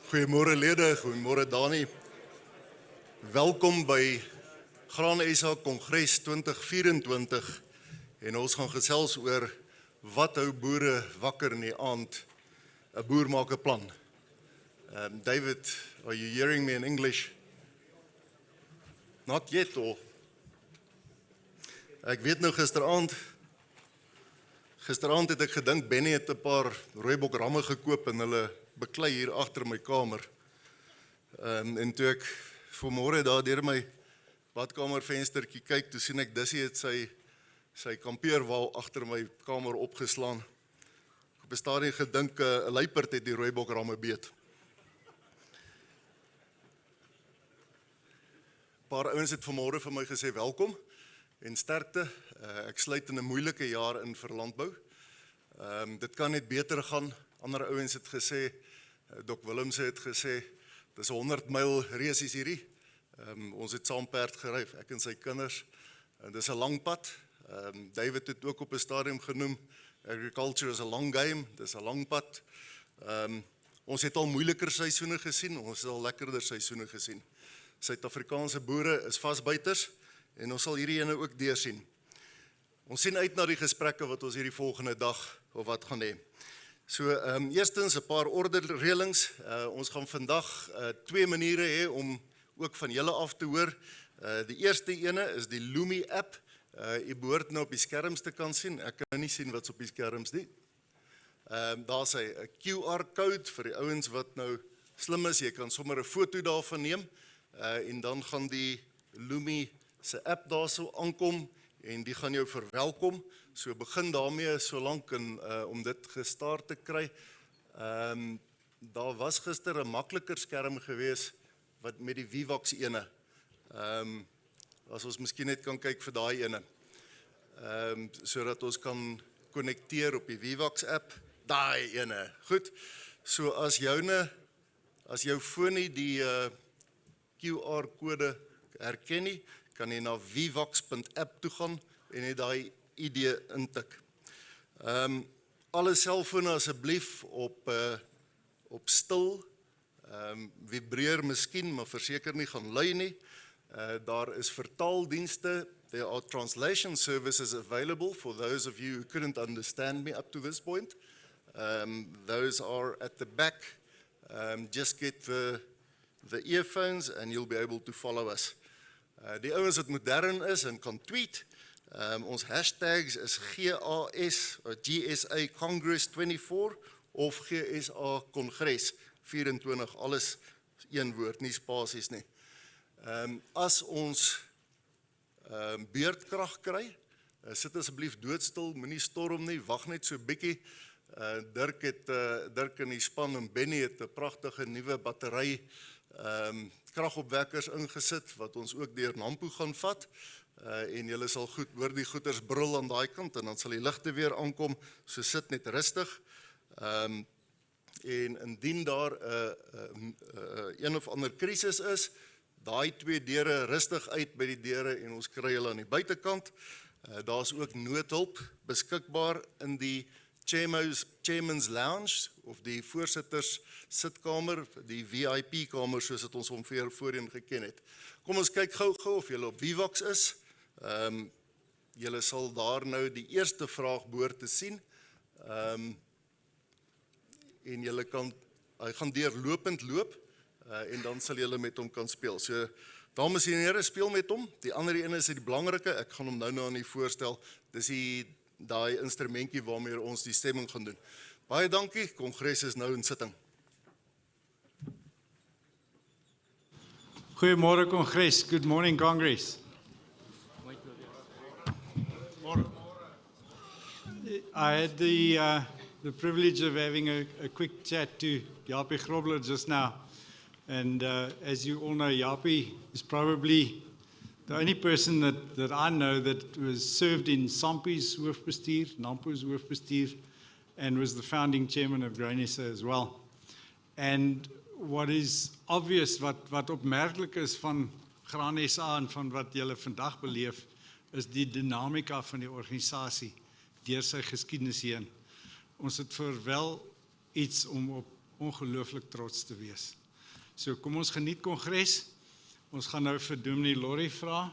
Goeiemôre lede, goeiemôre Dani. Welkom by Graan SA Kongres 2024 en ons gaan gesels oor wat hou boere wakker in die aand. 'n Boer maak 'n plan. David, are you hearing me in English? Not yet, or? Ek weet nou gisteraand het ek gedink Benny het 'n paar rooibok ramme gekoop en hulle beklei hier agter my kamer. En toe ek vanmôre daar deur my badkamervenstertjie kyk, toe sien ek Dissy het sy kampeerwal agter my kamer opgeslaan. Op 'n stadium gedink 'n luiperd het die rooibok ramme beet. 'n Paar ouens het vanmôre vir my gesê welkom en sterkte. Ek sluit in 'n moeilike jaar in vir landbou. Dit kan net beter gaan. Ander ouens het gesê, Dok Willemse het gesê, dis 'n 100 myl reisies hierdie. Ons het saam perd gery, ek en sy kinders. Dis 'n lang pad. David het ook op 'n stadium genoem, agriculture is a long game, dis 'n lang pad. Ons het al moeiliker seisoene gesien, ons het al lekkerder seisoene gesien. Suid-Afrikaanse boere is vasbyters en ons sal hierdie ene ook deursien. Ons sien uit na die gesprekke wat ons hierdie volgende dag of wat gaan hê. So, eerstens 'n paar ordereëlings. Ons gaan vandag 2 maniere hê om ook van julle af te hoor. Die eerste ene is die Lumi app. U behoort nou op die skerms te kan sien. Ek kan nou nie sien wat's op die skerms nie. Daar's 'n QR-code vir die ouens wat nou slim is. Jy kan sommer 'n foto daarvan neem en dan gaan die Lumi se app daarso aankom en die gaan jou verwelkom. So begin daarmee solank om dit gestart te kry. Daar was gister 'n makliker skerm gewees wat met die Vivax ene. As ons miskien net kan kyk vir daai ene. Sodat ons kan konnekteer op die Vivax app. Daai ene. Goed. So as jou foon nie die QR-kode herken nie, kan jy na vivax.app toe gaan en jy daai ID intik. Alle selfone asseblief op stil. Vibreer miskien, maar verseker nie gaan lui nie. Daar is vertaaldienste. There are translation services available for those of you who couldn't understand me up to this point. Those are at the back. Just get the earphones and you'll be able to follow us. Die ouens wat modern is en kan tweet. Ons hashtags is GSA Congress 24 of GSA Kongres 24, alles een woord, nie spasies nie. As ons beurtkrag kry, sit asseblief doodstil, moenie storm nie, wag net so bietjie. Dirk in die span en Benny het 'n pragtige nuwe battery kragopwekkers ingesit wat ons ook deur Nampo gaan vat. En julle sal goed hoor die goeters brul aan daai kant en dan sal die ligte weer aankom. So sit net rustig. En indien daar 'n of ander krisis is, daai 2 deure rustig uit by die deure en ons kry hulle aan die buitekant. Daar's ook noodhulp beskikbaar in die Chairman's Lounge of die voorsitters sitkamer, die VIP kamer soos dit ons hom voorheen geken het. Kom ons kyk gou of julle op Vivax is. Julle sal daar nou die eerste vraag behoort te sien. En julle hy gaan deurlopend loop en dan sal julle met hom kan speel. So, dames en here, speel met hom. Die ander ene is die belangrike. Ek gaan hom nou aan u voorstel. Dis daai instrumentjie waarmee ons die stemming gaan doen. Baie dankie. Kongres is nou in sitting. Goeiemôre Kongres. Good morning Congress. I had the privilege of having a quick chat to Japie Grobler just now. And as you all know, Japie is probably the only person that I know that was served in Sampi's hoofbestuur, Nampo's hoofbestuur, and was the founding chairman of Grain SA as well. And what is obvious, wat opmerkelijk is van Graan SA en van wat julle vandag beleef, is die dynamika van die organisasie deur sy geskiedenis heen. Ons het vir wel iets om op ongelooflik trots te wees. So kom ons geniet kongres. Ons gaan nou vir Dominee Lorry vra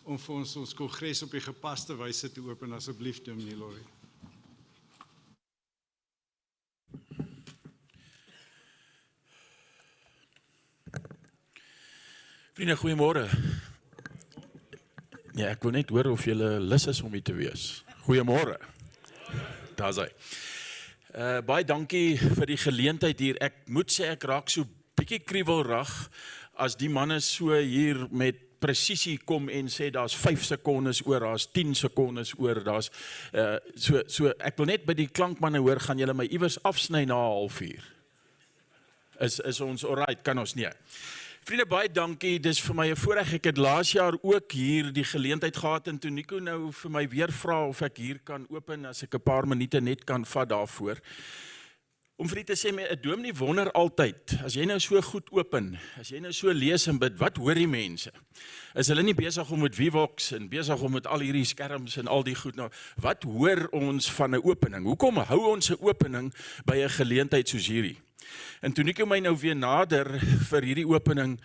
om vir ons kongres op die gepaste wyse te open. Asseblief Dominee Lorry. Vriende, goeiemôre. Ja, ek wil net hoor of julle lus is om hier te wees. Goeiemôre. Daar's hy. Baie dankie vir die geleentheid hier. Ek moet sê ek raak so bietjie kriebelrig as die manne so hier met presisie kom en sê daar's 5 sekondes oor, daar's 10 sekondes oor, daar's so ek wil net by die klankmanne hoor, gaan julle my iewers afsny na 1/2 Is ons alright, kan ons nie. Vriende, baie dankie, dis vir my 'n voorreg, ek het laas jaar ook hier die geleentheid gehad en toe Nico nou vir my weer vra of ek hier kan open, as ek 'n paar minute net kan vat daarvoor. Om vir u te sê, 'n dominee wonder altyd, as jy nou so goed open, as jy nou so lees en bid, wat hoor die mense? Is hulle nie besig om met Vivox en besig om met al hierdie skerms en al die goed nou, wat hoor ons van 'n opening? Hoekom hou ons 'n opening by 'n geleentheid soos hierdie? En toe Nico my nou weer nader vir hierdie opening,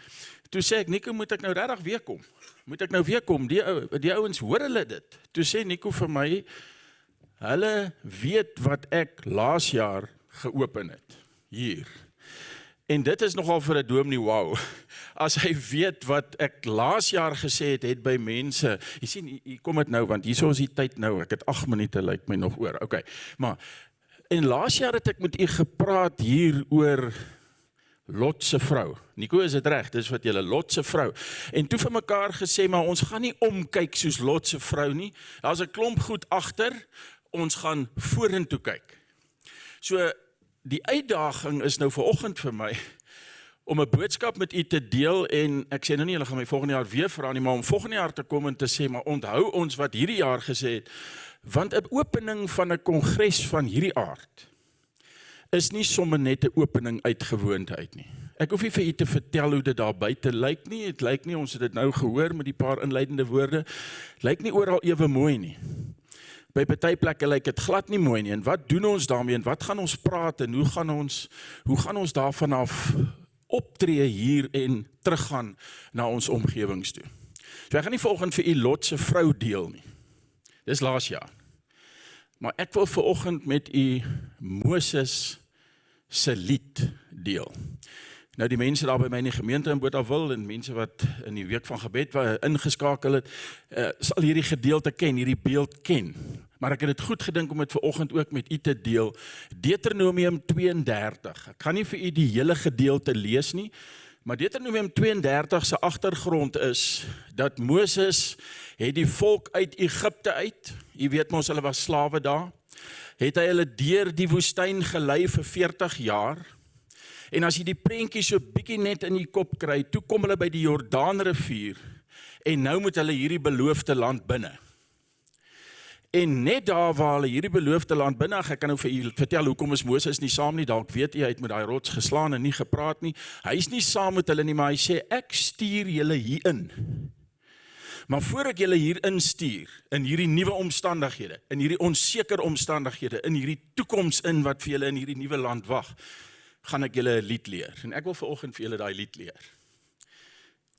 toe sê ek, Nico, moet ek nou regtig weer kom? Moet ek nou weer kom? Die ouens, hoor hulle dit? Toe sê Nico vir my, hulle weet wat ek laas jaar geopen het, hier. En dit is nogal vir 'n dominee, wow. As hy weet wat ek laas jaar gesê het by mense, jy sien, hier kom dit nou, want hier is die tyd nou, ek het 8 minute, lyk my nog oor, okay, maar, en laas jaar het ek met u gepraat hier oor Lot se vrou. Nico, is dit reg? Dis wat julle Lot se vrou. En toe vir mekaar gesê, maar ons gaan nie omkyk soos Lot se vrou nie. Daar's 'n klomp goed agter, ons gaan vorentoe kyk. So die uitdaging is nou vanoggend vir my om 'n boodskap met u te deel en ek sê nou nie julle gaan my volgende jaar weer vra nie, maar om volgende jaar te kom en te sê, maar onthou ons wat hierdie jaar gesê het, want 'n opening van 'n kongres van hierdie aard is nie sommer net 'n opening uit gewoonte uit nie. Ek hoef nie vir u te vertel hoe dit daar buite lyk nie, het lyk nie, ons het dit nou gehoor met die paar inleidende woorde, lyk nie oral ewe mooi nie. By party plekke lyk dit glad nie mooi nie, en wat doen ons daarmee, en wat gaan ons praat, en hoe gaan ons daarvan af optree hier en teruggaan na ons omgewings toe. So ek gaan nie vanoggend vir u Lot se vrou deel nie. Dis laas jaar. Maar ek wil vanoggend met u Moses se lied deel. Nou die mense daar by my in die gemeente in Botawil en mense wat in die week van gebed ingeskakel het, sal hierdie gedeelte ken, hierdie beeld ken. Maar ek het dit goed gedink om dit vanoggend ook met u te deel. Deuteronomium 32. Ek gaan nie vir u die hele gedeelte lees nie, maar Deuteronomium 32 se agtergrond is dat Moses het die volk uit Egipte uit, jy weet mos hulle was slawe daar, het hy hulle deur die woestyn gelei vir 40 jaar. En as jy die prentjie so bietjie net in die kop kry, toe kom hulle by die Jordaanrivier en nou moet hulle hierdie beloofde land binne. En net daar waar hulle hierdie beloofde land binne, ek kan nou vir julle vertel hoekom is Moses nie saam nie, dalk weet jy, hy het met daai rots geslaan en nie gepraat nie. Hy is nie saam met hulle nie, maar hy sê ek stuur julle hier in. Maar voor ek julle hier instuur, in hierdie nuwe omstandighede, in hierdie onseker omstandighede, in hierdie toekoms in wat vir julle in hierdie nuwe land wag, gaan ek julle 'n lied leer. En ek wil vanoggend vir julle daai lied leer.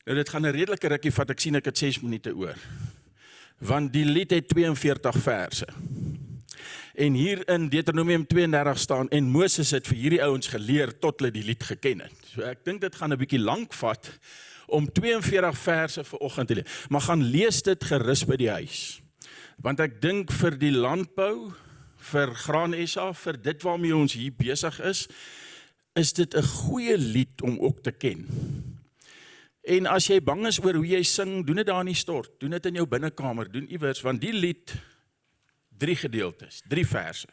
Nou dit gaan 'n redelike rukkie vat, ek sien ek het 6 minute oor. Want die lied het 42 verse. En hier in Deuteronomium 32 staan, en Moses het vir hierdie ouens geleer tot hulle die lied geken het. So ek dink dit gaan 'n bietjie lank vat om 42 verse vanoggend te leer. Maar gaan lees dit gerus by die huis. Want ek dink vir die landbou, vir Graan SA, vir dit waarmee ons hier besig is dit 'n goeie lied om ook te ken. En as jy bang is oor hoe jy sing, doen dit daar in die stort, doen dit in jou binnekamer, doen iewers, want die lied, 3 gedeeltes, 3 verse.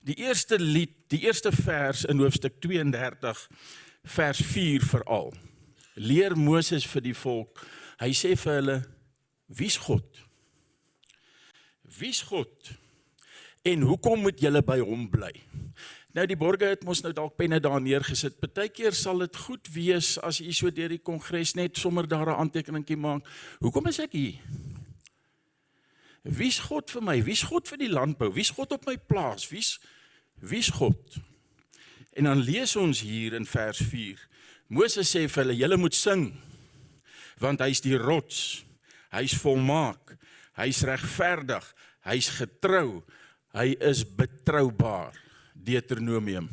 Die eerste lied, die eerste vers in hoofstuk 32, vers 4 veral, leer Moses vir die volk, hy sê vir hulle, wie's God? Wie's God? En hoekom moet julle by hom bly? Nou die borge het ons nou dalk penne daar neergesit. Partykeer sal dit goed wees as jy so deur die kongres net sommer daar 'n aantekeningkie maak. Hoekom is ek hier? Wie's God vir my? Wie's God vir die landbou? Wie's God op my plaas? Wie's God? En dan lees ons hier in vers 4. Moses sê vir hulle, julle moet sing, want hy is die rots, hy is volmaak, hy is regverdig, hy is getrou, hy is betroubaar. Deuteronomium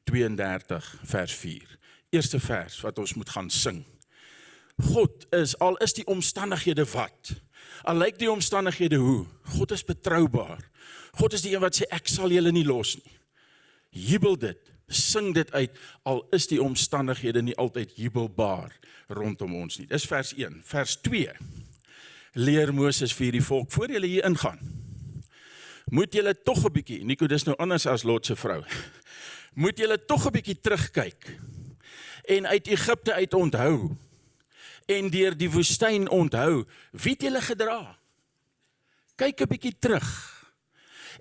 32 vers 4. Eerste vers wat ons moet gaan sing. God is, al is die omstandighede wat, al lyk die omstandighede hoe, God is betroubaar. God is die een wat sê, ek sal julle nie los nie. Jubel dit, sing dit uit, al is die omstandighede nie altyd jubelbaar rondom ons nie. Dis vers 1. Vers 2. Leer Moses vir die volk, voor julle hier ingaan, moet julle tog 'n bietjie, Nico, dis nou anders as Lot se vrou, moet julle tog 'n bietjie terugkyk, en uit Egipte uit onthou, en deur die woestyn onthou, wie het julle gedra? Kyk 'n bietjie terug,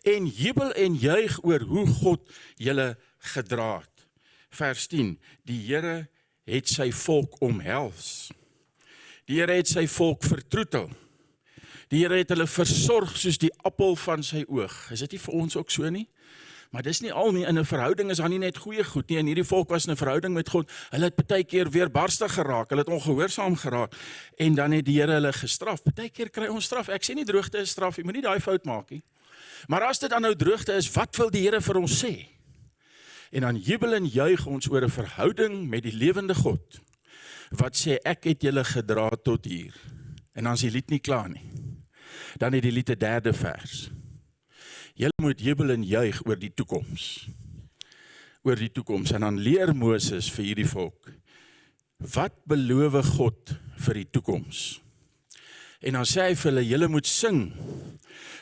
en jubel en juig oor hoe God julle gedra het. Vers 10, die Here het sy volk omhels. Die Here het sy volk vertroetel. Die Here het hulle versorg soos die appel van sy oog. Is dit nie vir ons ook so nie? Maar dis nie al nie, in 'n verhouding is daar nie net goeie goed nie, en hierdie volk was in 'n verhouding met God, hulle het baie keer weer barstig geraak, hulle het ongehoorsaam geraak, en dan het die Here hulle gestraf. Baie keer kry ons straf, ek sê nie droogte is straf, jy moet nie daai fout maak nie. Maar as dit dan nou droogte is, wat wil die Here vir ons sê? En dan jubel en juig ons oor 'n verhouding met die lewende God, wat sê, ek het julle gedra tot hier. En dan is die lied nie klaar nie. Dan het die lied 'n derde vers. Julle moet jubel en juig oor die toekoms. Oor die toekoms. En dan leer Moses vir hierdie volk, wat beloof God vir die toekoms? En dan sê hy vir hulle, julle moet sing,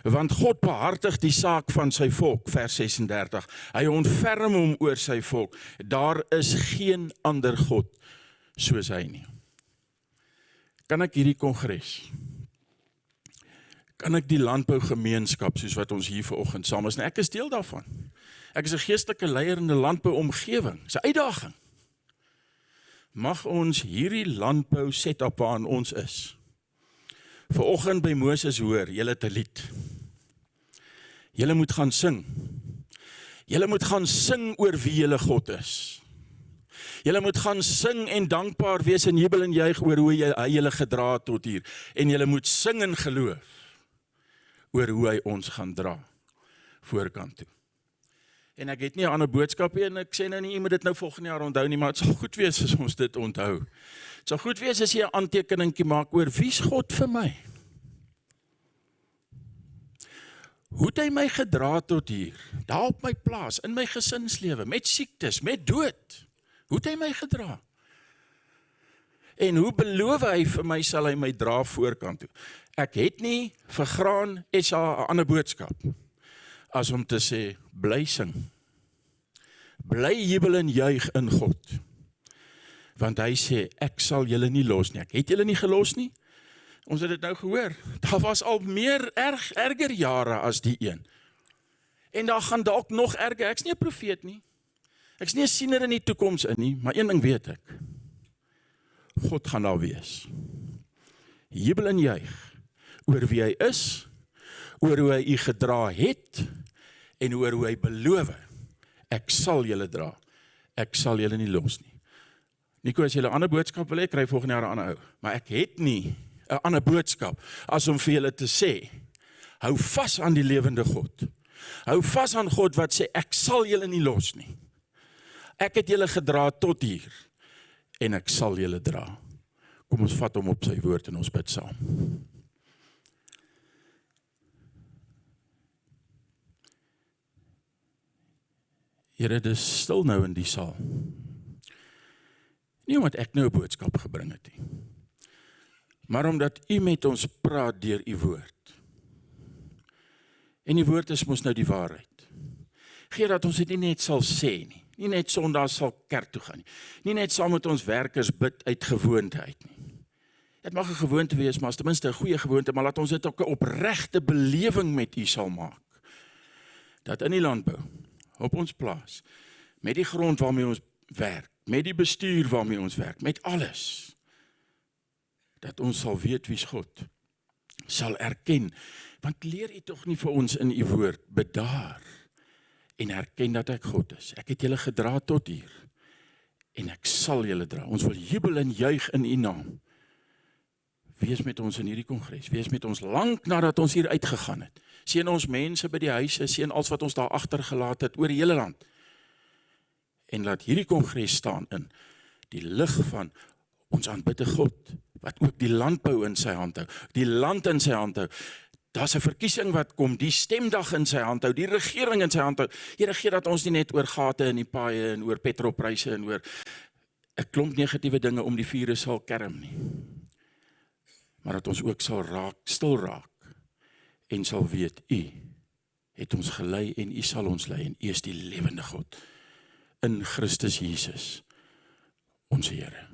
want God behartig die saak van sy volk, vers 36. Hy ontferm hom oor sy volk. Daar is geen ander God soos hy nie. Kan ek hierdie kongres, kan ek die landbougemeenskap, soos wat ons hier vanoggend saam is, en ek is deel daarvan. Ek is 'n geestelike leier in 'n landbouomgewing, dis 'n uitdaging. Mag ons hierdie landbou setup waarin ons is, vanoggend by Moses hoor, julle het 'n lied. Julle moet gaan sing. Julle moet gaan sing oor wie julle God is. Julle moet gaan sing en dankbaar wees en jubel en juig oor hoe hy julle gedra het tot hier. En julle moet sing in geloof oor hoe hy ons gaan dra voorkant toe. En ek het nie 'n ander boodskap nie, en ek sê nou nie, jy moet dit nou volgende jaar onthou nie, maar het sal goed wees as ons dit onthou. Het sal goed wees as jy 'n aantekeningkie maak oor wie's God vir my? Hoe het hy my gedra tot hier? Daar op my plaas, in my gesinslewe, met siektes, met dood. Hoe het hy my gedra? En hoe beloof hy vir my, sal hy my dra voorkant toe? Ek het nie vir Graan SA 'n ander boodskap as om te sê, bly sing. Bly jubel en juig in God. Want hy sê, ek sal julle nie los nie. Ek het julle nie gelos nie. Ons het dit nou gehoor. Daar was al meer erger jare as die een. En daar gaan dalk nog erger. Ek's nie 'n profeet nie. Ek's nie 'n siener in die toekoms in nie, maar een ding weet ek. God gaan daar wees. Jubel en juig oor wie hy is, oor hoe hy u gedra het, en oor hoe hy beloof, ek sal julle dra, ek sal julle nie los nie. Nico, as julle 'n ander boodskap wil hê, kry volgende jaar 'n ander ou. Maar ek het nie 'n ander boodskap, as om vir julle te sê, hou vas aan die lewende God. Hou vas aan God wat sê, ek sal julle nie los nie. Ek het julle gedra tot hier, en ek sal julle dra. Kom ons vat hom op sy woord en ons bid saam. Here, dis stil nou in die saal. Nie omdat ek nou 'n boodskap gebring het nie, maar omdat u met ons praat deur u woord. En die woord is mos nou die waarheid. Gee dat ons dit nie net sal sê nie, nie net Sondag sal kerk toe gaan nie, nie net saam met ons werkers bid uit gewoonte uit nie. Dit mag 'n gewoonte wees, maar as ten minste 'n goeie gewoonte, maar laat ons dit ook 'n opregte belewing met u sal maak. Dat in die landbou, op ons plaas, met die grond waarmee ons werk, met die bestuur waarmee ons werk, met alles, dat ons sal weet wie's God, sal erken, want leer u tog nie vir ons in u woord, bedaar, en erken dat ek God is. Ek het julle gedra tot hier, en ek sal julle dra. Ons wil jubel en juig in u naam. Wees met ons in hierdie kongres, wees met ons lank nadat ons hier uitgegaan het. Seën ons mense by die huise, seën als wat ons daar agtergelaat het oor die hele land. En laat hierdie kongres staan in die lig van ons aanbidde God, wat ook die landbou in sy hand hou, die land in sy hand hou. Daar's 'n verkiesing wat kom, die stemdag in sy hand hou, die regering in sy hand hou. Here, gee dat ons nie net oor gate in die paaie en oor petrolpryse en oor 'n klomp negatiewe dinge om die vuur sal kerm nie. Maar dat ons ook sal stil raak en sal weet, U het ons gelei en U sal ons lei en U is die lewende God in Christus Jesus, ons Here.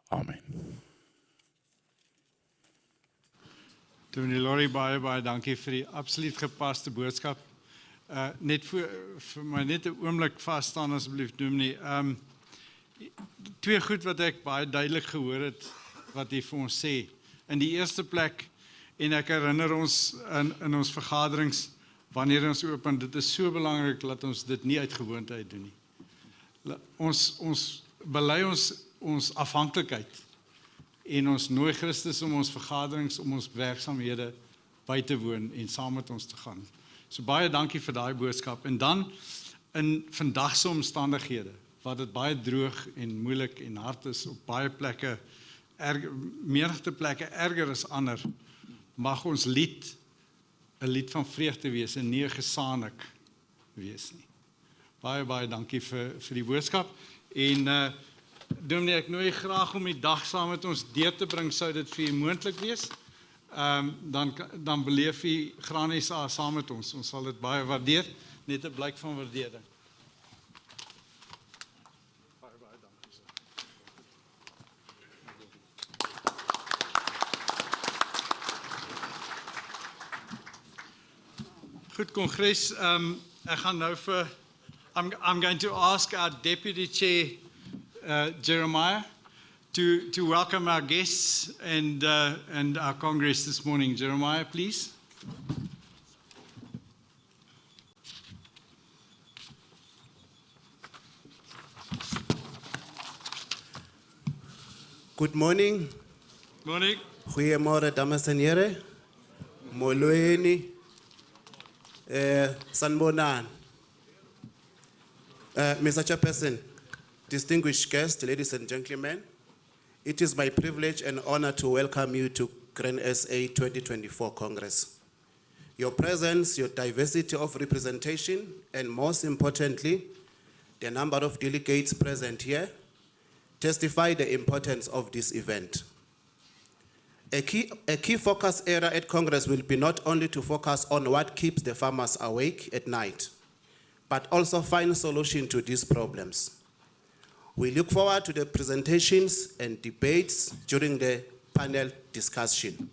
Amen. Dominee Laurie, baie dankie vir die absoluut gepaste boodskap. Net vir my net 'n oomblik vas staan asseblief, Dominee. Twee goed wat ek baie duidelik gehoor het wat hy vir ons sê. In die eerste plek, en ek herinner ons in ons vergaderings wanneer ons open, dit is so belangrik dat ons dit nie uit gewoonte uit doen nie. Ons bely ons afhanklikheid en ons nooi Christus om ons vergaderings, om ons werksaamhede by te woon en saam met ons te gaan. So baie dankie vir daai boodskap. En dan in vandag se omstandighede, wat dit baie droog en moeilik en hard is op baie plekke, menigte plekke erger as ander, mag ons lied 'n lied van vreugde wees en nie 'n gesaanik wees nie. Baie dankie vir die boodskap. En Dominee, ek nooi graag om die dag saam met ons deur te bring, sou dit vir u moontlik wees. Dan beleef u Graan-SA saam met ons. Ons sal dit baie waardeer, net 'n blyk van waardering. Baie dankie. Goed, Kongres, ek gaan nou I'm going to ask our Deputy Chair, Jeremiah, to welcome our guests and our Congress this morning. Jeremiah, please. Good morning. Morning. Goeiemôre dames en here. Molweni. Sanibonani. Mr. Chairperson, distinguished guests, ladies and gentlemen, it is my privilege and honor to welcome you to Grain SA 2024 Congress. Your presence, your diversity of representation, and most importantly, the number of delegates present here testify the importance of this event. A key focus area at Congress will be not only to focus on what keeps the farmers awake at night, but also find solutions to these problems. We look forward to the presentations and debates during the panel discussion.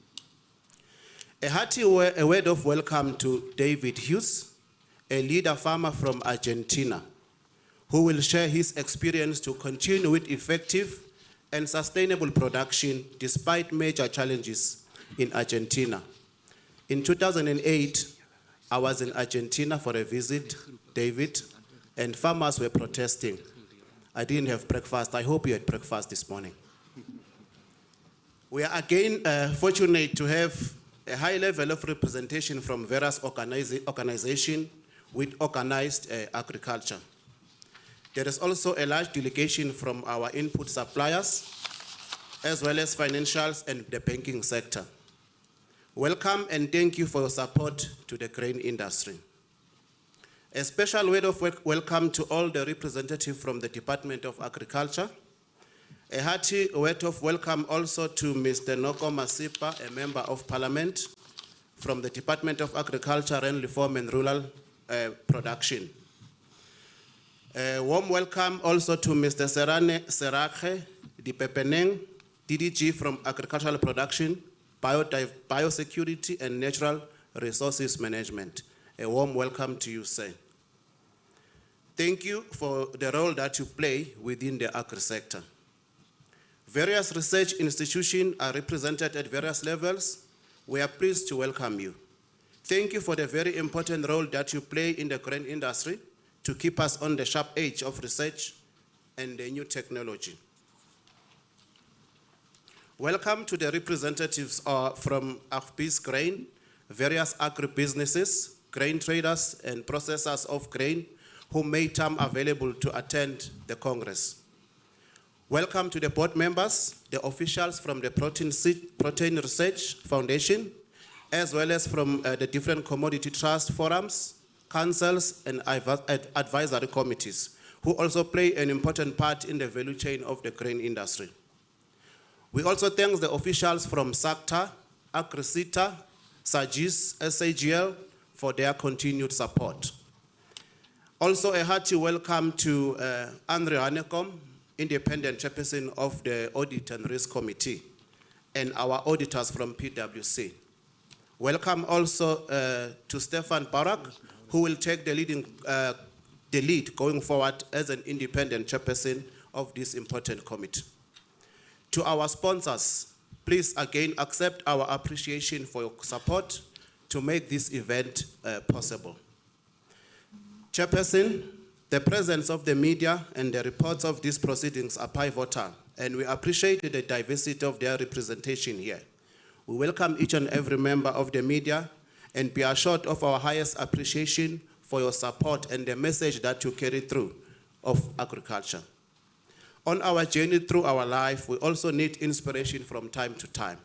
A hearty word of welcome to David Hughes, a leader farmer from Argentina, who will share his experience to continue with effective and sustainable production despite major challenges in Argentina. In 2008, I was in Argentina for a visit, David, and farmers were protesting. I didn't have breakfast. I hope you had breakfast this morning. We are again fortunate to have a high level of representation from various organizations with organized agriculture. There is also a large delegation from our input suppliers, as well as financials and the banking sector. Welcome and thank you for your support to the grain industry. A special word of welcome to all the representatives from the Department of Agriculture. A hearty word of welcome also to Mr. Noko Masipa, a member of Parliament from the Department of Agriculture, Land Reform and Rural Production. A warm welcome also to Mr. Serake Dipepeneng, DDG from Agricultural Production, Biosecurity and Natural Resources Management. A warm welcome to you, sir. Thank you for the role that you play within the agri sector. Various research institutions are represented at various levels. We are pleased to welcome you. Thank you for the very important role that you play in the grain industry to keep us on the sharp edge of research and the new technology. Welcome to the representatives from Agbi's Grain, various agribusinesses, grain traders, and processors of grain who made time available to attend the Congress. Welcome to the board members, the officials from the Protein Research Foundation, as well as from the different commodity trust forums, councils, and advisory committees, who also play an important part in the value chain of the grain industry. We also thank the officials from SACTA, Agrisita, SAGIS, SAGL for their continued support. Also a hearty welcome to Andre Hanekom, Independent Chairperson of the Audit and Risk Committee, and our auditors from PwC. Welcome also to Stefan Barak, who will take the lead going forward as an independent chairperson of this important committee. To our sponsors, please again accept our appreciation for your support to make this event possible. Chairperson, the presence of the media and the reports of these proceedings are pivotal, and we appreciate the diversity of their representation here. We welcome each and every member of the media and be assured of our highest appreciation for your support and the message that you carry through of agriculture. On our journey through our life, we also need inspiration from time to time.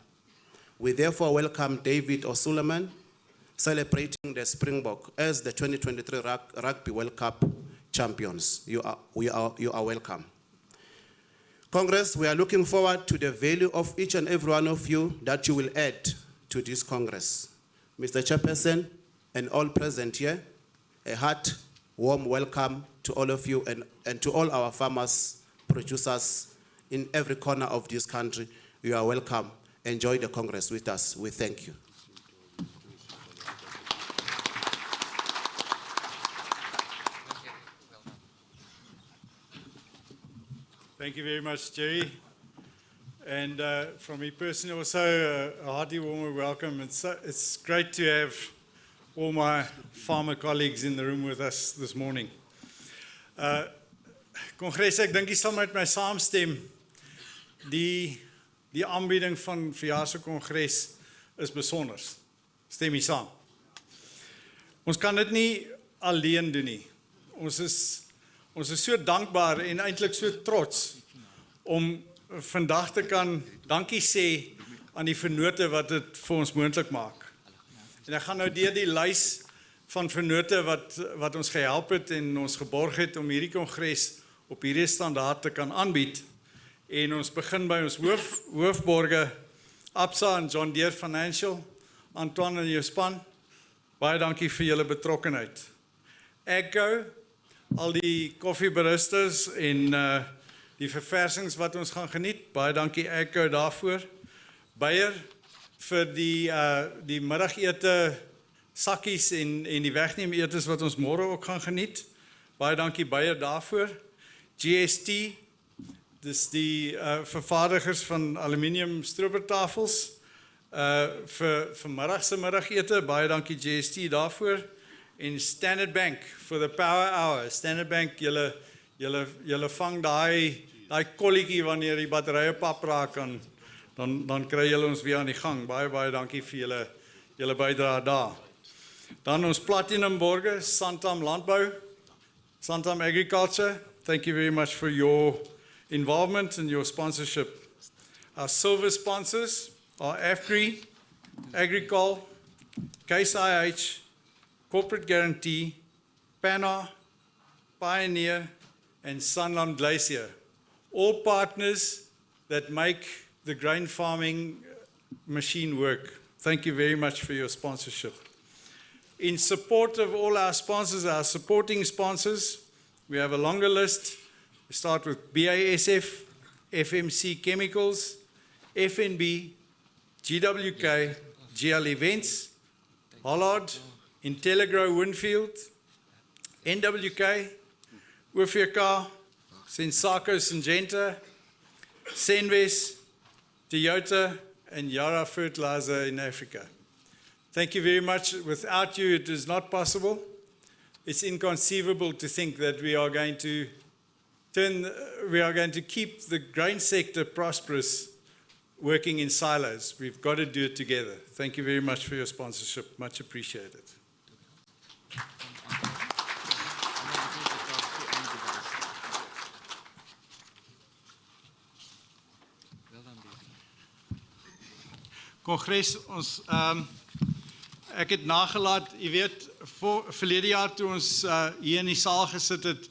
We therefore welcome David O'Sullivan, celebrating the Springbok as the 2023 Rugby World Cup champions. You are welcome. Congress, we are looking forward to the value of each and every one of you that you will add to this Congress. Mr. Chairperson and all present here, a heart warm welcome to all of you and to all our farmers, producers in every corner of this country. You are welcome. Enjoy the Congress with us. We thank you. Thank you very much, Jerry. And from me personally also, a hearty warm welcome. It's great to have all my farmer colleagues in the room with us this morning. Congres, ek dink jy sal met my saamstem. Die aanbieding van verjaarse kongres is besonder. Stem jy saam? Ons kan dit nie alleen doen nie. Ons is so dankbaar en eintlik so trots om vandag te kan dankie sê aan die vennote wat dit vir ons moontlik maak. En ek gaan nou deur die lys van vennote wat ons gehelp het en ons geborg het om hierdie kongres op hierdie standaard te kan aanbied. En ons begin by ons hoofborge, Absa en John Deere Financial, Antoine en jou span. Baie dankie vir julle betrokkenheid. Agco, al die koffiebaristas en die verversings wat ons gaan geniet. Baie dankie Agco daarvoor. Beyer vir die middagete sakkies en die wegneem etes wat ons môre ook gaan geniet. Baie dankie Beyer daarvoor. GST, dis die vervaardigers van aluminium stropertafels vir middagse middagete. Baie dankie GST daarvoor. En Standard Bank for the power hour. Standard Bank, julle vang daai kolletjie wanneer die batterye pap raak en dan kry julle ons weer aan die gang. Baie dankie vir julle bydrae daar. Dan ons platinum borgers, Santam Landbou, Santam Agriculture. Thank you very much for your involvement and your sponsorship. Our silver sponsors are AFGRI, Agricol, Case IH, Corporate Guarantee, PANA, Pioneer, and Sanlam Glacier. All partners that make the grain farming machine work. Thank you very much for your sponsorship. In support of all our sponsors, our supporting sponsors, we have a longer list. We start with BASF, FMC Chemicals, FNB, GWK, GL Events, Hollard, Intelligro Winfield, NWK, UFK, Sensako Syngenta, Senves, Toyota, and Yara Fertilizer in Africa. Thank you very much. Without you, it is not possible. it's inconceivable to think that we are going to keep the grain sector prosperous working in silos. We've got to do it together. Thank you very much for your sponsorship. Much appreciated. Congres, ek het nagelaat, jy weet, verlede jaar toe ons hier in die saal gesit het,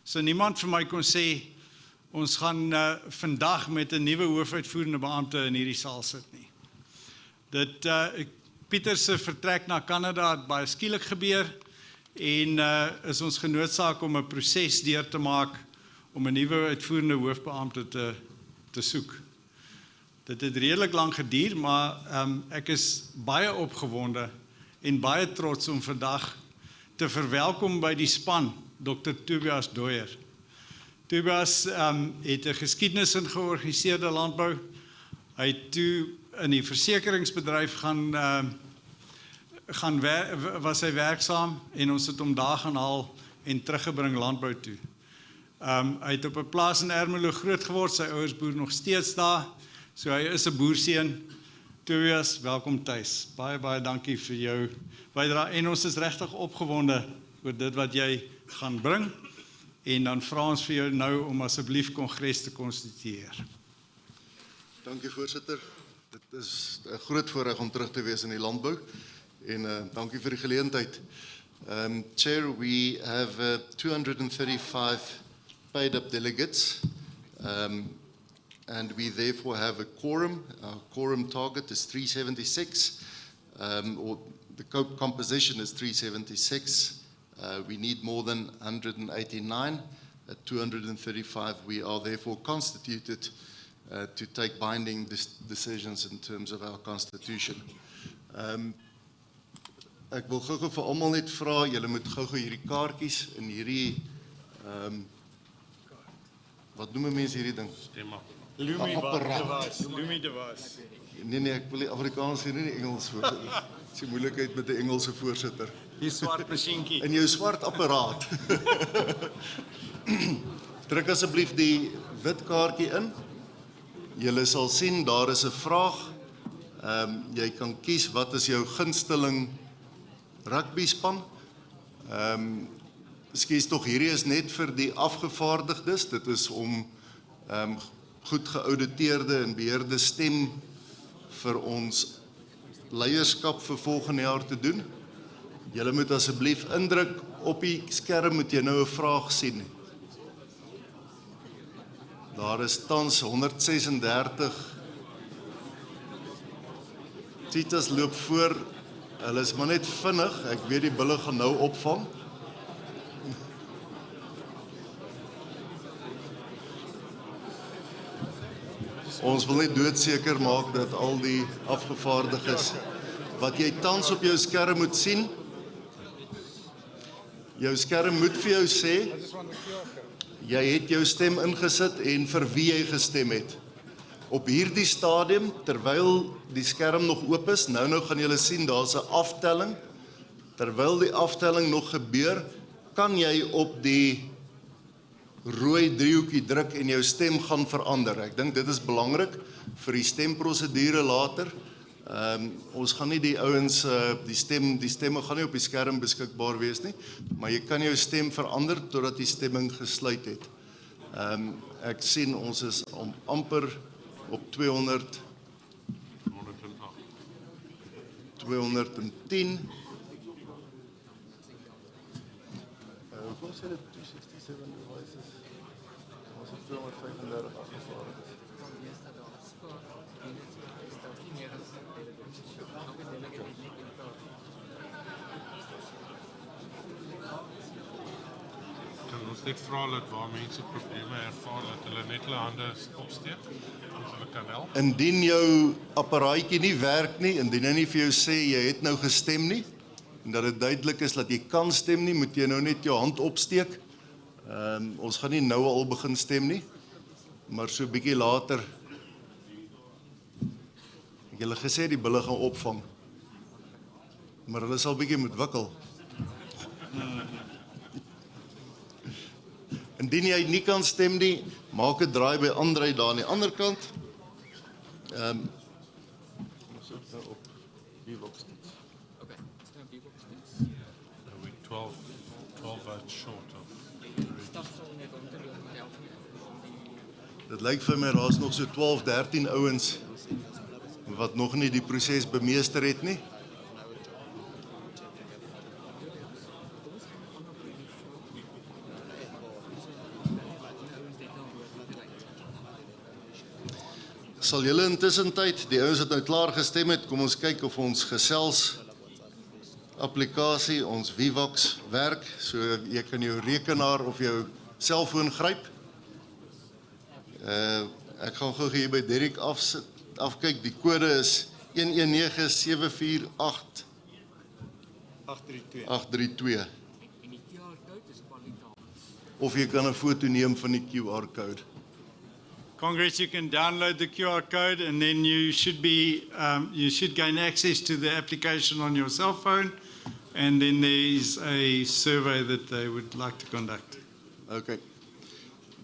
so niemand vir my kon sê, ons gaan vandag met 'n nuwe hoofuitvoerende beampte in hierdie saal sit nie. Pieter se vertrek na Kanada het baie skielik gebeur en is ons genoodsaak om 'n proses deur te maak om 'n nuwe uitvoerende hoofbeampte te soek. Dit het redelik lank geduur, maar ek is baie opgewonde en baie trots om vandag te verwelkom by die span Dr. Tobias Dooyer. Tobias het 'n geskiedenis in georganiseerde landbou. Hy het toe in die versekeringsbedryf was hy werksaam en ons het hom daar gaan haal en teruggebring landbou toe. Hy het op 'n plaas in Ermelo groot geword, sy ouers boer nog steeds daar. So hy is 'n boerseun. Tobias, welkom tuis. Baie, baie dankie vir jou bydrae. En ons is regtig opgewonde oor dit wat jy gaan bring. En dan vra ons vir jou nou om asseblief kongres te konstitueer. Dankie voorsitter. Dit is 'n groot voorreg om terug te wees in die landbou. En dankie vir die geleentheid. Chair, we have 235 paid up delegates. And we therefore have a quorum. Our quorum target is 376, or the composition is 376. We need more than 189. At 235, we are therefore constituted to take binding decisions in terms of our constitution. Ek wil gou vir almal net vra, julle moet gou hierdie kaartjies in hierdie wat noem mense hierdie ding? Lumi device. Nee, ek wil die Afrikaans hier nie die Engels voorsitter. Dit is die moeilikheid met die Engelse voorsitter. Die swart masjienkie. In jou swart apparaat. Druk asseblief die wit kaartjie in. Julle sal sien, daar is 'n vraag. Jy kan kies wat is jou gunsteling rugby span. Skies tog hierdie is net vir die afgevaardigdes. Dit is om goed geauditeerde en beheerde stem vir ons leierskap vir volgende jaar te doen. Julle moet asseblief indruk op die skerm, moet jy nou 'n vraag sien. Daar is tans 136 Cheetahs loop voor. Hulle is maar net vinnig. Ek weet die bulle gaan nou opvang. Ons wil net doodseker maak dat al die afgevaardiges wat jy tans op jou skerm moet sien. Jou skerm moet vir jou sê jy het jou stem ingesit en vir wie jy gestem het. Op hierdie stadium, terwyl die skerm nog oop is, nou gaan julle sien daar's 'n aftelling. Terwyl die aftelling nog gebeur, kan jy op die rooi driehoekie druk en jou stem gaan verander. Ek dink dit is belangrik vir die stemprosedure later. Ons gaan nie die ouens die stemme gaan nie op die skerm beskikbaar wees nie, maar jy kan jou stem verander totdat die stemming gesluit het. Ek sien ons is amper op 210. Hoekom sê dit 267 devices? Ons het 235 afgevaardigdes. Kan ons net vra dat waar mense probleme ervaar dat hulle net hulle hande opsteek? Ons hulle kan help. Indien jou apparaatjie nie werk nie, indien hy nie vir jou sê jy het nou gestem nie, en dat dit duidelik is dat jy kan stem nie, moet jy nou net jou hand opsteek. Ons gaan nie nou al begin stem nie, maar so 'n bietjie later. Ek het julle gesê die bulle gaan opvang, maar hulle sal bietjie moet wikkel. Indien jy nie kan stem nie, maak 'n draai by Andrei daar aan die ander kant. We're 12 votes short of. Dit lyk vir my daar's nog so 12, 13 ouens wat nog nie die proses bemeester het nie. Sal julle intussen tyd, die ouens wat nou klaar gestem het, kom ons kyk of ons gesels applikasie, ons Vivox werk, so jy kan jou rekenaar of jou selfoon gryp. Ek gaan gou hier by Derek afkyk, die kode is 119748 832. Of jy kan 'n foto neem van die QR code. Congress, you can download the QR code and then you should gain access to the application on your cell phone, and then there is a survey that they would like to conduct. Okay.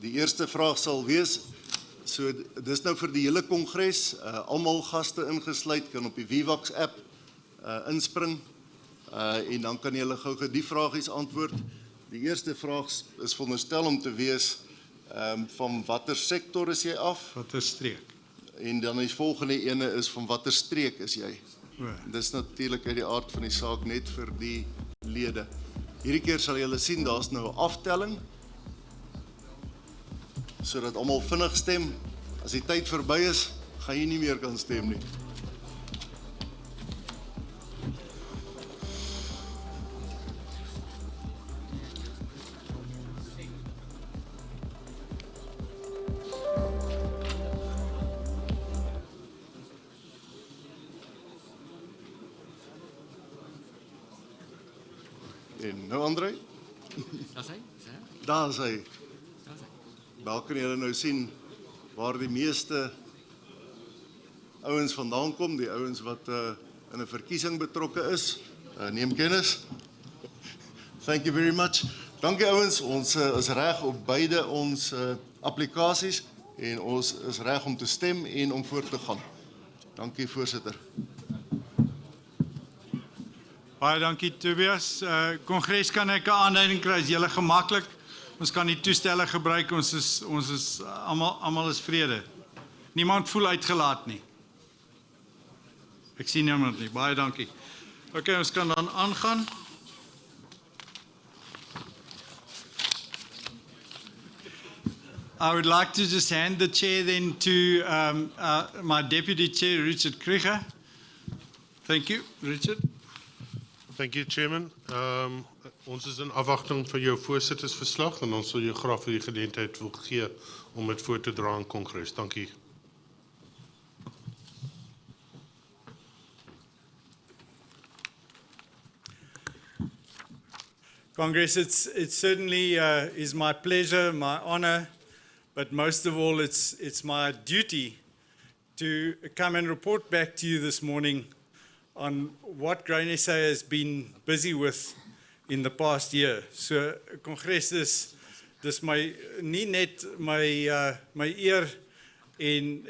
Die eerste vraag sal wees, so dis nou vir die hele kongres, almal gaste ingesluit kan op die Vivox app inspring, en dan kan julle gou die vragies antwoord. Die eerste vraag is veronderstel om te wees, van watter sektor is jy af? Watter streek? En dan die volgende ene is van watter streek is jy? Ja. Dis natuurlik uit die aard van die saak net vir die lede. Hierdie keer sal julle sien, daar's nou 'n aftelling, sodat almal vinnig stem. As die tyd verby is, gaan jy nie meer kan stem nie. En nou Andrei? Daar is hy. Daar kan julle nou sien waar die meeste ouens vandaan kom, die ouens wat in 'n verkiesing betrokke is. Neem kennis. Thank you very much. Dankie ouens, ons is reg op beide ons applikasies en ons is reg om te stem en om voort te gaan. Dankie voorsitter. Baie dankie Tobias. Kongres, kan ek 'n aanduiding kry? Is julle gemaklik? Ons kan die toestelle gebruik. Ons is almal is vrede. Niemand voel uitgelaat nie. Ek sien niemand nie. Baie dankie. Okay, ons kan dan aangaan. I would like to just hand the chair then to my deputy chair, Richard Krieger. Thank you, Richard. Thank you, Chairman. Ons is in afwagting van jou voorsittersverslag en ons sal jou graag vir die geleentheid wil gee om dit voor te dra aan Kongres. Dankie. Congress, it certainly is my pleasure, my honor, but most of all, it's my duty to come and report back to you this morning on what Grain SA has been busy with in the past year. So, Congress, dis my nie net my eer en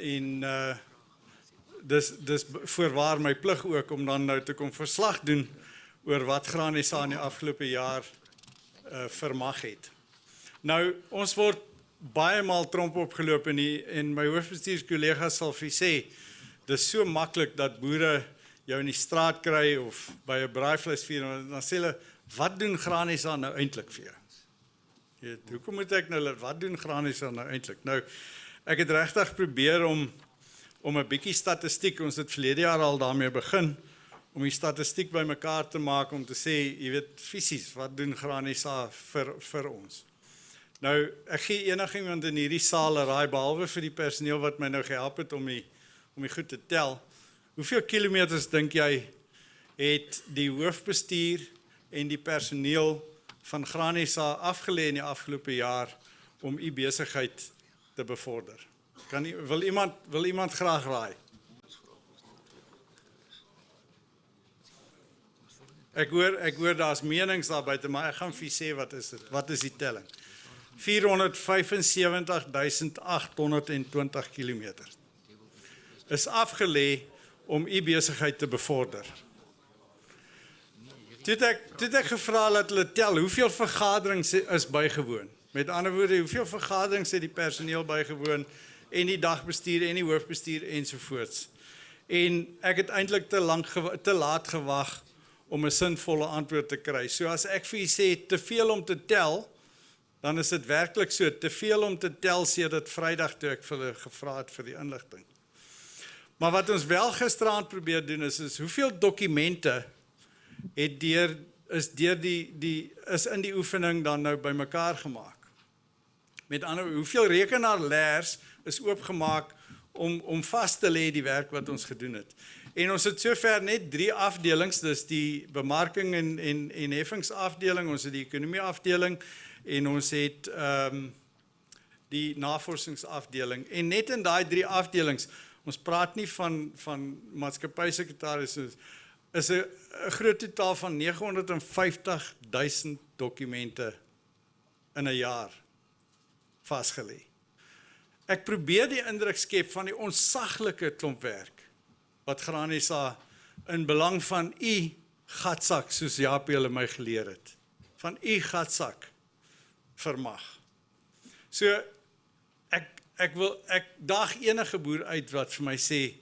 dis voorwaar my plig ook om dan nou te kom verslag doen oor wat Grain SA in die afgelope jaar vermag het. Nou, ons word baie maal tromp opgeloop en my hoofbestuurskollegas sal vir sê, dis so maklik dat boere jou in die straat kry of by 'n braaivleisvuur en dan sê hulle, wat doen Grain SA nou eintlik vir jou? Jy weet, hoekom moet ek nou, wat doen Grain SA nou eintlik? Nou, ek het regtig probeer om 'n bietjie statistiek, ons het verlede jaar al daarmee begin, om die statistiek bymekaar te maak om te sê, jy weet, fisies, wat doen Grain SA vir ons? Nou, ek gee enigiemand in hierdie saal 'n raai, behalwe vir die personeel wat my nou gehelp het om die goed te tel. Hoeveel kilometers dink jy het die hoofbestuur en die personeel van Grain SA afgelê in die afgelope jaar om u besigheid te bevorder? Wil iemand graag raai? Ek hoor daar's menings daar buite, maar ek gaan vir sê wat is dit? Wat is die telling? 475.820 kilometer. Is afgelê om u besigheid te bevorder. Toe het ek gevra dat hulle tel, hoeveel vergaderings is bygewoon? Met ander woorde, hoeveel vergaderings het die personeel bygewoon, en die dagbestuur, en die hoofbestuur, ensovoorts. En ek het eintlik te laat gewag om 'n sinvolle antwoord te kry. So as ek vir u sê, te veel om te tel, dan is dit werklik so, te veel om te tel, sedert Vrydag toe ek vir hulle gevra het vir die inligting. Maar wat ons wel gisterand probeer doen is hoeveel dokumente is in die oefening dan nou bymekaar gemaak. Met ander woorde, hoeveel rekenaarleers is oopgemaak om vas te lê die werk wat ons gedoen het. En ons het sover net 3 afdelings, dis die bemarking en heffingsafdeling, ons het die ekonomieafdeling en ons het die navorsingsafdeling. En net in daai 3 afdelings, ons praat nie van maatskappysekretaris, is 'n groot totaal van 950.000 dokumente in 'n jaar vasgelê. Ek probeer die indruk skep van die onsaglike klomp werk wat Graan SA in belang van u gatsak, soos Japie hulle my geleer het, van u gatsak vermag. So ek daag enige boer uit wat vir my sê,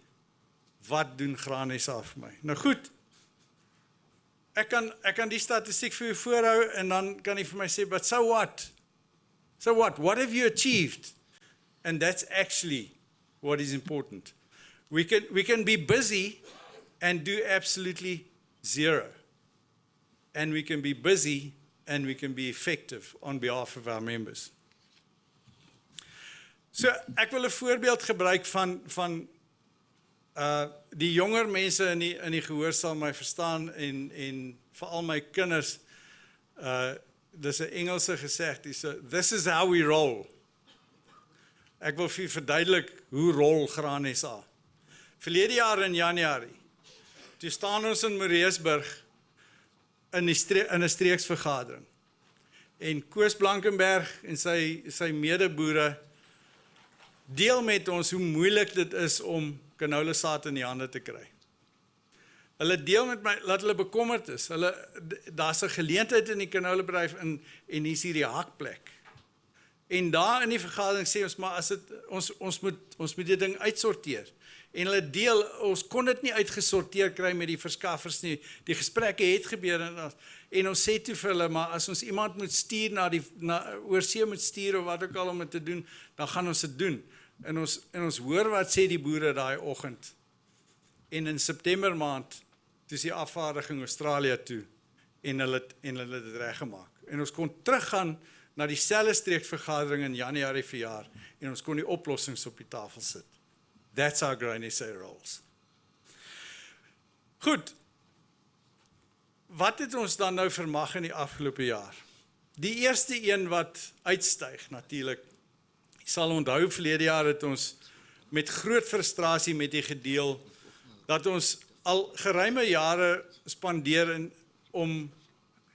wat doen Graan SA vir my? Nou goed, ek kan die statistiek vir u voorhou en dan kan u vir my sê, but so what? So what? What have you achieved? And that's actually what is important. We can be busy and do absolutely zero. And we can be busy and we can be effective on behalf of our members. So ek wil 'n voorbeeld gebruik van die jonger mense in die gehoor sal my verstaan en veral my kinders. Dis 'n Engelse gesegde, this is how we roll. Ek wil vir u verduidelik hoe rol Graan SA. Verlede jaar in Januarie, toe staan ons in Moreesburg in 'n streeksvergadering. En Koos Blankenberg en sy medeboere deel met ons hoe moeilik dit is om canola saad in die hande te kry. Hulle deel met my dat hulle bekommerd is. Daar's 'n geleentheid in die canolabedryf en hier's hier die hakplek. En daar in die vergadering sê ons, maar ons moet die ding uitsorteer. En hulle deel, ons kon dit nie uitgesorteer kry met die verskaffers nie. Die gesprekke het gebeur en ons sê toe vir hulle, maar as ons iemand moet stuur oorsee moet stuur of wat ook al om dit te doen, dan gaan ons dit doen. En ons hoor wat sê die boere daai oggend. En in September maand, toe is die afvaardiging Australië toe en hulle het dit reggemaak. En ons kon teruggaan na dieselfde streekvergadering in Januarie verjaar en ons kon die oplossings op die tafel sit. That's how Graan SA rolls. Goed, wat het ons dan nou vermag in die afgelope jaar? Die eerste een wat uitstyg natuurlik, jy sal onthou verlede jaar het ons met groot frustrasie met die gedeel, dat ons al geruime jare spandeer om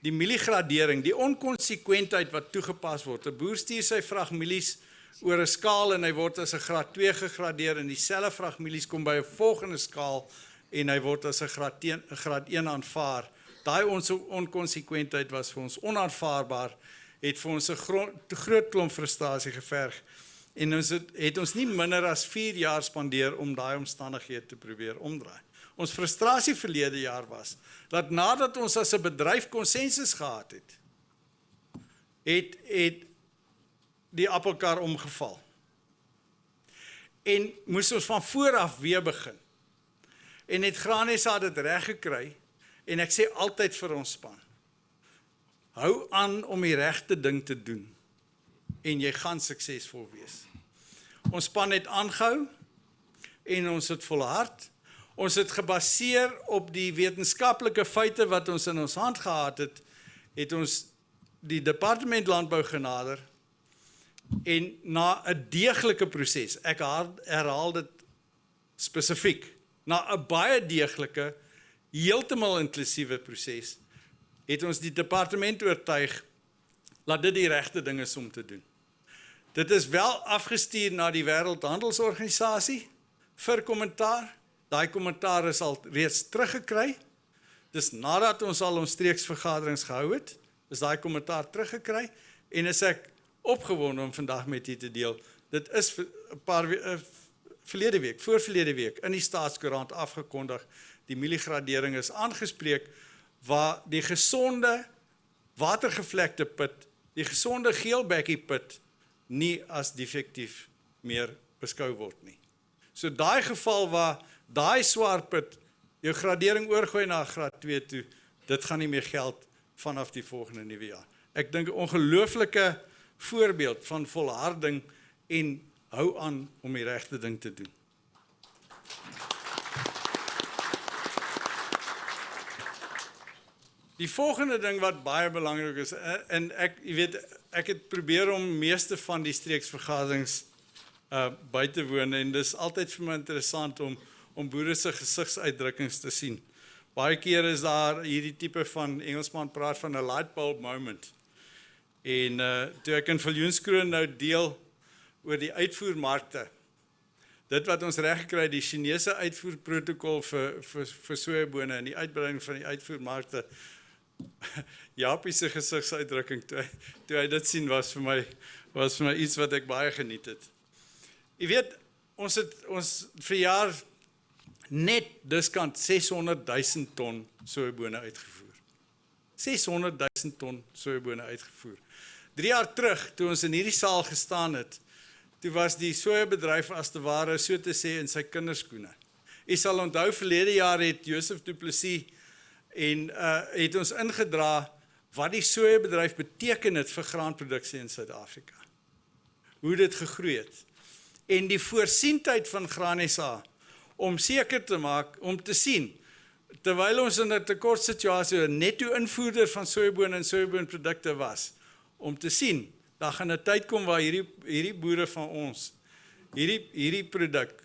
die mieliegradering, die onkonsekwentheid wat toegepas word. 'n Boer stuur sy vragmielies oor 'n skaal en hy word as 'n graad 2 gegradeer en dieselfde vragmielies kom by 'n volgende skaal en hy word as 'n graad 1 aanvaar. Daai onkonsekwentheid was vir ons onaanvaarbaar, het vir ons 'n groot klomp frustrasie geverg en ons het ons nie minder as 4 jaar spandeer om daai omstandighede te probeer omdraai. Ons frustrasie verlede jaar was, dat nadat ons as 'n bedryf konsensus gehad het die appelkar omgeval. En moes ons van voor af weer begin. En het Graan SA dit reg gekry, en ek sê altyd vir ons span, hou aan om die regte ding te doen, en jy gaan suksesvol wees. Ons span het aangehou, en ons het volhard. Ons het gebaseer op die wetenskaplike feite wat ons in ons hand gehad het ons die departement landbou genader en na 'n deeglike proses, ek herhaal dit spesifiek, na 'n baie deeglike, heeltemal inklusiewe proses, het ons die departement oortuig dat dit die regte ding is om te doen. Dit is wel afgestuur na die Wêreldhandelsorganisasie vir kommentaar. Daai kommentaar is al reeds teruggekry. Dis nadat ons al ons streeksvergaderings gehou het, is daai kommentaar teruggekry en is ek opgewonde om vandag met u te deel. Dit is 'n paar voorverlede week in die Staatskoerant afgekondig. Die mieliegradering is aangespreek waar die gesonde watergevlekte put, die gesonde geelbekkie put nie as defektief meer beskou word nie. So daai geval waar daai swaar put jou gradering oorgooi na graad 2 toe, dit gaan nie meer geld vanaf die volgende nuwe jaar. Ek dink 'n ongelooflike voorbeeld van volharding en hou aan om die regte ding te doen. Die volgende ding wat baie belangrik is, en ek het probeer om meeste van die streeksvergaderings by te woon, en dis altyd vir my interessant om boere se gesigsuitdrukkings te sien. Baie keer is daar hierdie tipe van, Engelsman praat van 'n light bulb moment. En toe ek in Viljoenskroon nou deel oor die uitvoermarkte, dit wat ons reg gekry het, die Chinese uitvoerprotokol vir sojabone en die uitbreiding van die uitvoermarkte, Japie se gesigsuitdrukking toe hy dit sien was vir my iets wat ek baie geniet het. Jy weet, ons verjaar net diskant 600.000 ton sojabone uitgevoer. 600.000 ton sojabone uitgevoer. 3 jaar terug, toe ons in hierdie saal gestaan het, toe was die sojabedryf as te ware so te sê in sy kinderskoene. Jy sal onthou, verlede jaar het Joseph Du Plessis en het ons ingedra wat die sojabedryf beteken het vir graanproduksie in Suid-Afrika. Hoe dit gegroei het. En die voorsienheid van Graan SA om seker te maak, om te sien, terwyl ons in 'n tekortsituasie 'n netto invoerder van sojabone en sojaboonprodukte was, om te sien, daar gaan 'n tyd kom waar hierdie boere van ons hierdie produk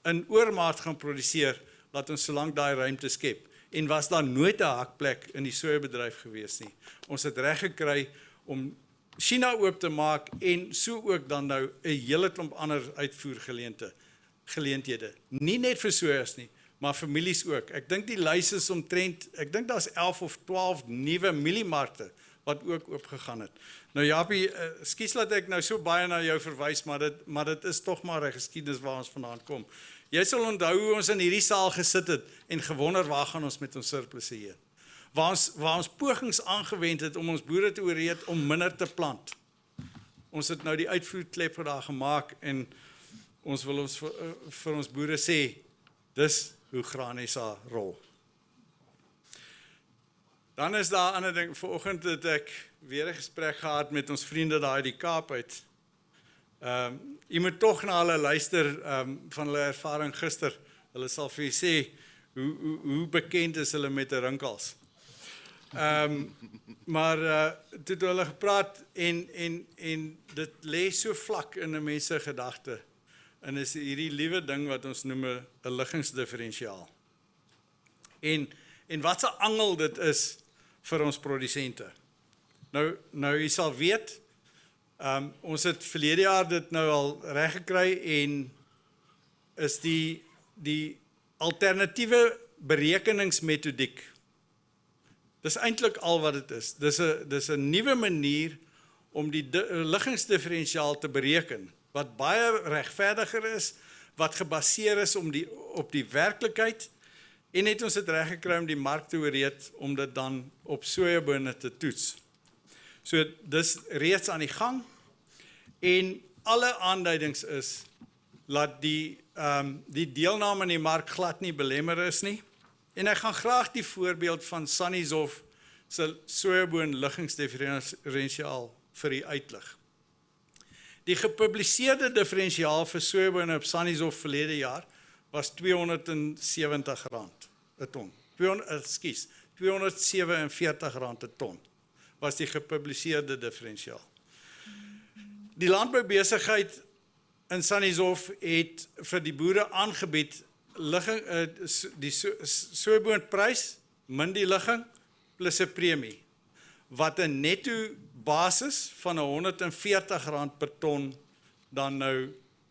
in oormaat gaan produseer, laat ons solank daai ruimte skep. En was daar nooit 'n hakplek in die sojabedryf gewees nie. Ons het reg gekry om China oop te maak en so ook dan nou 'n hele klomp ander uitvoergeleenthede. Nie net vir sojas nie, maar families ook. Ek dink die lys is omtrent, ek dink daar's 11 of 12 nuwe mieliemarkte wat ook oopgegaan het. Nou Japie, skus dat ek nou so baie na jou verwys, maar dit is tog maar 'n geskiedenis waar ons vandaan kom. Jy sal onthou hoe ons in hierdie saal gesit het en gewonder waar gaan ons met ons surplusse heen. Waar ons pogings aangewend het om ons boere te oorreed om minder te plant. Ons het nou die uitvoerklep daar gemaak en ons wil ons vir ons boere sê, dis hoe Graan SA rol. Dan is daar 'n ander ding, vanoggend het ek weer 'n gesprek gehad met ons vriende daar uit die Kaap uit. Jy moet tog na hulle luister van hulle ervaring gister. Hulle sal vir jy sê hoe bekend is hulle met 'n rinkels. Maar toe het hulle gepraat en dit lê so vlak in 'n mens se gedagte. En is hierdie liewe ding wat ons noem 'n liggingsdifferensiaal. En wat 'n angel dit is vir ons produsente. Nou jy sal weet, ons het verlede jaar dit nou al reg gekry en is die alternatiewe berekeningsmetodiek. Dis eintlik al wat dit is. Dis 'n nuwe manier om die liggingsdifferensiaal te bereken, wat baie regverdiger is, wat gebaseer is op die werklikheid, en het ons dit reg gekry om die mark te oorreed om dit dan op sojabone te toets. So dis reeds aan die gang en alle aanduidings is dat die deelname in die mark glad nie belemmer is nie. En ek gaan graag die voorbeeld van Sannieshof se sojaboon liggingsdifferensiaal vir u uitlig. Die gepubliseerde differentiaal vir sojabone op Sannieshof verlede jaar was R270 'n ton. R247 'n ton was die gepubliseerde differentiaal. Die landboubesigheid in Sannieshof het vir die boere aangebied die sojaboonprys min die ligging plus 'n premie wat 'n netto basis van R140 per ton dan nou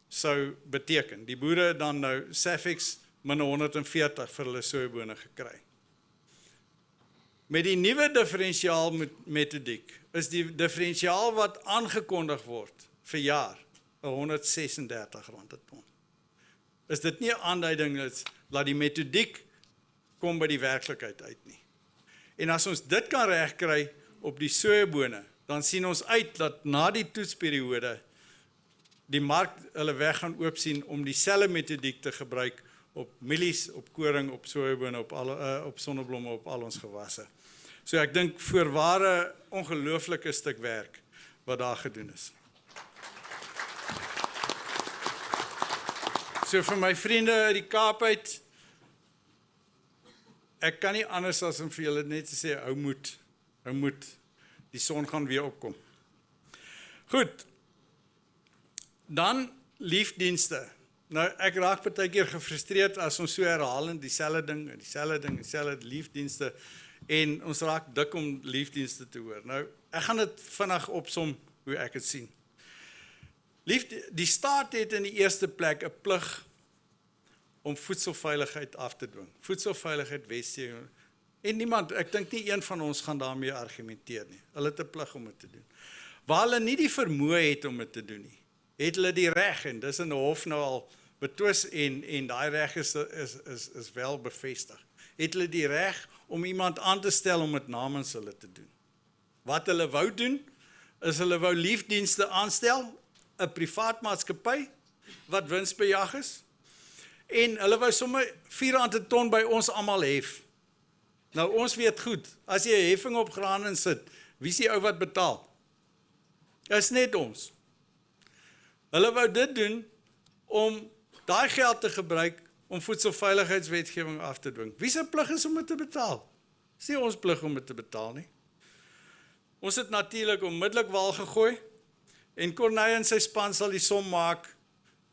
sou beteken. Die boere het dan nou Safex -140 vir hulle sojabone gekry. Met die nuwe differentiaal metodiek is die differentiaal wat aangekondig word vir jaar R136 'n ton. Is dit nie 'n aanduiding dat die metodiek kom by die werklikheid uit nie. En as ons dit kan regkry op die sojabone, dan sien ons uit dat na die toetsperiode die mark hulle weg gaan oop sien om dieselfde metodiek te gebruik op mielies, op koring, op sojabone, op sonneblomme, op al ons gewasse. So ek dink voorware ongelooflike stuk werk wat daar gedoen is. So vir my vriende uit die Kaap uit, ek kan nie anders as om vir julle net te sê, hou moed, die son gaan weer opkom. Goed, dan liefdienste. Nou, ek raak partykeer gefrustreerd as ons so herhalend dieselfde ding, liefdienste, en ons raak dik om liefdienste te hoor. Nou, ek gaan dit vinnig opsom hoe ek het sien. Die staat het in die eerste plek 'n plig om voedselveiligheid af te dwing. Voedselveiligheid, wetgewing. En niemand, ek dink nie een van ons gaan daarmee argumenteer nie. Hulle het 'n plig om dit te doen. Waar hulle nie die vermoë het om dit te doen nie, het hulle die reg, en dis in die hof nou al betwis, en daai reg is wel bevestig. Het hulle die reg om iemand aan te stel om dit namens hulle te doen. Wat hulle wou doen, is hulle wou liefdienste aanstel, 'n privaat maatskappy wat winsbejag is, en hulle wou sommer R4 'n ton by ons almal hef. Nou ons weet goed, as jy 'n heffing op graan sit, wie is die ou wat betaal? Is net ons. Hulle wou dit doen om daai geld te gebruik om voedselveiligheidswetgewing af te dwing. Wie se plig is om dit te betaal? Dis nie ons plig om dit te betaal nie. Ons het natuurlik onmiddellik wal gegooi, en Corneille en sy span sal die som maak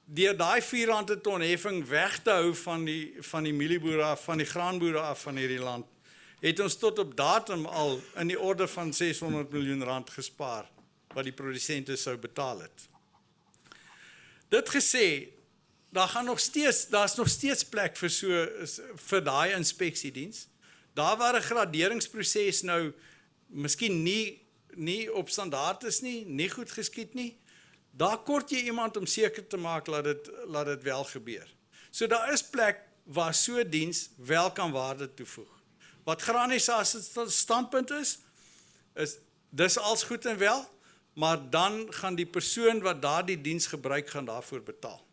deur daai R4 'n ton heffing weg te hou van die mielieboere af, van die graanboere af van hierdie land, het ons tot op datum al in die orde van R600 miljoen gespaar, wat die produsente sou betaal het. Dit gesê, daar's nog steeds plek vir daai inspeksiediens. Daar waar 'n graderingsproses nou miskien nie op standaard is nie goed geskied nie, daar kort jy iemand om seker te maak laat dit wel gebeur. So daar is plek waar so 'n diens wel kan waarde toevoeg. Wat Granisa se standpunt is dis als goed en wel, maar dan gaan die persoon wat daardie diens gebruik, gaan daarvoor betaal.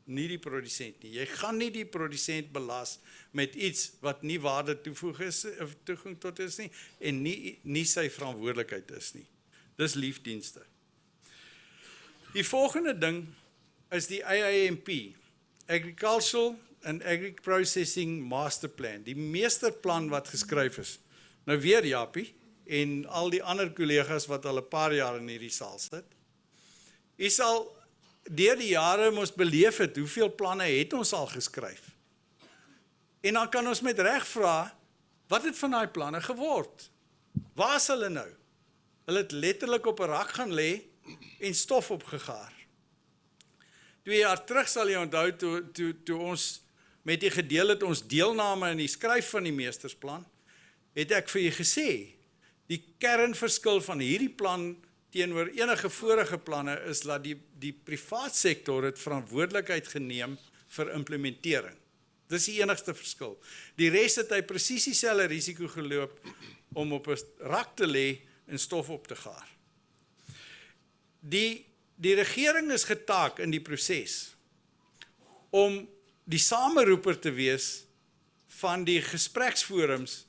Nie die produsent nie. Jy gaan nie die produsent belas met iets wat nie waarde toevoeging tot is nie, en nie sy verantwoordelikheid is nie. Dis liefdienste. Die volgende ding is die AIMP, Agricultural and Agri-Processing Master Plan, die meesterplan wat geskryf is. Nou weer Japie, en al die ander kollegas wat al 'n paar jaar in hierdie saal sit, jy sal deur die jare moes beleef het, hoeveel planne het ons al geskryf. En dan kan ons met reg vra, wat het van daai planne geword? Waar is hulle nou? Hulle het letterlik op 'n rak gaan lê en stof opgegaar. 2 jaar terug sal jy onthou toe ons met die gedeel het ons deelname in die skryf van die meestersplan, het ek vir jy gesê, die kernverskil van hierdie plan teenoor enige vorige planne is dat die privaat sektor het verantwoordelikheid geneem vir implementering. Dis die enigste verskil. Die res het hy presies dieselfde risiko geloop om op 'n rak te lê en stof op te gaar. Die regering is getaak in die proses om die sameroeper te wees van die gespreksforums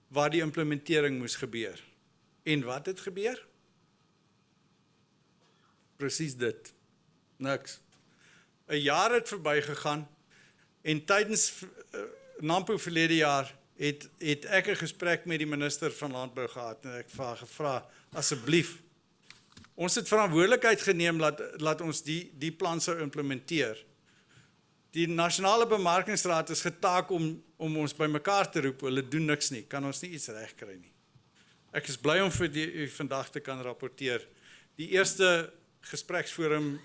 waar die implementering moes gebeur. En wat het gebeur? Presies dit. Niks. 'n jaar het verbygegaan, en tydens NAMPO verlede jaar het ek 'n gesprek met die minister van Landbou gehad, en ek gevra, asseblief, ons het verantwoordelikheid geneem laat ons die plan sou implementeer. Die Nasionale Bemarkingsraad is getaak om ons bymekaar te roep, hulle doen niks nie, kan ons nie iets regkry nie. Ek is bly om vir u vandag te kan rapporteer. Die eerste gespreksforum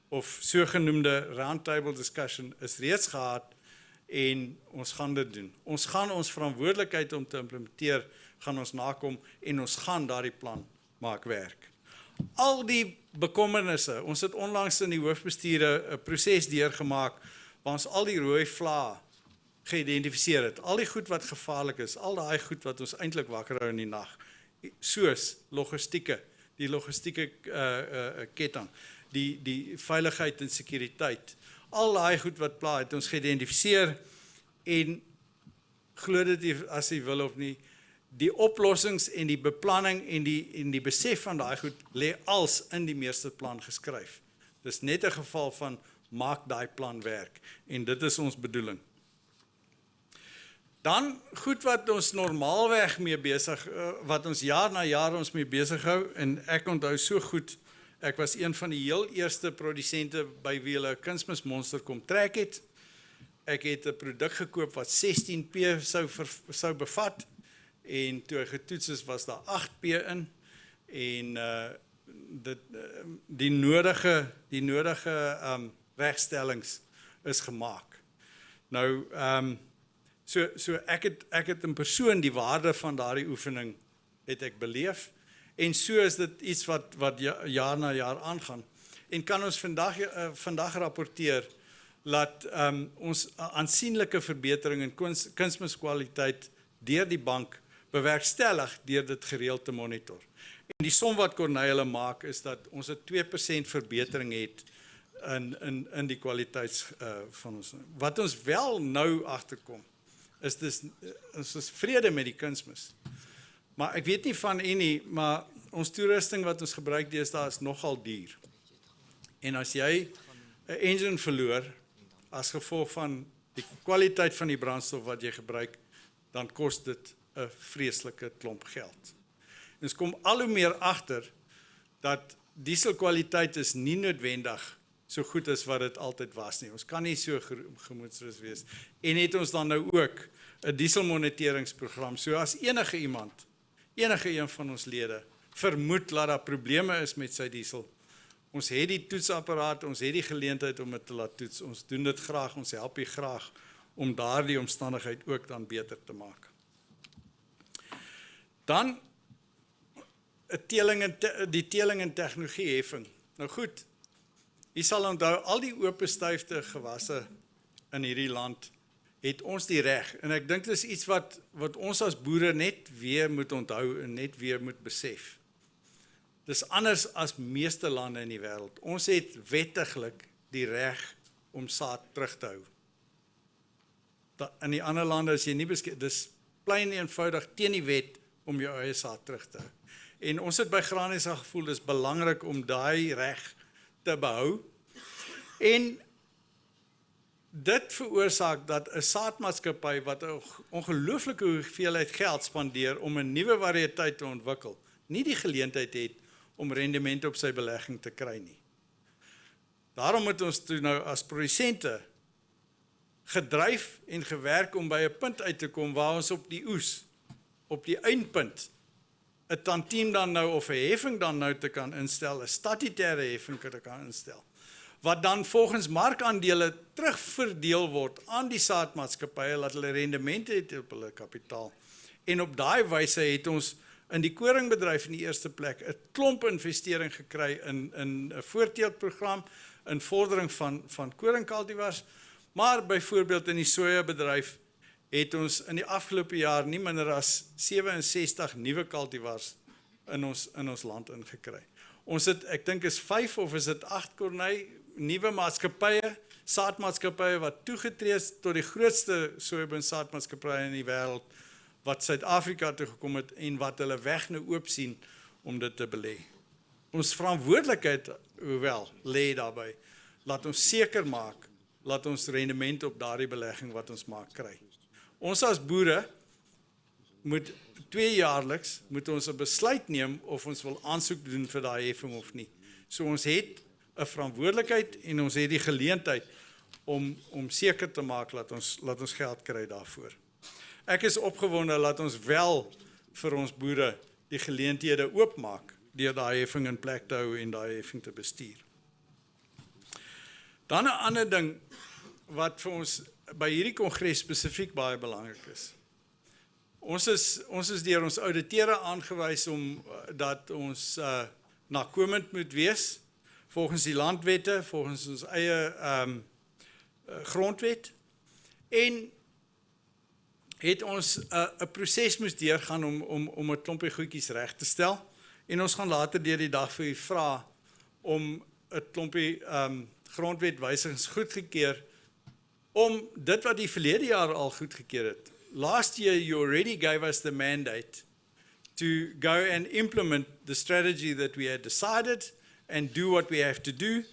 of sogenoemde roundtable discussion is reeds gehad en ons gaan dit doen. Ons gaan ons verantwoordelikheid om te implementeer, gaan ons nakom en ons gaan daardie plan maak werk. Al die bekommernisse, ons het onlangs in die hoofbestuur 'n proses deurgemaak waar ons al die rooi vlae geïdentifiseer het, al die goed wat gevaarlik is, al daai goed wat ons eintlik wakker hou in die nag, soos die logistieke ketting, die veiligheid en sekuriteit, al daai goed wat pla het ons geïdentifiseer en glo dit as jy wil of nie, die oplossings en die beplanning en die besef van daai goed lê als in die meesterplan geskryf. Dis net 'n geval van maak daai plan werk en dit is ons bedoeling. Dan goed wat ons normaalweg mee besig, wat ons jaar na jaar ons mee besig hou en ek onthou so goed, ek was een van die heel eerste produsente by wie hulle 'n kunsmismonster kom trek het. Ek het 'n produk gekoop wat 16p sou bevat en toe hy getoets is was daar 8p in en die nodige regstellings is gemaak. Nou so ek het in persoon die waarde van daardie oefening het ek beleef en so is dit iets wat jaar na jaar aangaan en kan ons vandag rapporteer dat ons aansienlike verbetering in kunsmiskwaliteit deur die bank bewerkstellig deur dit gereeld te monitor. En die som wat Corneille maak is dat ons 'n 2% verbetering het in die kwaliteit van ons. Wat ons wel nou agterkom ons is vrede met die kunsmis. Maar ek weet nie van u nie, maar ons toerusting wat ons gebruik deesdae is nogal duur. En as jy 'n engine verloor as gevolg van die kwaliteit van die brandstof wat jy gebruik, dan kos dit 'n vreeslike klomp geld. Ons kom al hoe meer agter dat dieselkwaliteit is nie noodwendig so goed as wat dit altyd was nie. Ons kan nie so gemoedsrus wees. En het ons dan nou ook 'n dieselmoniteringsprogram. So as enige een van ons lede vermoed dat daar probleme is met sy diesel, ons het die toetsapparaat, ons het die geleentheid om dit te laat toets. Ons doen dit graag, ons help u graag om daardie omstandigheid ook dan beter te maak. Dan die teling en tegnologieheffing. Nou goed, u sal onthou al die oopgestuifde gewasse in hierdie land het ons die reg en ek dink dit is iets wat ons as boere net weer moet onthou en net weer moet besef. Dis anders as meeste lande in die wêreld. Ons het wettiglik die reg om saad terug te hou. In die ander lande is jy nie dis plain eenvoudig teen die wet om jou eie saad terug te hou. En ons het by Graan-SA gevoel dis belangrik om daai reg te behou. En dit veroorsaak dat 'n saadmaatskappy wat 'n ongelooflike hoeveelheid geld spandeer om 'n nuwe variëteit te ontwikkel, nie die geleentheid het om rendement op sy belegging te kry nie. Daarom moet ons toe nou as produsente gedryf en gewerk om by 'n punt uit te kom waar ons op die oes, op die eindpunt, 'n tantiem dan nou of 'n heffing dan nou te kan instel, 'n statutêre heffing te kan instel, wat dan volgens markaandele terugverdeel word aan die saadmaatskappye laat hulle rendemente het op hulle kapitaal. En op daai wyse het ons in die koringbedryf in die eerste plek 'n klomp investering gekry in 'n voorteeltprogram, in vordering van koringkultivars, maar byvoorbeeld in die sojabedryf het ons in die afgelope jaar nie minder as 67 nuwe kultivars in ons land ingekry. Ons het, ek dink is 5 of is dit 8 Corneille, nuwe maatskappye, saadmaatskappye wat toegetree is tot die grootste sojabean saadmaatskappye in die wêreld wat Suid-Afrika toe gekom het en wat hulle weg nou oop sien om dit te belê. Ons verantwoordelikheid, hoewel, lê daarby. Laat ons seker maak, laat ons rendement op daardie belegging wat ons maak kry. Ons as boere moet 2 jaarliks moet ons 'n besluit neem of ons wil aansoek doen vir daai heffing of nie. So ons het 'n verantwoordelikheid en ons het die geleentheid om seker te maak dat ons geld kry daarvoor. Ek is opgewonde dat ons wel vir ons boere die geleenthede oopmaak deur daai heffing in plek te hou en daai heffing te bestuur. Dan 'n ander ding wat vir ons by hierdie kongres spesifiek baie belangrik is. Ons is deur ons ouditeure aangewys om dat ons nakomend moet wees volgens die landwette, volgens ons eie grondwet, en het ons 'n proses moes deurgaan om 'n klompie goedjies reg te stel, en ons gaan later deur die dag vir u vra om 'n klompie grondwetwysigings goedgekeur om dit wat die verlede jaar al goedgekeur het. Last year you already gave us the mandate to go and implement the strategy that we had decided and do what we have to do.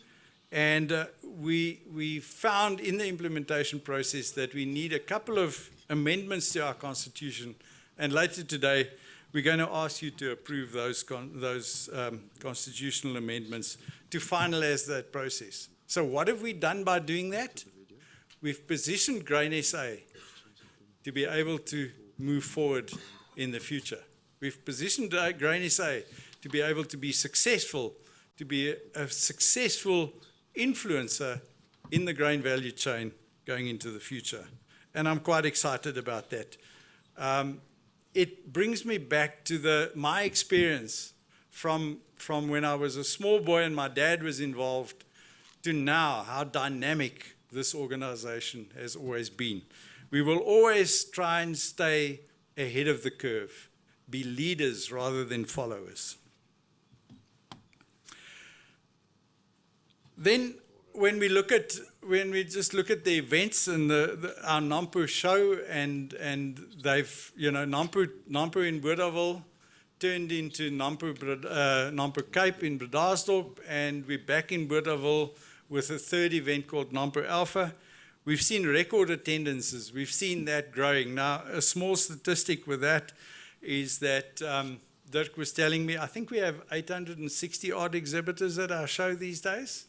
And we found in the implementation process that we need a couple of amendments to our constitution. And later today, we're going to ask you to approve those constitutional amendments to finalize that process. So what have we done by doing that? We've positioned Grain SA to be able to move forward in the future. We've positioned Grain SA to be able to be successful, to be a successful influencer in the grain value chain going into the future. And I'm quite excited about that. It brings me back to my experience from when I was a small boy and my dad was involved to now, how dynamic this organization has always been. We will always try and stay ahead of the curve, be leaders rather than followers. Then when we just look at the events and our Nampo show, and they've, Nampo in Bothaville turned into Nampo Cape in Bredasdorp, and we're back in Bothaville with a third event called Nampo Alpha. We've seen record attendances. We've seen that growing. Now, a small statistic with that is that Dirk was telling me, I think we have 860 odd exhibitors at our show these days.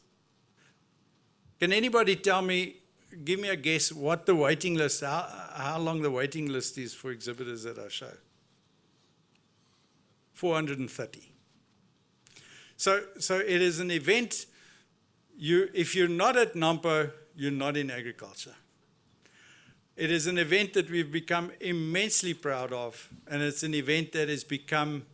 Can anybody give me a guess what the waiting list, how long the waiting list is for exhibitors at our show? 430. So it is an event, if you're not at Nampo, you're not in agriculture. It is an event that we've become immensely proud of, and it's an event that has become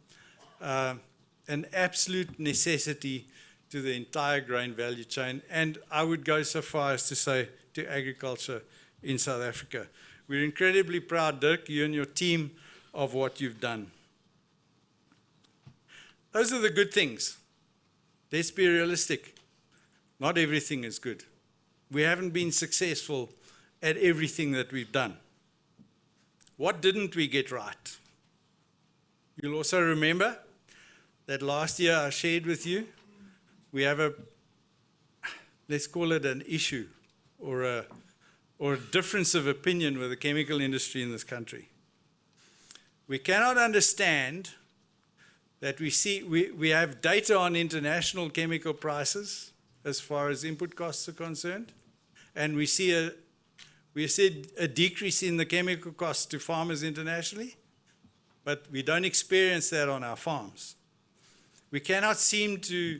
an absolute necessity to the entire grain value chain, and I would go so far as to say to agriculture in South Africa. We're incredibly proud, Dirk, you and your team, of what you've done. Those are the good things. Let's be realistic. Not everything is good. We haven't been successful at everything that we've done. What didn't we get right? You'll also remember that last year I shared with you, we have let's call it an issue or a difference of opinion with the chemical industry in this country. We cannot understand that we have data on international chemical prices as far as input costs are concerned, and we see a decrease in the chemical costs to farmers internationally, but we don't experience that on our farms. We cannot seem to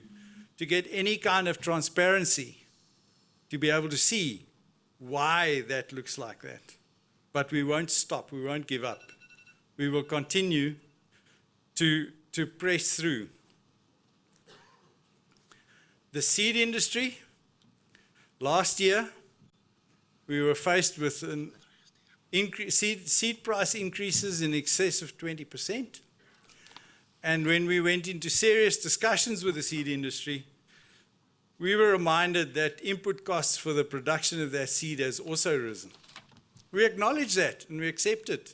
get any kind of transparency to be able to see why that looks like that. But we won't stop, we won't give up. We will continue to press through. The seed industry, last year, we were faced with seed price increases in excess of 20%. And when we went into serious discussions with the seed industry, we were reminded that input costs for the production of that seed has also risen. We acknowledge that and we accept it.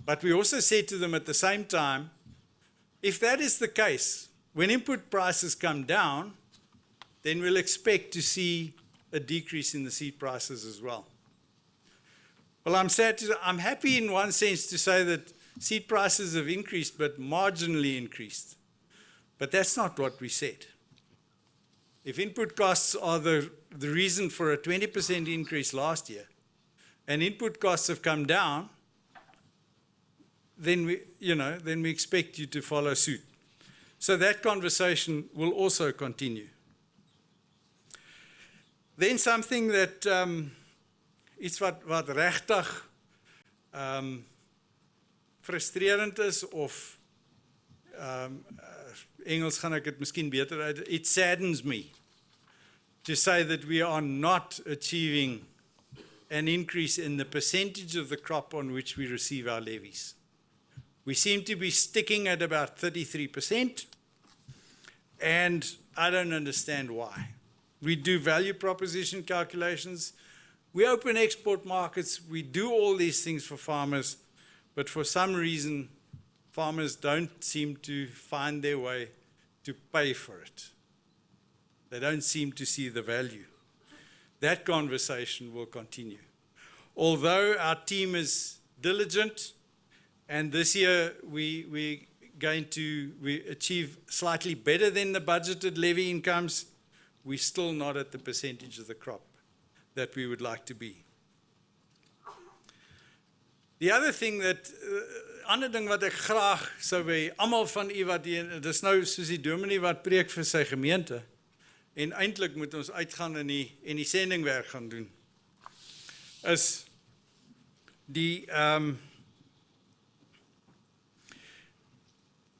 But we also said to them at the same time, if that is the case, when input prices come down, then we'll expect to see a decrease in the seed prices as well. Well, I'm happy in one sense to say that seed prices have increased, but marginally increased. But that's not what we said. If input costs are the reason for a 20% increase last year, and input costs have come down, then we expect you to follow suit. So that conversation will also continue. Then something that iets wat regtig frustrerend is of Engels gaan ek dit miskien beter uit. It saddens me to say that we are not achieving an increase in the percentage of the crop on which we receive our levies. We seem to be sticking at about 33%, and I don't understand why. We do value proposition calculations, we open export markets, we do all these things for farmers, but for some reason, farmers don't seem to find their way to pay for it. They don't seem to see the value. That conversation will continue. Although our team is diligent, and this year we achieve slightly better than the budgeted levy incomes, we're still not at the percentage of the crop that we would like to be. Die ander thing dat, ander ding wat ek graag sou wil, almal van u wat hier, dis nou soos die dominee wat preek vir sy gemeente, en eintlik moet ons uitgaan en die sendingwerk gaan doen, is die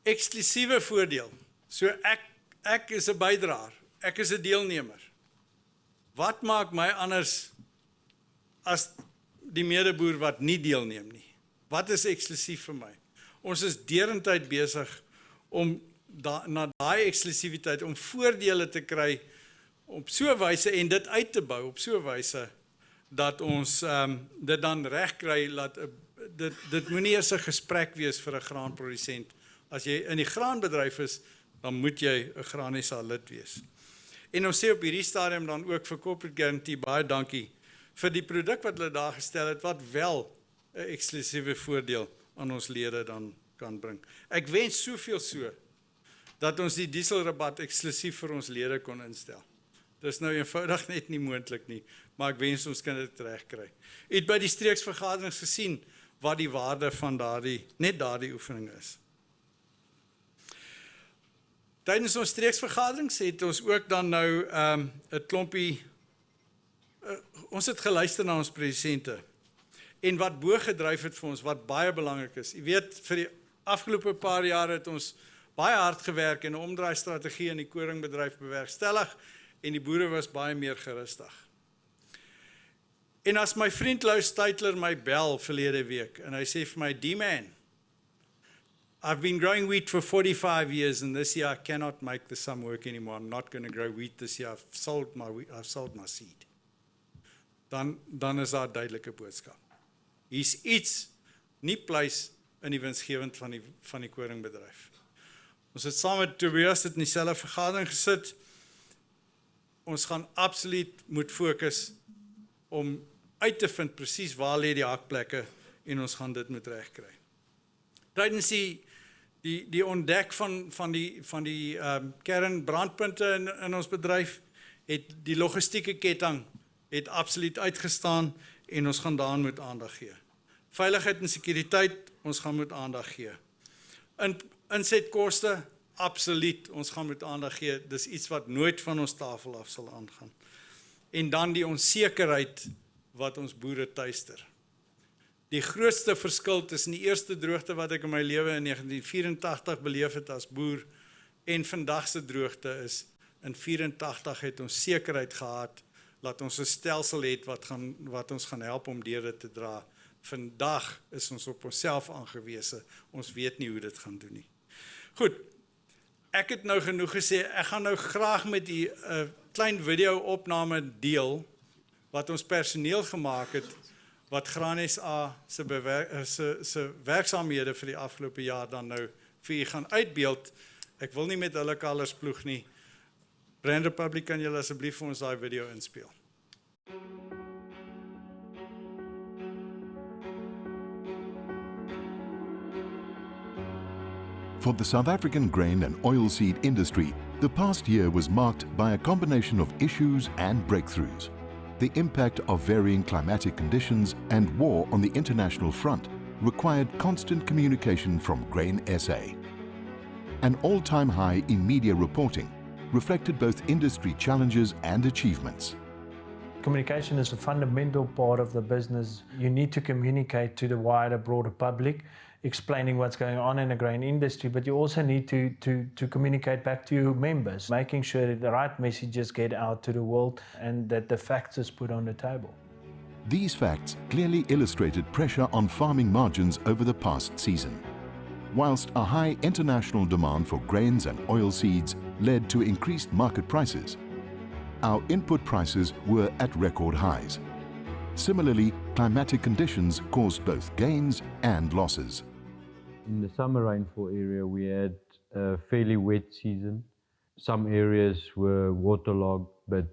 eksklusiewe voordeel. So ek is 'n bydraer, ek is 'n deelnemer. Wat maak my anders as die medeboer wat nie deelneem nie? Wat is eksklusief vir my? Ons is derentyd besig om na daai eksklusiwiteit, om voordele te kry op so 'n wyse en dit uit te bou op so 'n wyse dat ons dit dan reg kry, dat dit moenie eers 'n gesprek wees vir 'n graanprodusent. As jy in die graanbedryf is, dan moet jy 'n Graanesa lid wees. En ons sê op hierdie stadium dan ook vir Corporate Guarantee baie dankie vir die produk wat hulle daar gestel het, wat wel 'n eksklusiewe voordeel aan ons lede dan kan bring. Ek wens soveel so, dat ons die dieselrabat eksklusief vir ons lede kon instel. Dis nou eenvoudig net nie moontlik nie, maar ek wens ons kan dit regkry. U het by die streeksvergaderings gesien wat die waarde van net daardie oefening is. Tydens ons streeksvergaderings het ons ook dan nou 'n klompie, ons het geluister na ons presidente, en wat bo gedryf het vir ons, wat baie belangrik is. Jy weet, vir die afgelope paar jare het ons baie hard gewerk en 'n omdraaistrategie in die koringbedryf bewerkstellig, en die boere was baie meer gerustig. En as my vriend Lou Steytler my bel verlede week, en hy sê vir my, D-man, I've been growing wheat for 45 years, and this year I cannot make the sum work anymore. I'm not going to grow wheat this year. I've sold my seed. Dan is daar 'n duidelike boodskap. Hier's iets nie pleis in die winsgewend van die koringbedryf. Ons het saam met Tobias in dieselfde vergadering gesit. Ons gaan absoluut moet fokus om uit te vind presies waar lê die hakplekke, en ons gaan dit moet regkry. Tydens die ontdek van die kernbrandpunte in ons bedryf, het die logistieke ketting het absoluut uitgestaan, en ons gaan daaraan moet aandag gee. Veiligheid en sekuriteit, ons gaan moet aandag gee. Insetkoste, absoluut, ons gaan moet aandag gee. Dis iets wat nooit van ons tafel af sal aangaan. En dan die onsekerheid wat ons boere tuister. Die grootste verskil tussen die eerste droogte wat ek in my lewe in 1984 beleef het as boer, en vandag se droogte is, in 1984 het ons sekerheid gehad, dat ons 'n stelsel het wat ons gaan help om deur dit te dra. Vandag is ons op onsself aangewese, ons weet nie hoe dit gaan doen nie. Goed, ek het nou genoeg gesê, ek gaan nou graag met die klein video-opname deel, wat ons personeel gemaak het, wat GraanSA se werksaamhede vir die afgelope jaar dan nou vir u gaan uitbeeld. Ek wil nie met hulle kalers ploeg nie. Brand Republic, kan julle asseblief vir ons daai video inspeel? For the South African grain and oilseed industry, the past year was marked by a combination of issues and breakthroughs. The impact of varying climatic conditions and war on the international front required constant communication from Grain SA. An all-time high in media reporting reflected both industry challenges and achievements. Communication is a fundamental part of the business. You need to communicate to the wider, broader public, explaining what's going on in the grain industry, but you also need to communicate back to your members, making sure that the right messages get out to the world and that the facts is put on the table. These facts clearly illustrated pressure on farming margins over the past season. Whilst a high international demand for grains and oilseeds led to increased market prices, our input prices were at record highs. Similarly, climatic conditions caused both gains and losses. In the summer rainfall area, we had a fairly wet season. Some areas were waterlogged, but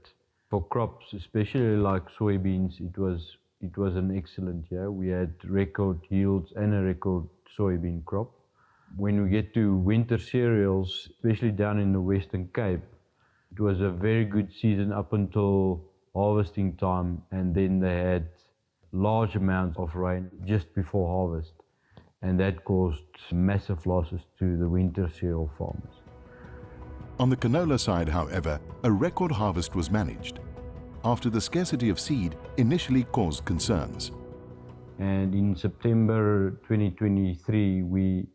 for crops, especially like soybeans, it was an excellent year. We had record yields and a record soybean crop. When we get to winter cereals, especially down in the Western Cape, it was a very good season up until harvesting time, and then they had large amounts of rain just before harvest, and that caused massive losses to the winter cereal farmers. On the canola side, however, a record harvest was managed, after the scarcity of seed initially caused concerns. And in September 2023, we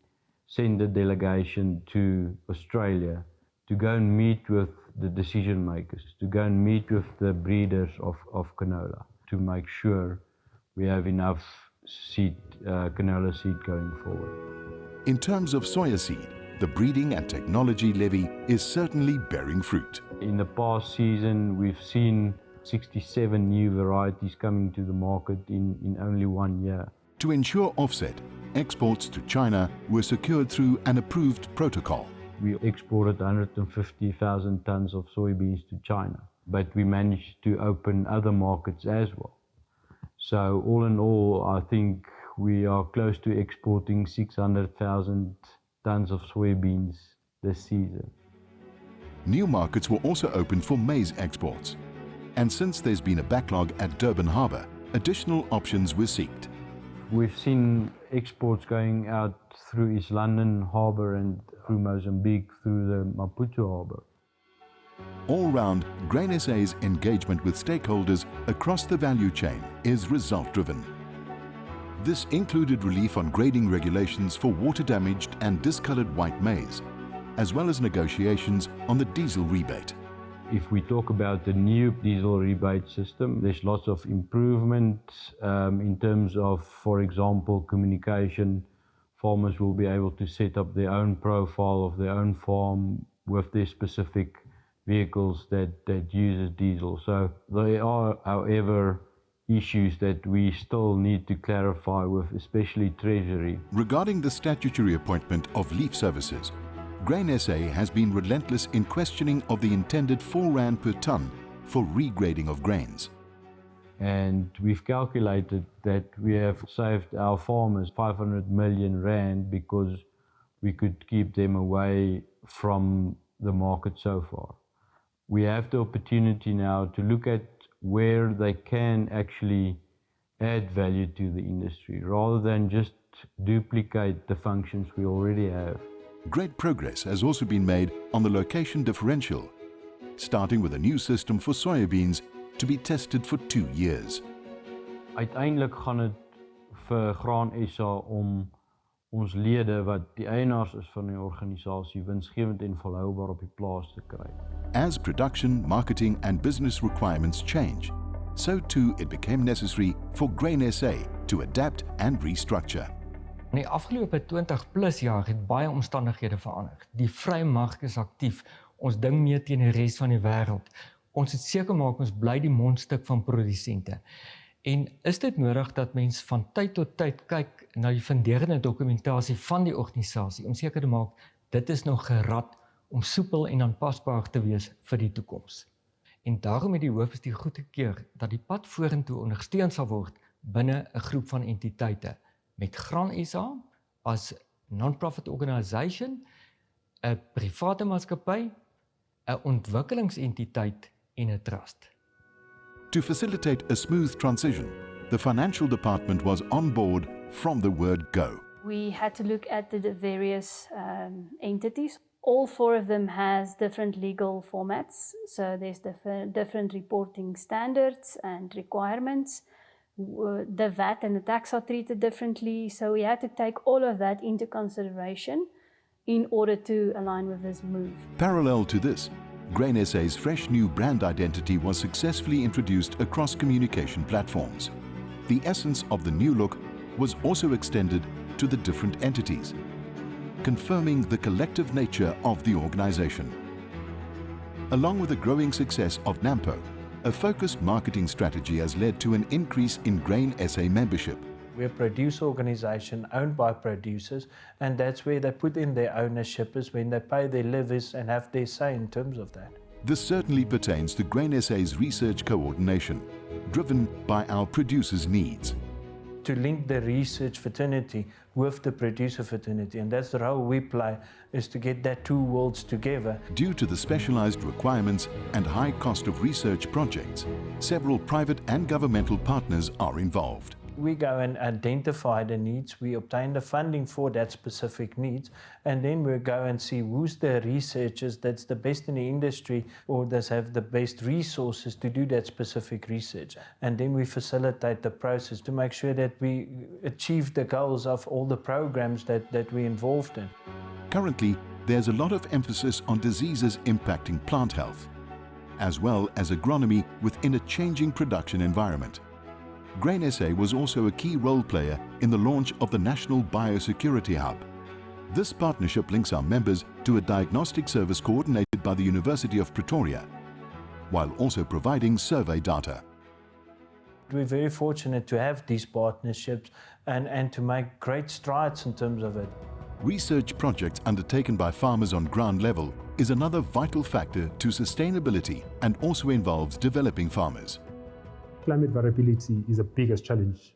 sent a delegation to Australia to go and meet with the decision makers, to go and meet with the breeders of canola, to make sure we have enough seed, canola seed going forward. In terms of soya seed, the breeding and technology levy is certainly bearing fruit. In the past season, we've seen 67 new varieties coming to the market in only 1 year. To ensure offset, exports to China were secured through an approved protocol. We exported 150,000 tons of soybeans to China, but we managed to open other markets as well. So all in all, I think we are close to exporting 600,000 tons of soybeans this season. New markets were also opened for maize exports. And since there's been a backlog at Durban Harbour, additional options were sought. We've seen exports going out through East London Harbour and through Mozambique through the Maputo Harbour. All round, Grain SA's engagement with stakeholders across the value chain is result-driven. This included relief on grading regulations for water-damaged and discoloured white maize, as well as negotiations on the diesel rebate. If we talk about the new diesel rebate system, there's lots of improvement in terms of, for example, communication. Farmers will be able to set up their own profile of their own farm with their specific vehicles that uses diesel. So there are, however, issues that we still need to clarify with, especially Treasury. Regarding the statutory appointment of leaf services, Grain SA has been relentless in questioning of the intended R4 per tonne for regrading of grains. And we've calculated that we have saved our farmers 500 million rand because we could keep them away from the market so far. We have the opportunity now to look at where they can actually add value to the industry rather than just duplicate the functions we already have. Great progress has also been made on the location differential, starting with a new system for soybeans to be tested for 2 years. Uiteindelik gaan dit vir Graan SA om ons lede wat die eienaars is van die organisasie winsgewend en volhoubaar op die plaas te kry. As production, marketing and business requirements change, so too it became necessary for Grain SA to adapt and restructure. In die afgelope 20+ jaar het baie omstandighede verander. Die vrye mark is aktief. Ons ding mee teen die res van die wêreld. Ons het seker maak ons bly die mondstuk van produsente. En is dit nodig dat mens van tyd tot tyd kyk na die funderende dokumentasie van die organisasie om seker te maak dit is nog gerad om soepel en aanpasbaar te wees vir die toekoms. En daarom het die hoofbestuur goedgekeur dat die pad vorentoe ondersteun sal word binne 'n groep van entiteite met Graan SA as non-profit organisation, 'n private maatskappy, 'n ontwikkelingsentiteit en 'n trust. To facilitate a smooth transition, the financial department was on board from the word go. We had to look at the various entities. All 4 of them has different legal formats, so there's different reporting standards and requirements. The VAT and the tax are treated differently, so we had to take all of that into consideration in order to align with this move. Parallel to this, Grain SA's fresh new brand identity was successfully introduced across communication platforms. The essence of the new look was also extended to the different entities, confirming the collective nature of the organization. Along with the growing success of NAMPO, a focused marketing strategy has led to an increase in Grain SA membership. We're a producer organization owned by producers, and that's where they put in their ownership, is when they pay their levies and have their say in terms of that. This certainly pertains to Grain SA's research coordination, driven by our producers' needs. To link the research fraternity with the producer fraternity, and that's the role we play, is to get that 2 worlds together. Due to the specialized requirements and high cost of research projects, several private and governmental partners are involved. We go and identify the needs, we obtain the funding for that specific needs, and then we go and see who's the researchers that's the best in the industry or does have the best resources to do that specific research. And then we facilitate the process to make sure that we achieve the goals of all the programs that we're involved in. Currently, there's a lot of emphasis on diseases impacting plant health, as well as agronomy within a changing production environment. Grain SA was also a key role player in the launch of the National Biosecurity Hub. This partnership links our members to a diagnostic service coordinated by the University of Pretoria, while also providing survey data. We're very fortunate to have these partnerships and to make great strides in terms of it. Research projects undertaken by farmers on ground level is another vital factor to sustainability and also involves developing farmers. Climate variability is the biggest challenge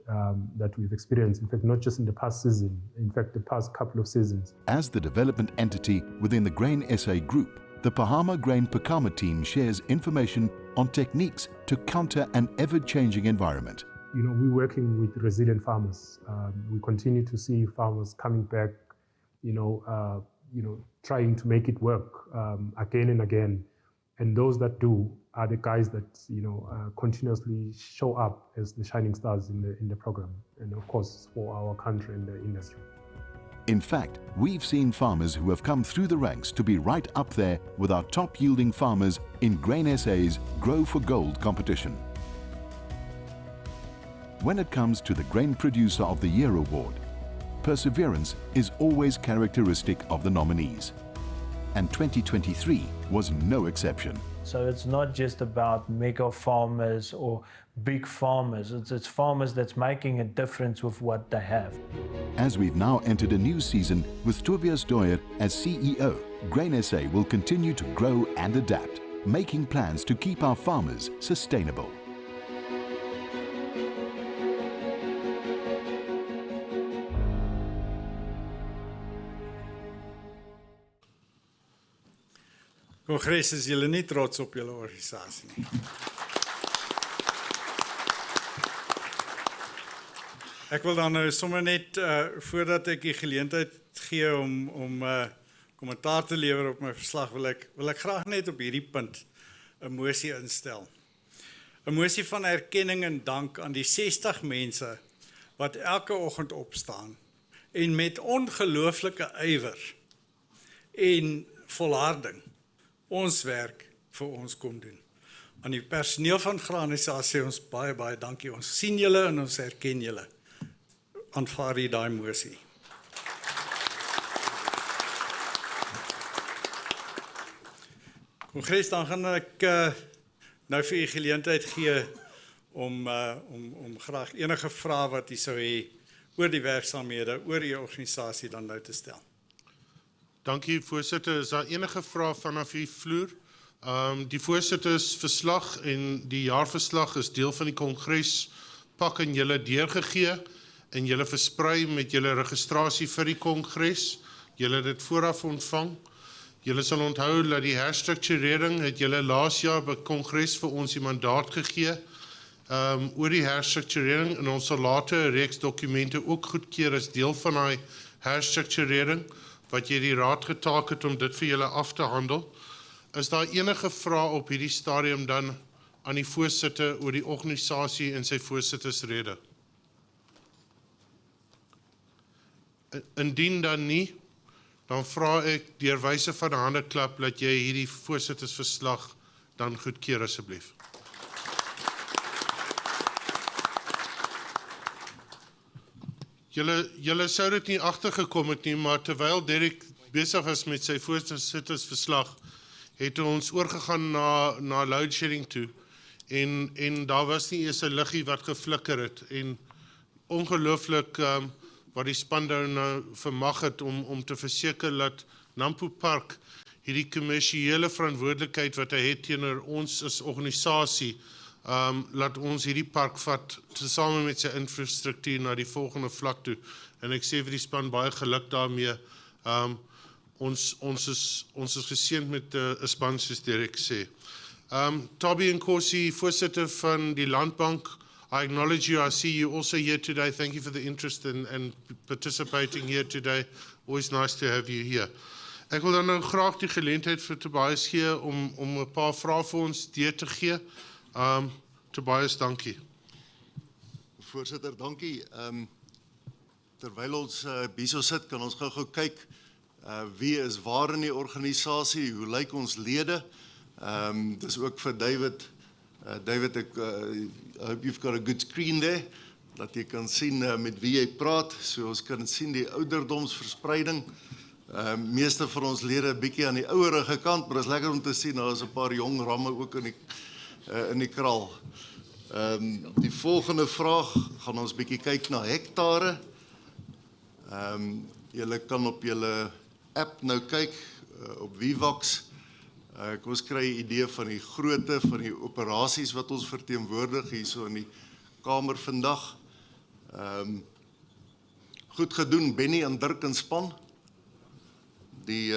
that we've experienced, in fact, not just in the past season, in fact, the past couple of seasons. As the development entity within the Grain SA group, the Pahama Grain Pakama team shares information on techniques to counter an ever-changing environment. You know, we're working with resilient farmers. We continue to see farmers coming back, trying to make it work again and again. And those that do are the guys that continuously show up as the shining stars in the program, and of course for our country and the industry. In fact, we've seen farmers who have come through the ranks to be right up there with our top yielding farmers in Grain SA's Grow for Gold competition. When it comes to the Grain Producer of the Year award, perseverance is always characteristic of the nominees. And 2023 was no exception. So it's not just about mega farmers or big farmers, it's farmers that's making a difference with what they have. As we've now entered a new season with Tobias Doyer as CEO, Grain SA will continue to grow and adapt, making plans to keep our farmers sustainable. Kongres, is julle nie trots op julle organisasie nie? Ek wil dan nou sommer net, voordat ek die geleentheid gee om kommentaar te lewer op my verslag, wil ek graag net op hierdie punt 'n mosie instel. 'n Mosie van erkenning en dank aan die 60 mense wat elke oggend opstaan en met ongelooflike ywer en volharding ons werk vir ons kom doen. Aan die personeel van Grain SA sê ons baie, baie dankie. Ons sien julle en ons erken julle. Aanvaar jy daai mosie. Kongres, dan gaan ek nou vir u geleentheid gee om graag enige vrae wat u sou hê oor die werksaamhede, oor u organisasie dan nou te stel. Dankie, voorsitter. Is daar enige vrae vanaf die vloer? Die voorsittersverslag en die jaarverslag is deel van die kongrespak en julle deurgegee en julle versprei met julle registrasie vir die kongres. Julle het dit vooraf ontvang. Julle sal onthou dat die herstrukturering het julle laas jaar by kongres vir ons die mandaat gegee oor die herstrukturering, en ons sal later 'n reeks dokumente ook goedkeur as deel van daai herstrukturering, wat jy die raad getaak het om dit vir julle af te handel. Is daar enige vrae op hierdie stadium dan aan die voorsitter oor die organisasie en sy voorsittersrede? Indien dan nie, dan vra ek deur wyse van 'n handeklap dat jy hierdie voorsittersverslag dan goedkeur asseblief. Julle sou dit nie agtergekom het nie, maar terwyl Derek besig was met sy voorsittersverslag, het ons oorgegaan na loadshedding toe en daar was nie eers 'n liggie wat geflikker het en ongelooflik wat die span nou vermag het om te verseker dat Nampo Park hierdie kommersiële verantwoordelikheid wat hy het teenoor ons as organisasie, laat ons hierdie park vat tesame met sy infrastruktuur na die volgende vlak toe. En ek sê vir die span baie geluk daarmee. Ons is geseënd met 'n span soos Derek sê. Toby Nkosi, voorsitter van die Landbank, I acknowledge you. I see you also here today. Thank you for the interest and participating here today. Always nice to have you here. Ek wil dan nou graag die geleentheid vir Tobias gee om 'n paar vrae vir ons deur te gee. Tobias, dankie. Voorsitter, dankie. Terwyl ons hierso sit, kan ons gou kyk wie is waar in die organisasie, hoe lyk ons lede. Dis ook vir David. David, I hope you've got a good screen there, dat jy kan sien met wie jy praat. So ons kan sien die ouderdomsverspreiding. Meeste van ons lede 'n bietjie aan die ouerige kant, maar dit is lekker om te sien, daar is 'n paar jong ramme ook in die kraal. Die volgende vraag, gaan ons bietjie kyk na hektare. Julle kan op julle app nou kyk, op Vivax. Kom ons kry 'n idee van die grootte van die operasies wat ons verteenwoordig hierso in die kamer vandag. Goed gedoen, Benny en Dirk en span. Die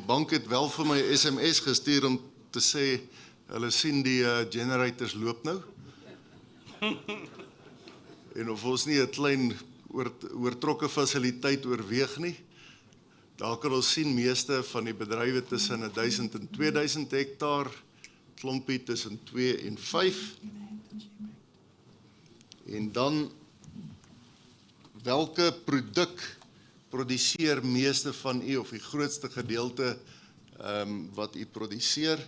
bank het wel vir my SMS gestuur om te sê, hulle sien die generators loop nou. En of ons nie 'n klein oortrokke fasiliteit oorweeg nie. Daar kan ons sien meeste van die bedrywe tussen 1000 en 2000 hektaar, klompie tussen 2 en 5. En dan, welke produk produseer meeste van u of die grootste gedeelte wat u produseer?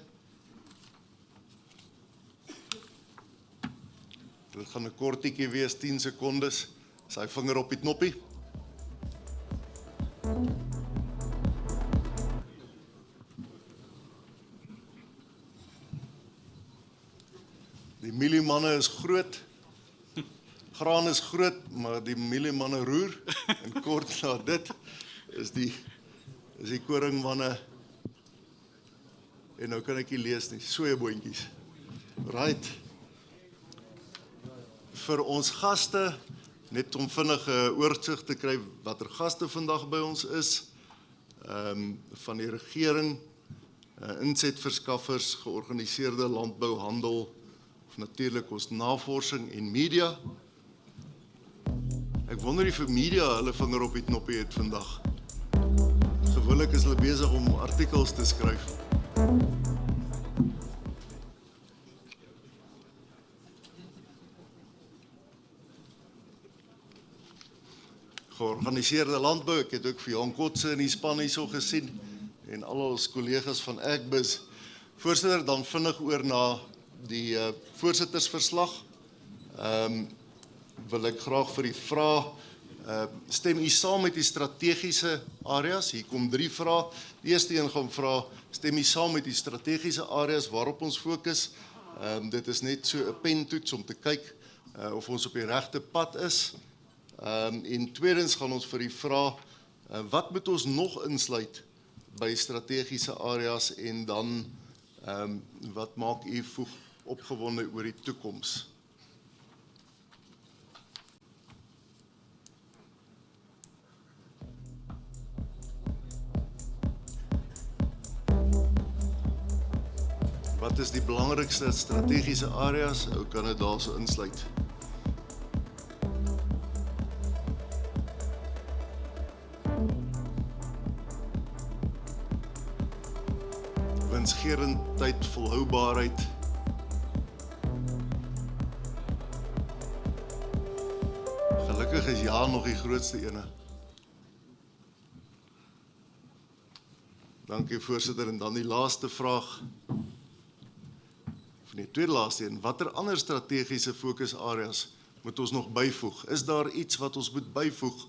Dit gaan 'n kortjie wees, 10 sekondes. Sy vinger op die knoppie. Die mieliemanne is groot. Graan is groot, maar die mieliemanne roer. En kort na dit is die koringmanne. En nou kan ek nie lees nie, soeiboontjies. Right. Vir ons gaste, net om vinnige oorsig te kry watter gaste vandag by ons is, van die regering, insetverskaffers, georganiseerde landbou, handel, of natuurlik ons navorsing en media. Ek wonder of vir media hulle vinger op die knoppie het vandag. Gewoonlik is hulle besig om artikels te skryf. Georganiseerde landbou, ek het ook vir Jan Kotse in die span hierso gesien en al ons kollegas van Agbus. Voorsitter, dan vinnig oor na die voorsittersverslag. Wil ek graag vir die vraag, stem u saam met die strategiese areas? Hier kom 3 vrae. Die eerste een gaan vra, stem u saam met die strategiese areas waarop ons fokus? Dit is net so 'n pentoets om te kyk of ons op die regte pad is. En tweedens gaan ons vir die vraag, wat moet ons nog insluit by strategiese areas en dan wat maak u opgewonde oor die toekoms? Wat is die belangrikste strategiese areas? Hoe kan dit daarso insluit? winsgewendheid, volhoubaarheid. Gelukkig is ja nog die grootste ene. Dankie voorsitter, en dan die laaste vraag. Of nee, tweede laaste een. Watter ander strategiese fokusareas moet ons nog byvoeg? Is daar iets wat ons moet byvoeg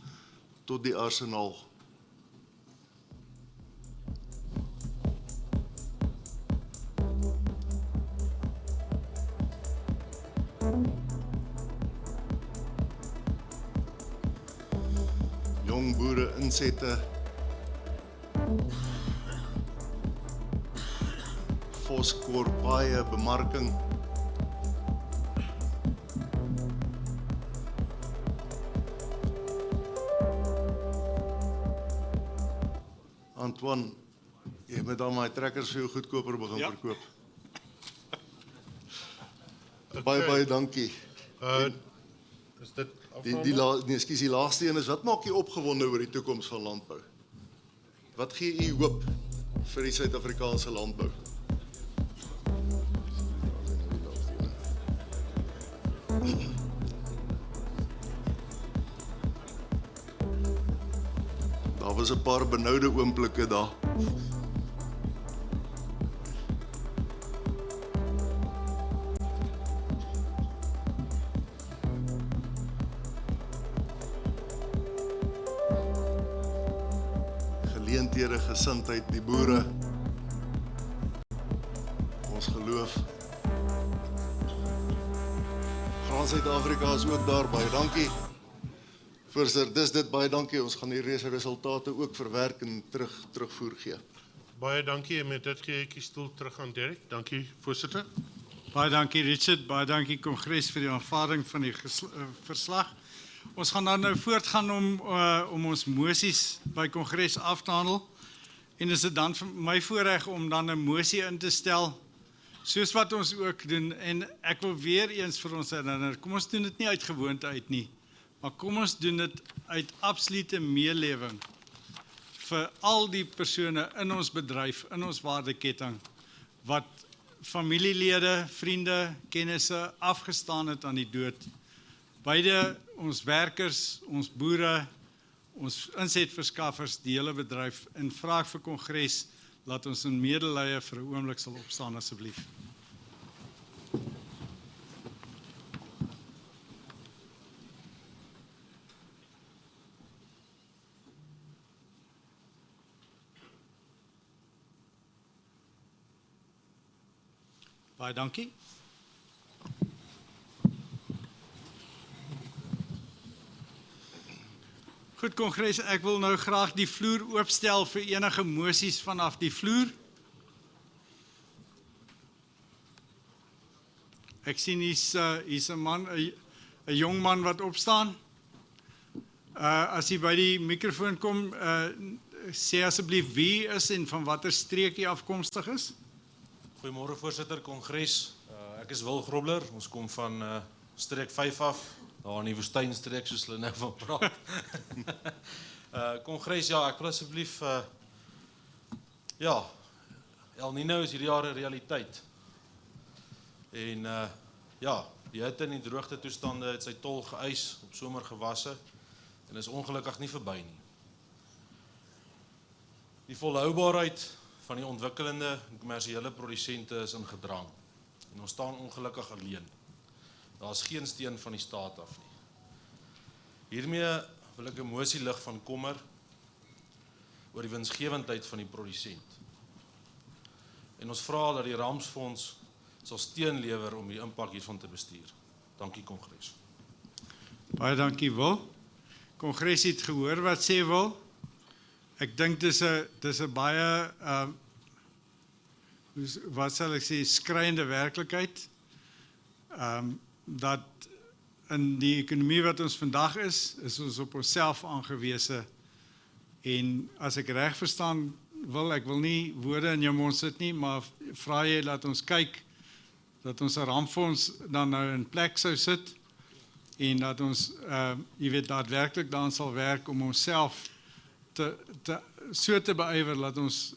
tot die arsenaal? Jong boere insette, voskoor, paaie, bemarking. Antoine, jy moet dan my trekkers vir jou goedkoper begin verkoop. Baie dankie. Is dit Die laaste een is, wat maak jy opgewonde oor die toekoms van landbou? Wat gee u hoop vir die Suid-Afrikaanse landbou? Daar was 'n paar benoude oomblikke daar. Geleenthede, gesindheid, die boere, ons geloof. Graan Suid-Afrika is ook daar, baie dankie. Voorsitter, dis dit, baie dankie. Ons gaan die resultate ook verwerk en terugvoer gee. Baie dankie, en met dit gee ek die stoel terug aan Derek. Dankie, voorsitter. Baie dankie Richard, baie dankie Kongres vir die aanvaarding van die verslag. Ons gaan dan nou voortgaan om ons moties by Kongres af te handel. En is dit dan vir my voorreg om dan 'n mosie in te stel, soos wat ons ook doen. En ek wil weer eens vir ons herinner, kom ons doen dit nie uit gewoonte uit nie, maar kom ons doen dit uit absolute meelewing vir al die persone in ons bedryf, in ons waardeketting, wat familielede, vriende, kennisse afgestaan het aan die dood. Beide ons werkers, ons boere, ons insetverskaffers, die hele bedryf, en vra vir Kongres, laat ons in medelee vir 'n oomblik sal opstaan asseblief. Baie dankie. Goed Kongres, ek wil nou graag die vloer oopstel vir enige mosies vanaf die vloer. Ek sien hier's 'n man, 'n jong man wat opstaan. As hy by die mikrofoon kom, sê asseblief wie is en van watter streek hy afkomstig is. Goeiemôre voorsitter, Kongres. Ek is Wil Grobler. Ons kom van streek 5 af, daar in die woestynstreek soos hulle nou van praat. Kongres, ja, ek wil asseblief El Nino is hierdie jaar 'n realiteit. En die hitte en die droogte toestande het sy tol geëis op somergewasse en is ongelukkig nie verby nie. Die volhoubaarheid van die ontwikkelende en kommersiële produsente is in gedrang. En ons staan ongelukkig alleen. Daar is geen steun van die staat af nie. Hiermee wil ek 'n mosie lig van kommer oor die winsgewendheid van die produsent. En ons vra dat die Ramsfonds sal steun lewer om die impak hiervan te bestuur. Dankie Kongres. Baie dankie Wil. Kongres het gehoor wat sê Wil. Ek dink dis 'n baie wat sal ek sê, skreiende werklikheid. Dat in die ekonomie wat ons vandag is ons op onsself aangewese. En as ek reg verstaan Wil, ek wil nie woorde in jou mond sit nie, maar vra jy dat ons kyk dat ons 'n rampfonds dan nou in plek sou sit en dat ons jy weet daadwerklik dan sal werk om onsself so te beywer dat ons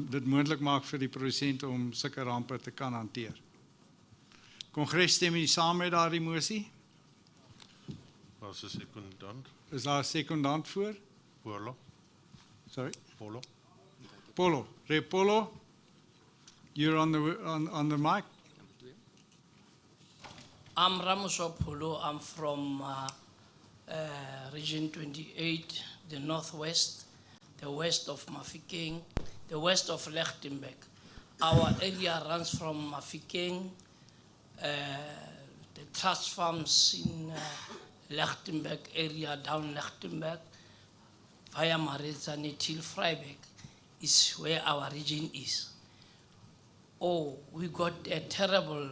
dit moontlik maak vir die produsente om sulke rampe te kan hanteer. Kongres stem nie saam met daardie mosie? Was 'n sekondant. Is daar 'n sekondant voor? Polo. Sorry? Polo. Polo. Polo, you're on the mic. I'm Ramoso Polo. I'm from Region 28, the northwest, the west of Mafikeng, the west of Lichtenberg. Our area runs from Mafikeng, the trust farms in Lichtenberg area, down Lichtenberg, via Marezane till Freiberg is where our region is. Oh, we got a terrible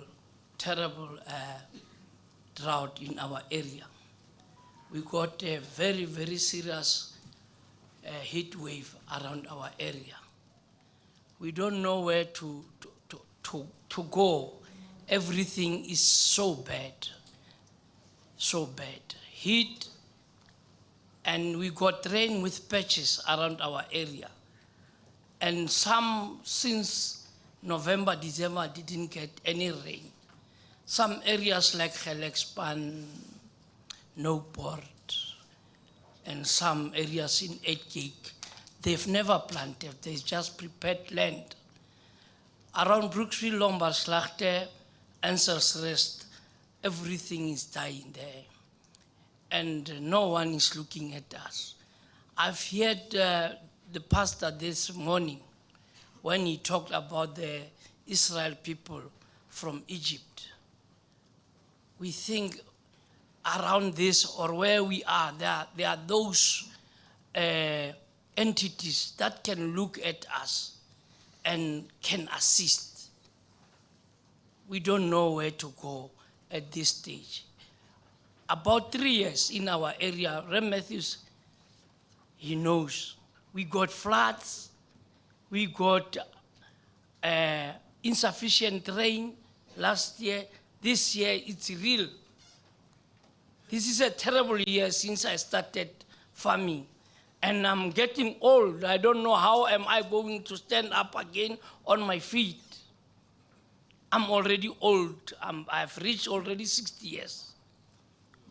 drought in our area. We got a very, very serious heat wave around our area. We don't know where to go. Everything is so bad. Heat, and we got rain with patches around our area. And some, since November, December, didn't get any rain. Some areas like Helexpan, Newport, and some areas in Edgate, they've never planted, they just prepared land. Around Brooksville, Lombardslachte, Anselsrest, everything is dying there. And no one is looking at us. I've heard the pastor this morning when he talked about the Israel people from Egypt. We think around this or where we are, there are those entities that can look at us and can assist. We don't know where to go at this stage. About 3 years in our area, Rem Matthews, he knows. We got floods, we got insufficient rain last year. This year, it's real. This is a terrible year since I started farming. And I'm getting old. I don't know how am I going to stand up again on my feet. I'm already old. I've reached already 60 years.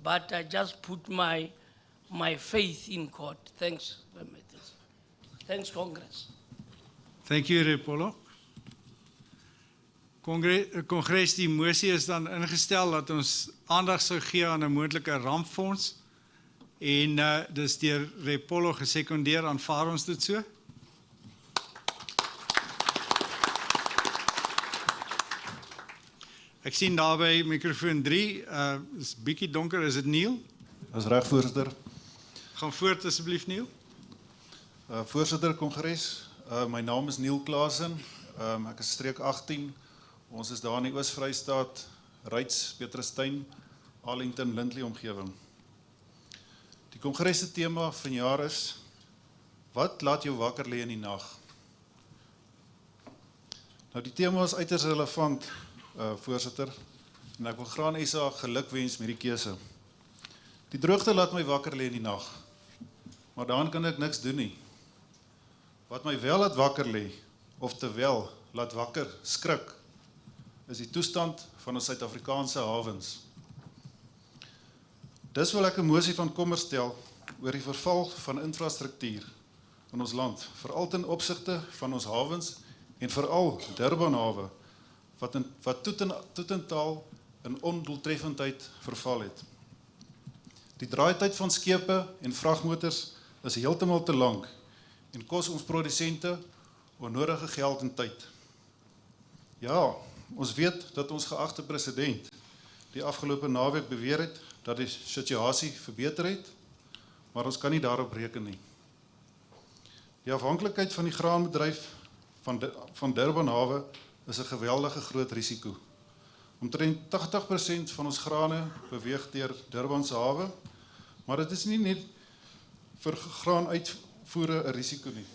But I just put my faith in God. Thanks, thanks, Congress. Thank you, Repolo. Kongres, die mosie is dan ingestel dat ons aandag sou gee aan 'n moontlike rampfonds en dis deur Repolo gesekondeer, aanvaar ons dit so? Ek sien daarby microfoon 3, is bietjie donker, is dit Neil? Dis reg, voorsitter. Gaan voort asseblief, Neil. Voorsitter Kongres, my naam is Neil Klaasen. Ek is streek 18. Ons is daar in die Oos-Vrystaat, Ryds, Petrusstein, Arlington, Lindley omgewing. Die Kongres se tema vanjaar is: wat laat jou wakker lê in die nag? Nou die tema is uiters relevant, voorsitter, en ek wil Graan SA gelukwens met die keuse. Die droogte laat my wakker lê in die nag, maar daaraan kan ek niks doen nie. Wat my wel laat wakker lê, oftewel laat wakker skrik, is die toestand van ons Suid-Afrikaanse hawens. Dis wil ek 'n mosie van kommer stel oor die verval van infrastruktuur in ons land, veral ten opsigte van ons hawens en veral Durban hawe, wat totaal in ondoeltreffendheid verval het. Die draaityd van skepe en vragmotors is heeltemal te lank en kos ons produsente onnodige geld en tyd. Ja, ons weet dat ons geagte president die afgelope naweek beweer het dat die situasie verbeter het, maar ons kan nie daarop reken nie. Die afhanklikheid van die graanbedryf van Durban hawe is 'n geweldige groot risiko. Omtrent 80% van ons grane beweeg deur Durban se hawe, maar dit is nie net vir graanuitvoere 'n risiko nie,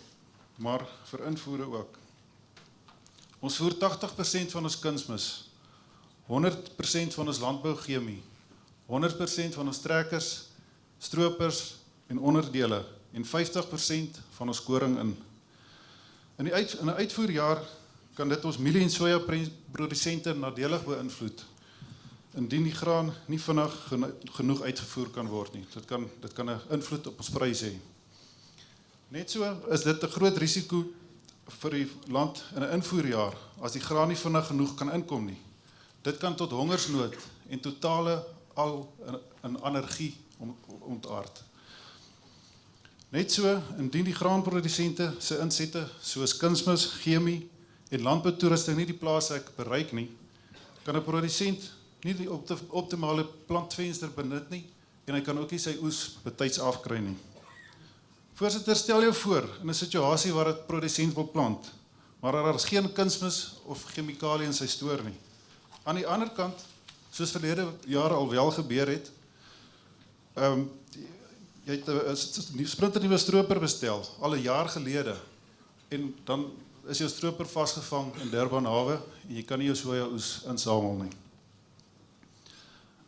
maar vir invoere ook. Ons voer 80% van ons kunsmis, 100% van ons landbouchemie, 100% van ons trekkers, stroopers en onderdele en 50% van ons koring in. In 'n uitvoerjaar kan dit ons mielie en soja produsente nadelig beïnvloed, indien die graan nie vinnig genoeg uitgevoer kan word nie. Dit kan 'n invloed op ons pryse hê. Net so is dit 'n groot risiko vir die land in 'n invoerjaar as die graan nie vinnig genoeg kan inkom nie. Dit kan tot hongersnood en totale al in anargie ontaard. Net so, indien die graanprodusente se insette soos kunsmis, chemie en landboutoerusting nie die plaashek bereik nie, kan 'n produsent nie die optimale plantvenster benut nie en hy kan ook nie sy oes betyds afkry nie. Voorsitter, stel jou voor in 'n situasie waar 'n produsent wil plant, maar daar is geen kunsmis of chemikalie in sy stoor nie. Aan die ander kant, soos verlede jare al wel gebeur het, jy het 'n splinternuwe stroper bestel, al 'n jaar gelede, en dan is jou stroper vasgevang in Durban hawe en jy kan nie jou soja oes insamel nie.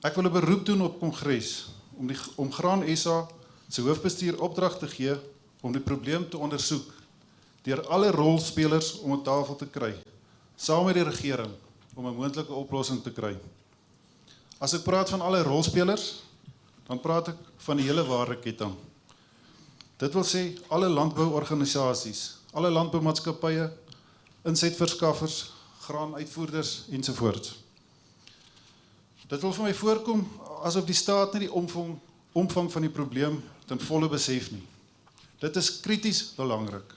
Ek wil 'n beroep doen op Kongres om Graan SA se hoofbestuur opdrag te gee om die probleem te ondersoek deur alle rolspelers om 'n tafel te kry, saam met die regering om 'n moontlike oplossing te kry. As ek praat van alle rolspelers, dan praat ek van die hele waardeketting. Dit wil sê alle landbouorganisasies, alle landboumaatskappye, insetverskaffers, graanuitvoerders ensovoorts. Dit wil vir my voorkom asof die staat nie die omvang van die probleem ten volle besef nie. Dit is krities belangrik.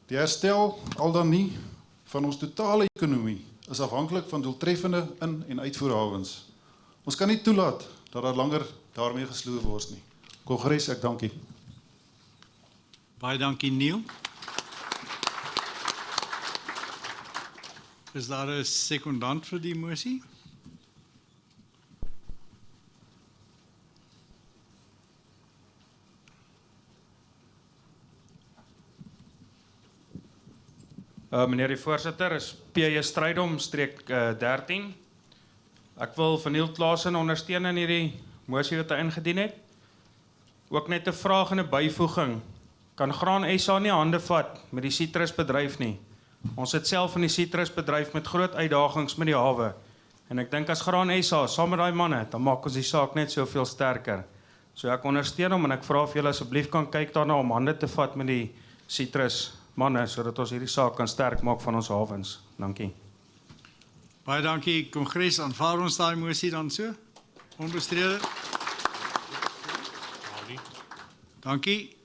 Die herstel al dan nie van ons totale ekonomie is afhanklik van doeltreffende in- en uitvoerhawens. Ons kan nie toelaat dat daar langer daarmee gesloer word nie. Kongres, ek dank u. Baie dankie, Neil. Is daar 'n sekondant vir die mosie? Meneer die voorsitter, is P.J. Strydom, streek 13. Ek wil van Neil Klaasen ondersteun in hierdie mosie wat hy ingedien het. Ook net 'n vraag en 'n byvoeging. Kan Graan SA nie hande vat met die sitrusbedryf nie? Ons het self in die sitrusbedryf met groot uitdagings met die hawe. En ek dink as Graan SA saam met daai manne, dan maak ons die saak net soveel sterker. So ek ondersteun hom en ek vra of julle asseblief kan kyk daarna om hande te vat met die sitrus manne, sodat ons hierdie saak kan sterk maak van ons hawens. Dankie. Baie dankie, Kongres. Aanvaar ons daai mosie dan so? Onbestrede? Dankie.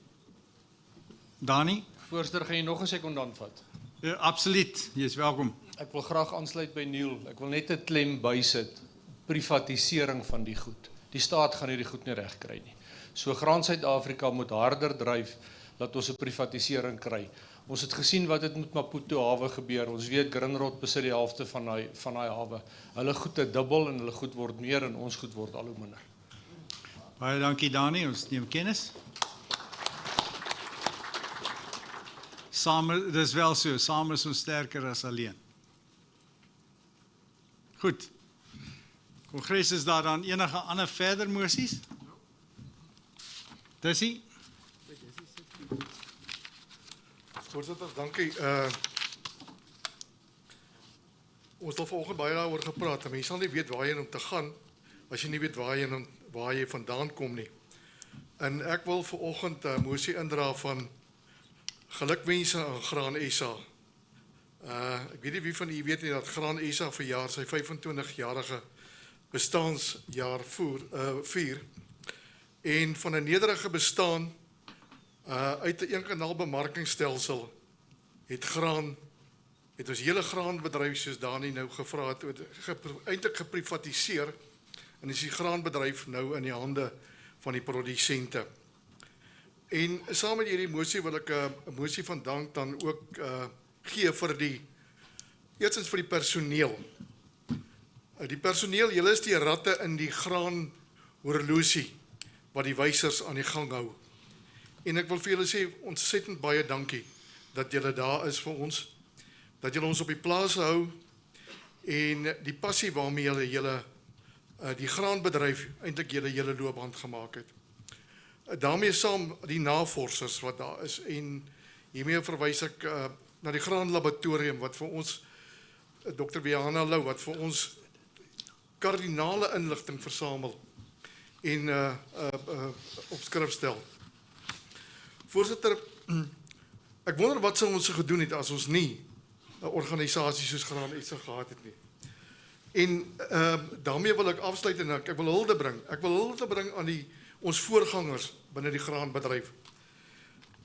Dani? Voorsitter, gaan jy nog 'n sekondant vat? Ja, absoluut. Jy is welkom. Ek wil graag aansluit by Neil. Ek wil net 'n klem bysit. Privatisering van die goed. Die staat gaan hierdie goed nie reg kry nie. So Graan Suid-Afrika moet harder dryf dat ons 'n privatisering kry. Ons het gesien wat het met Maputo hawe gebeur. Ons weet Grindrod besit die helfte van daai hawe. Hulle goed het dubbel en hulle goed word meer en ons goed word al hoe minder. Baie dankie, Dani. Ons neem kennis. Samen, dis wel so, samen is ons sterker as alleen. Goed. Kongres, is daar dan enige ander verder moties? Dissie? Voorzitter, dankie. Ons het al vanoggend baie daaroor gepraat. En jy sal nie weet waarheen om te gaan as jy nie weet waar jy vandaan kom nie. En ek wil vanoggend 'n mosie indra van gelukwense aan Graan SA. Ek weet nie wie van u weet nie dat Graan SA verjaar sy 25-jarige bestaansjaar vier. En van 'n nederige bestaan uit 'n eenkanaal bemarkingsstelsel het ons hele graanbedryf, soos Dani nou gevra het, eintlik geprivatiseer en is die graanbedryf nou in die hande van die produsente. En saam met hierdie mosie wil ek 'n mosie van dank dan ook gee vir eerstens vir die personeel. Die personeel, julle is die ratte in die graan horlosie wat die wysers aan die gang hou. En ek wil vir julle sê, ontsettend baie dankie dat julle daar is vir ons, dat julle ons op die plaas hou en die passie waarmee julle die graanbedryf eintlik julle loopbaan gemaak het. daarmee saam die navorsers wat daar is en hiermee verwys ek na die Graan Laboratorium wat vir ons Dr. Wiana Lou wat vir ons kardinale inligting versamel en op skrif stel. Voorsitter, ek wonder wat sou ons gedoen het as ons nie 'n organisasie soos Graan SA gehad het nie. En daarmee wil ek afsluit en ek wil hulde bring. Ek wil hulde bring aan ons voorgangers binne die graanbedryf.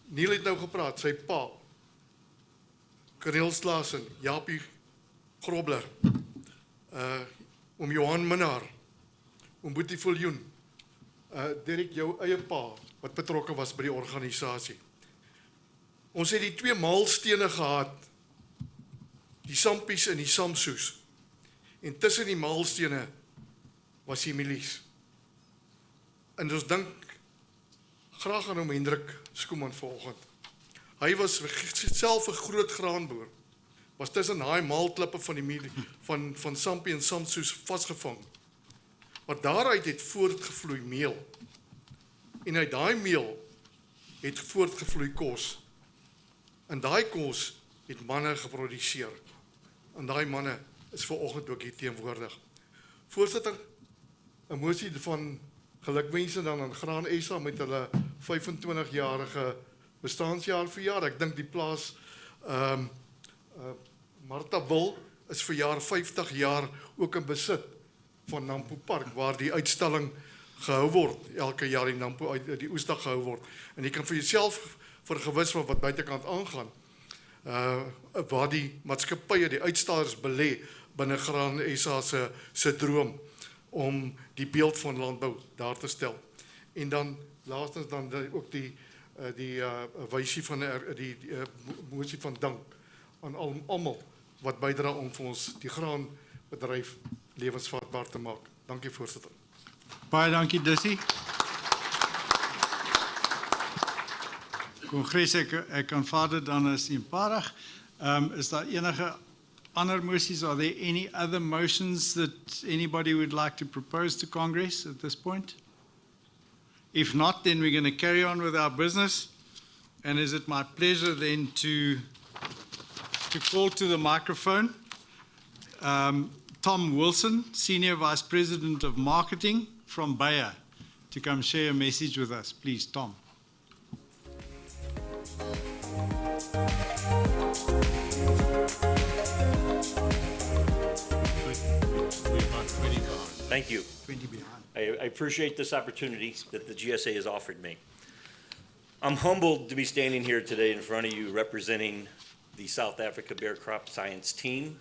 Neil het nou gepraat, sy pa, Karel Slaasen, Japie Grobler, oom Johan Minnar, oom Boetie Viljoen, Derek, jou eie pa, wat betrokke was by die organisasie. Ons het die 2 maalstene gehad, die Sampies en die Samsoes. En tussen die maalstene was die milies. En ons dink graag aan oom Hendrik Skooman vanoggend. Hy was self 'n groot graanboer. Was tussen daai maalklippe van die van Sampie en Samsoes vasgevang. Maar daaruit het voortgevloei meel. En uit daai meel het voortgevloei kos. En daai kos het manne geproduseer. En daai manne is vanoggend ook hier teenwoordig. Voorsitter, 'n mosie van gelukwense dan aan Graan SA met hulle 25-jarige bestaanjaar verjaar. Ek dink die plaas Martha Wil is verjaar 50 jaar ook in besit van Nampo Park waar die uitstalling gehou word elke jaar in Nampo die Oesdag gehou word. En jy kan vir jouself vergewis van wat buitekant aangaan. Waar die maatskappye, die uitstallers belê binne Graan SA se droom om die beeld van landbou daar te stel. En dan laastens dan ook die wysie van die mosie van dank aan almal wat bydra om vir ons die graanbedryf lewensvatbaar te maak. Dankie voorsitter. Baie dankie Dussie. Kongres, ek aanvaar dit dan as eenparig. Is daar enige ander moties? Are there any other motions that anybody would like to propose to Congress at this point? If not, then we're going to carry on with our business. And is it my pleasure then to call to the microphone Tom Wilson, Senior Vice President of Marketing from Bayer, to come share a message with us. Please, Tom. Thank you. I appreciate this opportunity that the GSA has offered me. I'm humbled to be standing here today in front of you representing the South Africa Bayer Crop Science team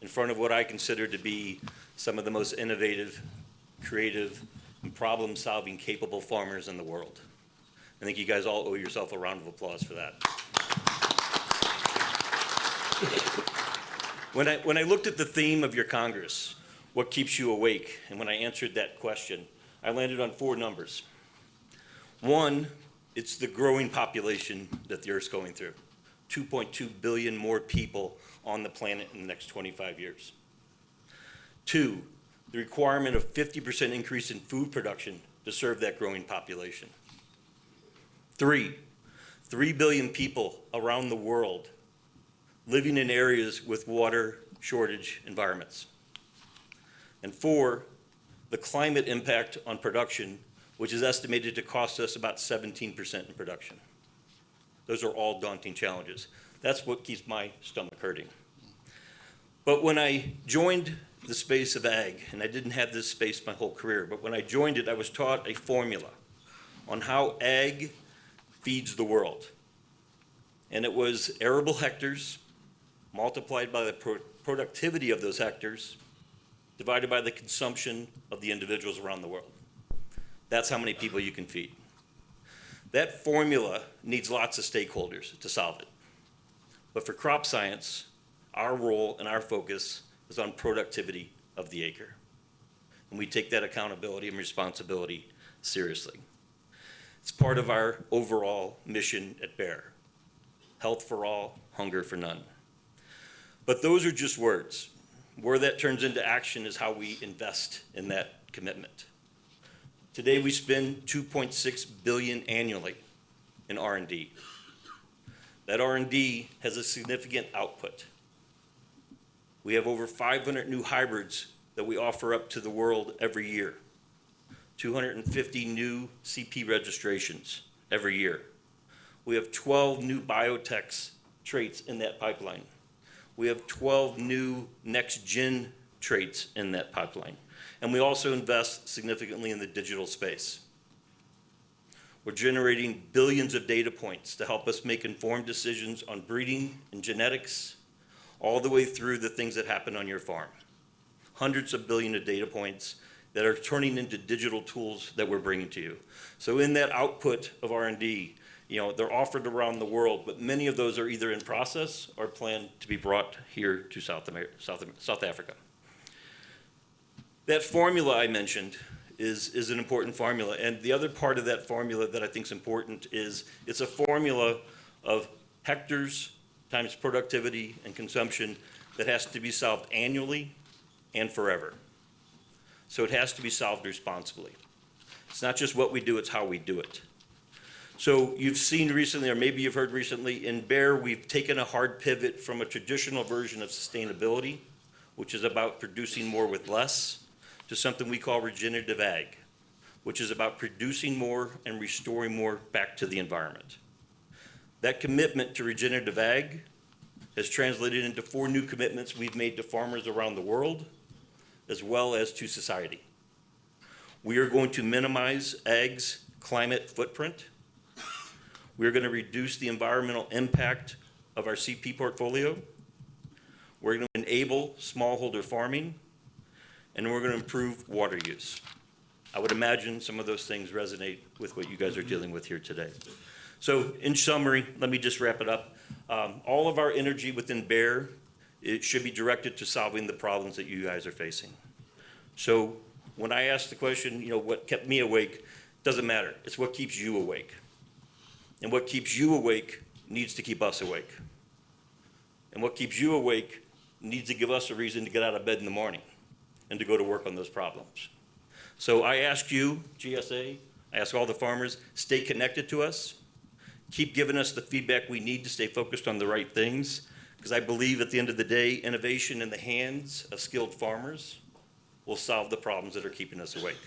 in front of what I consider to be some of the most innovative, creative, and problem-solving capable farmers in the world. I think you guys all owe yourself a round of applause for that. When I looked at the theme of your Congress, what keeps you awake? And when I answered that question, I landed on 4 numbers. 1, it's the growing population that the Earth's going through. 2.2 billion more people on the planet in the next 25 years. 2, the requirement of 50% increase in food production to serve that growing population. 3 billion people around the world living in areas with water shortage environments. And 4, the climate impact on production, which is estimated to cost us about 17% in production. Those are all daunting challenges. That's what keeps my stomach hurting. But when I joined the space of ag, and I didn't have this space my whole career, but when I joined it, I was taught a formula on how ag feeds the world. And it was arable hectares multiplied by the productivity of those hectares divided by the consumption of the individuals around the world. That's how many people you can feed. That formula needs lots of stakeholders to solve it. But for crop science, our role and our focus is on productivity of the acre. And we take that accountability and responsibility seriously. It's part of our overall mission at Bayer. Health for all, hunger for none. But those are just words. Where that turns into action is how we invest in that commitment. Today we spend $2.6 billion annually in R&D. That R&D has a significant output. We have over 500 new hybrids that we offer up to the world every year. 250 new CP registrations every year. We have 12 new biotech traits in that pipeline. We have 12 new next-gen traits in that pipeline. And we also invest significantly in the digital space. We're generating billions of data points to help us make informed decisions on breeding and genetics, all the way through the things that happen on your farm. Hundreds of billions of data points that are turning into digital tools that we're bringing to you. So in that output of R&D, they're offered around the world, but many of those are either in process or planned to be brought here to South Africa. That formula I mentioned is an important formula, and the other part of that formula that I think is important is it's a formula of hectares times productivity and consumption that has to be solved annually and forever. So it has to be solved responsibly. It's not just what we do, it's how we do it. So you've seen recently, or maybe you've heard recently, in Bayer, we've taken a hard pivot from a traditional version of sustainability, which is about producing more with less, to something we call regenerative ag, which is about producing more and restoring more back to the environment. That commitment to regenerative ag has translated into 4 new commitments we've made to farmers around the world, as well as to society. We are going to minimize ag's climate footprint. We're going to reduce the environmental impact of our CP portfolio. We're going to enable smallholder farming, and we're going to improve water use. I would imagine some of those things resonate with what you guys are dealing with here today. So in summary, let me just wrap it up. All of our energy within Bayer, it should be directed to solving the problems that you guys are facing. So when I ask the question, what kept me awake, doesn't matter. It's what keeps you awake. And what keeps you awake needs to keep us awake. And what keeps you awake needs to give us a reason to get out of bed in the morning and to go to work on those problems. So I ask you, GSA, I ask all the farmers, stay connected to us. Keep giving us the feedback we need to stay focused on the right things, because I believe at the end of the day, innovation in the hands of skilled farmers will solve the problems that are keeping us awake.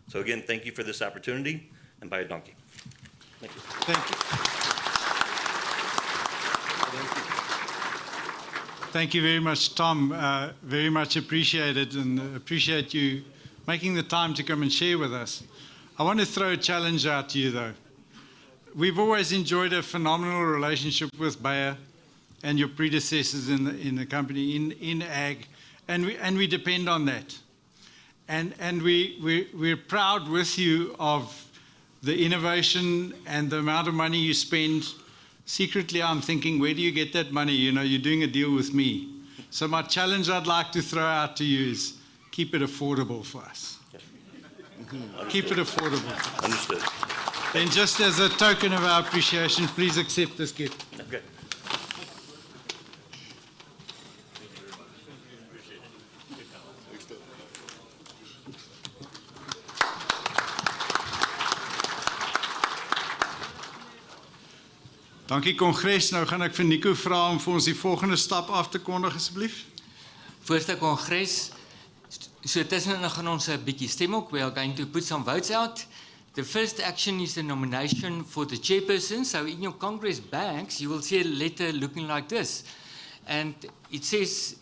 So again, thank you for this opportunity, and buy a donkey. Thank you. Thank you. Thank you very much, Tom. Very much appreciated, and appreciate you making the time to come and share with us. I want to throw a challenge out to you, though. We've always enjoyed a phenomenal relationship with Bayer and your predecessors in the company, in ag, and we depend on that. And we're proud with you of the innovation and the amount of money you spend. Secretly, I'm thinking, where do you get that money? You're doing a deal with me. So my challenge I'd like to throw out to you is keep it affordable for us. Keep it affordable. Understood. Then just as a token of our appreciation, please accept this gift. Okay. Dankie Kongres. Nou gaan ek vir Nico vra om vir ons die volgende stap af te kondig asseblief. Voorste Kongres, so tussenin gaan ons 'n bietjie stem ook. We are going to put some votes out. The first action is the nomination for the chairperson. So in your Congress bags, you will see a letter looking like this. And it says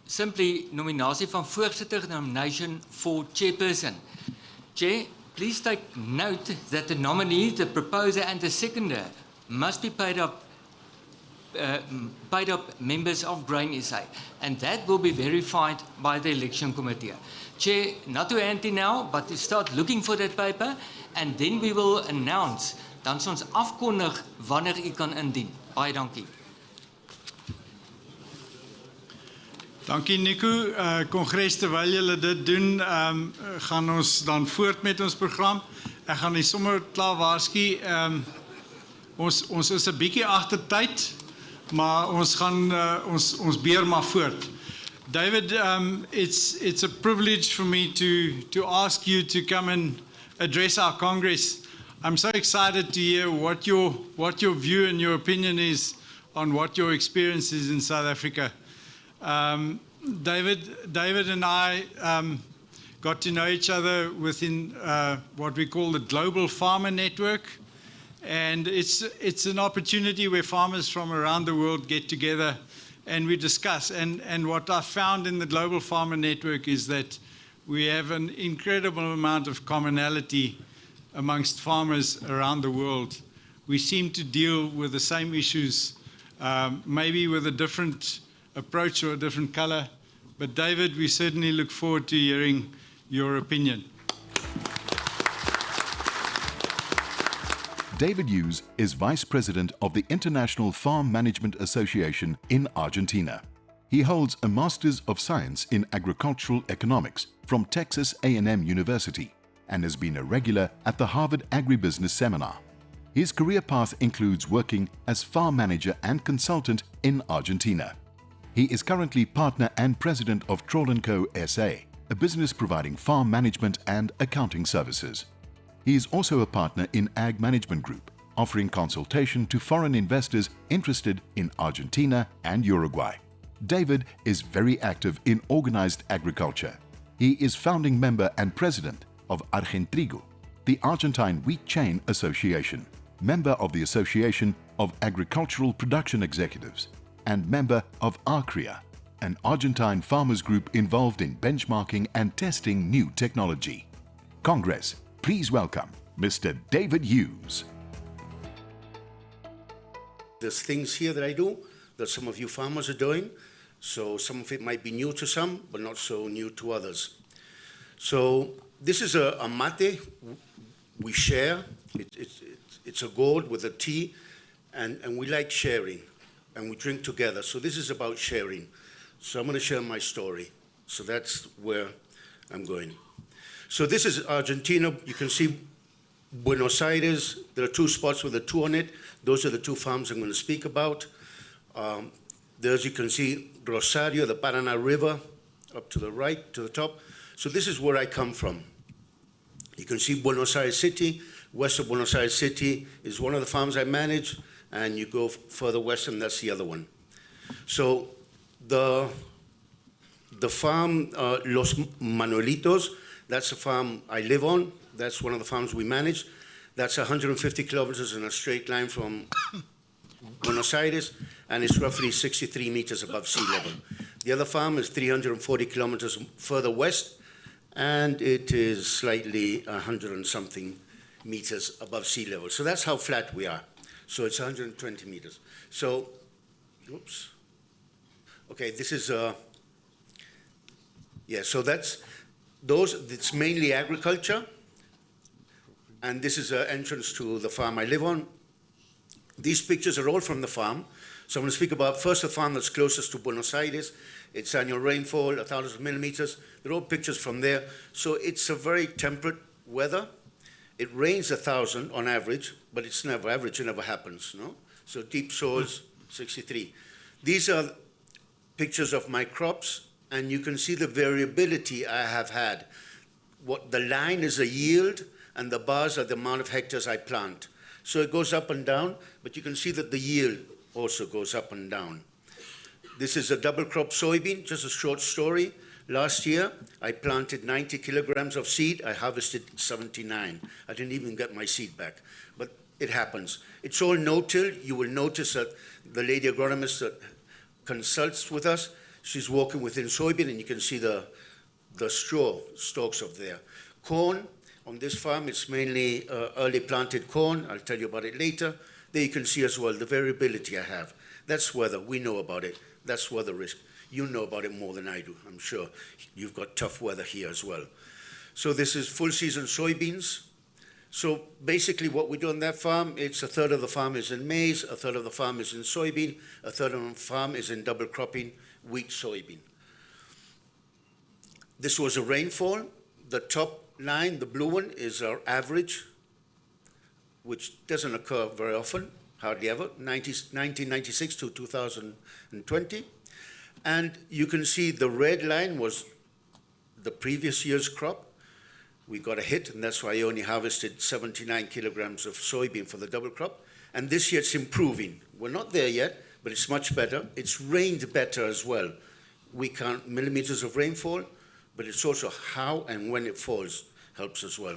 simply nominatie van voorsitter, nomination for chairperson. Chair, please take note that the nominee, the proposer and the seconder must be paid up members of Grain SA. And that will be verified by the election committee. Chair, not to hand in now, but to start looking for that paper, and then we will announce, dan sal ons afkondig wanneer u kan indien. Baie dankie. Dankie Nico. Kongres, terwyl julle dit doen, gaan ons dan voort met ons program. Ek gaan nie sommer klaar waarsku. Ons is 'n bietjie agter tyd, maar ons gaan ons beer maar voort. David, it's a privilege for me to ask you to come and address our Congress. I'm so excited to hear what your view and your opinion is on what your experience is in South Africa. David and I got to know each other within what we call the Global Farmer Network. And it's an opportunity where farmers from around the world get together and we discuss. And what I found in the Global Farmer Network is that we have an incredible amount of commonality amongst farmers around the world. We seem to deal with the same issues, maybe with a different approach or a different color. But David, we certainly look forward to hearing your opinion. David Hughes is Vice President of the International Farm Management Association in Argentina. He holds a Master's of Science in Agricultural Economics from Texas A&M University and has been a regular at the Harvard Agribusiness Seminar. His career path includes working as farm manager and consultant in Argentina. He is currently partner and president of Troll & Co. SA, a business providing farm management and accounting services. He is also a partner in Ag Management Group, offering consultation to foreign investors interested in Argentina and Uruguay. David is very active in organized agriculture. He is founding member and president of Argentrigo, the Argentine Wheat Chain Association, member of the Association of Agricultural Production Executives, and member of Arcria, an Argentine farmers group involved in benchmarking and testing new technology. Congress, please welcome Mr. David Hughes. There's things here that I do that some of you farmers are doing, so some of it might be new to some, but not so new to others. So this is a mate we share. It's a gourd with a tea, and we like sharing, and we drink together. So this is about sharing. So I'm going to share my story. So that's where I'm going. So this is Argentina. You can see Buenos Aires. There are two spots with a 2 on it. Those are the two farms I'm going to speak about. There's, you can see Rosario, the Paraná River, up to the right, to the top. So this is where I come from. You can see Buenos Aires City. West of Buenos Aires City is one of the farms I manage, and you go further west, and that's the other one. So the farm Los Manuelitos, that's the farm I live on. That's one of the farms we manage. That's 150 kilometers in a straight line from Buenos Aires, and it's roughly 63 meters above sea level. The other farm is 340 kilometers further west, and it is slightly 100 and something meters above sea level. So that's how flat we are. So it's 120 meters. So, oops. Okay, this is, so it's mainly agriculture. And this is an entrance to the farm I live on. These pictures are all from the farm. So I'm going to speak about first the farm that's closest to Buenos Aires. Its annual rainfall, 1,000 millimeters. They're all pictures from there. So it's a very temperate weather. It rains 1,000 on average, but it's never average. It never happens, no? So deep soils, 63. These are pictures of my crops, and you can see the variability I have had. What the line is a yield, and the bars are the amount of hectares I plant. So it goes up and down, but you can see that the yield also goes up and down. This is a double crop soybean, just a short story. Last year, I planted 90 kilograms of seed. I harvested 79. I didn't even get my seed back, but it happens. It's all no-till. You will notice that the lady agronomist that consults with us, she's walking within soybean, and you can see the straw stalks of there. Corn, on this farm, it's mainly early planted corn. I'll tell you about it later. There you can see as well the variability I have. That's weather. We know about it. That's weather risk. You know about it more than I do, I'm sure. You've got tough weather here as well. So this is full season soybeans. So basically what we do on that farm, it's a third of the farm is in maize, a third of the farm is in soybean, a third of the farm is in double cropping, wheat, soybean. This was a rainfall. The top line, the blue one, is our average, which doesn't occur very often, hardly ever, 1996 to 2020. And you can see the red line was the previous year's crop, we got a hit, and that's why I only harvested 79 kilograms of soybean for the double crop. And this year it's improving. We're not there yet, but it's much better. It's rained better as well. We count millimeters of rainfall, but it's also how and when it falls helps as well.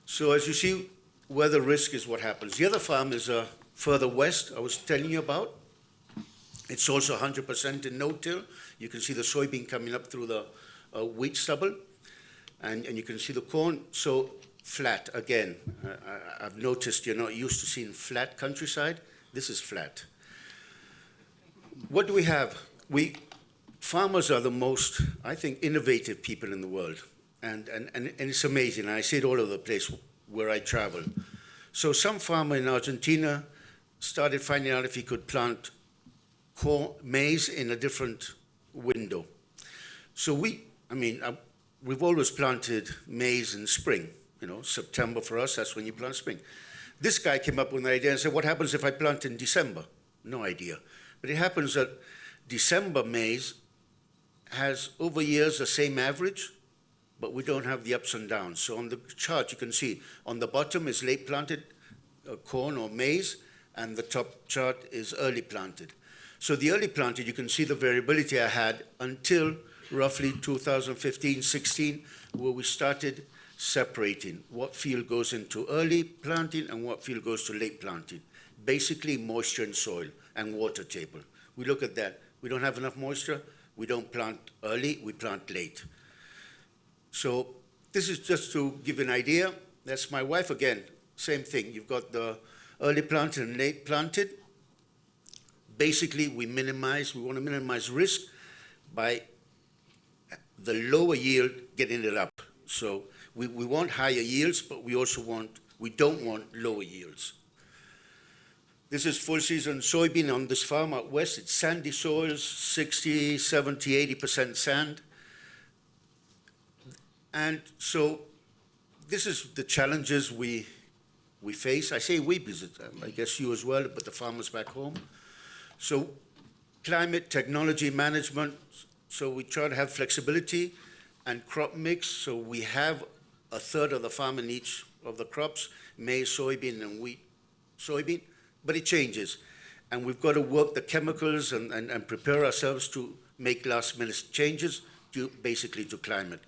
So as you see, where the risk is what happens. The other farm is further west, I was telling you about. It's also 100% in no-till. You can see the soybean coming up through the wheat stubble, and you can see the corn. So flat, again, I've noticed you're not used to seeing flat countryside. This is flat. What do we have? Farmers are the most, I think, innovative people in the world. And it's amazing. I see it all over the place where I travel. So some farmer in Argentina started finding out if he could plant maize in a different window. So we've always planted maize in spring. September for us, that's when you plant spring. This guy came up with an idea and said, what happens if I plant in December? No idea. But it happens that December maize has over years the same average, but we don't have the ups and downs. So on the chart, you can see on the bottom is late planted corn or maize, and the top chart is early planted. So the early planted, you can see the variability I had until roughly 2015-16, where we started separating what field goes into early planting and what field goes to late planting. Basically, moisture in soil and water table. We look at that. We don't have enough moisture. We don't plant early. We plant late. So this is just to give an idea. That's my wife again. Same thing. You've got the early planted and late planted. Basically, we want to minimize risk by the lower yield getting it up. So we want higher yields, but we don't want lower yields. This is full season soybean on this farm out west. It's sandy soils, 60, 70, 80% sand. And so this is the challenges we face. I say we because I guess you as well, but the farmers back home. So climate, technology management, so we try to have flexibility and crop mix. So we have a third of the farm in each of the crops, maize, soybean, and wheat, soybean, but it changes. And we've got to work the chemicals and prepare ourselves to make last-minute changes basically to climate.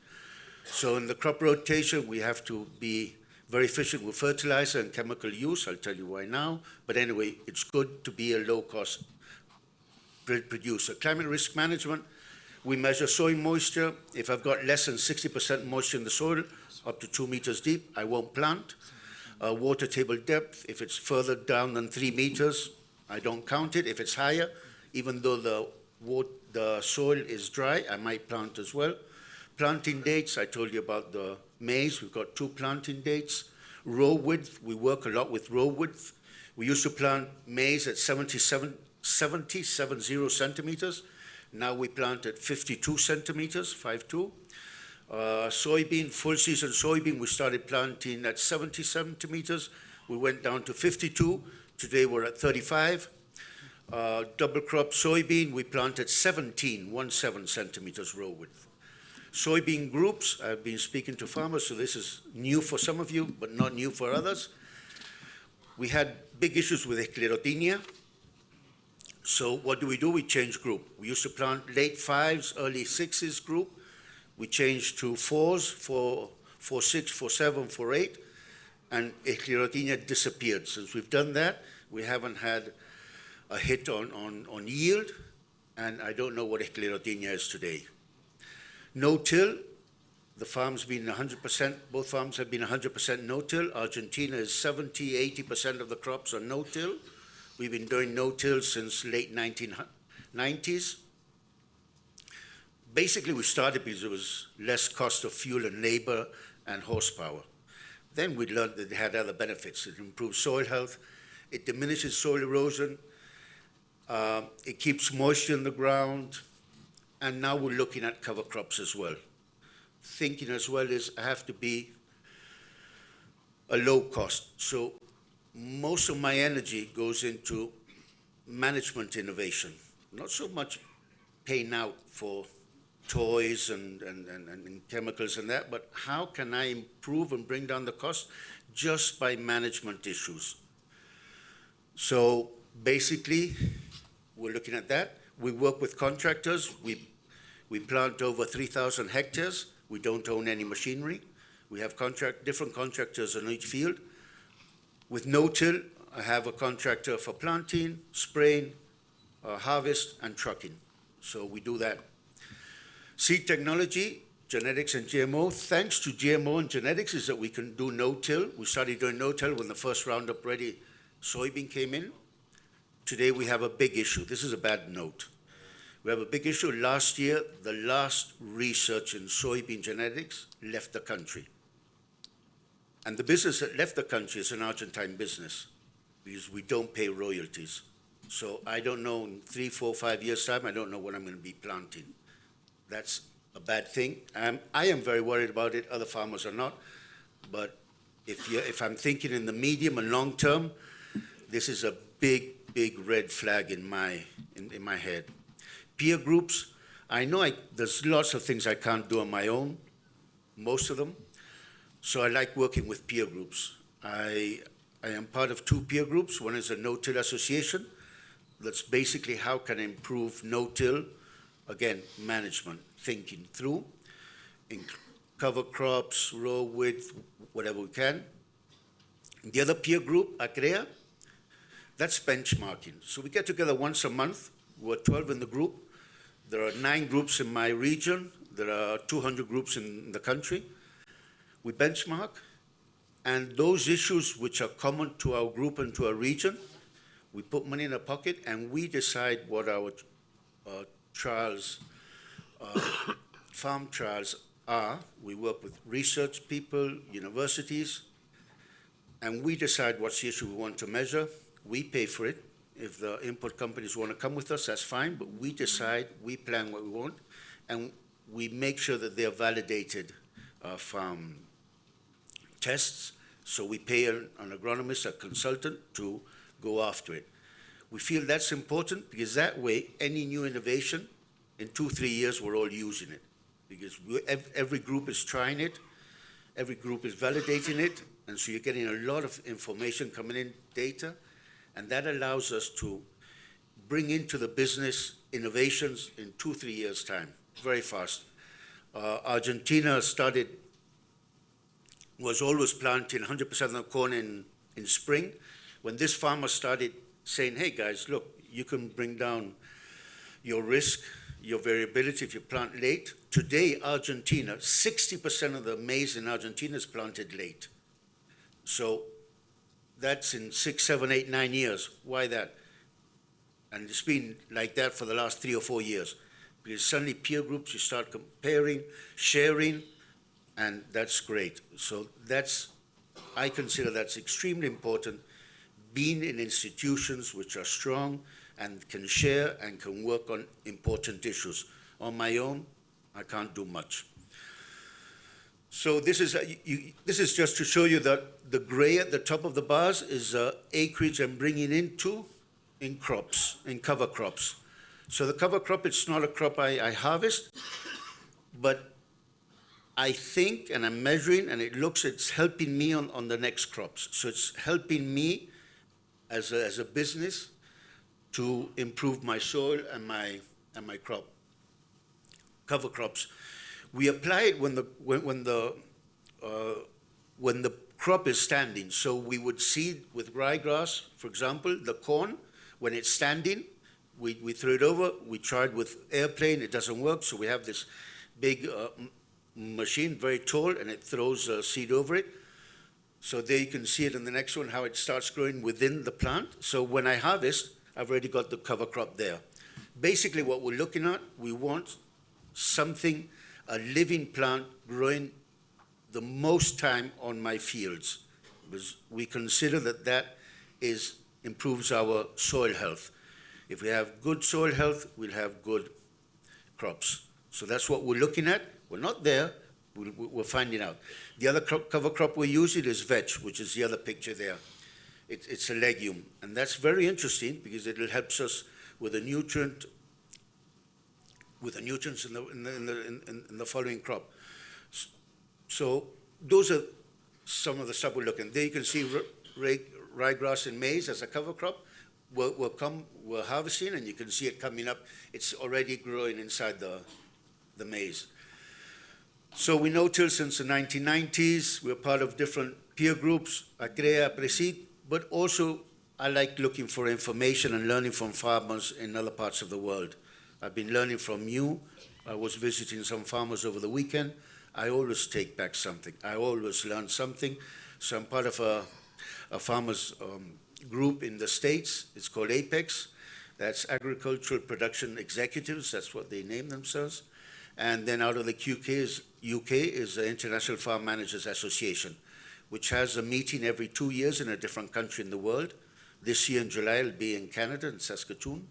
So in the crop rotation, we have to be very efficient with fertilizer and chemical use. I'll tell you why now. But anyway, it's good to be a low-cost producer. Climate risk management, we measure soil moisture. If I've got less than 60% moisture in the soil, up to 2 meters deep, I won't plant. Water table depth, if it's further down than 3 meters, I don't count it. If it's higher, even though the soil is dry, I might plant as well. Planting dates, I told you about the maize. We've got 2 planting dates. Row width, we work a lot with row width. We used to plant maize at 70 centimeters. Now we plant at 52 centimeters, 5'2". Soybean, full season soybean, we started planting at 70 centimeters. We went down to 52. Today we're at 35. Double crop soybean, we planted 17 centimeters row width. Soybean groups, I've been speaking to farmers, so this is new for some of you, but not new for others. We had big issues with Sclerotinia. So what do? We change group. We used to plant late 5s, early 6s group. We changed to 4s, 4, 6, 4, 7, 4, 8, and Sclerotinia disappeared. Since we've done that, we haven't had a hit on yield, and I don't know what Sclerotinia is today. No-till, the farm's been 100%, both farms have been 100% no-till. Argentina is 70, 80% of the crops are no-till. We've been doing no-till since late 1990s. Basically, we started because there was less cost of fuel and labor and horsepower. Then we learned that it had other benefits. It improves soil health, it diminishes soil erosion, it keeps moisture in the ground, and now we're looking at cover crops as well. Thinking as well is I have to be a low cost. So most of my energy goes into management innovation, not so much paying out for toys and chemicals and that, but how can I improve and bring down the cost just by management issues? So basically, we're looking at that. We work with contractors. We plant over 3,000 hectares. We don't own any machinery. We have different contractors in each field. With no-till, I have a contractor for planting, spraying, harvest, and trucking. So we do that. Seed technology, genetics and GMO. Thanks to GMO and genetics is that we can do no-till. We started doing no-till when the first Roundup Ready soybean came in. Today we have a big issue. This is a bad note. We have a big issue. Last year, the last research in soybean genetics left the country. And the business that left the country is an Argentine business because we don't pay royalties. So I don't know, in 3, 4, 5 years' time, I don't know what I'm going to be planting. That's a bad thing. I am very worried about it. Other farmers are not. But if I'm thinking in the medium and long term, this is a big red flag in my head. Peer groups, I know there's lots of things I can't do on my own, most of them. So I like working with peer groups. I am part of 2 peer groups. One is a no-till association. That's basically how can I improve no-till. Again, management, thinking through, cover crops, row width, whatever we can. The other peer group, ACREA, that's benchmarking. So we get together once a month. We're 12 in the group. There are 9 groups in my region. There are 200 groups in the country. We benchmark, and those issues which are common to our group and to our region, we put money in our pocket, and we decide what our trials, farm trials are. We work with research people, universities, and we decide what's the issue we want to measure. We pay for it. If the import companies want to come with us, that's fine, but we decide, we plan what we want, and we make sure that they're validated farm tests. So we pay an agronomist, a consultant, to go after it. We feel that's important because that way, any new innovation, in 2-3 years, we're all using it. Because every group is trying it, every group is validating it, and so you're getting a lot of information coming in, data, and that allows us to bring into the business innovations in 2-3 years' time, very fast. Argentina was always planting 100% of the corn in spring. When this farmer started saying, hey guys, look, you can bring down your risk, your variability if you plant late. Today, Argentina, 60% of the maize in Argentina is planted late. So that's in 6, 7, 8, 9 years. Why that? And it's been like that for the last 3 or 4 years. Because suddenly peer groups, you start comparing, sharing, and that's great. So I consider that's extremely important, being in institutions which are strong and can share and can work on important issues. On my own, I can't do much. So this is just to show you that the gray at the top of the bars is acreage I'm bringing in crops, in cover crops. So the cover crop, it's not a crop I harvest, but I think, and I'm measuring, and it's helping me on the next crops. So it's helping me as a business to improve my soil and my crop, cover crops. We apply it when the crop is standing. So we would seed with ryegrass, for example, the corn. When it's standing, we throw it over. We tried with airplane, it doesn't work. So we have this big machine, very tall, and it throws seed over it. So there you can see it in the next one, how it starts growing within the plant. So when I harvest, I've already got the cover crop there. Basically what we're looking at, we want something, a living plant growing the most time on my fields, because we consider that improves our soil health. If we have good soil health, we'll have good crops. So that's what we're looking at. We're not there, we're finding out. The other cover crop we're using is vetch, which is the other picture there. It's a legume, and that's very interesting because it helps us with the nutrient with the nutrients in the following crop. So those are some of the stuff we're looking at. There you can see ryegrass and maize as a cover crop. We're harvesting, and you can see it coming up. It's already growing inside the maize. So we know till since the 1990s, we're part of different peer groups, ACREA, APRESID, but also I like looking for information and learning from farmers in other parts of the world. I've been learning from you. I was visiting some farmers over the weekend. I always take back something. I always learn something. So I'm part of a farmers group in the States. It's called APEX. That's Agricultural Production Executives. That's what they name themselves. And then out of the UK is the International Farm Managers Association, which has a meeting every 2 years in a different country in the world. This year in July, it'll be in Canada, in Saskatoon.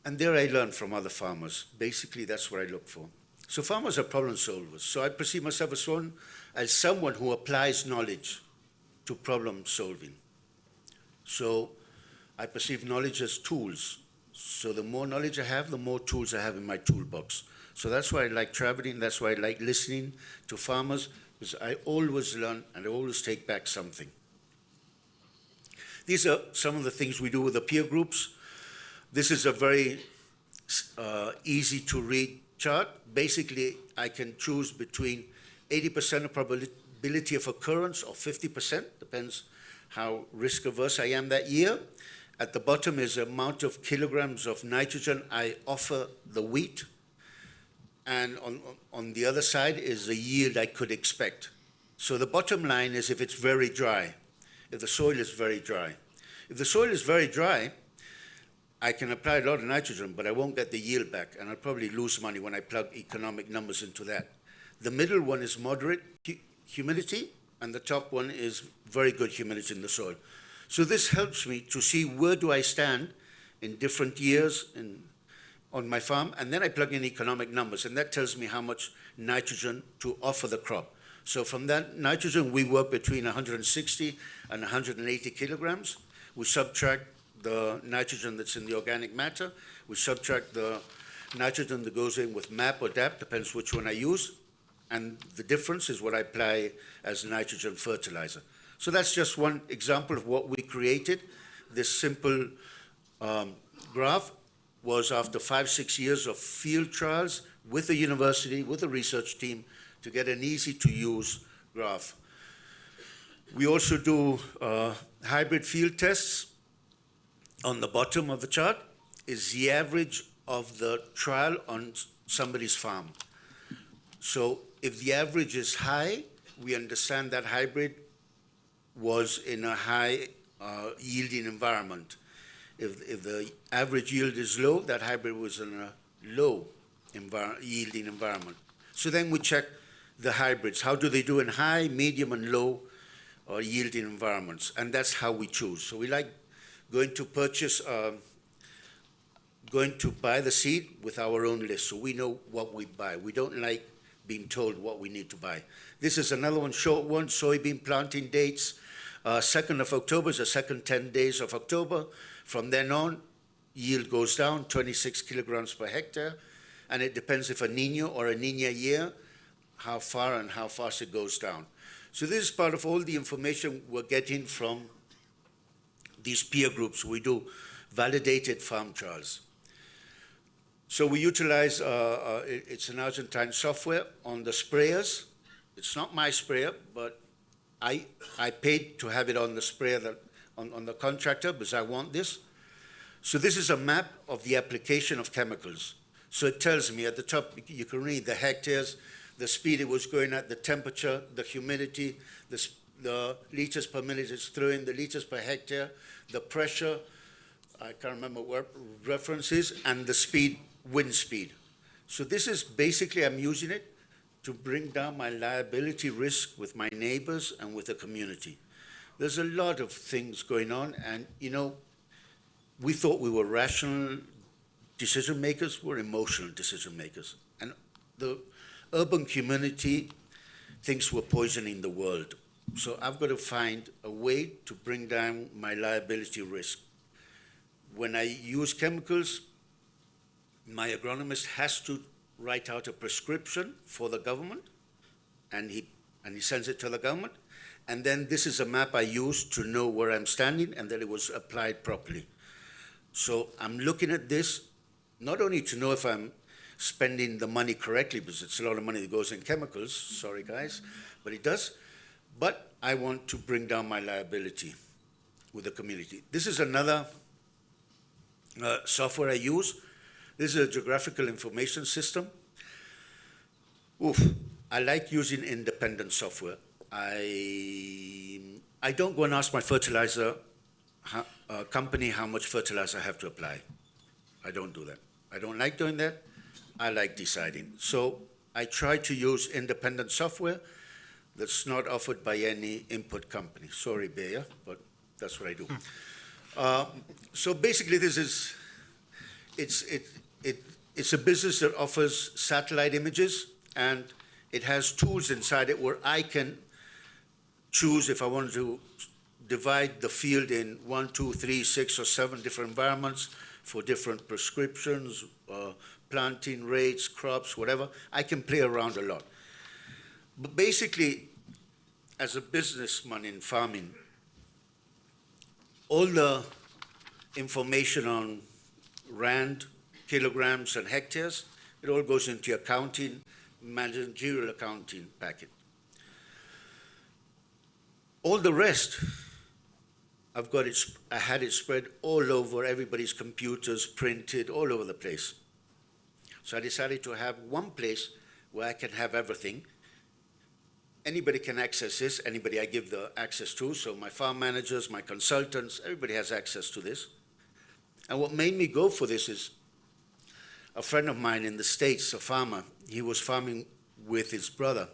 And there I learn from other farmers. Basically, that's what I look for. So farmers are problem solvers. So I perceive myself as someone who applies knowledge to problem solving. So I perceive knowledge as tools. So the more knowledge I have, the more tools I have in my toolbox. So that's why I like traveling. That's why I like listening to farmers, because I always learn and I always take back something. These are some of the things we do with the peer groups. This is a very easy to read chart. Basically, I can choose between 80% of probability of occurrence or 50%, depends how risk averse I am that year. At the bottom is the amount of kilograms of nitrogen I offer the wheat. And on the other side is the yield I could expect. So the bottom line is if it's very dry, if the soil is very dry. If the soil is very dry, I can apply a lot of nitrogen, but I won't get the yield back, and I'll probably lose money when I plug economic numbers into that. The middle one is moderate humidity, and the top one is very good humidity in the soil. So this helps me to see where do I stand in different years on my farm, and then I plug in economic numbers, and that tells me how much nitrogen to offer the crop. So from that nitrogen, we work between 160 and 180 kilograms. We subtract the nitrogen that's in the organic matter. We subtract the nitrogen that goes in with MAP or DAP, depends which one I use. And the difference is what I apply as nitrogen fertilizer. So that's just one example of what we created. This simple graph was after 5-6 years of field trials with the university, with the research team, to get an easy-to-use graph. We also do hybrid field tests. On the bottom of the chart is the average of the trial on somebody's farm. So if the average is high, we understand that hybrid was in a high yielding environment. If the average yield is low, that hybrid was in a low yielding environment. So then we check the hybrids. How do they do in high, medium, and low yielding environments? And that's how we choose. So we like going to buy the seed with our own list, so we know what we buy. We don't like being told what we need to buy. This is another one, short one, soybean planting dates. 2nd of October is the second 10 days of October. From then on, yield goes down, 26 kilograms per hectare, and it depends if a Niño or a Niña year, how far and how fast it goes down. So this is part of all the information we're getting from these peer groups. We do validated farm trials. So we utilize, it's an Argentine software on the sprayers. It's not my sprayer, but I paid to have it on the sprayer, on the contractor, because I want this. So this is a map of the application of chemicals. So it tells me at the top, you can read the hectares, the speed it was going at, the temperature, the humidity, the liters per minute it's throwing, the liters per hectare, the pressure, I can't remember what reference is, and the speed, wind speed. So this is basically, I'm using it to bring down my liability risk with my neighbors and with the community. There's a lot of things going on, and you know, we thought we were rational decision makers, we're emotional decision makers. And the urban community thinks we're poisoning the world. So I've got to find a way to bring down my liability risk. When I use chemicals, my agronomist has to write out a prescription for the government, and he sends it to the government. And then this is a map I use to know where I'm standing and that it was applied properly. So I'm looking at this not only to know if I'm spending the money correctly, because it's a lot of money that goes in chemicals, sorry guys, but it does, but I want to bring down my liability with the community. This is another software I use. This is a geographical information system. I like using independent software. I don't go and ask my fertilizer company how much fertilizer I have to apply. I don't do that. I don't like doing that. I like deciding. So I try to use independent software that's not offered by any input company. Sorry, Bayer, but that's what I do. So basically, this is it's a business that offers satellite images, and it has tools inside it where I can choose if I want to divide the field in 1, 2, 3, 6, or 7 different environments for different prescriptions, planting rates, crops, whatever. I can play around a lot. But basically, as a businessman in farming, all the information on rand, kilograms, and hectares, it all goes into your accounting, managerial accounting packet. All the rest, I had it spread all over everybody's computers, printed all over the place. So I decided to have one place where I can have everything. Anybody can access this, anybody I give the access to, so my farm managers, my consultants, everybody has access to this. And what made me go for this is a friend of mine in the States, a farmer, he was farming with his brother,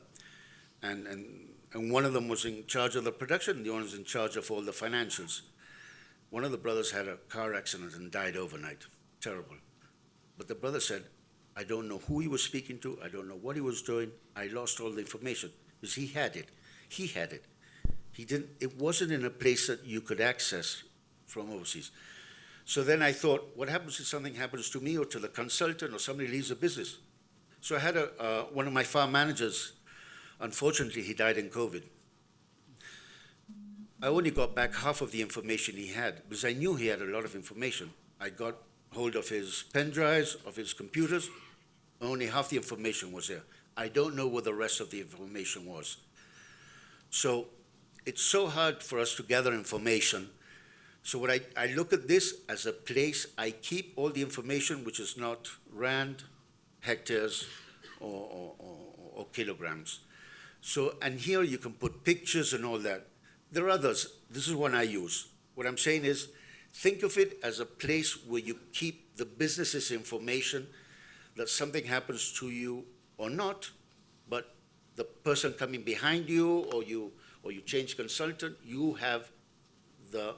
and one of them was in charge of the production, the other was in charge of all the financials. One of the brothers had a car accident and died overnight. Terrible. But the brother said, I don't know who he was speaking to, I don't know what he was doing, I lost all the information. Because he had it. He had it. It wasn't in a place that you could access from overseas. So then I thought, what happens if something happens to me or to the consultant or somebody leaves the business? So I had one of my farm managers, unfortunately, he died in COVID. I only got back half of the information he had because I knew he had a lot of information. I got hold of his pen drives, of his computers, only half the information was there. I don't know what the rest of the information was. So it's so hard for us to gather information. So what I look at this as a place I keep all the information which is not rand, hectares, or kilograms. So, and here you can put pictures and all that. There are others. This is one I use. What I'm saying is, think of it as a place where you keep the business's information, that something happens to you or not, but the person coming behind you or you change consultant, you have the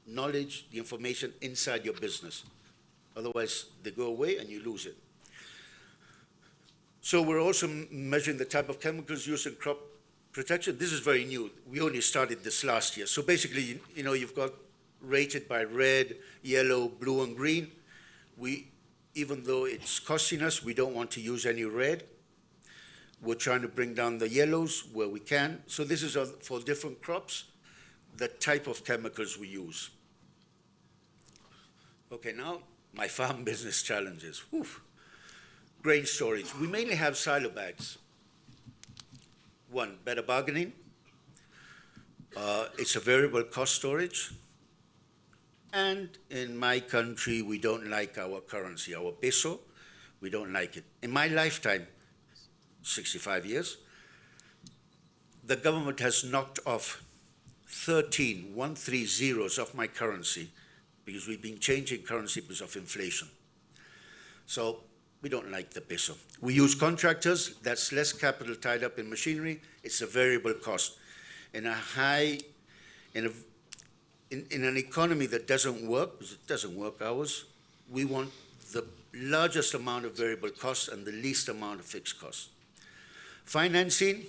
knowledge, the information inside your business. Otherwise, they go away and you lose it. So we're also measuring the type of chemicals used in crop protection. This is very new. We only started this last year. So basically, you've got rated by red, yellow, blue, and green. Even though it's costing us, we don't want to use any red. We're trying to bring down the yellows where we can. So this is for different crops, the type of chemicals we use. Okay, now my farm business challenges. Whew. Grain storage. We mainly have silo bags. One, better bargaining. It's a variable cost storage. And in my country, we don't like our currency, our peso. We don't like it. In my lifetime, 65 years, the government has knocked off 13 zeros off my currency because we've been changing currency because of inflation. So we don't like the peso. We use contractors. That's less capital tied up in machinery. It's a variable cost. In an economy that doesn't work, because it doesn't work ours, we want the largest amount of variable costs and the least amount of fixed costs. Financing,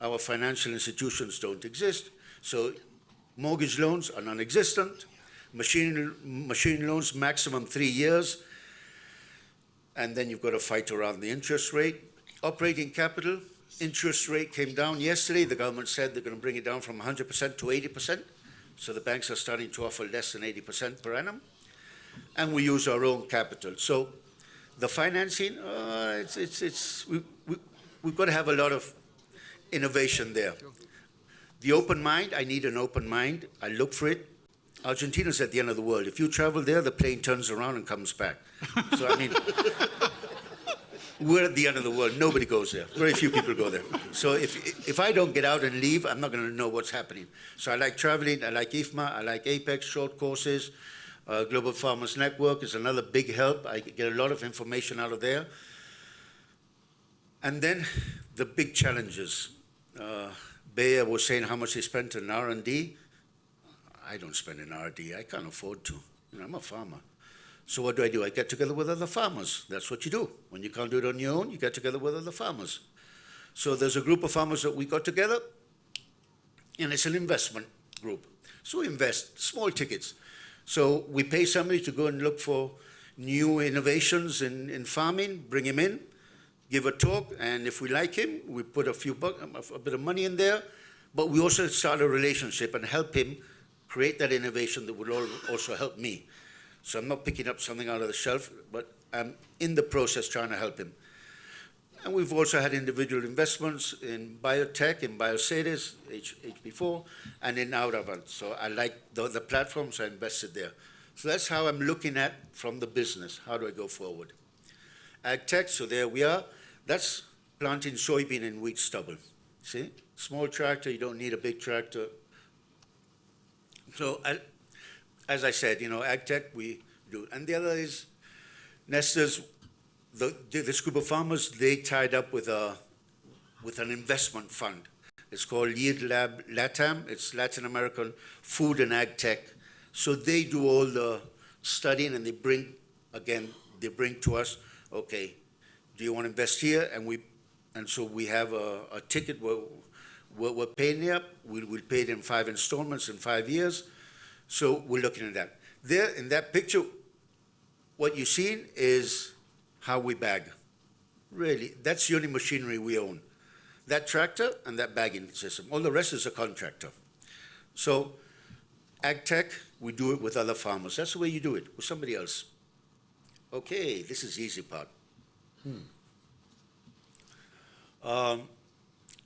our financial institutions don't exist, so mortgage loans are non-existent. Machine loans, maximum 3 years. And then you've got to fight around the interest rate. Operating capital, interest rate came down yesterday. The government said they're going to bring it down from 100% to 80%. So the banks are starting to offer less than 80% per annum. And we use our own capital. So the financing, we've got to have a lot of innovation there. The open mind, I need an open mind. I look for it. Argentina's at the end of the world. If you travel there, the plane turns around and comes back. So, I mean, we're at the end of the world. Nobody goes there. Very few people go there. So if I don't get out and leave, I'm not going to know what's happening. So I like traveling. I like IFMA. I like APEX, short courses. Global Farmers Network is another big help. I get a lot of information out of there. And then the big challenges. Bayer was saying how much they spent in R&D. I don't spend in R&D. I can't afford to. You know, I'm a farmer. So what do? I get together with other farmers. That's what you do. When you can't do it on your own, you get together with other farmers. So there's a group of farmers that we got together, and it's an investment group. So we invest, small tickets. So we pay somebody to go and look for new innovations in farming, bring him in, give a talk, and if we like him, we put a bit of money in there, but we also start a relationship and help him create that innovation that will also help me. So I'm not picking up something out of the shelf, but I'm in the process trying to help him. And we've also had individual investments in biotech, in Bioceres, HB4, and in Outavant. So I like the platforms, I invested there. So that's how I'm looking at from the business. How do I go forward? AgTech, so there we are. That's planting soybean and wheat stubble. See? Small tractor, you don't need a big tractor. So as I said, you know, AgTech, we do. And the other is Nesters. This group of farmers, they tied up with an investment fund. It's called Yield Lab LATAM. It's Latin American Food and Ag Tech. So they do all the studying, and they bring to us, okay, do you want to invest here? And so we have a ticket where we're paying it up. We'll pay it in 5 installments in 5 years. So we're looking at that. There in that picture, what you're seeing is how we bag. Really, that's the only machinery we own. That tractor and that bagging system. All the rest is a contractor. So AgTech, we do it with other farmers. That's the way you do it, with somebody else. Okay, this is the easy part.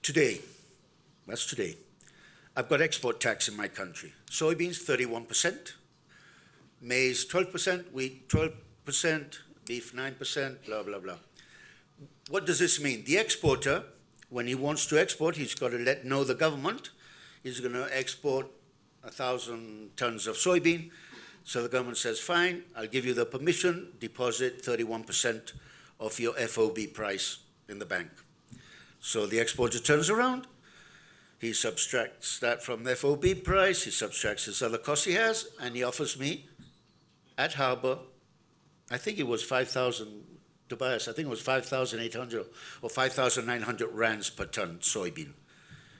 Today, that's today, I've got export tax in my country. Soybeans, 31%. Maize, 12%. Wheat, 12%. Beef, 9%, blah, blah, blah. What does this mean? The exporter, when he wants to export, he's got to know the government. He's going to export 1,000 tons of soybean. So the government says, fine, I'll give you the permission, deposit 31% of your FOB price in the bank. So the exporter turns around, he subtracts that from the FOB price, he subtracts his other costs he has, and he offers me at harbor, I think it was 5,000, Tobias, I think it was 5,800 or 5,900 rands per ton soybean.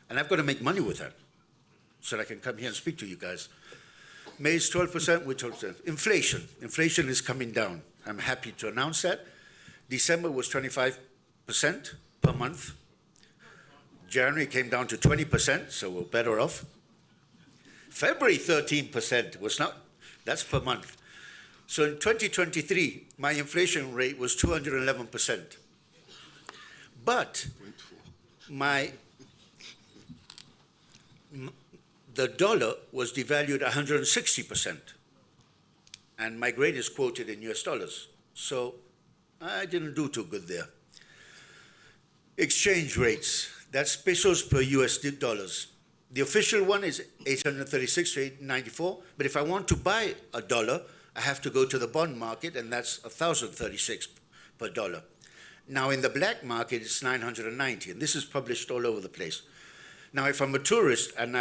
And I've got to make money with that so that I can come here and speak to you guys. Maize, 12%, with 12%. Inflation. Inflation is coming down. I'm happy to announce that. December was 25% per month. January came down to 20%, so we're better off. February, 13% was not, that's per month. So in 2023, my inflation rate was 211%. But the dollar was devalued 160%. And my grain is quoted in US dollars. So I didn't do too good there. Exchange rates, that's pesos per US dollars. The official one is 836 to 894, but if I want to buy a dollar, I have to go to the bond market, and that's 1,036 per dollar. Now, in the black market, it's 990, and this is published all over the place. Now, if I'm a tourist and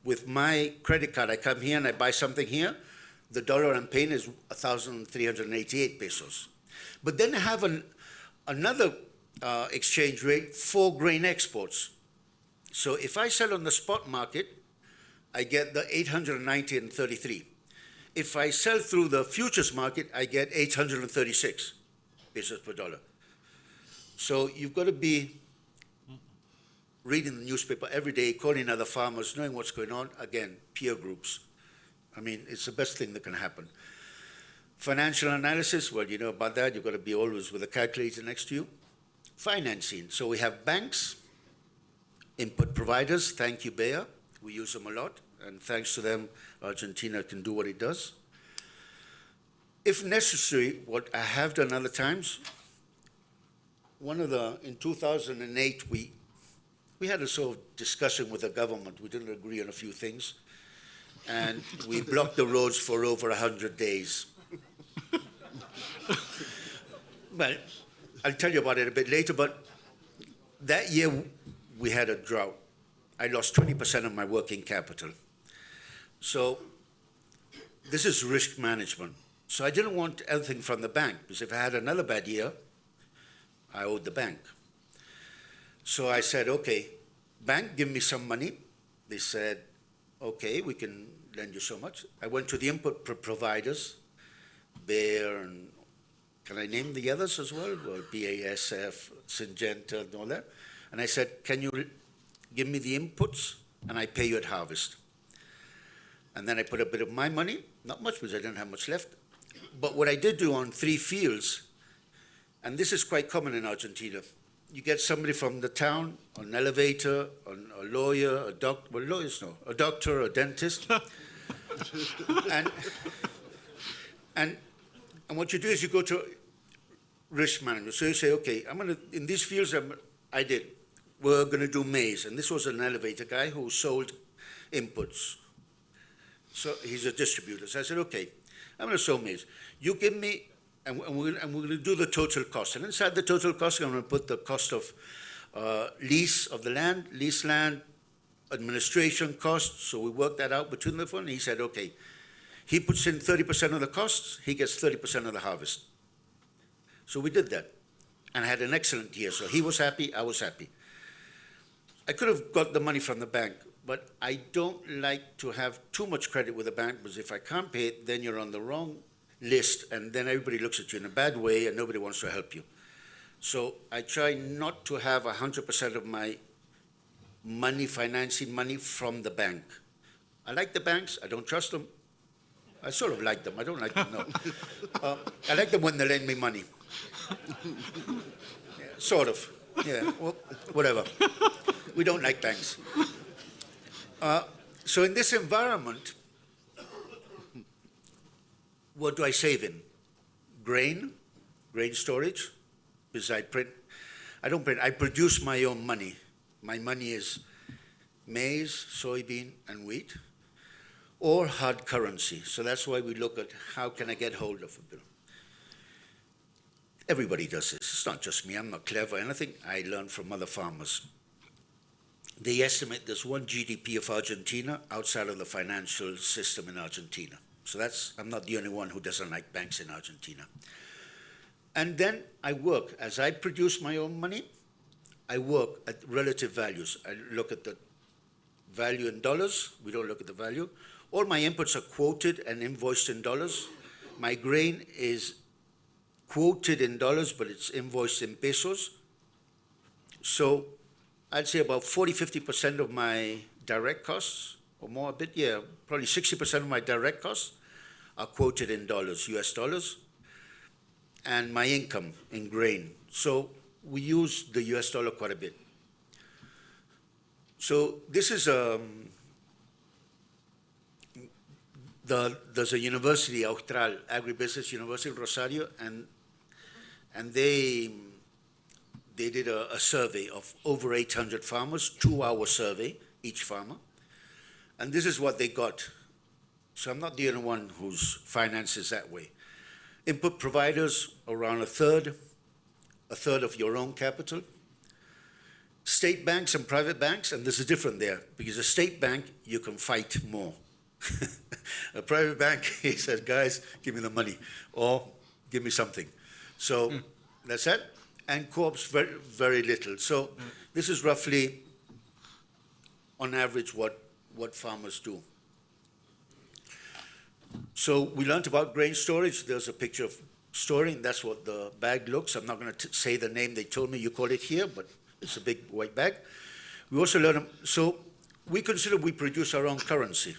with my credit card, I come here and I buy something here, the dollar I'm paying is 1,388 pesos. But then I have another exchange rate for grain exports. So if I sell on the spot market, I get the 890 and 33. If I sell through the futures market, I get 836. pesos per dollar. So you've got to be reading the newspaper every day, calling other farmers, knowing what's going on. Again, peer groups. I mean, it's the best thing that can happen. Financial analysis, well, you know about that. You've got to be always with a calculator next to you. Financing. So we have banks, input providers. Thank you, Bayer. We use them a lot. And thanks to them, Argentina can do what it does. If necessary, what I have done other times, in 2008, we had a sort of discussion with the government. We didn't agree on a few things. And we blocked the roads for over 100 days. Well, I'll tell you about it a bit later, but that year we had a drought. I lost 20% of my working capital. So this is risk management. So I didn't want anything from the bank, because if I had another bad year, I owed the bank. So I said, okay, bank, give me some money. They said, okay, we can lend you so much. I went to the input providers, Bayer, and can I name the others as well? Well, BASF, Syngenta, and all that. And I said, can you give me the inputs, and I pay you at harvest? And then I put a bit of my money, not much because I didn't have much left. But what I did do on 3 fields, and this is quite common in Argentina, you get somebody from the town, an elevator, a lawyer, a doctor, well, lawyers no, a doctor, a dentist. and what you do is you go to risk management. So you say, okay, in these fields we're going to do maize. And this was an elevator guy who sold inputs. So he's a distributor. So I said, okay, I'm going to sow maize. You give me, and we're going to do the total cost. And inside the total cost, I'm going to put the cost of lease of the land, lease land, administration costs. So we worked that out between the fund. He said, okay, he puts in 30% of the costs, he gets 30% of the harvest. So we did that and had an excellent year. So he was happy, I was happy. I could have got the money from the bank, but I don't like to have too much credit with the bank, because if I can't pay it, then you're on the wrong list, and then everybody looks at you in a bad way and nobody wants to help you. So I try not to have 100% of my money, financing money, from the bank. I like the banks, I don't trust them. I sort of like them, I don't like them, no. I like them when they lend me money. Yeah, sort of, yeah, well, whatever. We don't like banks. So in this environment, what do I save in? Grain storage, because I produce my own money. My money is maize, soybean, and wheat, or hard currency. So that's why we look at how can I get hold of it. Everybody does this. It's not just me. I'm not clever. And I think I learned from other farmers. They estimate there's 1 GDP of Argentina outside of the financial system in Argentina. So I'm not the only one who doesn't like banks in Argentina. And then I work. As I produce my own money, I work at relative values. I look at the value in dollars. We don't look at the value. All my inputs are quoted and invoiced in dollars. My grain is quoted in dollars, but it's invoiced in pesos. So I'd say about 40–50% of my direct costs, or more a bit, yeah, probably 60% of my direct costs are quoted in dollars, US dollars, and my income in grain. So we use the US dollar quite a bit. So this is there's a university, Austral, Agribusiness University of Rosario, and they did a survey of over 800 farmers, 2-hour survey, each farmer. And this is what they got. So I'm not the only one whose finance is that way. Input providers, around a third of your own capital. State banks and private banks, and there's a difference there, because a state bank, you can fight more. A private bank, he says, guys, give me the money, or give me something. So that's it. And co-ops, very, very little. So this is roughly, on average, what farmers do. So we learned about grain storage. There's a picture of storing. That's what the bag looks. I'm not going to say the name they told me you call it here, but it's a big white bag. We also learn, so we consider we produce our own currency.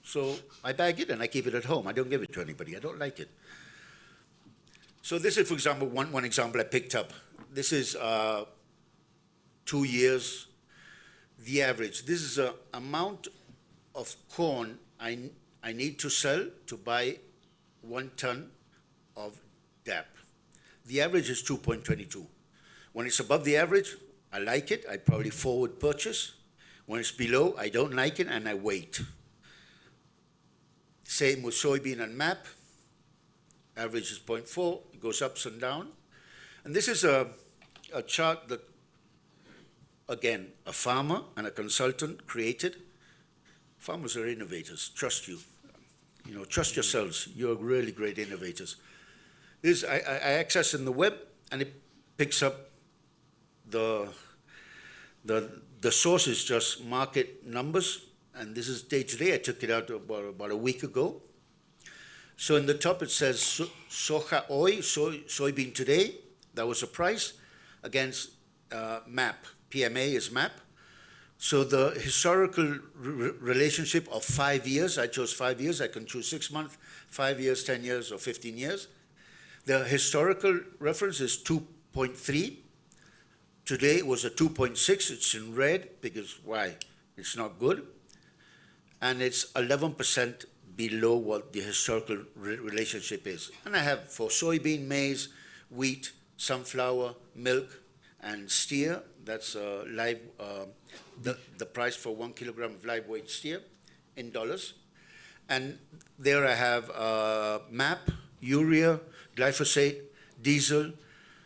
So I bag it and I keep it at home. I don't give it to anybody. I don't like it. So this is, for example, one example I picked up. This is 2 years, the average. This is the amount of corn I need to sell to buy 1 ton of DAP. The average is 2.22. When it's above the average, I like it. I probably forward purchase. When it's below, I don't like it and I wait. Same with soybean and MAP. Average is 0.4. It goes ups and down. And this is a chart that, again, a farmer and a consultant created. Farmers are innovators. Trust you. Trust yourselves. You're really great innovators. This I access in the web, and it picks up the source is just market numbers, and this is day to day. I took it out about a week ago. So in the top it says soja hoy, soybean today. That was a price against MAP. PMA is MAP. So the historical relationship of 5 years, I chose 5 years. I can choose 6 months, 5 years, 10 years, or 15 years. The historical reference is 2.3. Today it was a 2.6. It's in red because why? It's not good. And it's 11% below what the historical relationship is. And I have for soybean, maize, wheat, sunflower, milk, and steer. That's live. The price for 1 kilogram of live weight steer in dollars. And there I have MAP, urea, glyphosate, diesel,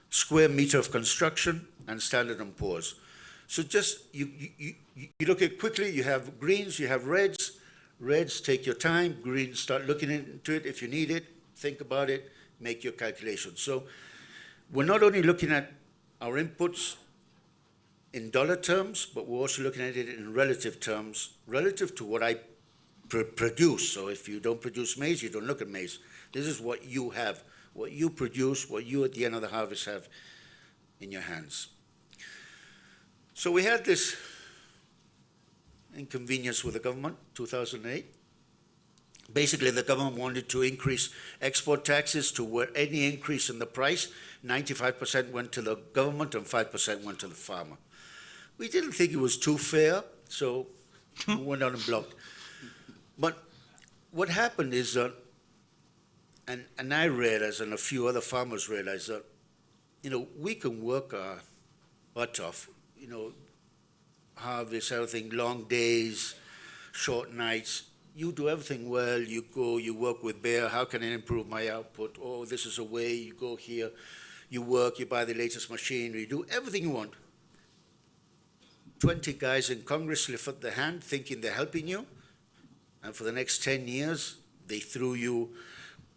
square meter of construction, and Standard & Poor's. So just, you look at quickly, you have greens, you have reds. Reds, take your time. Greens, start looking into it. If you need it, think about it, make your calculations. So we're not only looking at our inputs in dollar terms, but we're also looking at it in relative terms, relative to what I produce. So if you don't produce maize, you don't look at maize. This is what you have, what you produce, what you at the end of the harvest have in your hands. So we had this inconvenience with the government, 2008. Basically, the government wanted to increase export taxes to where any increase in the price, 95% went to the government and 5% went to the farmer. We didn't think it was too fair, so we went on and blocked. But what happened is that, and I realized, and a few other farmers realized that, we can work our butt off, harvest, everything, long days, short nights. You do everything well. You go, you work with Bayer. How can I improve my output? Oh, this is a way. You go here, you work, you buy the latest machinery, you do everything you want. 20 guys in Congress lift up their hand thinking they're helping you. And for the next 10 years, they threw you,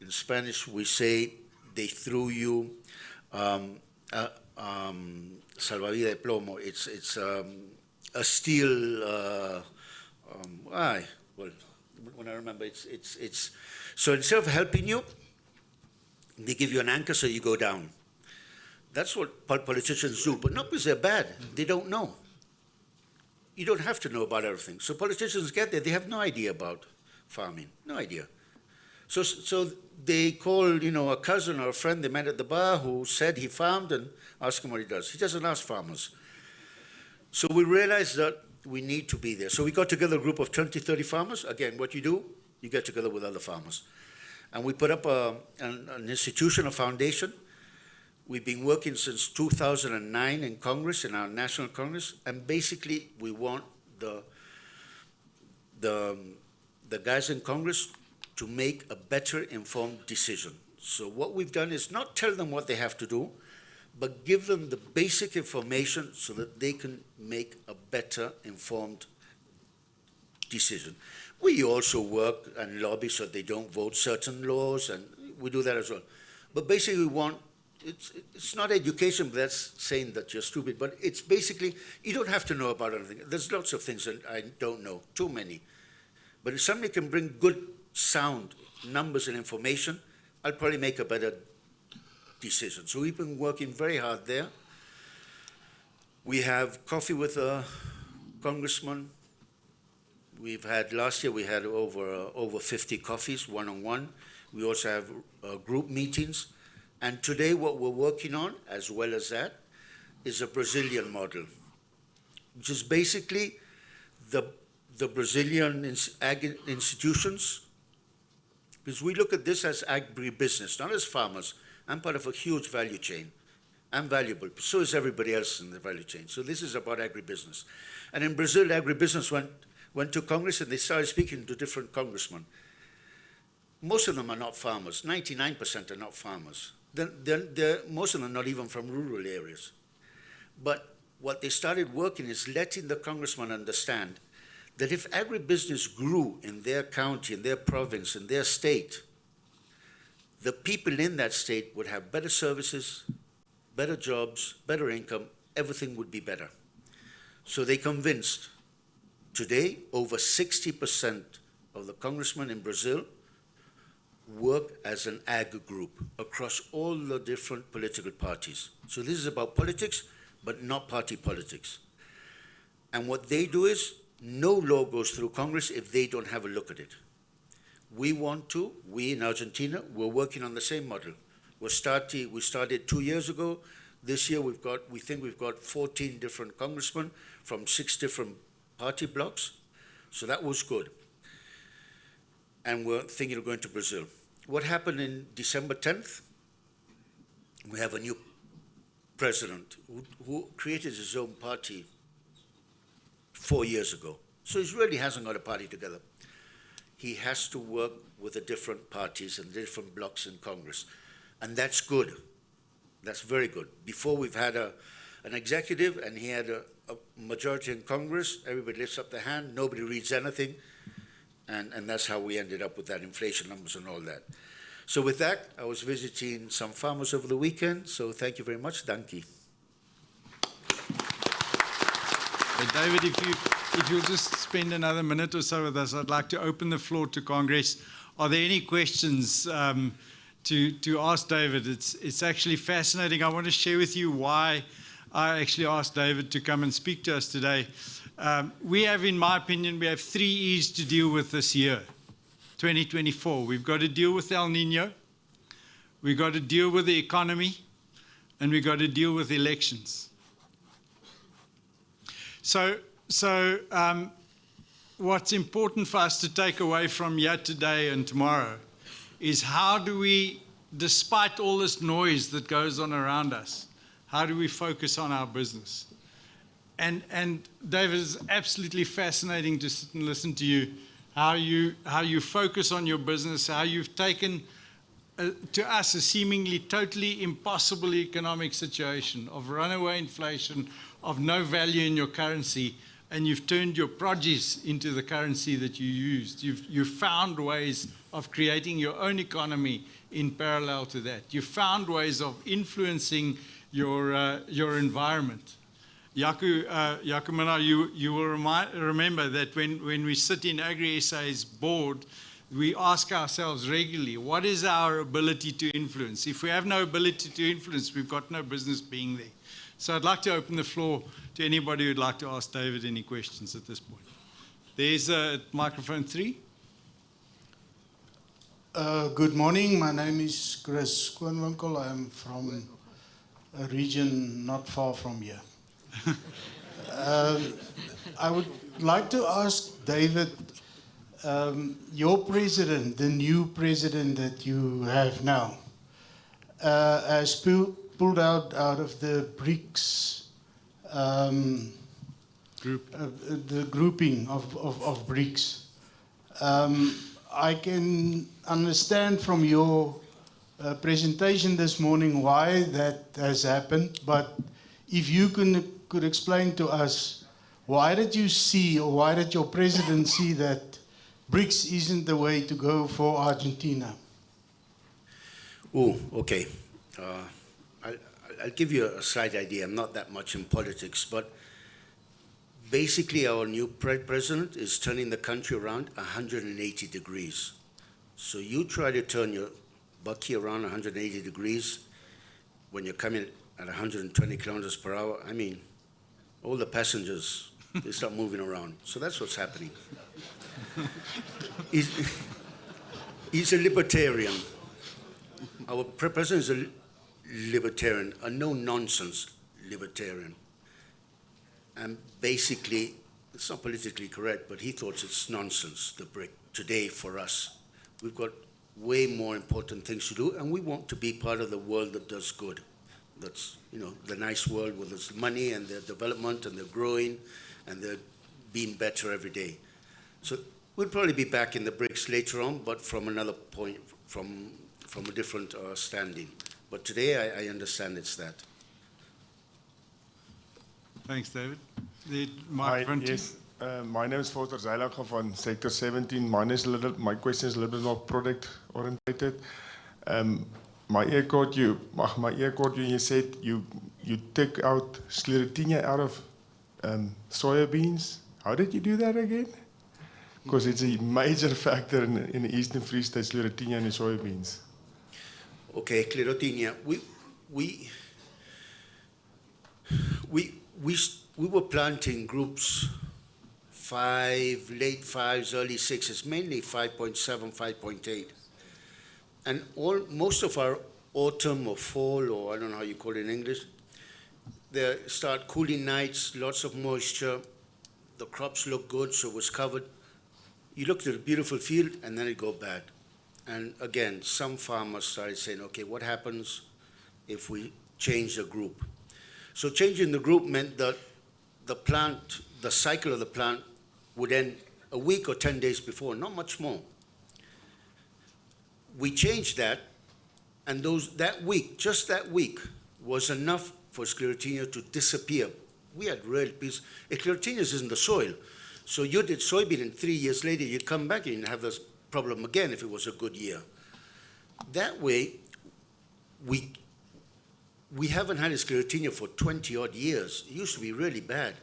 in Spanish we say, they threw you salvavidas de plomo. It's a steel, well, when I remember, it's so instead of helping you, they give you an anchor so you go down. That's what politicians do, but not because they're bad. They don't know. You don't have to know about everything. So politicians get there, they have no idea about farming, no idea. So they call, a cousin or a friend they met at the bar who said he farmed and ask him what he does. He doesn't ask farmers. So we realized that we need to be there. So we got together a group of 20, 30 farmers. Again, what you do, you get together with other farmers. And we put up an institution, a foundation. We've been working since 2009 in Congress, in our National Congress, and basically we want the guys in Congress to make a better informed decision. So what we've done is not tell them what they have to do, but give them the basic information so that they can make a better informed decision. We also work and lobby so they don't vote certain laws, and we do that as well. But basically we want, it's not education, but that's saying that you're stupid, but it's basically, you don't have to know about anything. There's lots of things that I don't know, too many. But if somebody can bring good, sound numbers and information, I'll probably make a better decision. So we've been working very hard there. We have coffee with a congressman. Last year we had over 50 coffees, one-on-one. We also have group meetings. And today what we're working on, as well as that, is a Brazilian model, which is basically the Brazilian ag institutions, because we look at this as agribusiness, not as farmers. I'm part of a huge value chain. I'm valuable, so is everybody else in the value chain. So this is about agribusiness. And in Brazil, agribusiness went to Congress and they started speaking to different congressmen. Most of them are not farmers. 99% are not farmers. Most of them are not even from rural areas. But what they started working is letting the congressman understand that if agribusiness grew in their county, in their province, in their state, the people in that state would have better services, better jobs, better income, everything would be better. So they convinced. Today, over 60% of the congressmen in Brazil work as an ag group across all the different political parties. So this is about politics, but not party politics. And what they do is, no law goes through Congress if they don't have a look at it. We in Argentina, we're working on the same model. We started 2 years ago. This year we think we've got 14 different congressmen from 6 different party blocks. So that was good. And we're thinking of going to Brazil. What happened in December 10th? We have a new president who created his own party 4 years ago. So he really hasn't got a party together. He has to work with the different parties and different blocs in Congress. And that's good. That's very good. Before we've had an executive and he had a majority in Congress, everybody lifts up their hand, nobody reads anything, and that's how we ended up with that inflation numbers and all that. So with that, I was visiting some farmers over the weekend, so thank you very much. Dankie. David, if you'll just spend another minute or so with us, I'd like to open the floor to Congress. Are there any questions to ask David? It's actually fascinating. I want to share with you why I actually asked David to come and speak to us today. In my opinion, we have 3 E's to deal with this year, 2024. We've got to deal with El Nino, we've got to deal with the economy, and we've got to deal with elections. So what's important for us to take away from here today and tomorrow is how do we, despite all this noise that goes on around us, how do we focus on our business? And David, it's absolutely fascinating to sit and listen to you, how you focus on your business, how you've taken to us a seemingly totally impossible economic situation of runaway inflation, of no value in your currency, and you've turned your produce into the currency that you used. You've found ways of creating your own economy in parallel to that. You've found ways of influencing your environment. Jaco Minnaar, you will remember that when we sit in Agri-SA's board, we ask ourselves regularly, what is our ability to influence? If we have no ability to influence, we've got no business being there. So I'd like to open the floor to anybody who'd like to ask David any questions at this point. There's microphone 3. Good morning. My name is Chris Koonwinkel. I am from a region not far from here. I would like to ask David, your president, the new president that you have now, has pulled out of the BRICS group, the grouping of BRICS. I can understand from your presentation this morning why that has happened, but if you could explain to us, why did you see, or why did your president see that BRICS isn't the way to go for Argentina? Oh, okay. I'll give you a slight idea. I'm not that much in politics, but basically our new president is turning the country around 180 degrees. So you try to turn bucky around 180 degrees. When you're coming at 120 kilometers per hour, I mean, all the passengers, they start moving around. So that's what's happening. He's a libertarian. Our president is a libertarian, a no-nonsense libertarian. And basically, it's not politically correct, but he thought it's nonsense, the BRIC, today for us. We've got way more important things to do, and we want to be part of the world that does good. That's, you know, the nice world with its money and their development and they're growing and they're being better every day. So we'll probably be back in the BRICS later on, but from another point, from a different standing. But today I understand it's that. Thanks, David. The microphone. Yes, my name is Foster Zeilacher from Sector 17. My question is a little bit more product oriented. My ear caught you. You said you took out Sclerotinia out of soybeans. How did you do that again? Because it's a major factor in the Eastern Free State, Sclerotinia in the soybeans. Okay, Sclerotinia. We were planting groups 5, late 5s, early 6s, mainly 5.7, 5.8. And most of our autumn or fall, or I don't know how you call it in English, they start cooling nights, lots of moisture, the crops look good, so it was covered. You looked at a beautiful field and then it go bad. And again, some farmers started saying, okay, what happens if we change the group? So changing the group meant that the cycle of the plant would end a week or 10 days before, not much more. We changed that, and just that week was enough for Sclerotinia to disappear. We had real peace. Sclerotinia is in the soil. So you did soybean, and 3 years later you'd come back and you'd have this problem again if it was a good year. That way, we haven't had a Sclerotinia for 20 odd years. It used to be really bad.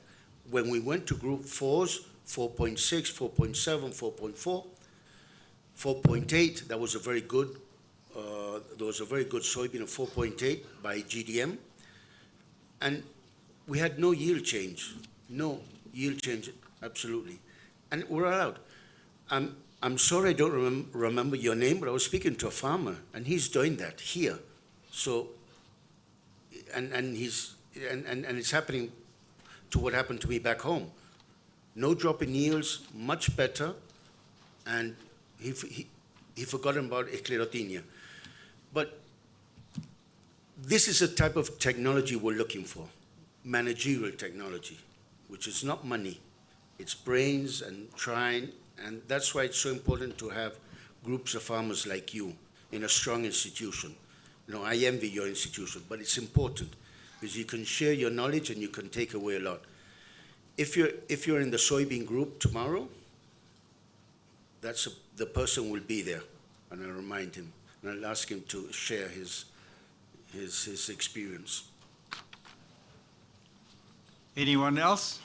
When we went to group 4s, 4.6, 4.7, 4.4, 4.8, that was a very good, there was a very good soybean of 4.8 by GDM. And we had no yield change, absolutely. And we're allowed. I'm sorry I don't remember your name, but I was speaking to a farmer, and he's doing that here. So, and it's happening to what happened to me back home. No drop in yields, much better, and he forgot about Sclerotinia. But this is a type of technology we're looking for, managerial technology, which is not money. It's brains and trying, and that's why it's so important to have groups of farmers like you in a strong institution. You know, I envy your institution, but it's important because you can share your knowledge and you can take away a lot. If you're in the soybean group tomorrow, the person will be there, and I'll remind him, and I'll ask him to share his experience. Anyone else?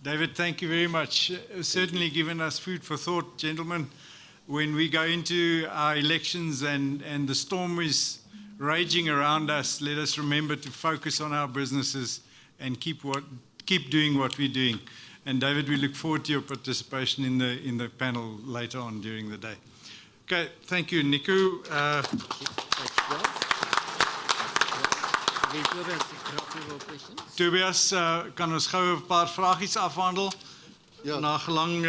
David, thank you very much. Certainly given us food for thought, gentlemen. When we go into our elections and the storm is raging around us, let us remember to focus on our businesses and keep doing what we're doing. And David, we look forward to your participation in the panel later on during the day. Okay, thank you, Nico. Tobias, kan ons gou 'n paar vragies afhandel? Ja. Na gelang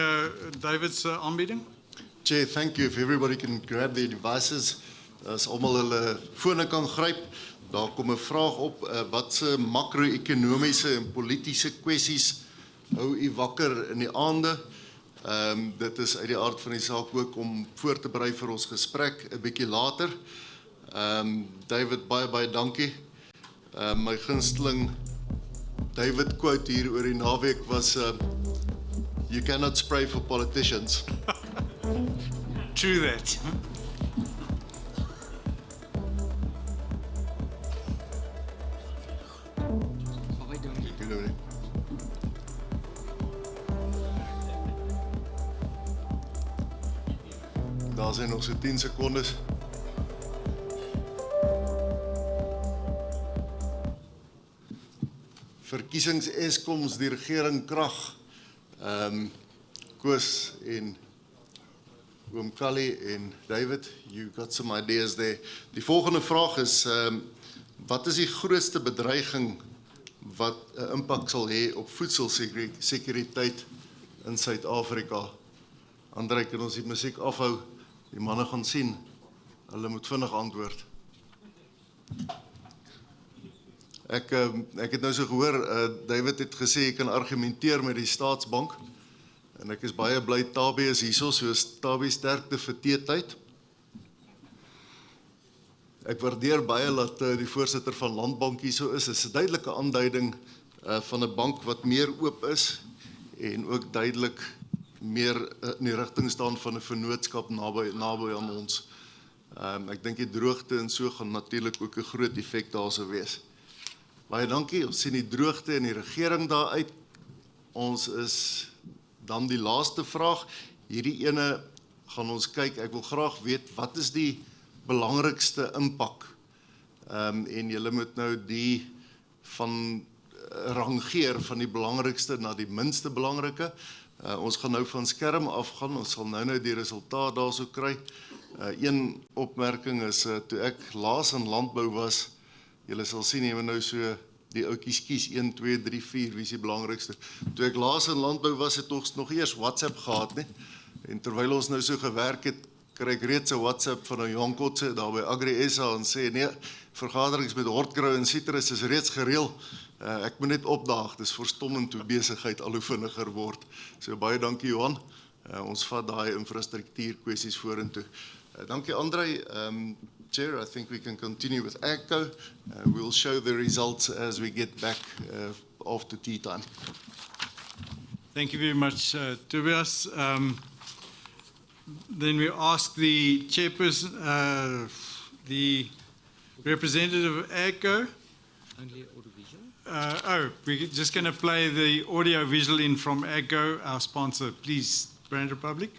David's aanbieding. Chair, thank you. If everybody can grab their devices, as almal hulle fone kan gryp. Daar kom 'n vraag op, watse makro-ekonomiese en politiese kwessies hou u wakker in die aande? Dit is uit die aard van die saak ook om voor te berei vir ons gesprek 'n bietjie later. David, baie dankie. My gunsteling David quote hier oor die naweek was you cannot spray for politicians. True that. Daar zijn nog so 10 sekondes. Verkiesings Eskoms, die regering krag. Koos en Oom Kali en David, you got some ideas there. Die volgende vraag is, wat is die grootste bedreiging wat 'n impak sal hê op voedselsekuriteit in Suid-Afrika? Andrei, kan ons die musiek afhou? Die manne gaan sien. Hulle moet vinnig antwoord. Ek het nou so gehoor, David het gesê jy kan argumenteer met die Staatsbank. En ek is baie bly Tabi is hierso, soos Tabi sterkte vir teetyd. Ek waardeer baie dat die voorsitter van Landbank hierso is. Dit is 'n duidelike aanduiding van 'n bank wat meer oop is en ook duidelik meer in die rigting staan van 'n vennootskap naby aan ons. Ek dink die droogte en so gaan natuurlik ook 'n groot effek daar sou wees. Baie dankie. Ons sien die droogte en die regering daar uit. Ons is dan die laaste vraag. Hierdie ene gaan ons kyk. Ek wil graag weet wat is die belangrikste impak? En julle moet nou die van rangeer van die belangrikste na die minste belangrike. Ons gaan nou van skerm afgaan. Ons sal nou die resultaat daarso kry. Een opmerking is toe ek laas in landbou was, julle sal sien jy moet nou so die ouetjies kies 1 2 3 4 wie is die belangrikste. Toe ek laas in landbou was het ons nog eers WhatsApp gehad, nee. En terwyl ons nou so gewerk het, kry ek reeds 'n WhatsApp van 'n Johan Kotse daar by Agri SA en sê nee, vergaderings met Hortgrou en Citrus is reeds gereël. Ek moet net opdaag. Dis verstommend hoe besigheid al hoe vinniger word. So baie dankie Johan. Ons vat daai infrastruktuur kwessies vorentoe. Dankie Andrei. Chair, I think we can continue with AGCO. We'll show the results as we get back after tea time. Thank you very much, Tobias. Then we ask the chairperson, the representative of AGCO. Only audiovisual? We're just going to play the audio visual in from AGCO, our sponsor. Please, Brand Republic.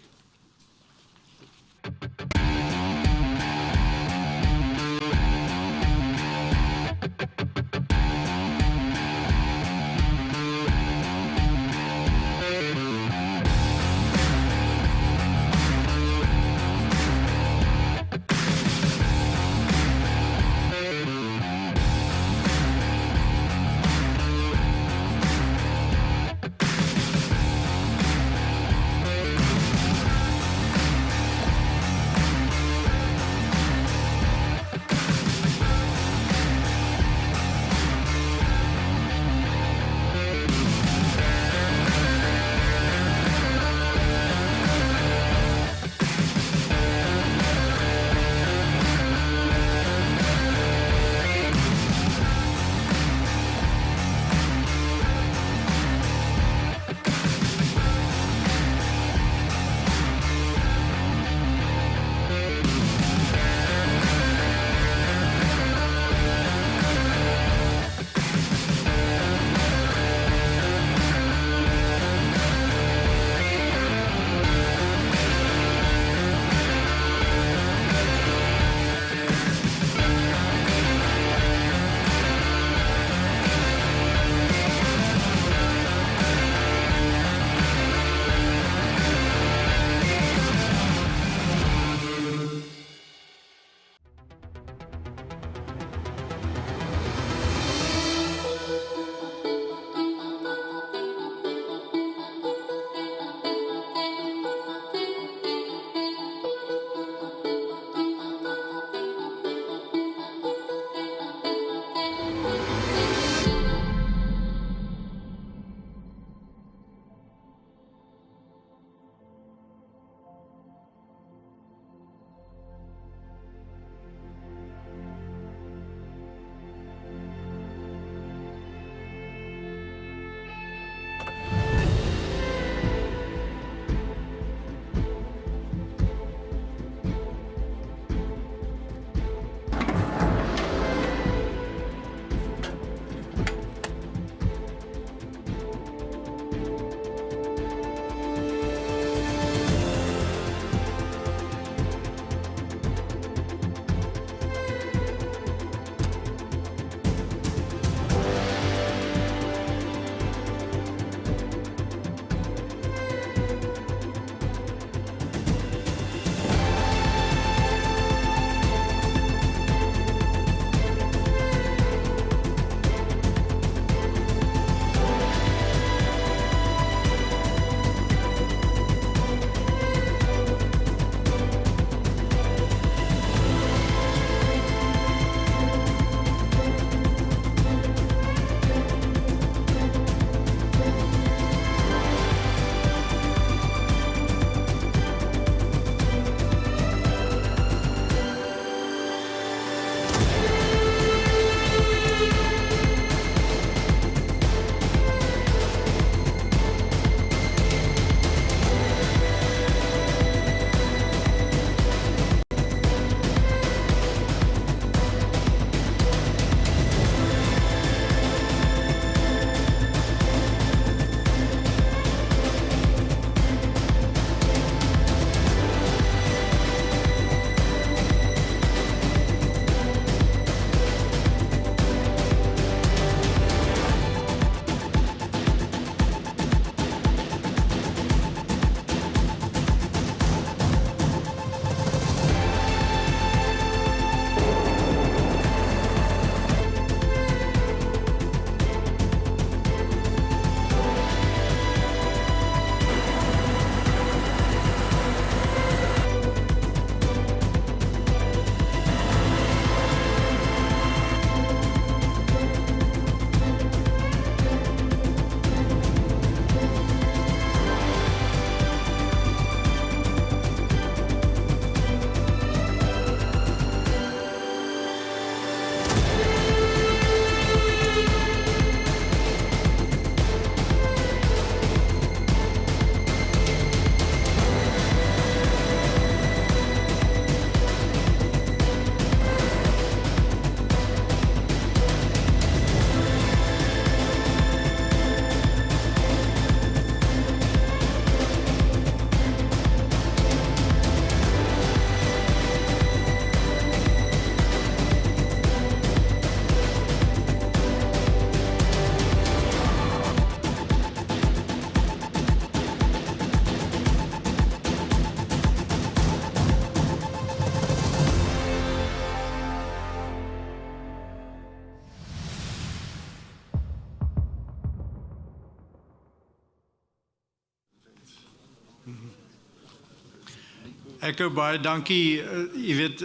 Ek ook baie dankie. Jy weet,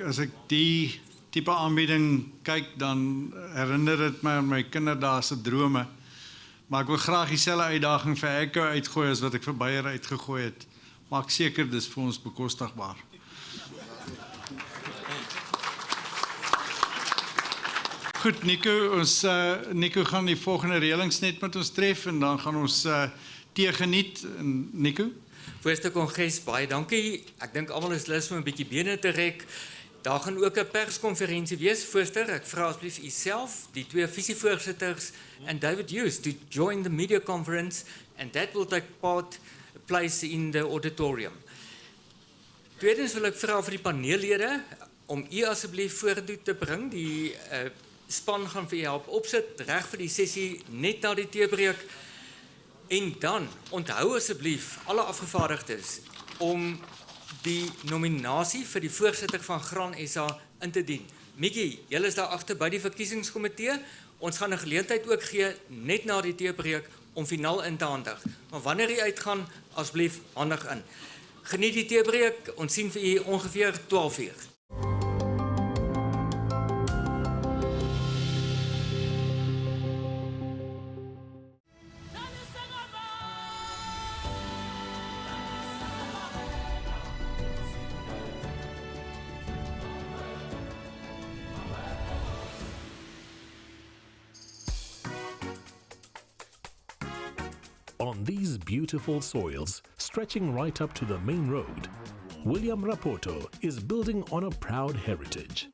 as ek die tipe aanbieding kyk, dan herinner dit my aan my kinderdae se drome. Maar ek wil graag dieselfde uitdaging vir Echo uitgooi as wat ek vir Beier uitgegooi het. Maak seker dis vir ons bekostigbaar. Goed, Nico gaan die volgende reëlings net met ons tref en dan gaan ons tee geniet. Nico? Voorste Kongres, baie dankie. Ek dink almal is lus om 'n bietjie bene te rek. Daar gaan ook 'n perskonferensie wees, voorste. Ek vra asseblief u self, die twee visievoorsitters and David Hughes to join the media conference, and that will take place in the auditorium. Tweedens wil ek vra vir die paneellede om u asseblief vorentoe te bring. Die span gaan vir u help opsit reg vir die sessie net na die teebreek. En dan onthou asseblief alle afgevaardigdes om die nominasie vir die voorsitter van Gran SA in te dien. Mickey, julle is daar agter by die verkiesingskomitee. Ons gaan 'n geleentheid ook gee net na die teebreek om finaal in te handig. Maar wanneer u uitgaan, asseblief handig in. Geniet die teebreek. Ons sien vir u ongeveer 12:00. On these beautiful soils, stretching right up to the main road, William Rapoto is building on a proud heritage.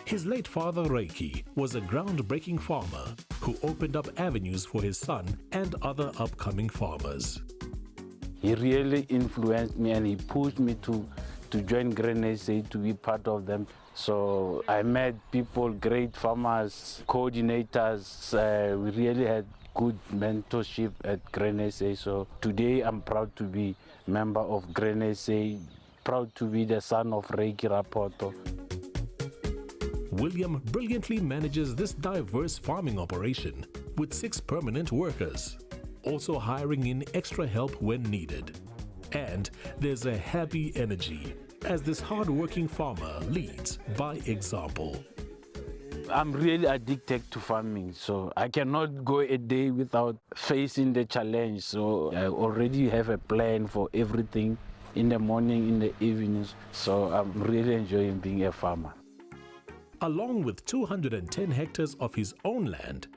His late father, Reiki, was a groundbreaking farmer who opened up avenues for his son and other upcoming farmers. He really influenced me and he pushed me to join Grain SA, to be part of them. So I met people, great farmers, coordinators. We really had good mentorship at Grain SA. So today I'm proud to be member of Grain SA, proud to be the son of Reiki Rapoto. William brilliantly manages this diverse farming operation with 6 permanent workers, also hiring in extra help when needed. And there's a happy energy as this hard-working farmer leads by example. I'm really addicted to farming, so I cannot go a day without facing the challenge. So I already have a plan for everything in the morning, in the evenings. So I'm really enjoying being a farmer. Along with 210 hectares of his own land,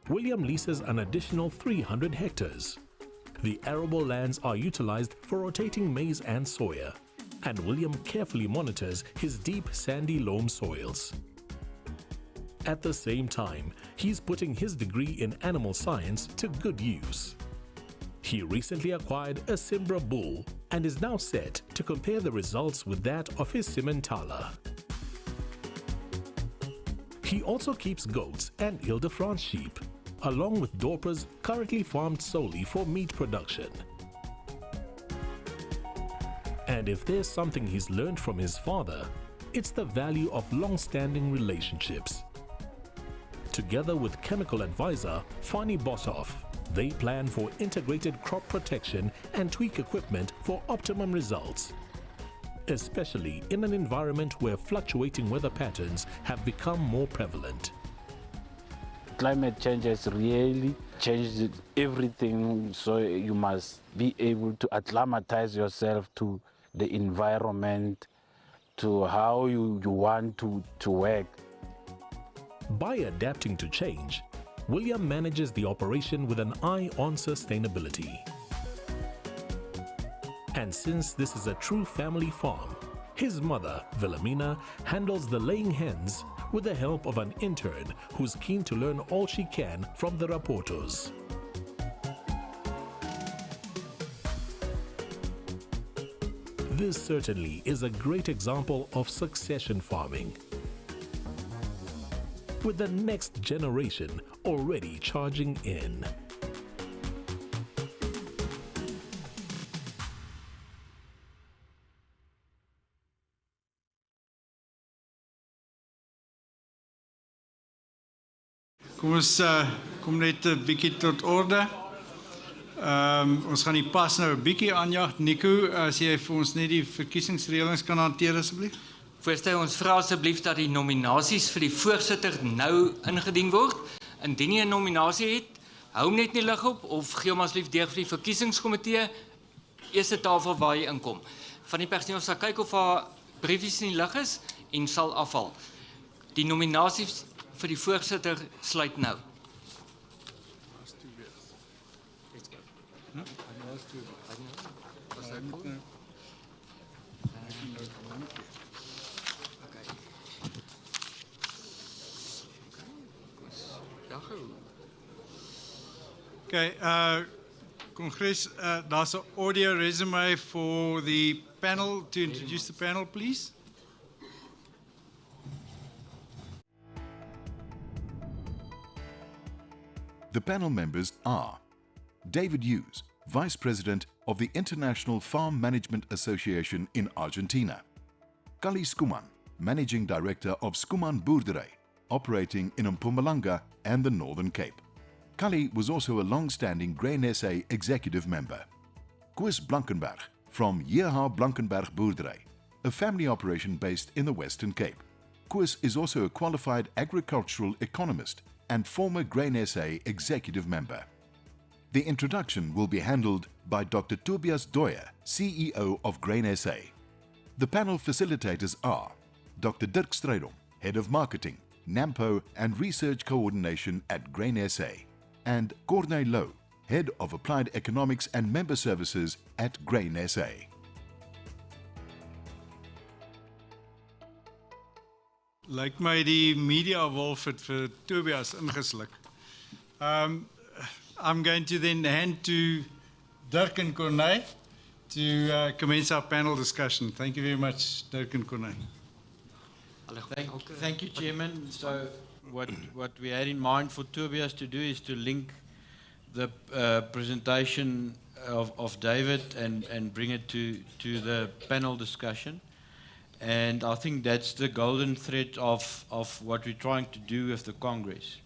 William leases an additional 300 hectares. The arable lands are utilized for rotating maize and soya, and William carefully monitors his deep sandy loam soils. At the same time, he's putting his degree in animal science to good use. He recently acquired a Simbra bull and is now set to compare the results with that of his Simmentala. He also keeps goats and Ile-de-France sheep, along with Dorpers currently farmed solely for meat production. And if there's something he's learned from his father, it's the value of long-standing relationships. Together with chemical advisor Fani Boshoff, they plan for integrated crop protection and tweak equipment for optimum results, especially in an environment where fluctuating weather patterns have become more prevalent. Climate change has really changed everything, so you must be able to acclimatize yourself to the environment, to how you want to work. By adapting to change, William manages the operation with an eye on sustainability. And since this is a true family farm, his mother, Wilhelmina, handles the laying hens with the help of an intern who's keen to learn all she can from the Rapotos. This certainly is a great example of succession farming, with the next generation already charging in. Kom ons kom net 'n bietjie tot orde. Ons gaan die pas nou 'n bietjie aanjag. Nico, as jy vir ons net die verkiesingsreëlings kan hanteer asseblief. Voorstel, ons vra asseblief dat die nominasies vir die voorsitter nou ingedien word. Indien jy 'n nominasie het, hou hom net nie lig op of gee hom asseblief deur vir die verkiesingskomitee. Eerste tafel waar jy inkom. Van die personeel sal kyk of haar briefies in die lig is en sal afval. Die nominasies vir die voorsitter sluit nou. Okay, Congress, there's an audio resume for the panel to introduce the panel, please. The panel members are David Hughes, Vice President of the International Farm Management Association in Argentina. Kali Skuman, Managing Director of Skuman Boerdery, operating in Mpumalanga and the Northern Cape. Kali was also a long-standing Grain SA executive member. Koos Blankenberg from Yeha Blankenberg Boerdery, a family operation based in the Western Cape. Koos is also a qualified agricultural economist and former Grain SA executive member. The introduction will be handled by Dr. Tobias Doyer, CEO of Grain SA. The panel facilitators are Dr. Dirk Strydom, Head of Marketing, NAMPO and Research Coordination at Grain SA, and Corné Lowe, Head of Applied Economics and Member Services at Grain SA. Lyk my die media wolf het vir Tobias ingesluk. I'm going to then hand to Dirk and Corné to commence our panel discussion. Thank you very much, Dirk and Corné. Thank you, Chairman. So what we had in mind for Tobias to do is to link the presentation of David and bring it to the panel discussion. And I think that's the golden thread of what we're trying to do with the Congress.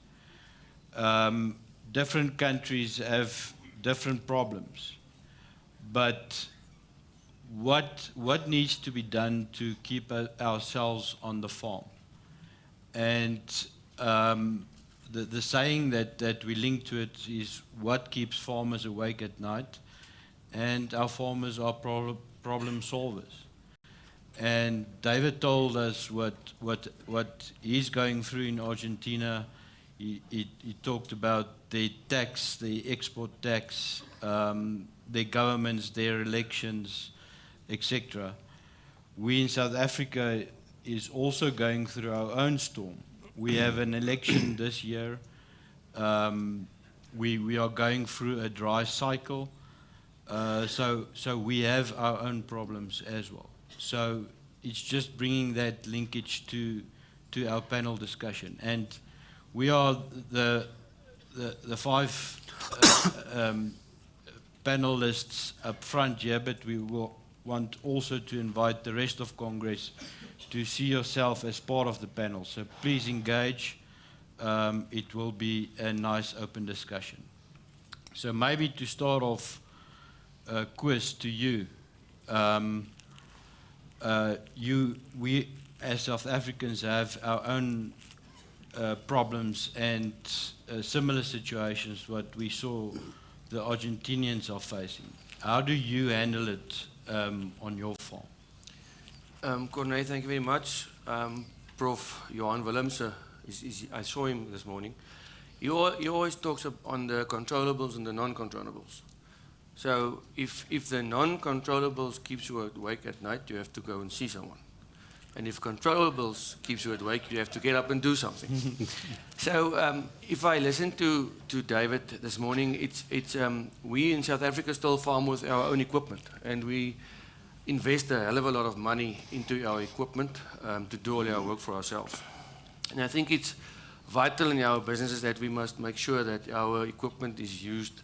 Different countries have different problems, but what needs to be done to keep ourselves on the farm? And the saying that we link to it is what keeps farmers awake at night, and our farmers are problem solvers. And David told us what he's going through in Argentina. He talked about their tax, the export tax, their governments, their elections, etc. We in South Africa is also going through our own storm. We have an election this year. We are going through a dry cycle. So we have our own problems as well. So it's just bringing that linkage to our panel discussion. And we are the five panelists up front here, but we will want also to invite the rest of Congress to see yourself as part of the panel. So please engage. It will be a nice open discussion. So maybe to start off, Koos, to you. We as South Africans have our own problems and similar situations what we saw the Argentinians are facing. How do you handle it on your farm? Corné, thank you very much. Prof. Johan Willems, I saw him this morning. He always talks on the controllables and the non-controllables. So if the non-controllables keeps you awake at night, you have to go and see someone. And if controllables keeps you awake, you have to get up and do something. So if I listen to David this morning, it's we in South Africa still farm with our own equipment, and we invest a hell of a lot of money into our equipment to do all our work for ourselves. And I think it's vital in our businesses that we must make sure that our equipment is used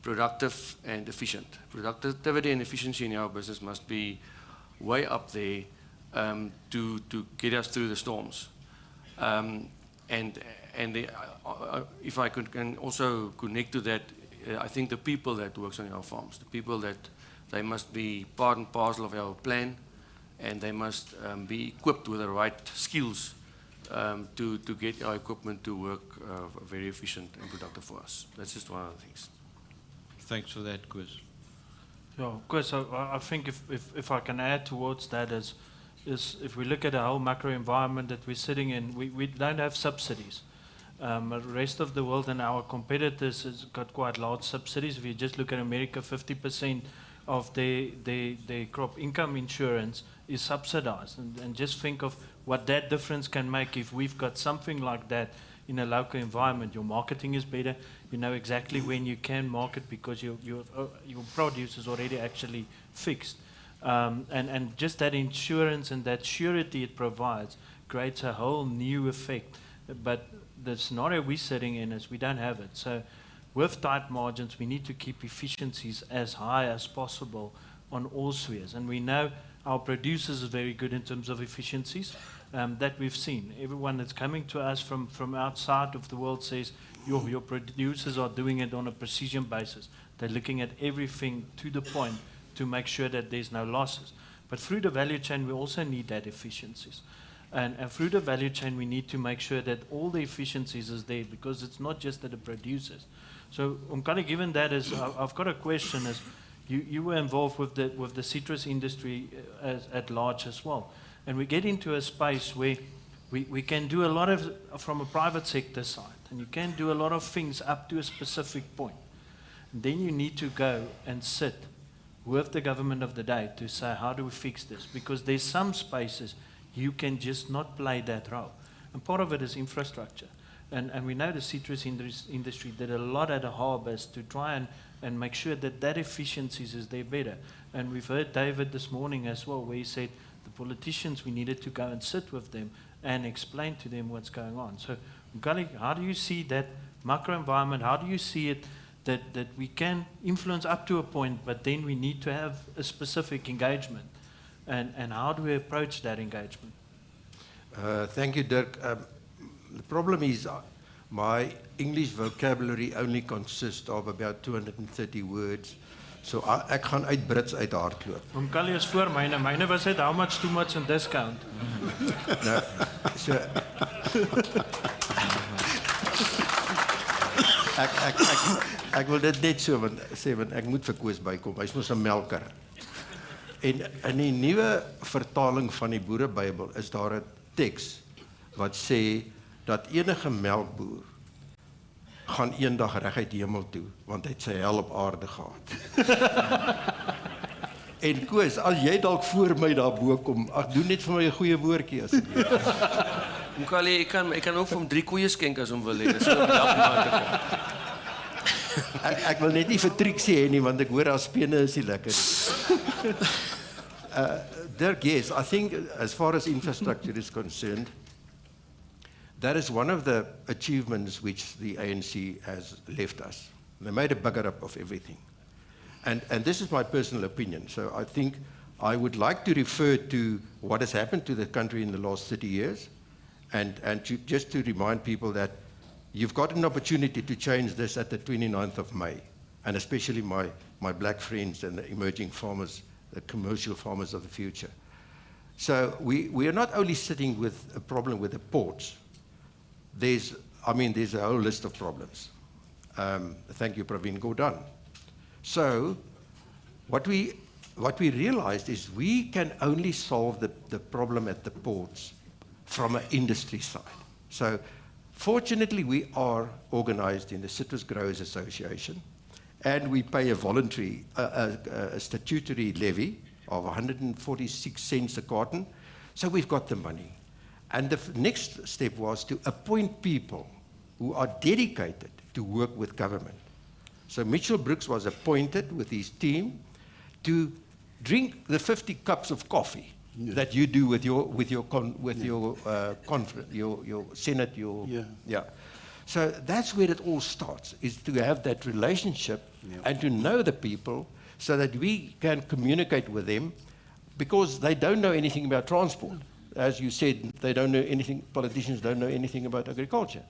productive and efficient. Productivity and efficiency in our business must be way up there to get us through the storms. If I can also connect to that, I think the people that works on our farms, the people that they must be part and parcel of our plan, and they must be equipped with the right skills to get our equipment to work very efficient and productive for us. That's just one of the things. Thanks for that, Chris. Yeah, Chris, I think if I can add towards that is if we look at the whole macro environment that we're sitting in, we don't have subsidies. The rest of the world and our competitors has got quite large subsidies. If you just look at America, 50% of their crop income insurance is subsidized. And just think of what that difference can make if we've got something like that in a local environment. Your marketing is better. You know exactly when you can market because your produce is already actually fixed. And just that insurance and that surety it provides creates a whole new effect. But the scenario we're sitting in is we don't have it. So with tight margins, we need to keep efficiencies as high as possible on all spheres. And we know our producers are very good in terms of efficiencies that we've seen. Everyone that's coming to us from outside of the world says, your producers are doing it on a precision basis. They're looking at everything to the point to make sure that there's no losses. But through the value chain, we also need that efficiencies. And through the value chain, we need to make sure that all the efficiencies is there because it's not just at the producers. So, given that, I've got a question. Is you were involved with the citrus industry at large as well, and we get into a space where we can do a lot of from a private sector side, and you can do a lot of things up to a specific point. And then you need to go and sit with the government of the day to say, how do we fix this? Because there's some spaces you can just not play that role. And part of it is infrastructure. And we know the citrus industry did a lot at the harbours to try and make sure that efficiencies is there better. And we've heard David this morning as well, where he said the politicians, we needed to go and sit with them and explain to them what's going on. So, how do you see that macro environment? How do you see it that we can influence up to a point, but then we need to have a specific engagement? And how do we approach that engagement? Thank you, Dirk. The problem is my English vocabulary only consists of about 230 words. So ek gaan uit Brits uithardloop. Kali is voor myne. Myne was net how much too much and discount. Nou, so ek wil dit net so sê want ek moet vir Koos bykom. Hy's mos 'n melker. En in die nuwe vertaling van die Boerebybel is daar 'n teks wat sê dat enige melkboer gaan eendag reguit hemel toe, want hy het sy hel op aarde gehad. En Koos, as jy dalk voor my daarbo kom, doen net vir my 'n goeie woordjie asseblief. Mkali, ek kan ook vir hom 3 koeie skenk as hom wil hê. Dis ook help. Ek wil net nie vir Trixie hê nie, want ek hoor haar spene is nie lekker nie. Dirk, yes, I think as far as infrastructure is concerned, that is one of the achievements which the ANC has left us. They made a bugger up of everything. And this is my personal opinion. So I think I would like to refer to what has happened to the country in the last 30 years and just to remind people that you've got an opportunity to change this at the 29th of May, and especially my black friends and the emerging farmers, the commercial farmers of the future. So we are not only sitting with a problem with the ports. There's a whole list of problems. Thank you, Praveen. Go done. So what we realized is we can only solve the problem at the ports from an industry side. So fortunately, we are organized in the Citrus Growers Association, and we pay a voluntary, a statutory levy of 146 cents a carton. So we've got the money. And the next step was to appoint people who are dedicated to work with government. So Mitchell Brooks was appointed with his team to drink the 50 cups of coffee that you do with your Senate, So that's where it all starts, is to have that relationship and to know the people so that we can communicate with them, because they don't know anything about transport. As you said, they don't know anything, politicians don't know anything about agriculture.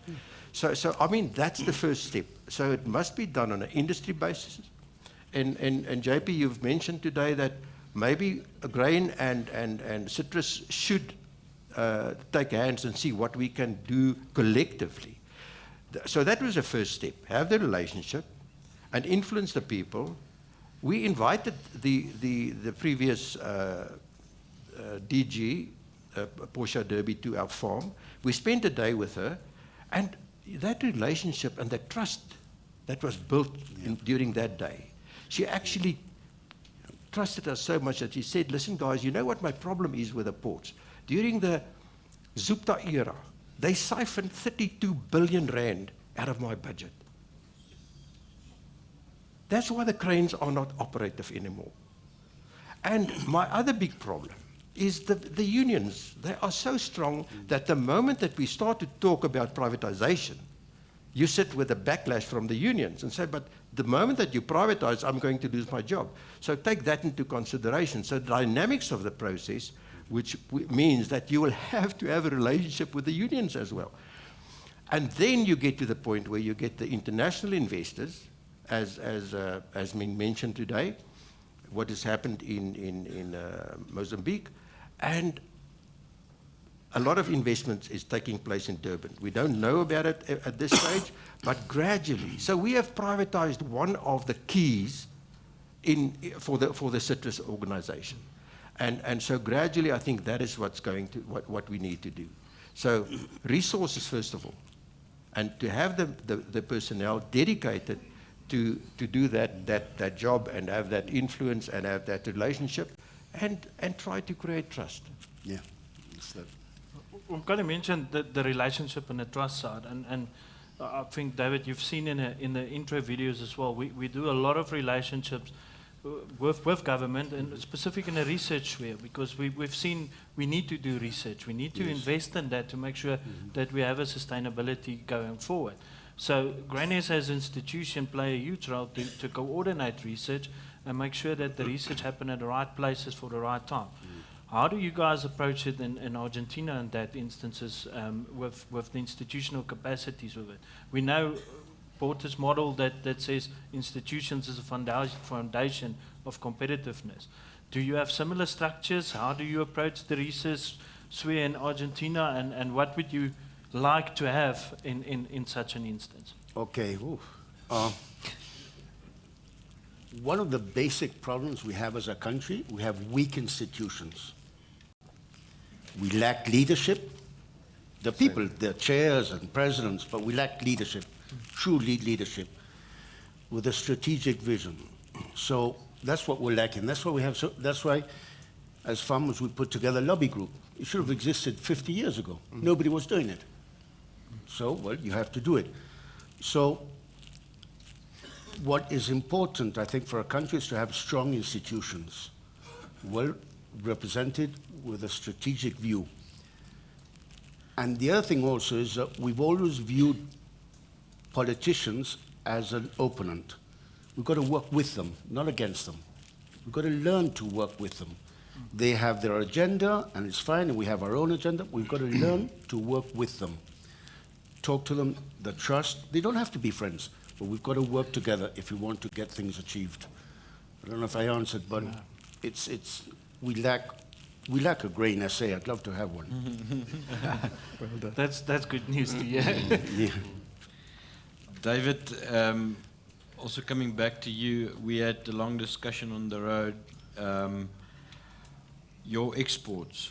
So I mean, that's the first step. So it must be done on an industry basis. And JP, you've mentioned today that maybe grain and citrus should take hands and see what we can do collectively. So that was the first step. Have the relationship and influence the people. We invited the previous DG, Portia Derby, to our farm. We spent a day with her, and that relationship and the trust that was built during that day, she actually trusted us so much that she said, listen guys, you know what my problem is with the ports? During the Zupta era, they siphoned 32 billion rand out of my budget. That's why the cranes are not operative anymore. And my other big problem is the unions. They are so strong that the moment that we start to talk about privatization, you sit with a backlash from the unions and say, but the moment that you privatize, I'm going to lose my job. So take that into consideration. So the dynamics of the process, which means that you will have to have a relationship with the unions as well. And then you get to the point where you get the international investors, as been mentioned today, what has happened in Mozambique, and a lot of investment is taking place in Durban. We don't know about it at this stage, but gradually. So we have privatized one of the keys for the citrus organization. And so gradually, I think that is what we need to do. So resources, first of all, and to have the personnel dedicated to do that job and have that influence and have that relationship and try to create trust. Yeah. We've got to mention the relationship and the trust side, and I think, David, you've seen in the intro videos as well, we do a lot of relationships with government, and specifically in the research sphere, because we've seen we need to do research. We need to invest in that to make sure that we have a sustainability going forward. So Grain SA as an institution play a huge role to coordinate research and make sure that the research happen at the right places for the right time. How do you guys approach it in Argentina in that instances with the institutional capacities with it? We know Porter's model that says institutions is a foundation of competitiveness. Do you have similar structures? How do you approach the research sphere in Argentina, and what would you like to have in such an instance? Okay. One of the basic problems we have as a country, we have weak institutions. We lack leadership. The people, the chairs and presidents, but we lack leadership, true leadership with a strategic vision. So that's what we're lacking. That's why we have. That's why, as farmers, we put together a lobby group. It should have existed 50 years ago. Nobody was doing it. So, well, you have to do it. So what is important, I think, for a country is to have strong institutions, well represented with a strategic view. And the other thing also is that we've always viewed politicians as an opponent. We've got to work with them, not against them. We've got to learn to work with them. They have their agenda, and it's fine, and we have our own agenda. We've got to learn to work with them. Talk to them, the trust. They don't have to be friends, but we've got to work together if we want to get things achieved. I don't know if I answered, but we lack a Grain SA. I'd love to have one. Well done. That's good news to hear. Yeah. David, also coming back to you, we had a long discussion on the road. Your exports.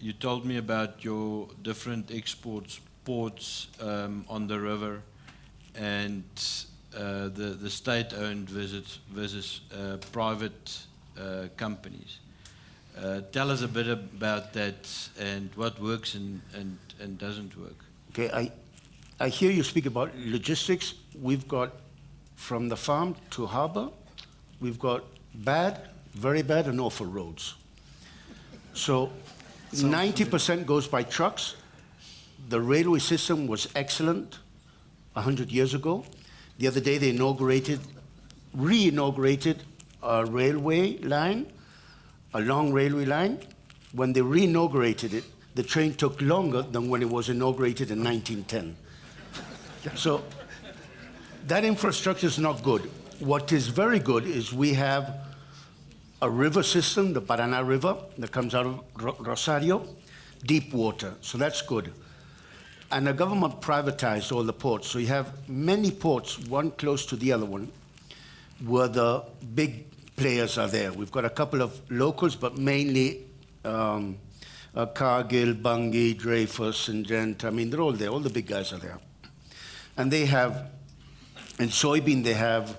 You told me about your different exports, ports on the river, and the state-owned versus private companies. Tell us a bit about that and what works and doesn't work. Okay, I hear you speak about logistics. We've got from the farm to harbor, we've got bad, very bad, and awful roads. So 90% goes by trucks. The railway system was excellent 100 years ago. The other day they re-inaugurated a railway line, a long railway line. When they re-inaugurated it, the train took longer than when it was inaugurated in 1910. So that infrastructure is not good. What is very good is we have a river system, the Paraná River, that comes out of Rosario, deep water. So that's good. And the government privatized all the ports. So you have many ports, one close to the other one, where the big players are there. We've got a couple of locals, but mainly Cargill, Bunge, Dreyfus, Syngenta. I mean, they're all there. All the big guys are there. And they have, in soybean, they have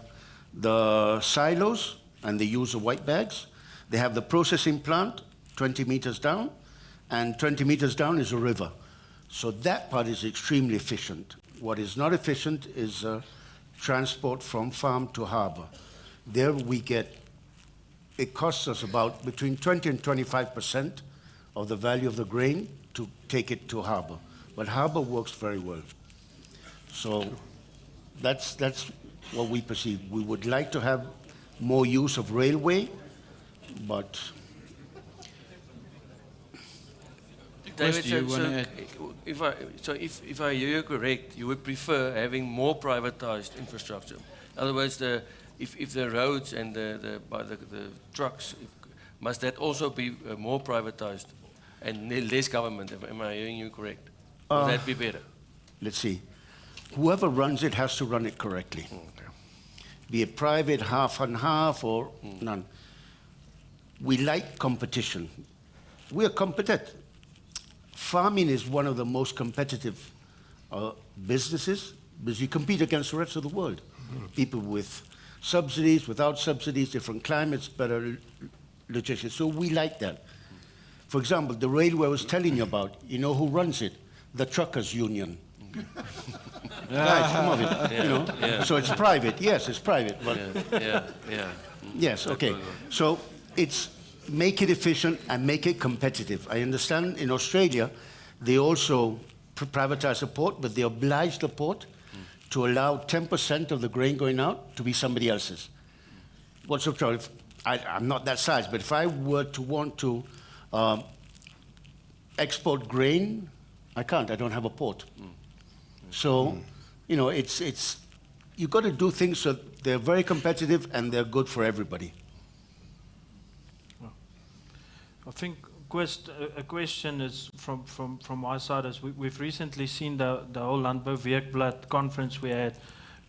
the silos, and they use the white bags. They have the processing plant 20 meters down, and 20 meters down is a river. So that part is extremely efficient. What is not efficient is transport from farm to harbor. There we get, it costs us about between 20 and 25% of the value of the grain to take it to harbor. But harbor works very well. So that's what we perceive. We would like to have more use of railway, but David, do you wanna add? if I hear you correct, you would prefer having more privatized infrastructure. In other words, if the roads and the trucks, must that also be more privatized and less government? Am I hearing you correct? Would that be better? Let's see. Whoever runs it has to run it correctly. Be it private, half and half, or none. We like competition. We are competitive. Farming is one of the most competitive businesses because you compete against the rest of the world. People with subsidies, without subsidies, different climates, better logistics. So we like that. For example, the railway I was telling you about, you know who runs it? The Truckers Union. Guys, come on, you know. Yeah. So it's private. Yes, it's private. But Yeah. yes, okay. So it's make it efficient and make it competitive. I understand in Australia, they also privatize the port, but they oblige the port to allow 10% of the grain going out to be somebody else's. What's the trouble? I'm not that size, but if I were to want to export grain, I can't. I don't have a port. So, you know, you've got to do things so they're very competitive and they're good for everybody. I think a question is from my side is we've recently seen the whole Landbou Weekblad conference we had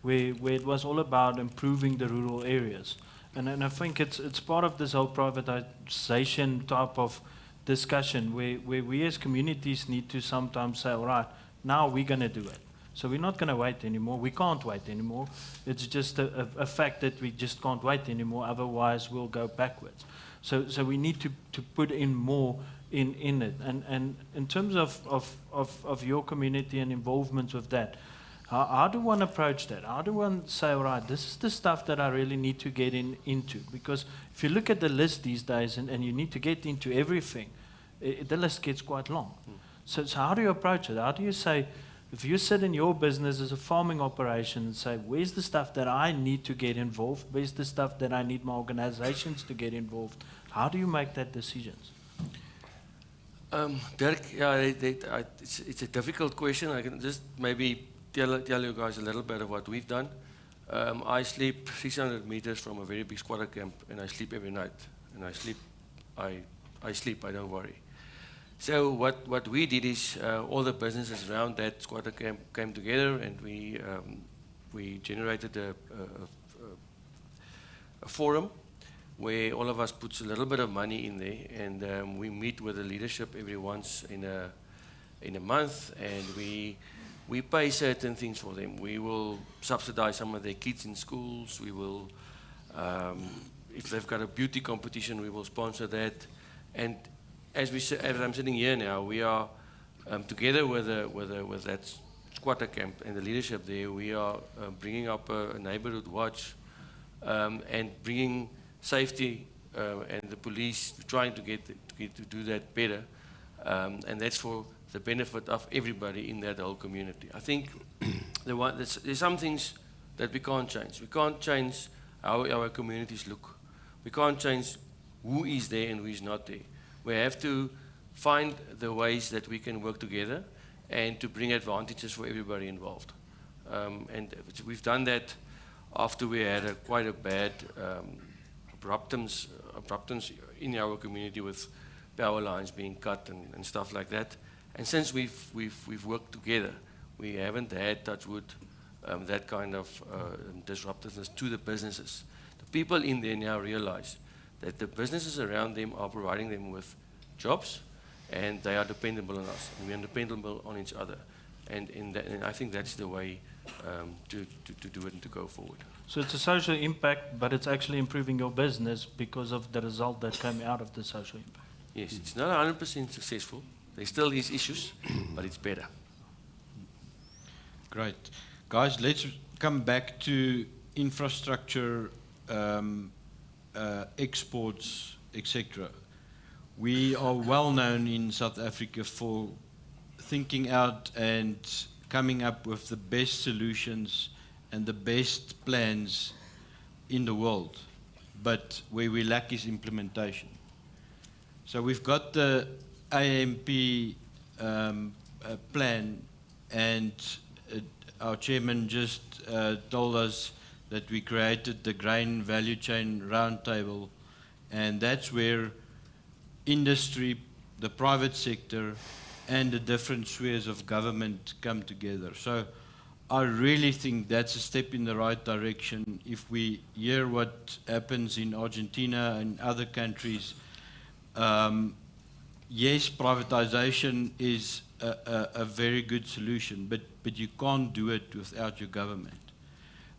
where it was all about improving the rural areas. And I think it's part of this whole privatization type of discussion where we as communities need to sometimes say, all right, now we're going to do it. So we're not going to wait anymore. We can't wait anymore. It's just a fact that we just can't wait anymore. Otherwise, we'll go backwards. So we need to put in more in it. And in terms of your community and involvement with that, how do one approach that? How do one say, all right, this is the stuff that I really need to get into? Because if you look at the list these days and you need to get into everything, the list gets quite long. So how do you approach it? How do you say, if you sit in your business as a farming operation and say, where's the stuff that I need to get involved? Where's the stuff that I need my organizations to get involved? How do you make that decisions? Dirk, yeah, it's a difficult question. I can just maybe tell you guys a little bit of what we've done. I sleep 600 meters from a very big squatter camp, and I sleep every night. And I sleep, I don't worry. So what we did is all the businesses around that squatter camp came together, and we generated a forum where all of us puts a little bit of money in there, and we meet with the leadership every once in a month, and we pay certain things for them. We will subsidize some of their kids in schools. We will, if they've got a beauty competition, we will sponsor that, and as I'm sitting here now, we are together with that squatter camp and the leadership there. We are bringing up a neighborhood watch and bringing safety and the police, trying to get to do that better, and that's for the benefit of everybody in that whole community. I think there's some things that we can't change. We can't change how our communities look. We can't change who is there and who is not there. We have to find the ways that we can work together and to bring advantages for everybody involved. And we've done that after we had quite a bad abruptance in our community with power lines being cut and stuff like that. And since we've worked together, we haven't had, touch wood, that kind of disruptiveness to the businesses. The people in there now realize that the businesses around them are providing them with jobs, and they are dependable on us, and we are dependable on each other. And I think that's the way to do it and to go forward. So it's a social impact, but it's actually improving your business because of the result that came out of the social impact. Yes, it's not 100% successful. There's still these issues, but it's better. Great. Guys, let's come back to infrastructure, exports, etc. We are well known in South Africa for thinking out and coming up with the best solutions and the best plans in the world. But where we lack is implementation. So we've got the AMP plan, and our chairman just told us that we created the Grain Value Chain Roundtable, and that's where industry, the private sector, and the different spheres of government come together. So I really think that's a step in the right direction. If we hear what happens in Argentina and other countries, yes, privatization is a very good solution, but you can't do it without your government.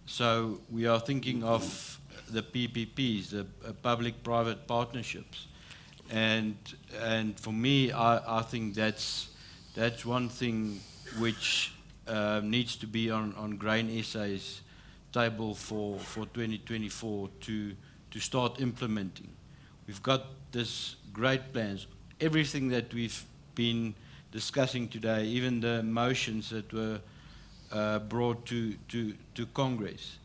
So we are thinking of the PPPs, the public-private partnerships. And for me, I think that's one thing which needs to be on Grain SA's table for 2024 to start implementing. We've got this great plans. Everything that we've been discussing today, even the motions that were brought to Congress,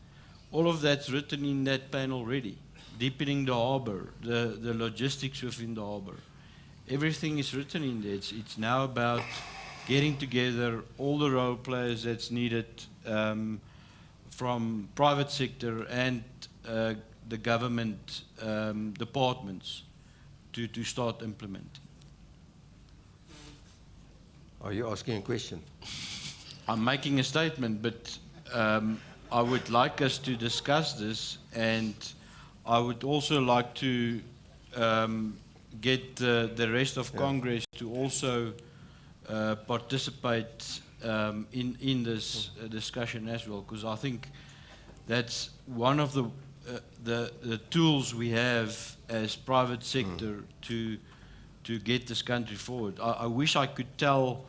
all of that's written in that plan already. Deepening the harbour, the logistics within the harbour. Everything is written in there. It's now about getting together all the role players that's needed from private sector and the government departments to start implementing. Are you asking a question? I'm making a statement, but I would like us to discuss this, and I would also like to get the rest of Congress to also participate in this discussion as well, because I think that's one of the tools we have as private sector to get this country forward. I wish I could tell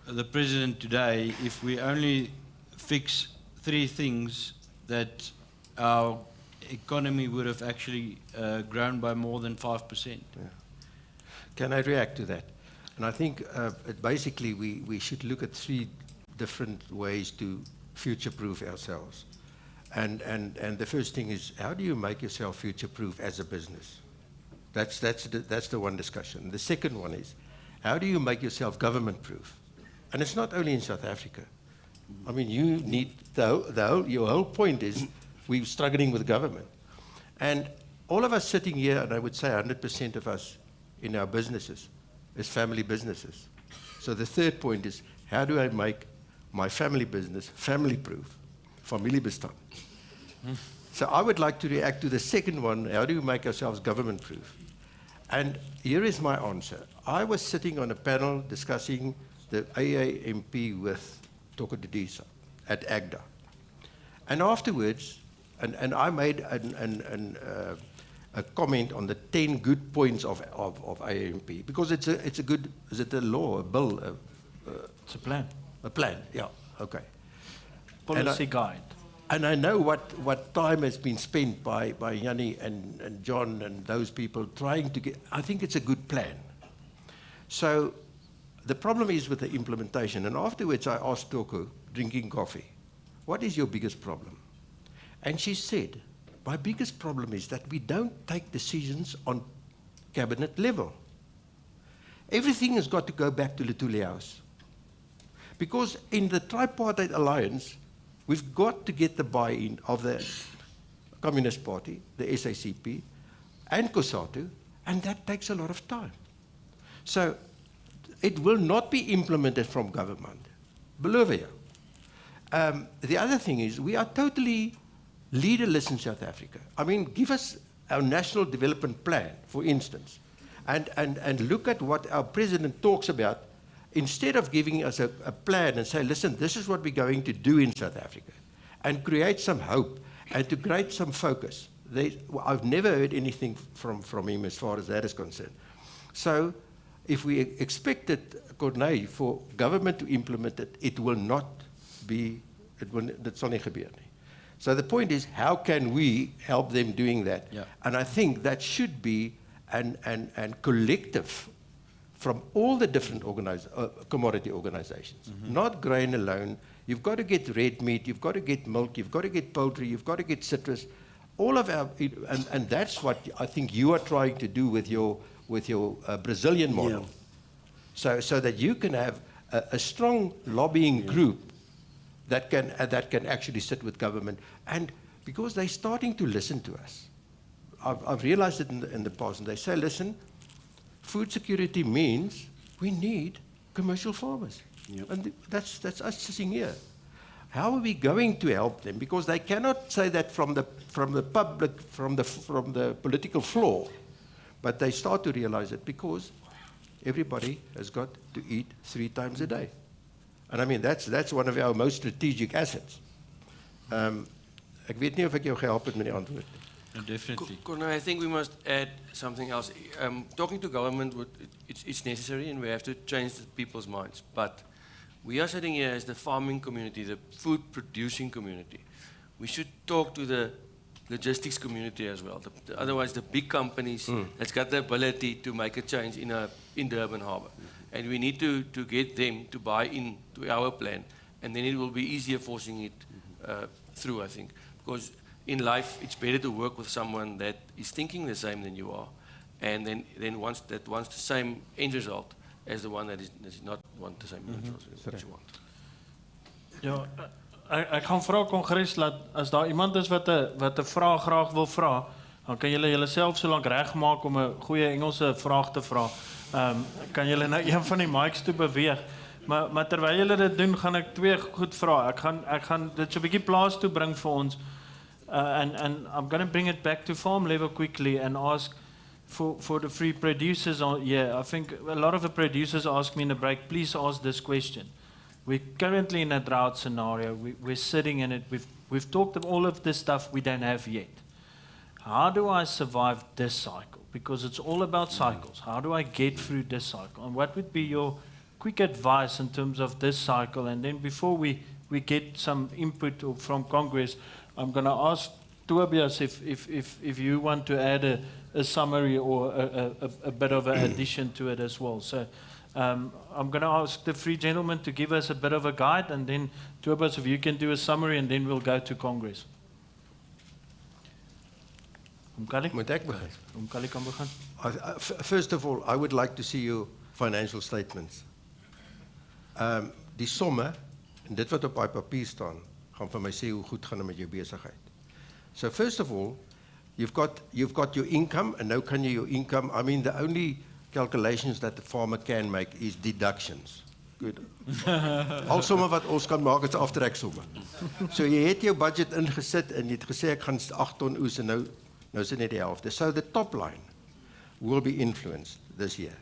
the President today, if we only fix 3 things, that our economy would have actually grown by more than 5%. Yeah. Can I react to that? And I think basically we should look at 3 different ways to future-proof ourselves. And the first thing is, how do you make yourself future-proof as a business? That's the one discussion. The second one is, how do you make yourself government-proof? And it's not only in South Africa. I mean, you need your whole point is we're struggling with government. And all of us sitting here, and I would say 100% of us in our businesses, is family businesses. So the third point is, how do I make my family business family-proof? Familiebestand. So I would like to react to the second one, how do you make ourselves government-proof? And here is my answer. I was sitting on a panel discussing the AAMP with Toko Dadisa at AGDA. And afterwards, and I made a comment on the 10 good points of AAMP, because it's a good, is it a law, a bill? It's a plan. A plan, yeah, okay. Policy guide. And I know what time has been spent by Yanni and John and those people trying to get, I think it's a good plan. So the problem is with the implementation. And afterwards I asked Toko, drinking coffee, what is your biggest problem? And she said, my biggest problem is that we don't take decisions on cabinet level. Everything has got to go back to Lutuli House. Because in the tripartite alliance, we've got to get the buy-in of the Communist Party, the SACP, and COSATU, and that takes a lot of time. So it will not be implemented from government. Beloof you. The other thing is, we are totally leaderless in South Africa. I mean, give us our national development plan, for instance, and look at what our president talks about, instead of giving us a plan and say, listen, this is what we're going to do in South Africa, and create some hope, and to create some focus. I've never heard anything from him as far as that is concerned. So, if we expected, Corneille, for government to implement it, it will not be, dat sal nie gebeur nie. So the point is, how can we help them doing that? Yeah. And I think that should be an collective from all the different commodity organizations, not grain alone. You've got to get red meat, you've got to get milk, you've got to get poultry, you've got to get citrus. All of our, and that's what I think you are trying to do with your Brazilian model. Yeah. So that you can have a strong lobbying group that can actually sit with government, and because they're starting to listen to us. I've realized it in the past, and they say, listen, food security means we need commercial farmers. Yep. And that's us sitting here. How are we going to help them? Because they cannot say that from the public, from the political floor, but they start to realize it because everybody has got to eat 3 times a day. And I mean, that's one of our most strategic assets. Ek weet nie of ek jou gehelp het met die antwoord. Definitely. Corneille, I think we must add something else. Talking to government, it's necessary, and we have to change the people's minds. But we are sitting here as the farming community, the food producing community. We should talk to the logistics community as well. Otherwise, the big companies that's got the ability to make a change in Durban Harbour. And we need to get them to buy in to our plan, and then it will be easier forcing it through, I think. Because in life, it's better to work with someone that is thinking the same than you are, and then wants the same end result as the one that does not want the same end result as you want. Ja, ek gaan vra Kongres dat as daar iemand is wat 'n vraag graag wil vra, dan kan julle julleself so lank regmaak om 'n goeie Engelse vraag te vra. Kan julle na een van die mics toe beweeg. Maar terwyl julle dit doen, gaan ek 2 goed vra. Ek gaan dit so 'n bietjie plaas toe bring vir ons. And I'm going to bring it back to farm level quickly and ask for the free producers. I think a lot of the producers ask me in the break, please ask this question. We're currently in a drought scenario. We're sitting in it. We've talked of all of this stuff we don't have yet. How do I survive this cycle? Because it's all about cycles. How do I get through this cycle? And what would be your quick advice in terms of this cycle? And then before we get some input from Congress, I'm going to ask Tobias if you want to add a summary or a bit of an addition to it as well. So I'm going to ask the 3 gentlemen to give us a bit of a guide, and then Tobias, if you can do a summary, and then we'll go to Congress. Moet ek begin? Umkali kan begin. First of all, I would like to see your financial statements. Die somme, en dit wat op daai papier staan, gaan vir my sê hoe goed gaan dit met jou besigheid. So first of all, you've got your income, and now can your income, I mean the only calculations that the farmer can make is deductions. Good. Al somme wat ons kan maak is aftreksomme. So jy het jou budget ingesit en jy het gesê ek gaan 8 ton oes en nou is dit net die helfte. So the top line will be influenced this year.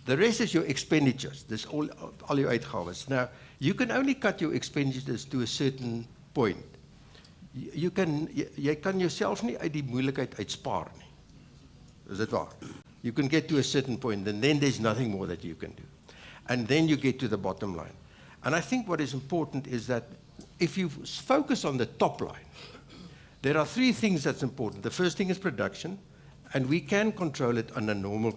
The rest is your expenditures. Dis al jou uitgawes. Now, you can only cut your expenditures to a certain point. Jy kan jouself nie uit die moeilikheid uitspaar nie. Is dit waar? You can get to a certain point, and then there's nothing more that you can do. And then you get to the bottom line. And I think what is important is that if you focus on the top line, there are 3 things that's important. The first thing is production, and we can control it under normal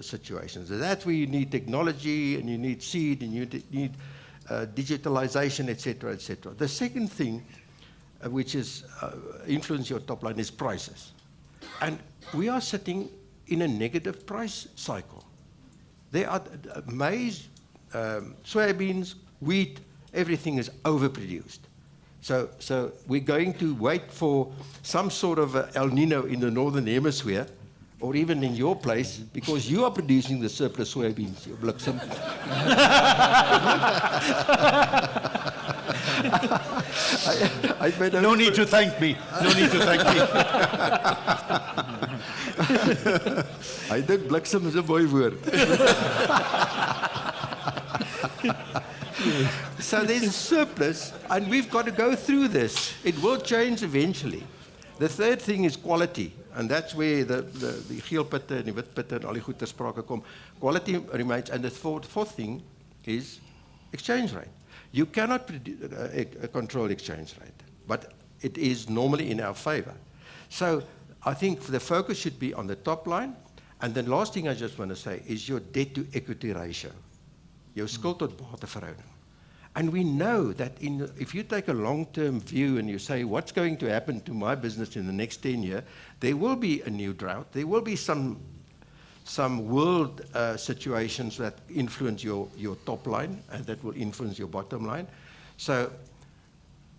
situations. That's where you need technology, and you need seed, and you need digitalization, etc., etc. The second thing, which is influence your top line, is prices. And we are sitting in a negative price cycle. There are maize, soybeans, wheat, everything is overproduced. So we're going to wait for some sort of El Nino in the northern hemisphere, or even in your place, because you are producing the surplus soybeans, you Bliksem. No need to thank me. No need to thank me. I dink bliksem is 'n mooi woord. So there's a surplus, and we've got to go through this. It will change eventually. The third thing is quality, and that's where the geel pitte en die wit pitte en al die goed ter sprake kom. Quality remains, and the fourth thing is exchange rate. You cannot control exchange rate, but it is normally in our favor. So I think the focus should be on the top line, and the last thing I just want to say is your debt to equity ratio, jou skuld tot bate verhouding. And we know that if you take a long-term view and you say, what's going to happen to my business in the next 10 years, there will be a new drought. There will be some world situations that influence your top line and that will influence your bottom line. So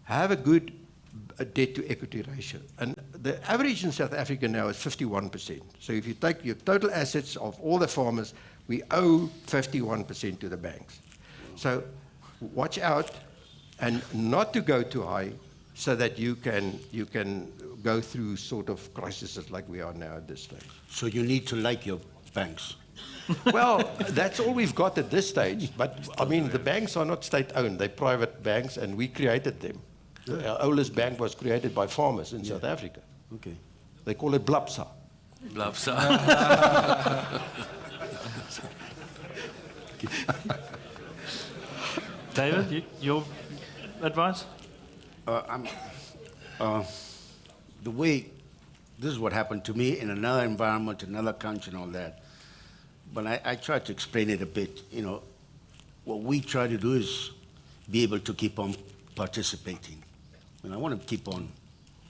have a good debt to equity ratio. And the average in South Africa now is 51%. So if you take your total assets of all the farmers, we owe 51% to the banks. So watch out and not to go too high so that you can go through sort of crises like we are now at this stage. So you need to like your banks. Well, that's all we've got at this stage. But I mean, the banks are not state-owned; they're private banks, and we created them. Our oldest bank was created by farmers in South Africa. Okay. They call it Blapsa. Blapsa. David, your advice? The way, this is what happened to me in another environment, another country and all that. But I try to explain it a bit. You know, what we try to do is be able to keep on participating. And I want to keep on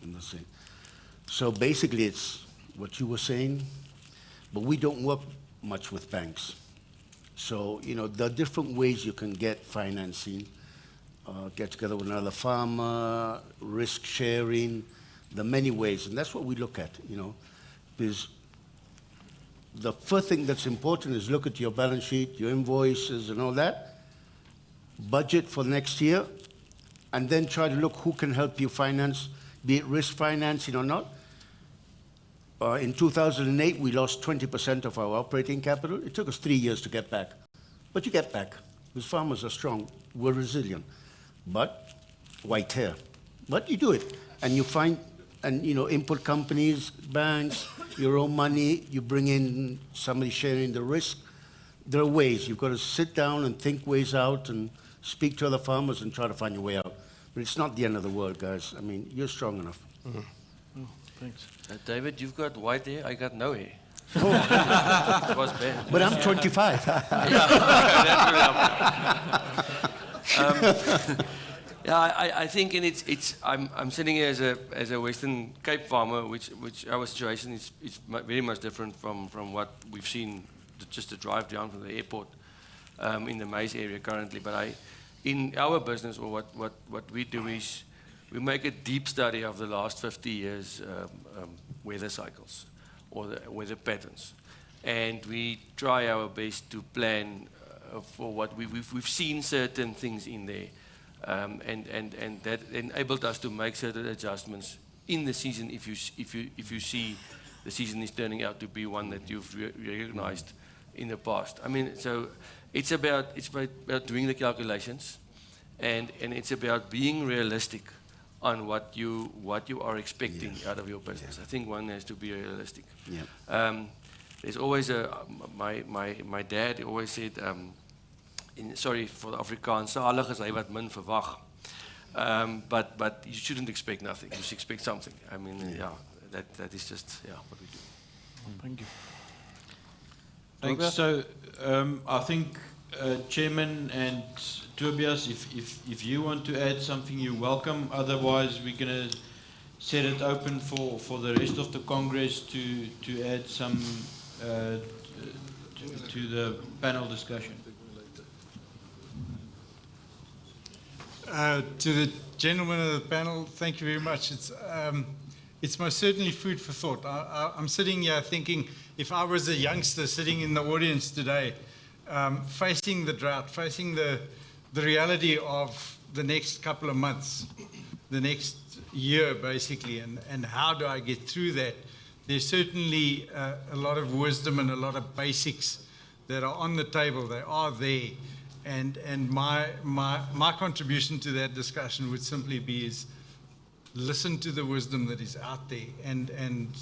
in the same. So basically it's what you were saying, but we don't work much with banks. So, you know, there are different ways you can get financing, get together with another farmer, risk sharing, there are many ways, and that's what we look at, you know, because the first thing that's important is look at your balance sheet, your invoices and all that, budget for next year, and then try to look who can help you finance, be it risk financing or not. In 2008, we lost 20% of our operating capital. It took us 3 years to get back. But you get back, because farmers are strong, we're resilient. But white hair. But you do it. And you find, and you know, input companies, banks, your own money, you bring in somebody sharing the risk. There are ways. You've got to sit down and think ways out and speak to other farmers and try to find your way out. But it's not the end of the world, guys. I mean, you're strong enough. Mm-hmm. Oh, thanks. David, you've got white hair, I got no hair. It was bad. But I'm 25. I think I'm sitting here as a Western Cape farmer, which our situation is very much different from what we've seen just to drive down from the airport in the maize area currently. But in our business, or what we do is we make a deep study of the last 50 years weather cycles or the weather patterns, and we try our best to plan for what we've seen certain things in there, and that enabled us to make certain adjustments in the season if you see the season is turning out to be one that you've recognized in the past. I mean, so it's about doing the calculations, and it's about being realistic on what you are expecting out of your business. I think one has to be realistic. Yeah. There's always my dad always said, sorry for the Afrikaans, salig is hy wat min verwag. But you shouldn't expect nothing. You should expect something. I mean, that is just what we do. Thank you. Thanks. So I think Chairman and Tobias, if you want to add something, you're welcome. Otherwise, we're going to set it open for the rest of the Congress to add some to the panel discussion. To the gentlemen of the panel, thank you very much. It's most certainly food for thought. I'm sitting here thinking, if I was a youngster sitting in the audience today, facing the drought, facing the reality of the next couple of months, the next year basically, and how do I get through that, there's certainly a lot of wisdom and a lot of basics that are on the table. They are there. And my contribution to that discussion would simply be is listen to the wisdom that is out there and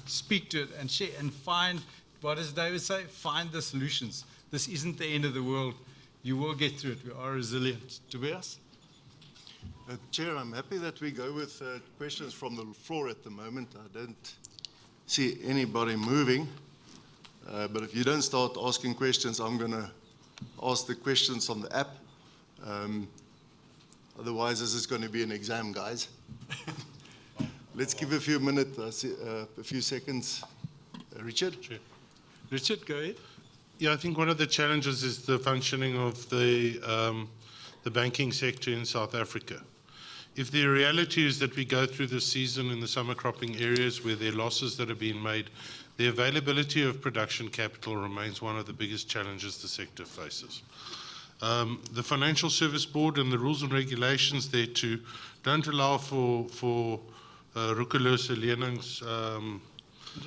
speak to it and share and find, what does David say? Find the solutions. This isn't the end of the world. You will get through it. We are resilient. Tobias? Chair, I'm happy that we go with questions from the floor at the moment. I don't see anybody moving. But if you don't start asking questions, I'm going to ask the questions on the app. Otherwise, this is going to be an exam, guys. Let's give a few minutes, a few seconds. Richard? Sure. Richard, go ahead. Yeah, I think one of the challenges is the functioning of the banking sector in South Africa. If the reality is that we go through the season in the summer cropping areas where there are losses that are being made, the availability of production capital remains one of the biggest challenges the sector faces. The Financial Service Board and the rules and regulations thereto don't allow for roekelose lenings.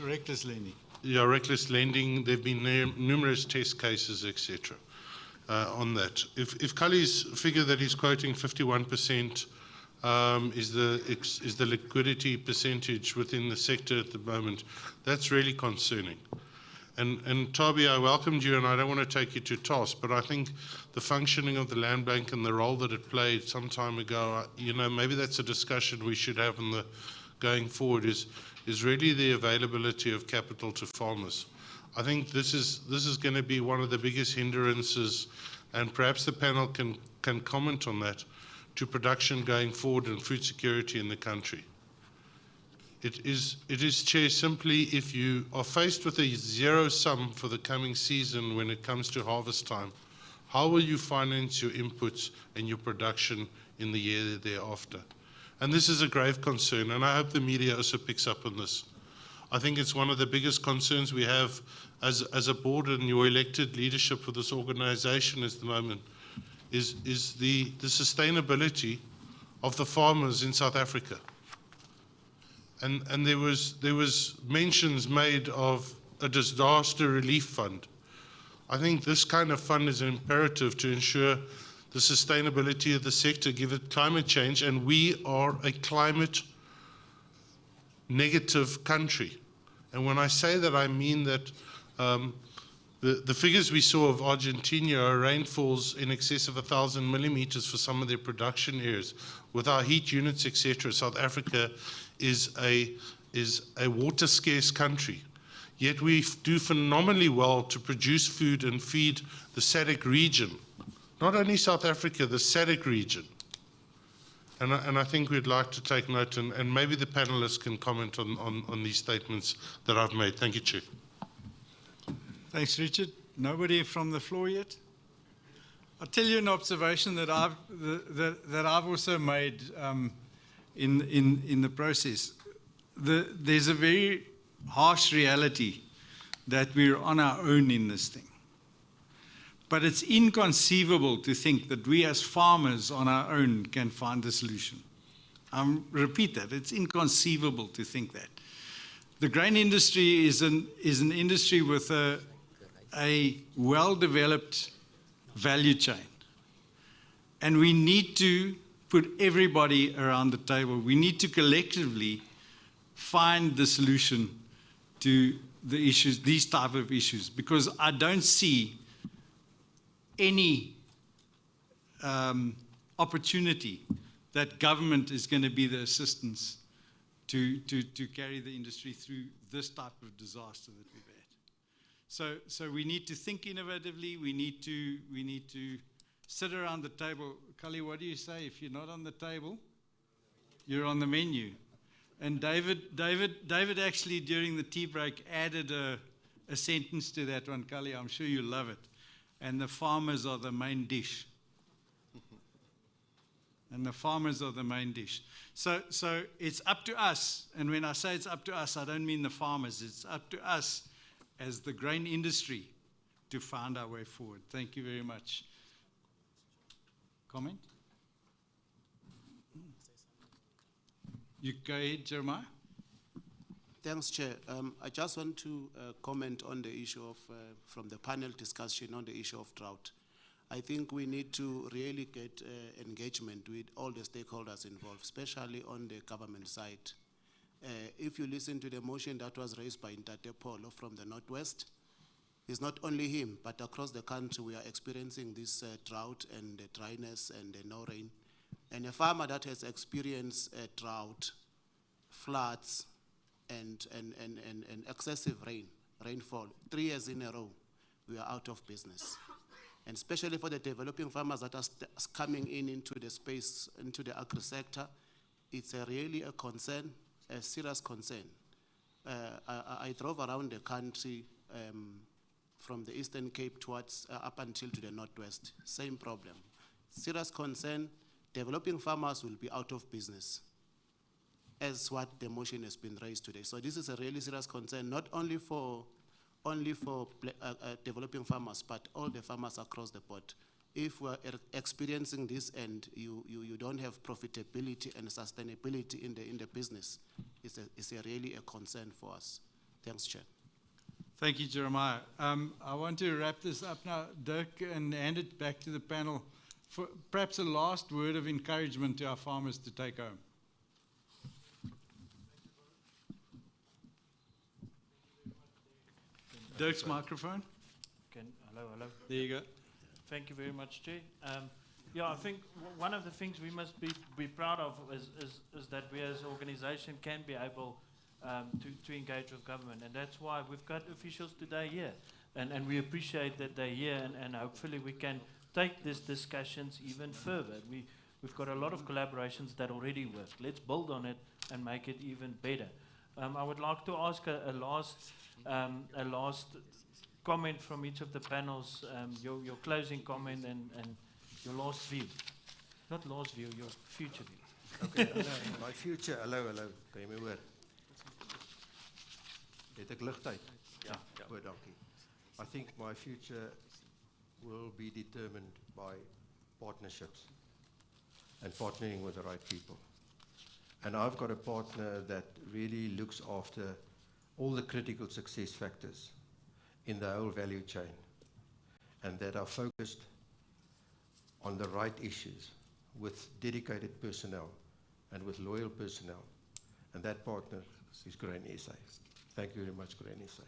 Reckless lending. Yeah, reckless lending. There have been numerous test cases, etc. On that. If Cully's figure that he's quoting, 51%, is the liquidity percentage within the sector at the moment, that's really concerning. And Toby, I welcomed you, and I don't want to take you to task, but I think the functioning of the land bank and the role that it played some time ago, maybe that's a discussion we should have going forward, is really the availability of capital to farmers. I think this is going to be one of the biggest hindrances, and perhaps the panel can comment on that, to production going forward and food security in the country. It is, Chair, simply if you are faced with a zero sum for the coming season when it comes to harvest time, how will you finance your inputs and your production in the year thereafter? And this is a grave concern, and I hope the media also picks up on this. I think it's one of the biggest concerns we have as a board and your elected leadership for this organization at the moment, is the sustainability of the farmers in South Africa. And there was mentions made of a disaster relief fund. I think this kind of fund is imperative to ensure the sustainability of the sector, given climate change, and we are a climate negative country. And when I say that, I mean that the figures we saw of Argentina are rainfalls in excess of 1,000 millimeters for some of their production areas. With our heat units, etc., South Africa is a water scarce country. Yet we do phenomenally well to produce food and feed the SADC region. Not only South Africa, the SADC region. And I think we'd like to take note, and maybe the panelists can comment on these statements that I've made. Thank you, Chair. Thanks, Richard. Nobody from the floor yet? I'll tell you an observation that I've also made in the process. There's a very harsh reality that we're on our own in this thing. But it's inconceivable to think that we as farmers on our own can find the solution. Repeat that, it's inconceivable to think that. The grain industry is an industry with a well-developed value chain. And we need to put everybody around the table. We need to collectively find the solution to the issues, these type of issues, because I don't see any opportunity that government is going to be the assistance to carry the industry through this type of disaster that we've had. So we need to think innovatively. We need to sit around the table. Kali, what do you say? If you're not on the table, you're on the menu. And David actually during the tea break added a sentence to that one, Kali. I'm sure you love it. And the farmers are the main dish. and the farmers are the main dish. So it's up to us, and when I say it's up to us, I don't mean the farmers. It's up to us as the grain industry to find our way forward. Thank you very much. Comment? You go ahead, Jeremiah. Thanks, Chair. I just want to comment on the issue of, from the panel discussion on the issue of drought. I think we need to really get engagement with all the stakeholders involved, especially on the government side. If you listen to the motion that was raised by Ntate Polo from the Northwest, it's not only him, but across the country we are experiencing this drought and the dryness and the no rain. And a farmer that has experienced drought, floods, and excessive rainfall, 3 years in a row, we are out of business. And especially for the developing farmers that are coming into the space, into the agri sector, it's really a concern, a serious concern. I drove around the country from the Eastern Cape towards up until to the Northwest, same problem. Serious concern, developing farmers will be out of business, as what the motion has been raised today. So this is a really serious concern, not only for developing farmers, but all the farmers across the board. If we're experiencing this and you don't have profitability and sustainability in the business, it's really a concern for us. Thanks, Chair. Thank you, Jeremiah. I want to wrap this up now, Dirk, and hand it back to the panel for perhaps a last word of encouragement to our farmers to take home. Dirk's microphone. Hello. There you go. Thank you very much, Chair. Yeah, I think one of the things we must be proud of is that we as an organisation can be able to engage with government, and that's why we've got officials today here, and we appreciate that they're here, and hopefully we can take these discussions even further. We've got a lot of collaborations that already work. Let's build on it and make it even better. I would like to ask a last comment from each of the panels, your closing comment and your last view. Not last view, your future view. Okay, my future, hallo, kan jy my hoor? Het ek ligtyd? Ja. Goed, dankie. I think my future will be determined by partnerships and partnering with the right people. And I've got a partner that really looks after all the critical success factors in the whole value chain, and that are focused on the right issues with dedicated personnel and with loyal personnel. And that partner is Grain SA. Thank you very much, Grain SA.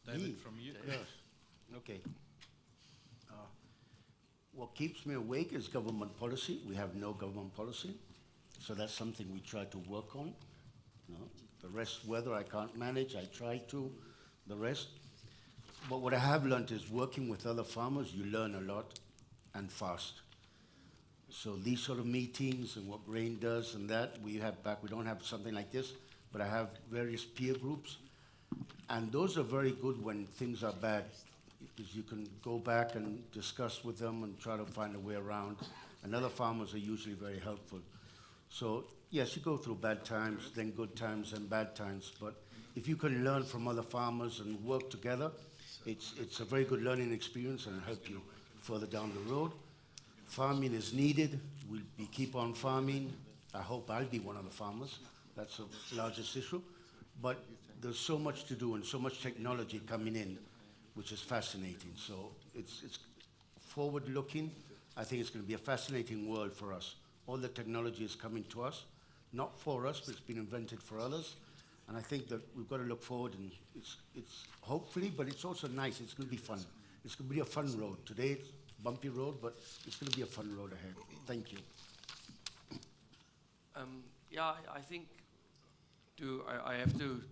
David, from you. Yes. Okay. What keeps me awake is government policy. We have no government policy, so that's something we try to work on. You know, the rest, whether I can't manage, I try to. The rest, but what I have learned is working with other farmers, you learn a lot and fast. So these sort of meetings and what Grain does and that, we don't have something like this, but I have various peer groups, and those are very good when things are bad, because you can go back and discuss with them and try to find a way around, and other farmers are usually very helpful. So yes, you go through bad times, then good times and bad times, but if you can learn from other farmers and work together, it's a very good learning experience and it'll help you further down the road. Farming is needed. We'll keep on farming. I hope I'll be one of the farmers. That's the largest issue. But there's so much to do and so much technology coming in, which is fascinating. So it's forward-looking. I think it's going to be a fascinating world for us. All the technology is coming to us, not for us, but it's been invented for others. And I think that we've got to look forward, and it's hopefully, but it's also nice. It's going to be fun. It's going to be a fun road. Today it's a bumpy road, but it's going to be a fun road ahead. Thank you. Yeah, I think I have to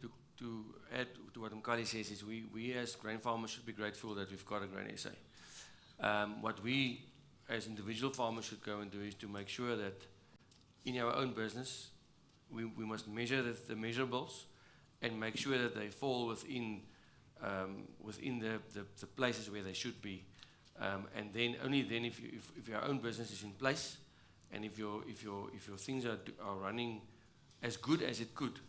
add to what Mkali says is we as grain farmers should be grateful that we've got a Grain SA. What we as individual farmers should go and do is to make sure that in our own business, we must measure the measurables and make sure that they fall within within the places where they should be. And then only then, if your own business is in place, and if your things are running as good as it could,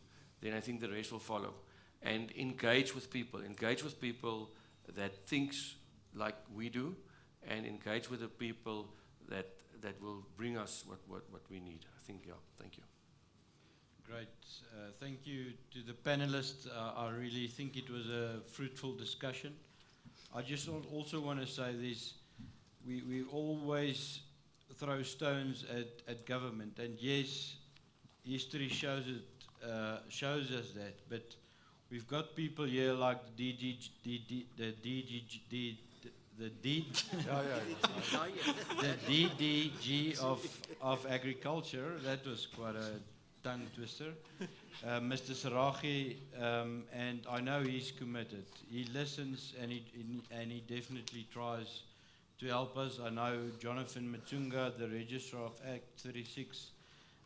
then I think the rest will follow. And engage with people that thinks like we do, and engage with the people that will bring us what we need. I think, yeah, thank you. Great. Thank you to the panelists. I really think it was a fruitful discussion. I just also want to say this. We always throw stones at government, and yes, history shows us that, but we've got people here like the DDG of agriculture. That was quite a tongue twister. Mr. Sarachi, and I know he's committed. He listens and he definitely tries to help us. I know Jonathan Matunga, the Registrar of Act 36,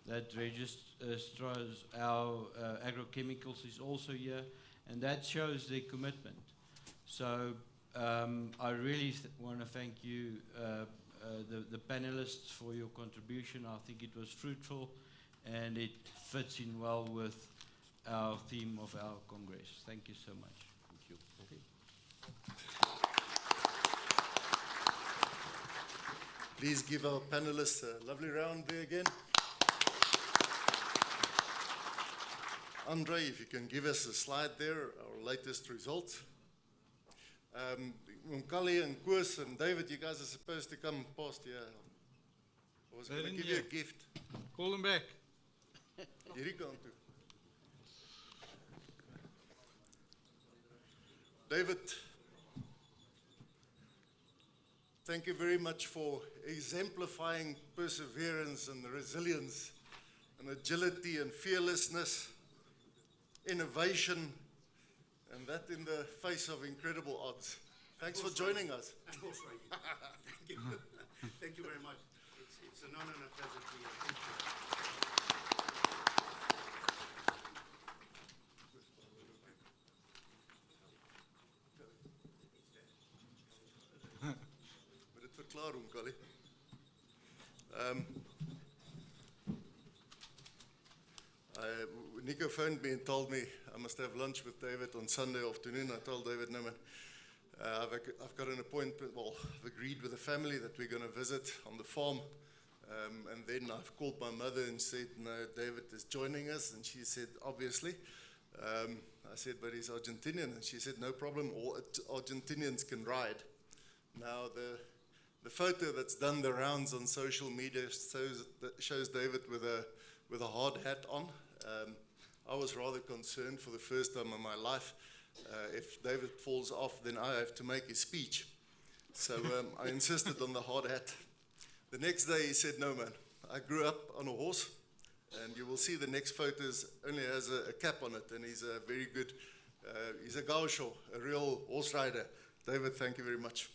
that registers our agrochemicals, is also here, and that shows their commitment. So I really want to thank you, the panelists, for your contribution. I think it was fruitful, and it fits in well with our theme of our Congress. Thank you so much. Thank you. Okay. Please give our panelists a lovely round there again. Andre, if you can give us a slide there, our latest results. Mkali and Koos and David, you guys are supposed to come past here. I was going to give you a gift. Call them back. Hierdie kant toe. David, thank you very much for exemplifying perseverance and resilience and agility and fearlessness, innovation, and that in the face of incredible odds. Thanks for joining us. Thank you. Thank you very much. It's an honor and a pleasure to be here. Thank you. Moet dit verklaar, Mkali. Nico phoned me and told me I must have lunch with David on Sunday afternoon. I told David, no man, I've got an appointment, well, I've agreed with the family that we're going to visit on the farm. And then I've called my mother and said, no, David is joining us. And she said, obviously. I said, but he's Argentinian. And she said, no problem, all Argentinians can ride. Now, the photo that's done the rounds on social media shows David with a hard hat on. I was rather concerned for the first time in my life. If David falls off, then I have to make a speech. So I insisted on the hard hat. The next day he said, no man, I grew up on a horse, and you will see the next photos only has a cap on it, and he's a very good, he's a gaucho, a real horse rider. David, thank you very much.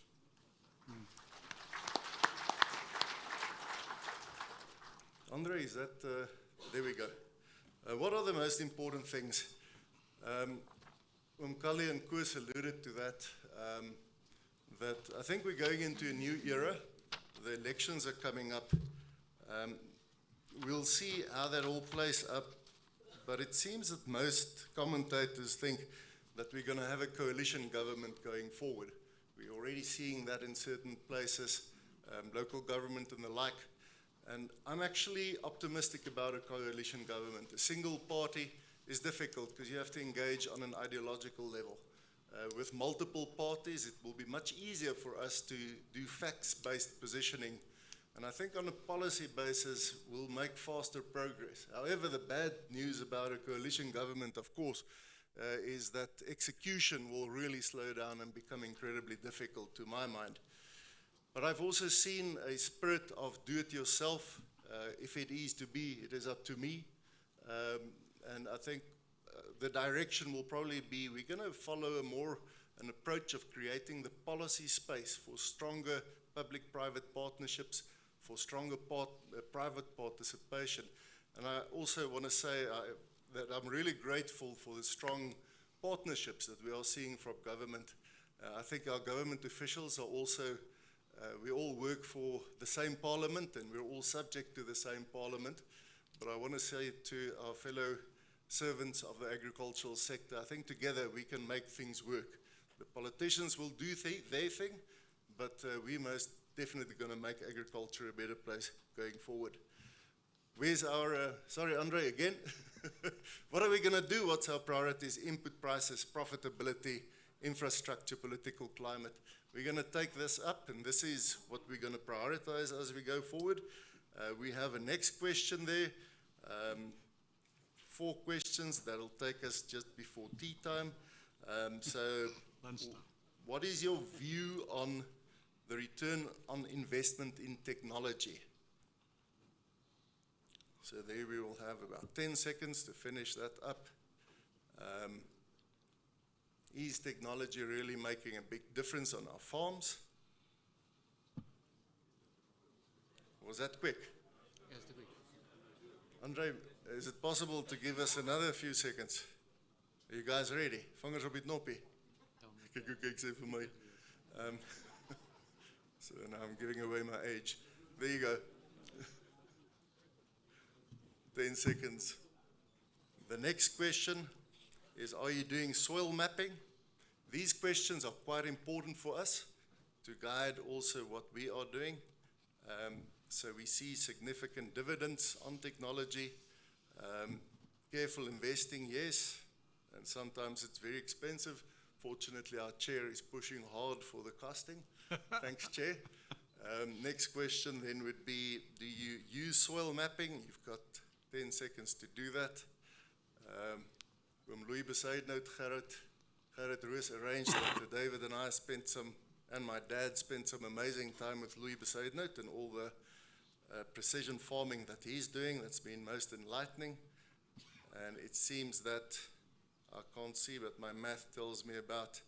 Andre, is that, there we go. What are the most important things? Mkali and Koos alluded to that, that I think we're going into a new era. The elections are coming up. We'll see how that all plays up, but it seems that most commentators think that we're going to have a coalition government going forward. We're already seeing that in certain places, local government and the like. And I'm actually optimistic about a coalition government. A single party is difficult because you have to engage on an ideological level. With multiple parties, it will be much easier for us to do facts-based positioning. And I think on a policy basis, we'll make faster progress. However, the bad news about a coalition government, of course, is that execution will really slow down and become incredibly difficult to my mind. But I've also seen a spirit of do-it-yourself. If it is to be, it is up to me. And I think the direction will probably be, we're going to follow an approach of creating the policy space for stronger public-private partnerships, for stronger private participation. And I also want to say that I'm really grateful for the strong partnerships that we are seeing from government. I think our government officials are also, we all work for the same parliament and we're all subject to the same parliament. But I want to say to our fellow servants of the agricultural sector, I think together we can make things work. The politicians will do their thing, but we most definitely going to make agriculture a better place going forward. Where's our, sorry Andre again, what are we going to do? What's our priorities? Input prices, profitability, infrastructure, political climate. We're going to take this up, and this is what we're going to prioritize as we go forward. We have a next question there, 4 questions that'll take us just before tea time. So what is your view on the return on investment in technology? So there we will have about 10 seconds to finish that up. Is technology really making a big difference on our farms? Was that quick? Yes, the quick. Andre, is it possible to give us another few seconds? Are you guys ready? Vingers op die knoppie. Kyk sê vir my. So now I'm giving away my age. There you go. 10 seconds. The next question is, are you doing soil mapping? These questions are quite important for us to guide also what we are doing. So we see significant dividends on technology. Careful investing, yes, and sometimes it's very expensive. Fortunately, our chair is pushing hard for the costing. Thanks, Chair. Next question then would be, do you use soil mapping? You've got 10 seconds to do that. Louis Besaidnout, Gerrit Roos arranged that David and I spent some, and my dad spent some amazing time with Louis Besaidnout and all the precision farming that he's doing. That's been most enlightening. And it seems that, I can't see, but my math tells me about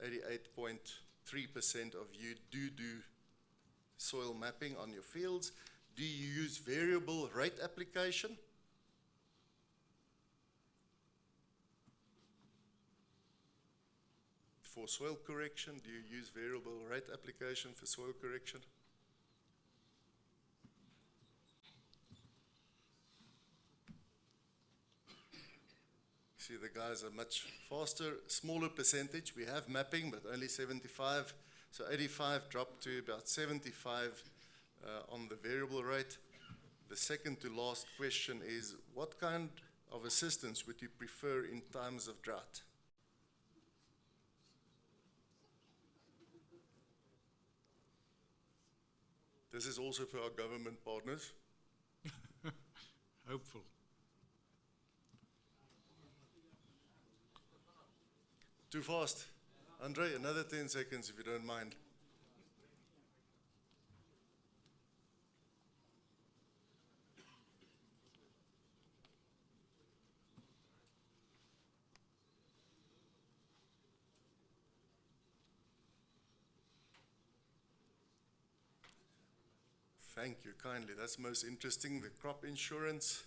88.3% of you do soil mapping on your fields. Do you use variable rate application? For soil correction, do you use variable rate application for soil correction? See, the guys are much faster, smaller percentage. We have mapping, but only 75. So 85 dropped to about 75 on the variable rate. The second to last question is, what kind of assistance would you prefer in times of drought? This is also for our government partners. Hopeful. Too fast. Andre, another 10 seconds if you don't mind. Thank you kindly. That's most interesting. The crop insurance,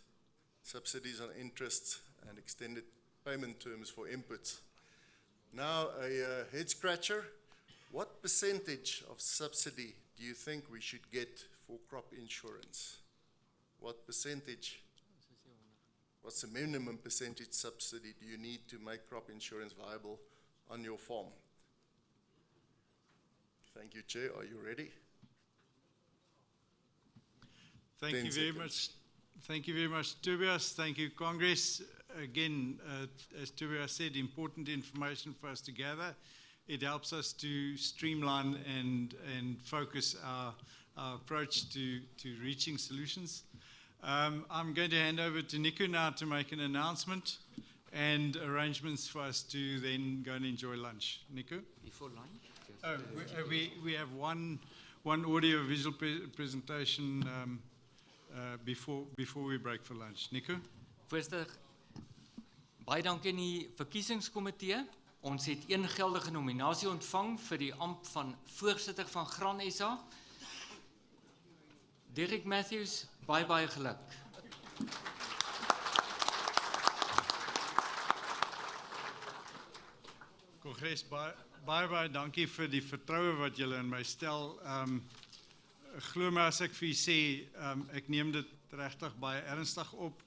subsidies on interest, and extended payment terms for inputs. Now, a head scratcher. What percentage of subsidy do you think we should get for crop insurance? What percentage? What's the minimum percentage subsidy do you need to make crop insurance viable on your farm? Thank you, Chair. Are you ready? Thank you very much. Thank you very much, Tobias. Thank you, Congress. Again, as Tobias said, important information for us to gather. It helps us to streamline and focus our approach to reaching solutions. I'm going to hand over to Nico now to make an announcement and arrangements for us to then go and enjoy lunch. Nico? Before lunch? Oh, we have one audio visual presentation before we break for lunch. Nico? Voorzitter, baie dankie aan die verkiesingskomitee. Ons het een geldige nominasie ontvang vir die ampt van voorsitter van Gran SA. Derek Matthews, baie geluk. Congres, baie dankie vir die vertroue wat julle in my stel. Glo my as ek vir julle sê, ek neem dit regtig baie ernstig op.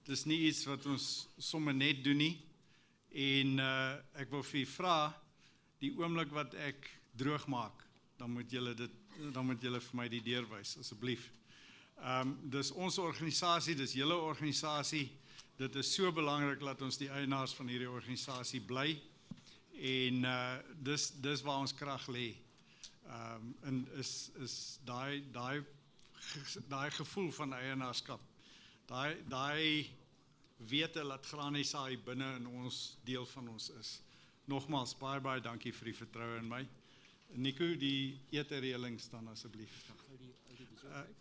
Dis nie iets wat ons sommer net doen nie. En ek wil vir julle vra, die oomblik wat ek droog maak, dan moet julle vir my die deur wys, asseblief. Dis ons organisasie, dis julle organisasie. Dit is so belangrik dat ons die eienaars van hierdie organisasie bly. En dis waar ons krag lê. En is daai gevoel van eienaarskap. Daai wete dat Graan-SA binne in ons deel van ons is. Nogmaals, baie dankie vir die vertroue in my. Nico, die eetreëling staan asseblief.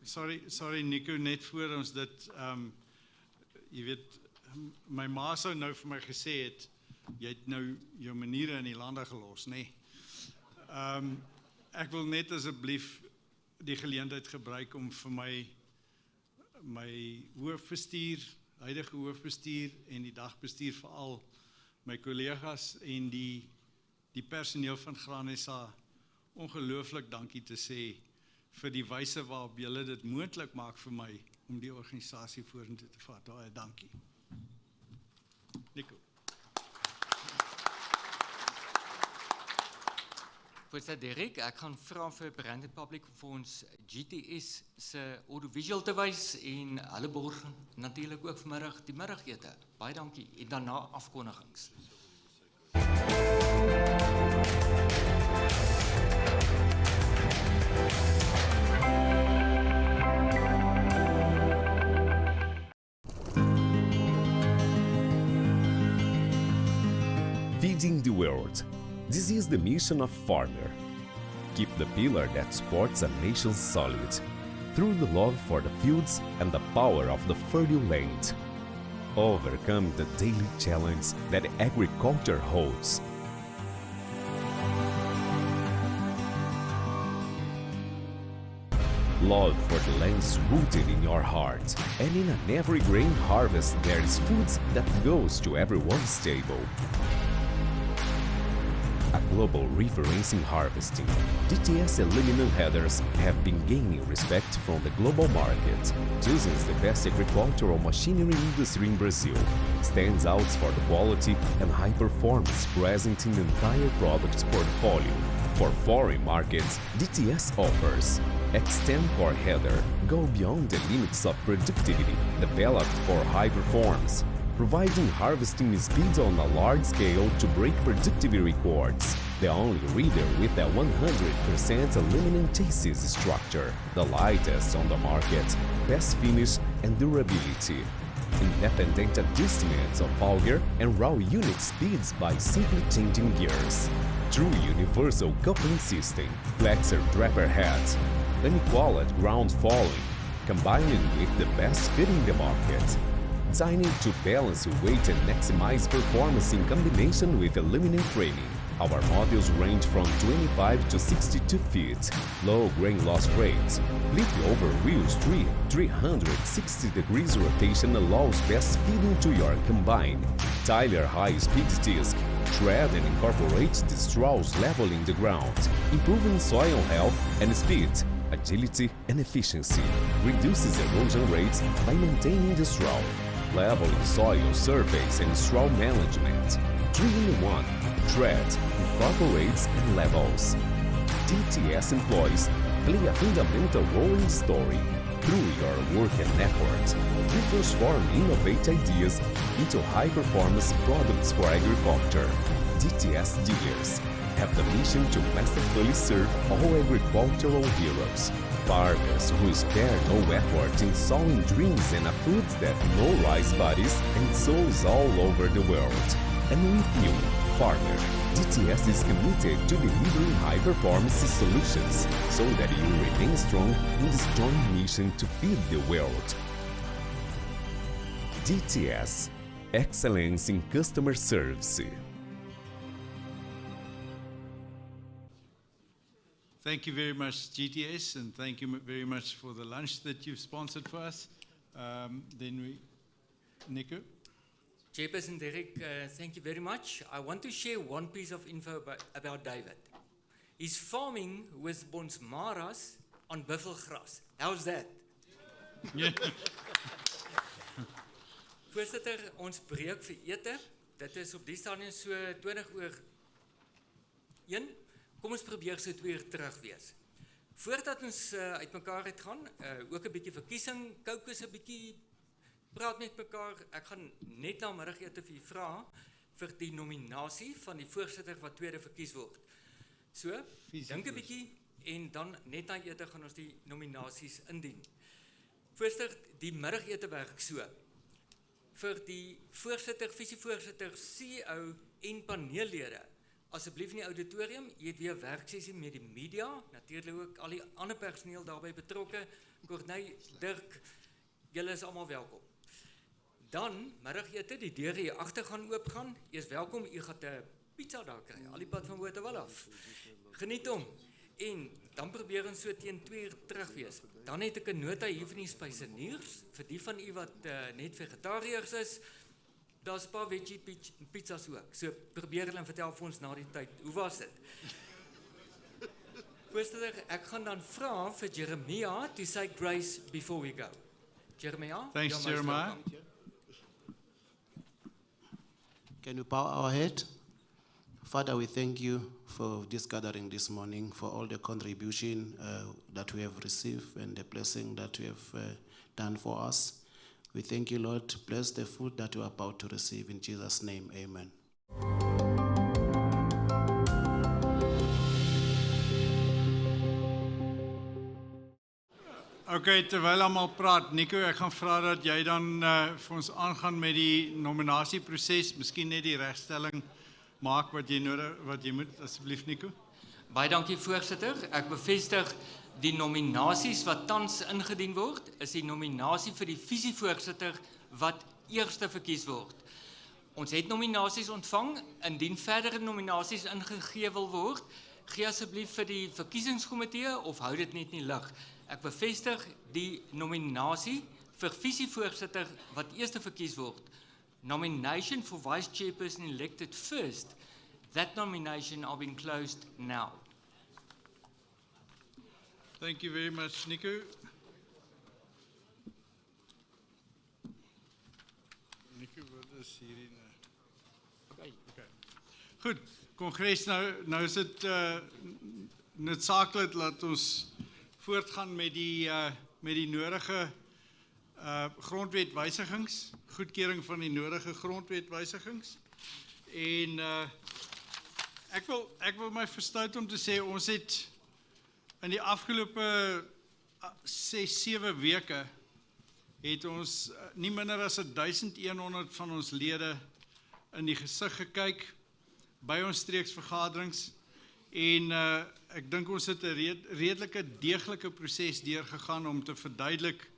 Sorry Nico, net voor ons dit, jy weet, my ma sou nou vir my gesê het, jy het nou jou maniere in die lande gelos, nee. Ek wil net asseblief die geleentheid gebruik om vir my hoofbestuur, huidige hoofbestuur en die dagbestuur veral my kollegas en die personeel van Graan-SA ongelooflik dankie te sê vir die wyse waarop julle dit moontlik maak vir my om die organisasie vorentoe te vat. Baie dankie. Nico. Voorzitter Derek, ek gaan vra vir Branded Public vir ons GTS se audiovisual te wys en hulle borg natuurlik ook vanmiddag die middagete. Baie dankie en daarna afkondigings. Feeding the world. This is the mission of farmer. Keep the pillar that supports a nation solid through the love for the fields and the power of the fertile land. Overcome the daily challenge that agriculture holds. Love for the land is rooted in your heart, and in an every grain harvest there is food that goes to everyone's table. A global reference in harvesting, DTS aluminum headers have been gaining respect from the global market. Choosing the best agricultural machinery industry in Brazil, stands out for the quality and high performance present in the entire product portfolio. For foreign markets, DTS offers Extend Core Header, go beyond the limits of productivity, developed for high performance, providing harvesting speed on a large scale to break productivity records. The only reader with a 100% aluminum chassis structure, the lightest on the market, best finish and durability. Independent adjustments of auger and raw unit speeds by simply changing gears. True universal coupling system, flexor draper heads, unequaled ground falling, combining with the best fit in the market. Designing to balance weight and maximize performance in combination with aluminum framing. Our models range from 25 to 62 feet. Low grain loss rates. Flip over wheels 360 degrees rotation allows best feeding to your combine. Tyler high-speed disc. Shred and incorporate the straws leveling the ground, improving soil health and speed, agility and efficiency. Reduces erosion rates by maintaining the straw. Leveling soil surface and straw management. 3-in-1. Tread, incorporates and levels. DTS employees play a fundamental role in the story. Through your work and effort, we transform innovative ideas into high-performance products for agriculture. DTS dealers have the mission to masterfully serve all agricultural heroes. Farmers who spare no effort in sowing dreams and foods that know rice bodies and souls all over the world. And with you, farmer, DTS is committed to delivering high-performance solutions so that you remain strong in this joint mission to feed the world. DTS, excellence in customer service. Thank you very much, GTS, and thank you very much for the lunch that you've sponsored for us. Then Nico. Chairperson Derek, thank you very much. I want to share one piece of info about David. He's farming with Bonsmaras on buffelgras. How's that? Voorsitter, ons breek vir ete. Dit is op die stadium so 1:20 Kom ons probeer so 2 uur terug wees. Voordat ons uitmekaar uitgaan, ook 'n bietjie verkiesing, kokos 'n bietjie praat met mekaar. Ek gaan net na middagete vir u vra vir die nominasie van die voorsitter wat tweede verkies word. So, dink 'n bietjie en dan net na ete gaan ons die nominasies indien. Voorsitter, die middagete werk so. Vir die voorsitter, visievoorsitter, CEO en paneellede, asseblief in die auditorium, jy het weer 'n werksessie met die media, natuurlik ook al die ander personeel daarbey betrokke, Corneille, Dirk, julle is almal welkom. Dan, middagete, die deure hier agter gaan oopgaan, jy is welkom, jy gaan 'n pizza daar kry, al die pad van Botawil af. Geniet hom. En dan probeer ons so teen 2 uur terug wees. Dan het ek 'n nota hier van die spyseniers, vir die van u wat net vegetariërs is, daar's 'n paar veggie pizzas ook. So probeer hulle en vertel vir ons na die tyd, hoe was dit? Voorsitter, ek gaan dan vra vir Jeremiah to say grace before we go. Jeremiah? Thanks, Jeremiah. Can we bow our head? Father, we thank you for this gathering this morning, for all the contribution that we have received and the blessing that you have done for us. We thank you, Lord. Bless the food that we are about to receive. In Jesus' name, amen. Okay, terwyl almal praat, Nico, ek gaan vra dat jy dan vir ons aangaan met die nominasieproses, miskien net die regstelling maak wat jy moet, asseblief Nico. Baie dankie voorsitter. Ek bevestig die nominasies wat tans ingedien word, is die nominasie vir die visievoorsitter wat eerste verkies word. Ons het nominasies ontvang, indien verdere nominasies ingegee wil word, gee asseblief vir die verkiesingskomitee of hou dit net nie lig. Ek bevestig die nominasie vir visievoorsitter wat eerste verkies word. Nomination for vice chairperson elected first. That nomination are being closed now. Thank you very much, Nico. Nico, wat is hierdie nou? Okay. Goed, Kongres, nou is dit noodsaaklik dat ons voortgaan met die nodige grondwetwysigings, goedkeuring van die nodige grondwetwysigings. En ek wil my verstout om te sê, ons het in die afgelope 6-7 weke het ons nie minder as 1100 van ons lede in die gesig gekyk by ons streeksvergaderings en ek dink ons het 'n redelike deeglike proses deurgegaan om te verduidelik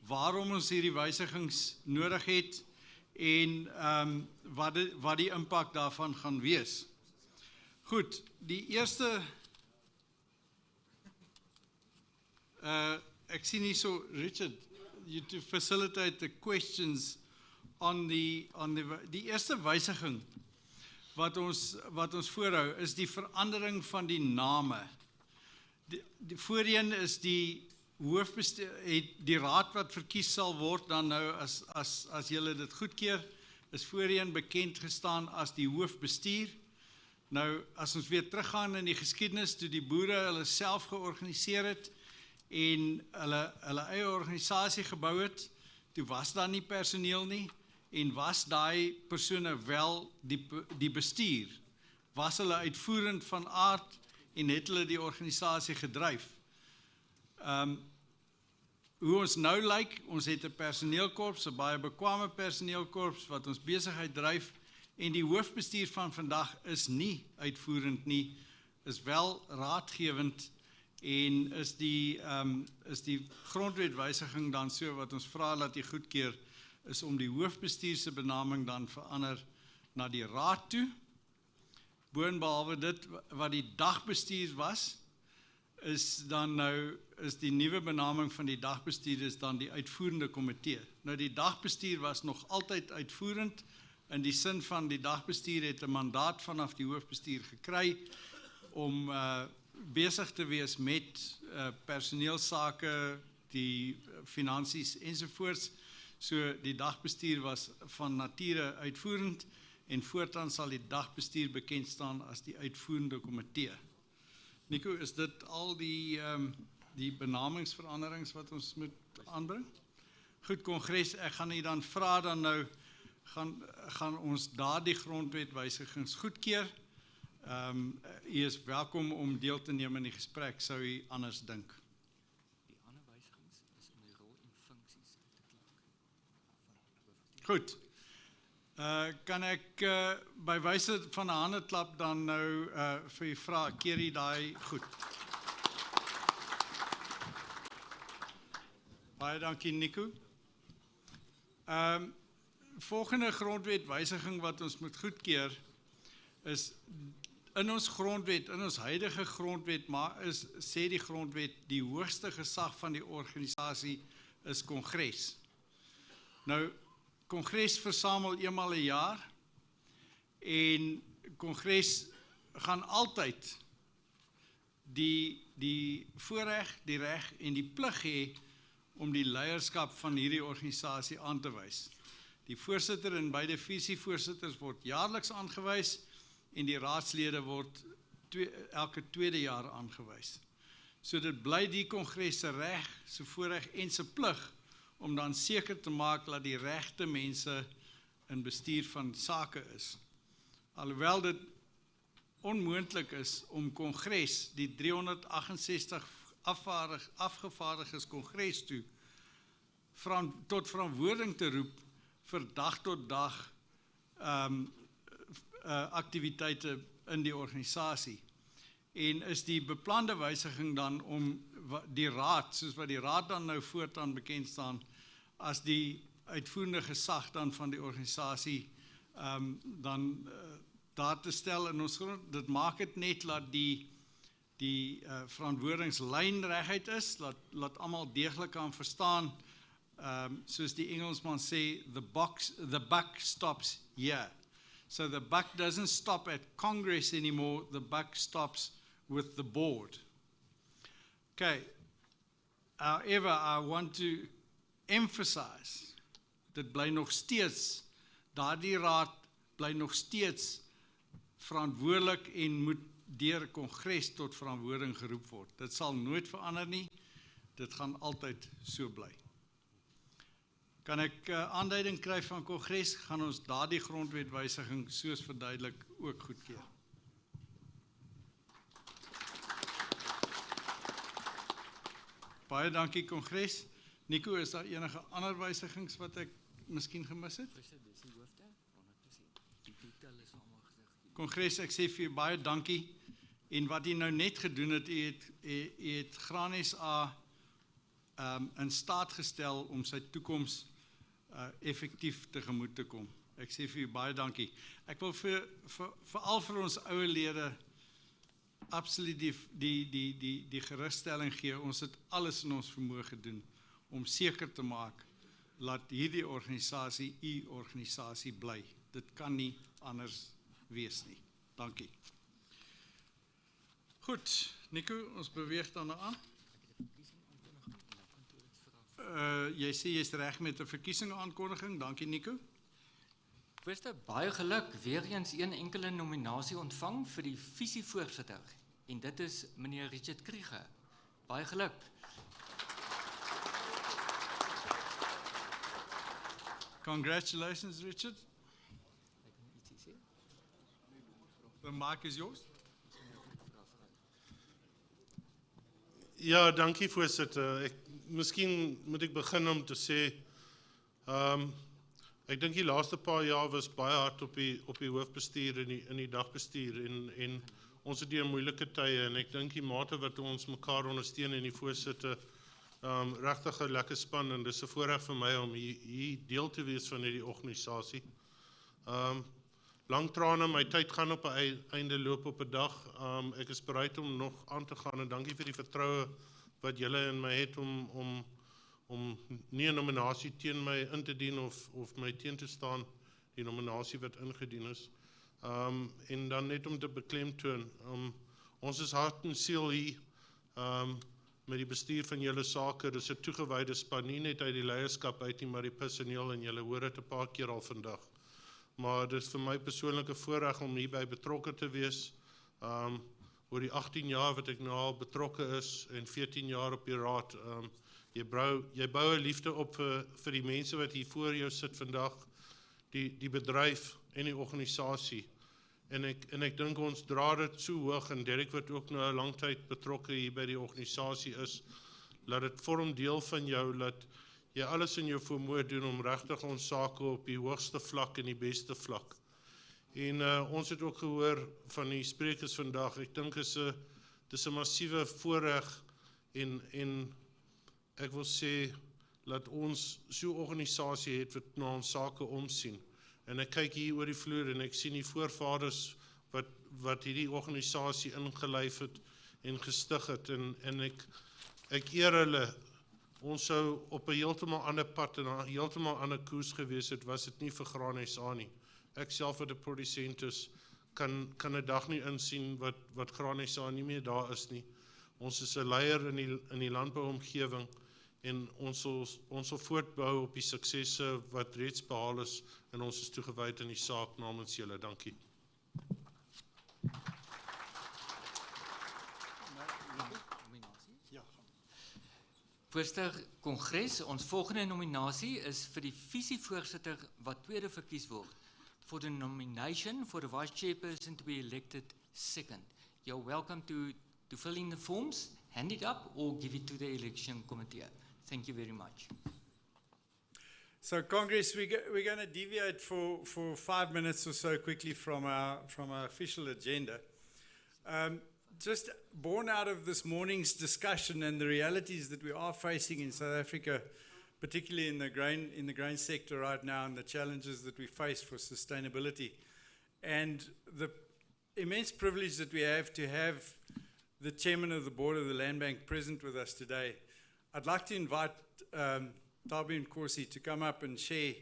waarom ons hierdie wysigings nodig het en wat die impak daarvan gaan wees. Goed, die eerste ek sien hier so, Richard, you to facilitate the questions on die eerste wysiging wat ons voorhou is die verandering van die name. Voorheen is die hoofbestuur, die raad wat verkies sal word dan nou as julle dit goedkeur, is voorheen bekend gestaan as die hoofbestuur. Nou, as ons weer teruggaan in die geskiedenis, toe die boere hulle self georganiseer het en hulle eie organisasie gebou het, toe was daar nie personeel nie, en was daai persone wel die bestuur, was hulle uitvoerend van aard en het hulle die organisasie gedryf. Hoe ons nou lyk, ons het 'n personeelkorps, 'n baie bekwame personeelkorps wat ons besigheid dryf en die hoofbestuur van vandag is nie uitvoerend nie, is wel raadgewend en is die grondwetwysiging dan so wat ons vra dat die goedkeur is om die hoofbestuur se benaming dan verander na die raad toe. Boonbehalwe dit wat die dagbestuur was, is die nuwe benaming van die dagbestuur is dan die uitvoerende komitee. Nou die dagbestuur was nog altyd uitvoerend, in die sin van die dagbestuur het 'n mandaat vanaf die hoofbestuur gekry om besig te wees met personeelsake, die finansies ensovoorts. So die dagbestuur was van nature uitvoerend en voortaan sal die dagbestuur bekend staan as die uitvoerende komitee. Nico, is dit al die benamingsveranderings wat ons moet aanbring? Goed, Kongres, ek gaan u dan vra dan nou, gaan ons daardie grondwetwysigings goedkeur. U is welkom om deel te neem in die gesprek, sou u anders dink. Die ander wysigings is in die rol en funksies uit te klak. Goed. Kan ek by wyse van 'n handeklap dan nou vir u vra, keer u daai goed. Baie dankie, Nico. Volgende grondwetwysiging wat ons moet goedkeur is in ons grondwet, in ons huidige grondwet, maar sê die grondwet, die hoogste gesag van die organisasie is Kongres. Nou, Kongres versamel eenmaal 'n jaar en Kongres gaan altyd die voorreg, die reg en die plig hê om die leierskap van hierdie organisasie aan te wys. Die voorsitter en beide visievoorsitters word jaarliks aangewys en die raadslede word elke tweede jaar aangewys. So dit bly die Kongres se reg, se voorreg en se plig om dan seker te maak dat die regte mense in bestuur van sake is. Alhoewel dit onmoontlik is om Kongres, die 368 afgevaardigdes Kongres toe, tot verantwoording te roep vir dag tot dag aktiwiteite in die organisasie. En is die beplande wysiging dan om die raad, soos wat die raad dan nou voortaan bekend staan, as die uitvoerende gesag dan van die organisasie, dan daar te stel in ons grond. Dit maak dit net dat die verantwoordingslyn reguit is, laat almal deeglik kan verstaan, soos die Engelsman sê, the buck stops here. So the buck doesn't stop at Congress anymore, the buck stops with the board. Okay, however, I want to emphasize, dit bly nog steeds, daardie raad bly nog steeds verantwoordelik en moet deur Kongres tot verantwoording geroep word. Dit sal nooit verander nie, dit gaan altyd so bly. Kan ek aanduiding kry van Kongres, gaan ons daardie grondwetwysiging soos verduidelik ook goedkeur. Baie dankie Kongres. Nico, is daar enige ander wysigings wat ek miskien gemis het? Kongres, ek sê vir u baie dankie. En wat u nou net gedoen het, u het Graan SA in staat gestel om sy toekoms effektief tegemoet te kom. Ek sê vir u baie dankie. Ek wil veral vir ons ouer lede absoluut die gerusstelling gee. Ons het alles in ons vermoë gedoen om seker te maak dat hierdie organisasie u organisasie bly. Dit kan nie anders wees nie. Dankie. Goed, Nico, ons beweeg dan aan. Jy sê jy is reg met 'n verkiesingsaankondiging. Dankie, Nico. Voorsitter, baie geluk. Weer eens een enkele nominasie ontvang vir die visievoorsitter. En dit is meneer Richard Krieger. Baie geluk. Congratulations, Richard. The mic is yours. Ja, dankie voorsitter. Miskien moet ek begin om te sê, ek dink die laaste paar jaar was baie hard op die hoofbestuur in die dagbestuur en ons het deur moeilike tye en ek dink die mate wat ons mekaar ondersteun en die voorsitter regtig 'n lekker span en dis 'n voorreg vir my om hier deel te wees van hierdie organisasie. Lang trane, my tyd gaan op 'n einde loop op 'n dag. Ek is bereid om nog aan te gaan en dankie vir die vertroue wat julle in my het om nie 'n nominasie teen my in te dien of my teen te staan die nominasie wat ingedien is. En dan net om te beklemtoon, ons is hart en siel hier met die bestuur van julle sake. Dis 'n toegewyde span, nie net uit die leierskap uit nie, maar die personeel, en julle hoor dit 'n paar keer al vandag. Maar dit is vir my persoonlik 'n voorreg om hierby betrokke te wees. Oor die 18 jaar wat ek nou al betrokke is en 14 jaar op die raad, jy bou 'n liefde op vir die mense wat hier voor jou sit vandag, die bedryf en die organisasie. En ek dink ons dra dit so hoog, en Derek wat ook nou 'n lang tyd betrokke hier by die organisasie is, laat dit vorm deel van jou, laat jy alles in jou vermoë doen om regtig ons sake op die hoogste vlak en die beste vlak. En ons het ook gehoor van die sprekers vandag, ek dink dis 'n massiewe voorreg en ek wil sê, laat ons so 'n organisasie het wat na ons sake omsien. En ek kyk hier oor die vloer en ek sien die voorvaders wat hierdie organisasie ingelyf het en gestig het, en ek eer hulle. Ons sou op 'n heeltemal ander pad en 'n heeltemal ander koers gewees het, was dit nie vir Graan SA nie. Ek self wat 'n produsent is, kan 'n dag nie insien wat Graan SA nie meer daar is nie. Ons is 'n leier in die landbouomgewing, en ons sal voortbou op die suksesse wat reeds behaal is, en ons is toegewyd in die saak namens julle. Dankie. Voorstel Kongres, ons volgende nominasie is vir die visievoorsitter wat tweede verkies word, for the nomination for the vice chairperson to be elected second. You're welcome to fill in the forms, hand it up, or give it to the election committee. Thank you very much. So Congress, we're going to deviate for 5 minutes or so quickly from our official agenda. Just born out of this morning's discussion and the realities that we are facing in South Africa, particularly in the grain sector right now, and the challenges that we face for sustainability, and the immense privilege that we have to have the chairman of the board of the Land Bank present with us today, I'd like to invite Thabi Nkosi to come up and share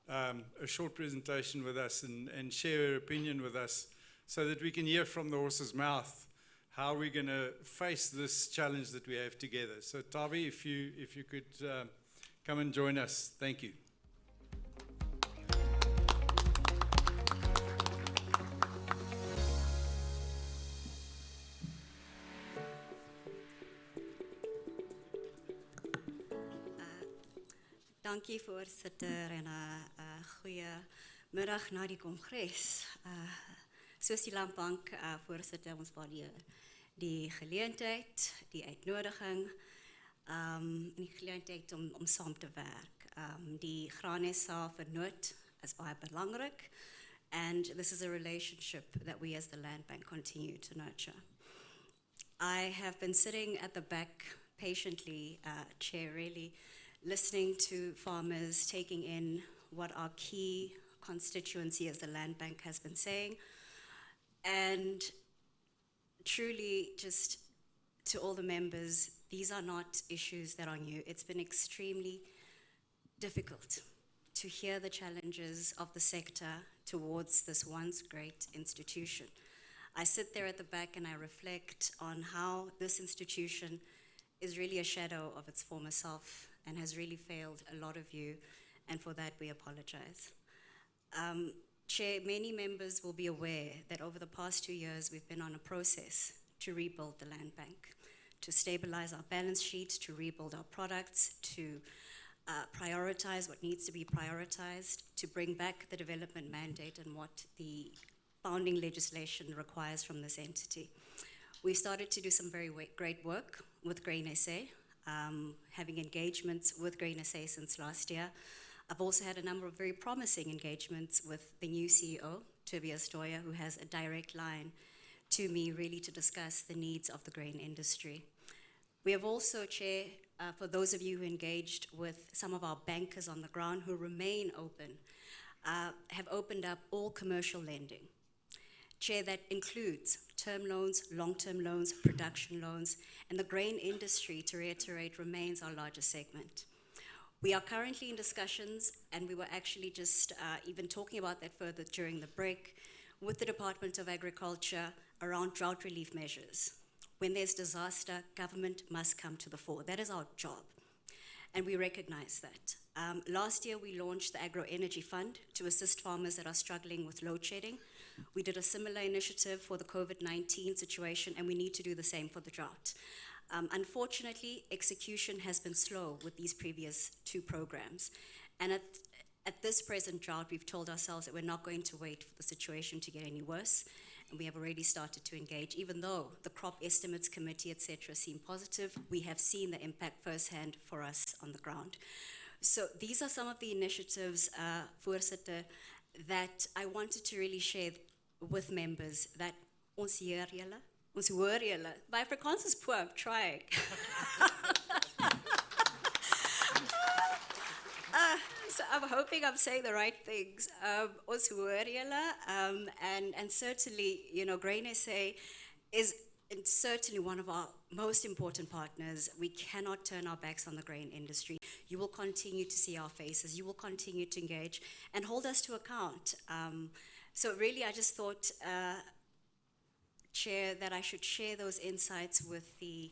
a short presentation with us and share her opinion with us, so that we can hear from the horse's mouth how we're going to face this challenge that we have together. So Thabi, if you could come and join us. Thank you. Dankie voorsitter en 'n goeie middag na die kongres. Soos die Landbank voorsitter, ons waardeer die geleentheid, die uitnodiging, en die geleentheid om saam te werk. Die Graan SA vernoot is baie belangrik, and this is a relationship that we as the Land Bank continue to nurture. I have been sitting at the back patiently, Chair, really listening to farmers, taking in what our key constituency as the Land Bank has been saying, and truly just to all the members, these are not issues that are new. It's been extremely difficult to hear the challenges of the sector towards this once great institution. I sit there at the back and I reflect on how this institution is really a shadow of its former self and has really failed a lot of you, and for that we apologize. Chair, many members will be aware that over the past 2 years we've been on a process to rebuild the Land Bank, to stabilize our balance sheet, to rebuild our products, to prioritize what needs to be prioritized, to bring back the development mandate and what the founding legislation requires from this entity. We started to do some very great work with Grain SA, having engagements with Grain SA since last year. I've also had a number of very promising engagements with the new CEO, Tobias Stoyer, who has a direct line to me really to discuss the needs of the grain industry. We have also, Chair, for those of you who engaged with some of our bankers on the ground who remain open, have opened up all commercial lending. Chair, that includes term loans, long-term loans, production loans, and the grain industry, to reiterate, remains our largest segment. We are currently in discussions, and we were actually just even talking about that further during the break, with the Department of Agriculture around drought relief measures. When there's disaster, government must come to the fore. That is our job, and we recognize that. Last year, we launched the Agro Energy Fund to assist farmers that are struggling with load shedding. We did a similar initiative for the COVID-19 situation, and we need to do the same for the drought. Unfortunately, execution has been slow with these previous two programs. And at this present drought, we've told ourselves that we're not going to wait for the situation to get any worse. And we have already started to engage. Even though the crop estimates committee, et cetera, seem positive, we have seen the impact firsthand for us on the ground. So these are some of the initiatives, Voorsitter, that I wanted to really share with members, that ons hoor julle. Ons hoor julle. My Afrikaans is poor, I'm trying. So I'm hoping I'm saying the right things. Ons hoor julle, and certainly, you know, Grain SA is certainly one of our most important partners. We cannot turn our backs on the grain industry. You will continue to see our faces. You will continue to engage and hold us to account. So really, I just thought, Chair, that I should share those insights with the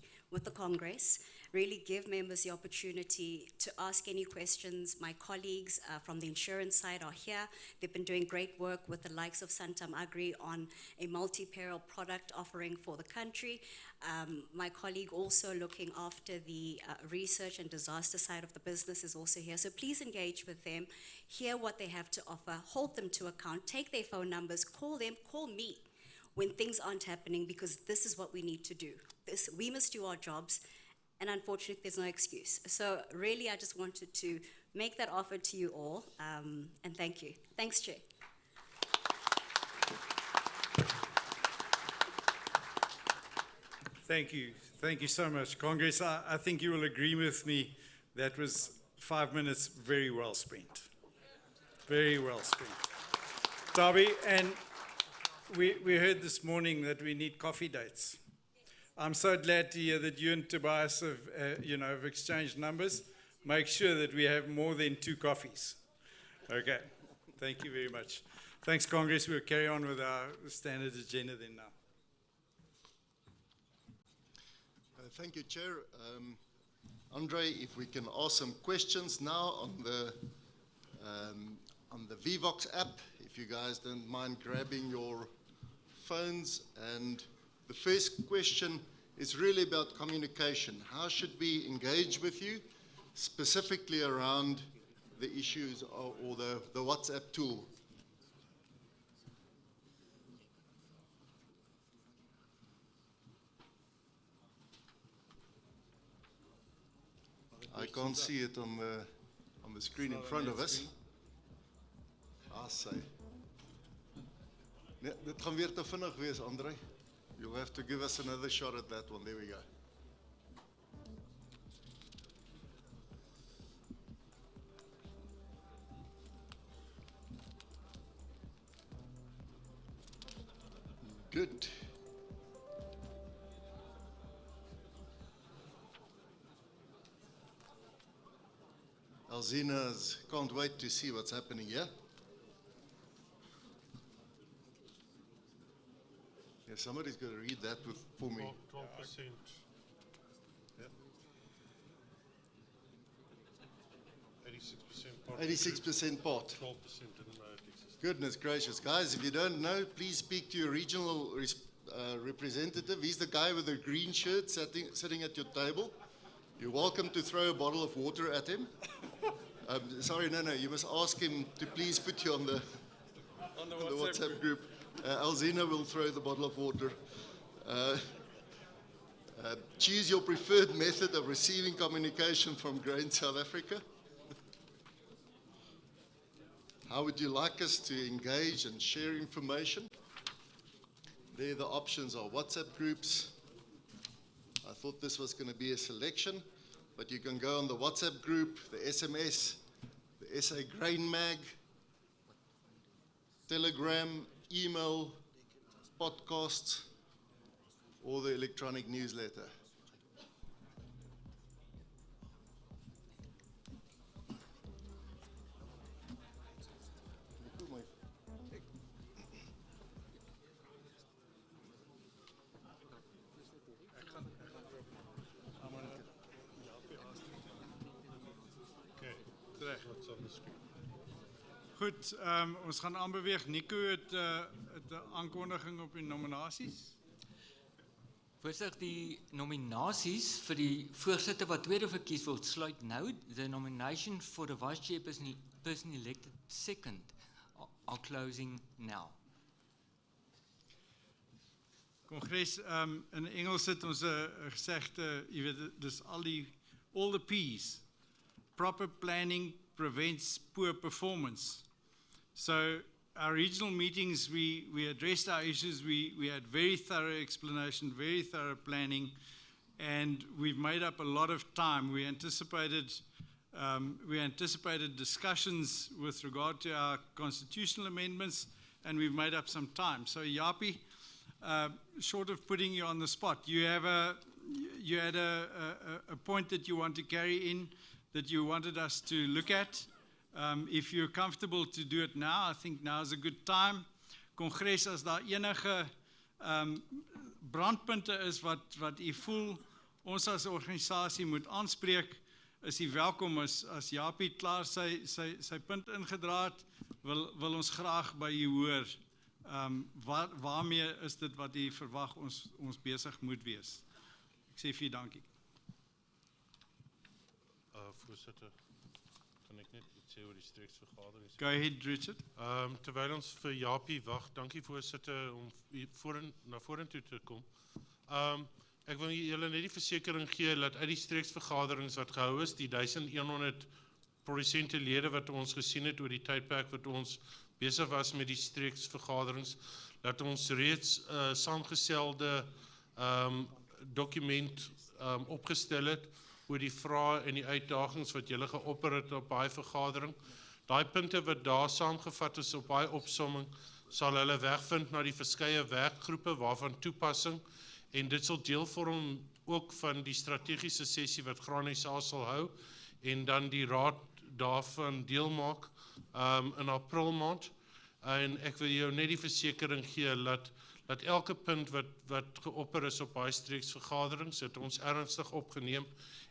Congress, really give members the opportunity to ask any questions. My colleagues from the insurance side are here. They've been doing great work with the likes of Santam Agri on a multi-peril product offering for the country. My colleague also looking after the research and disaster side of the business is also here. So please engage with them, hear what they have to offer, hold them to account, take their phone numbers, call them, call me when things aren't happening, because this is what we need to do. We must do our jobs, and unfortunately, there's no excuse. So really, I just wanted to make that offer to you all, and thank you. Thanks, Chair. Thank you. Thank you so much, Congress. I think you will agree with me that was 5 minutes very well spent. Very well spent. Darby, and we heard this morning that we need coffee dates. I'm so glad to hear that you and Tobias have exchanged numbers. Make sure that we have more than 2 coffees. Okay. Thank you very much. Thanks, Congress. We'll carry on with our standard agenda then now. Thank you, Chair. Andre, if we can ask some questions now on the Vivox app, if you guys don't mind grabbing your phones. And the first question is really about communication. How should we engage with you, specifically around the issues or the WhatsApp tool? I can't see it on the screen in front of us. Sy. Nee, dit gaan weer te vinnig wees, Andre. You'll have to give us another shot at that one. There we go. Good. Alzina's can't wait to see what's happening here. Yeah, somebody's got to read that for me. 12%. Yeah. 86% part. 86% part. 12% didn't know it existed. Goodness gracious. Guys, if you don't know, please speak to your regional representative. He's the guy with the green shirt sitting at your table. You're welcome to throw a bottle of water at him. Sorry, no, you must ask him to please put you on the WhatsApp group. Alzina will throw the bottle of water. Choose your preferred method of receiving communication from Grain South Africa. How would you like us to engage and share information? There the options are WhatsApp groups. I thought this was going to be a selection, but you can go on the WhatsApp group, the SMS, the SA Grain Mag, Telegram, email, podcasts, or the electronic newsletter. Goed, ons gaan aanbeweeg. Nico het 'n aankondiging op die nominasies. Voorzitter, die nominasies vir die voorsitter wat tweede verkies word sluit nou. The nomination for the vice chairperson elected second are closing now. Kongres, in Engels het ons 'n gesegde, jy weet, dis all the P's. Proper planning prevents poor performance. So our regional meetings, we addressed our issues, we had very thorough explanation, very thorough planning, and we've made up a lot of time. We anticipated discussions with regard to our constitutional amendments, and we've made up some time. So Japie, short of putting you on the spot, you had a point that you want to carry in, that you wanted us to look at. If you're comfortable to do it now, I think now is a good time. Kongres, as daar enige brandpunte is wat u voel ons as organisasie moet aanspreek, is u welkom. As Japie klaar sy punt ingedra het, wil ons graag by u hoor. Waarmee is dit wat u verwag ons besig moet wees? Ek sê vir u dankie. Voorsitter, kan ek net iets sê oor die streeksvergadering? Go ahead, Richard. Terwyl ons vir Japie wag, dankie voorsitter om na vorentoe te kom. Ek wil julle net die versekering gee dat uit die streeksvergaderings wat gehou is, die 1100 produsente lede wat ons gesien het oor die tydperk wat ons besig was met die streeksvergaderings, dat ons reeds saamgestelde dokument opgestel het oor die vrae en die uitdagings wat julle geopper het op baie vergadering. Daai punte wat daar saamgevat is op baie opsomming, sal hulle wegvind na die verskeie werkgroepe waarvan toepassing, en dit sal deel vorm ook van die strategiese sessie wat Graan-SA sal hou, en dan die raad daarvan deel maak in April maand. En ek wil jou net die versekering gee dat elke punt wat geopper is op baie streeksvergaderings, het ons ernstig opgeneem,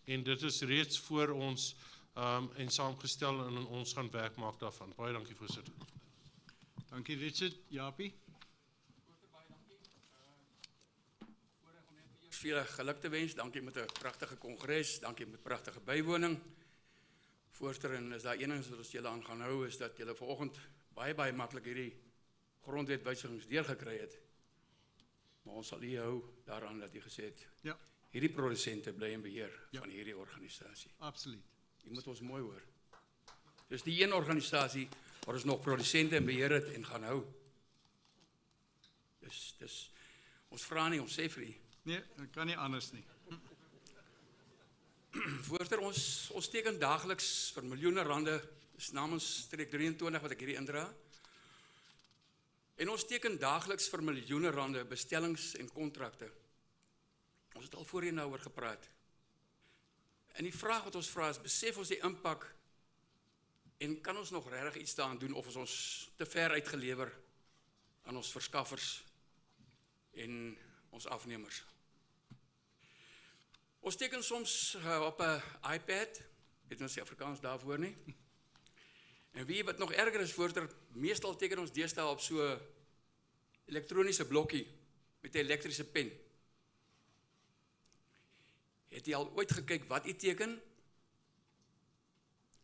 en dit is reeds voor ons en saamgestel, en ons gaan werk maak daarvan. Baie dankie, voorsitter. Dankie, Richard. Japie? Veel geluk te wens, dankie met 'n pragtige kongres, dankie met pragtige bywoning. Voorsitter, en is daar een ding wat ons julle aan gaan hou, is dat julle vanoggend baie maklik hierdie grondwetwysigings deurgekry het. Maar ons sal u hou daaraan dat u gesê het, ja, hierdie produsente bly in beheer van hierdie organisasie. Absoluut. U moet ons mooi hoor. Dis die een organisasie waar ons nog produsente in beheer het en gaan hou. Dis ons vra nie, ons sê vir u. Nee, dat kan nie anders nie. Voorzitter, ons teken dagelijks vir miljoene rande, is namens streek 23 wat ek hierdie indra. En ons teken dagelijks vir miljoene rande bestellings en kontrakte. Ons het al voorheen nou oor gepraat. En die vraag wat ons vra is, besef ons die impak en kan ons nog regtig iets daaraan doen of ons te ver uitgelewer aan ons verskaffers en ons afnemers. Ons teken soms op 'n iPad, weet ons die Afrikaans daarvoor nie. En wie wat nog erger is, voorzitter, meestal teken ons deesdae op so elektroniese blokkie met 'n elektriese pen. Het jy al ooit gekyk wat jy teken?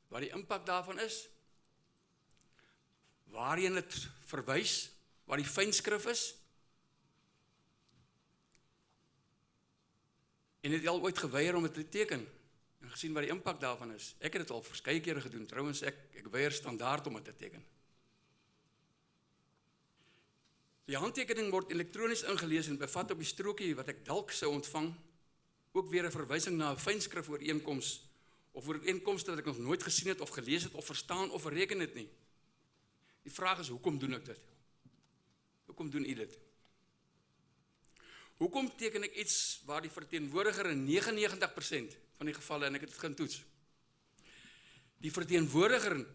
Wat die impak daarvan is? Waarheen dit verwys? Waar die fynskrif is? En het jy al ooit geweier om dit te teken? En gesien wat die impak daarvan is? Ek het dit al verskeie kere gedoen. Trouwens, ek weier standaard om dit te teken. Die handtekening word elektronies ingelees en bevat op die strokie wat ek dalk sou ontvang, ook weer 'n verwysing na 'n fynskrif ooreenkoms of ooreenkomste wat ek nog nooit gesien het of gelees het of verstaan of bereken het nie. Die vraag is, hoekom doen ek dit? Hoekom doen u dit? Hoekom teken ek iets waar die verteenwoordiger in 99% van die gevalle, en ek het dit gaan toets, die verteenwoordiger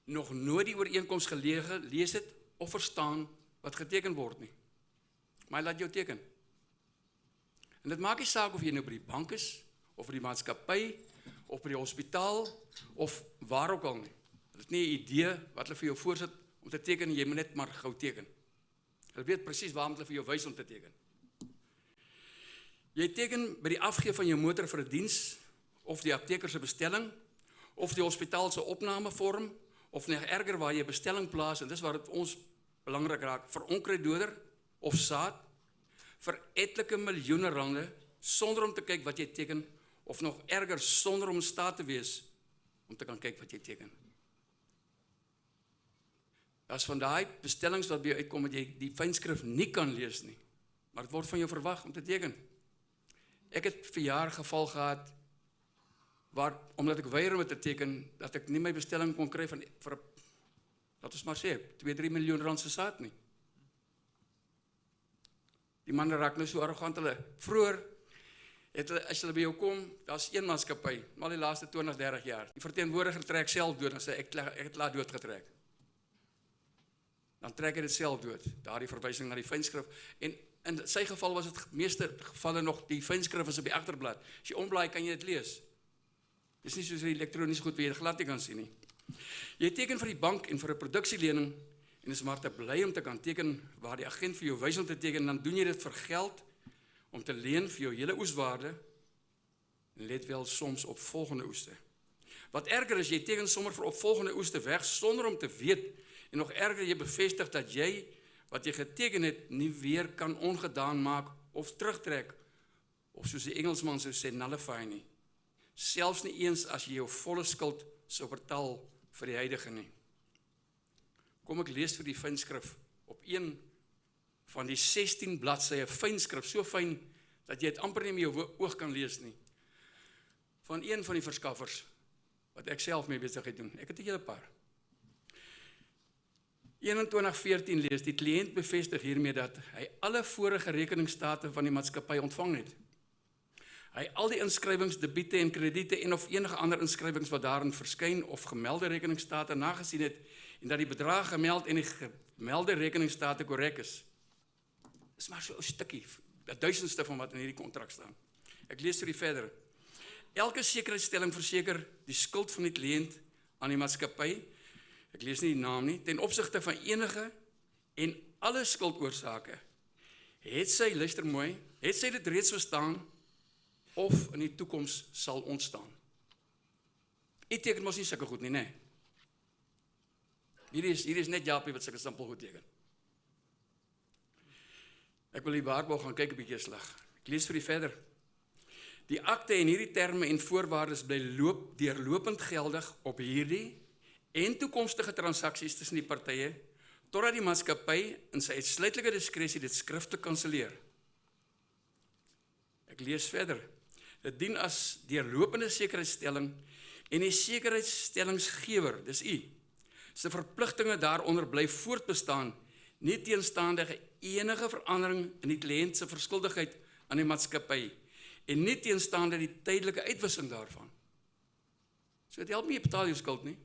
nog nooit die ooreenkoms gelees het of verstaan wat geteken word nie. Maar hy laat jou teken. En dit maak nie saak of jy nou by die bank is, of by die maatskappy, of by die hospitaal, of waar ook al nie. Hulle het nie 'n idee wat hulle vir jou voorsit om te teken, jy moet net maar gou teken. Hulle weet presies waar hulle vir jou wys om te teken. Jy teken by die afgee van jou motor vir 'n diens, of die apteker se bestelling, of die hospitaal se opnamevorm, of nog erger waar jy bestelling plaas, en dis waar dit ons belangrik raak, vir onkruiddoder of saad, vir etlike miljoene rande, sonder om te kyk wat jy teken, of nog erger, sonder om in staat te wees om te kan kyk wat jy teken. As van daai bestellings wat by jou uitkom, dat jy die fynskrif nie kan lees nie, maar het word van jou verwag om te teken. Ek het vir jaar geval gehad, waar, omdat ek weier om te teken, dat ek nie my bestelling kon kry vir, laat ons maar sê, 2-3 miljoen rand se saad nie. Die manne raak nou so arrogant, hulle, vroeër, as hulle by jou kom, daar's een maatskappy, maar die laaste 20-30 jaar, die verteenwoordiger trek self dood, en sê, ek het laat doodgetrek. Dan trek hy dit self dood, daar die verwysing na die fynskrif, en in sy geval was het meeste gevalle nog, die fynskrif is op die agterblad, as jy omblaai kan jy dit lees. Dis nie soos die elektroniese goed, waar jy dit glad nie kan sien nie. Jy teken vir die bank en vir 'n produksielening, en is maar te bly om te kan teken, waar die agent vir jou wys om te teken, dan doen jy dit vir geld, om te leen vir jou hele oeswaarde, en let wel soms op volgende oeste. Wat erger is, jy teken sommer vir opvolgende oeste weg, sonder om te weet, en nog erger, jy bevestig dat jy, wat jy geteken het, nie weer kan ongedaan maak, of terugtrek, of soos die Engelsman sou sê, nullify nie. Selfs nie eens as jy jou volle skuld sou betaal vir die huidige nie. Kom ek lees vir die fynskrif op een van die 16 bladsye fynskrif, so fyn dat jy het amper nie met jou oog kan lees nie. Van een van die verskaffers, wat ek self mee besigheid doen. Ek het 'n hele paar. 21:14 lees, die kliënt bevestig hiermee dat hy alle vorige rekeningsstate van die maatskappy ontvang het. Hy al die inskrywings, debiete en krediete en of enige ander inskrywings wat daarin verskyn of gemelde rekeningsstate nagesien het en dat die bedrag gemeld en die gemelde rekeningsstate korrek is. Dis maar so 'n stukkie, 'n duisendste van wat in hierdie kontrak staan. Ek lees vir verder. Elke sekuriteitstelling verseker die skuld van die kliënt aan die maatskappy, ek lees nie die naam nie, ten opsigte van enige en alle skuldoorsake. Het sy, luister mooi, het sy dit reeds verstaan of in die toekoms sal ontstaan. U teken mos nie sulke goed nie, nee. Hier is net Japie wat sulke simpel goed teken. Ek wil die waarborg gaan kyk 'n bietjie slag. Ek lees vir die verder. Die akte en hierdie terme en voorwaardes bly deurlopend geldig op hierdie en toekomstige transaksies tussen die partye, totdat die maatskappy in sy uitsluitlike diskresie dit skriftelik kanselleer. Ek lees verder. Dit dien as deurlopende sekuriteitstelling en die sekuriteitstellingsgewer, dis u, se verpligtinge daaronder bly voortbestaan, nie teenstaande enige verandering in die kliënt se verskuldigheid aan die maatskappy en nie teenstaande die tydelike uitwissing daarvan. So dit help nie jy betaal jou skuld nie.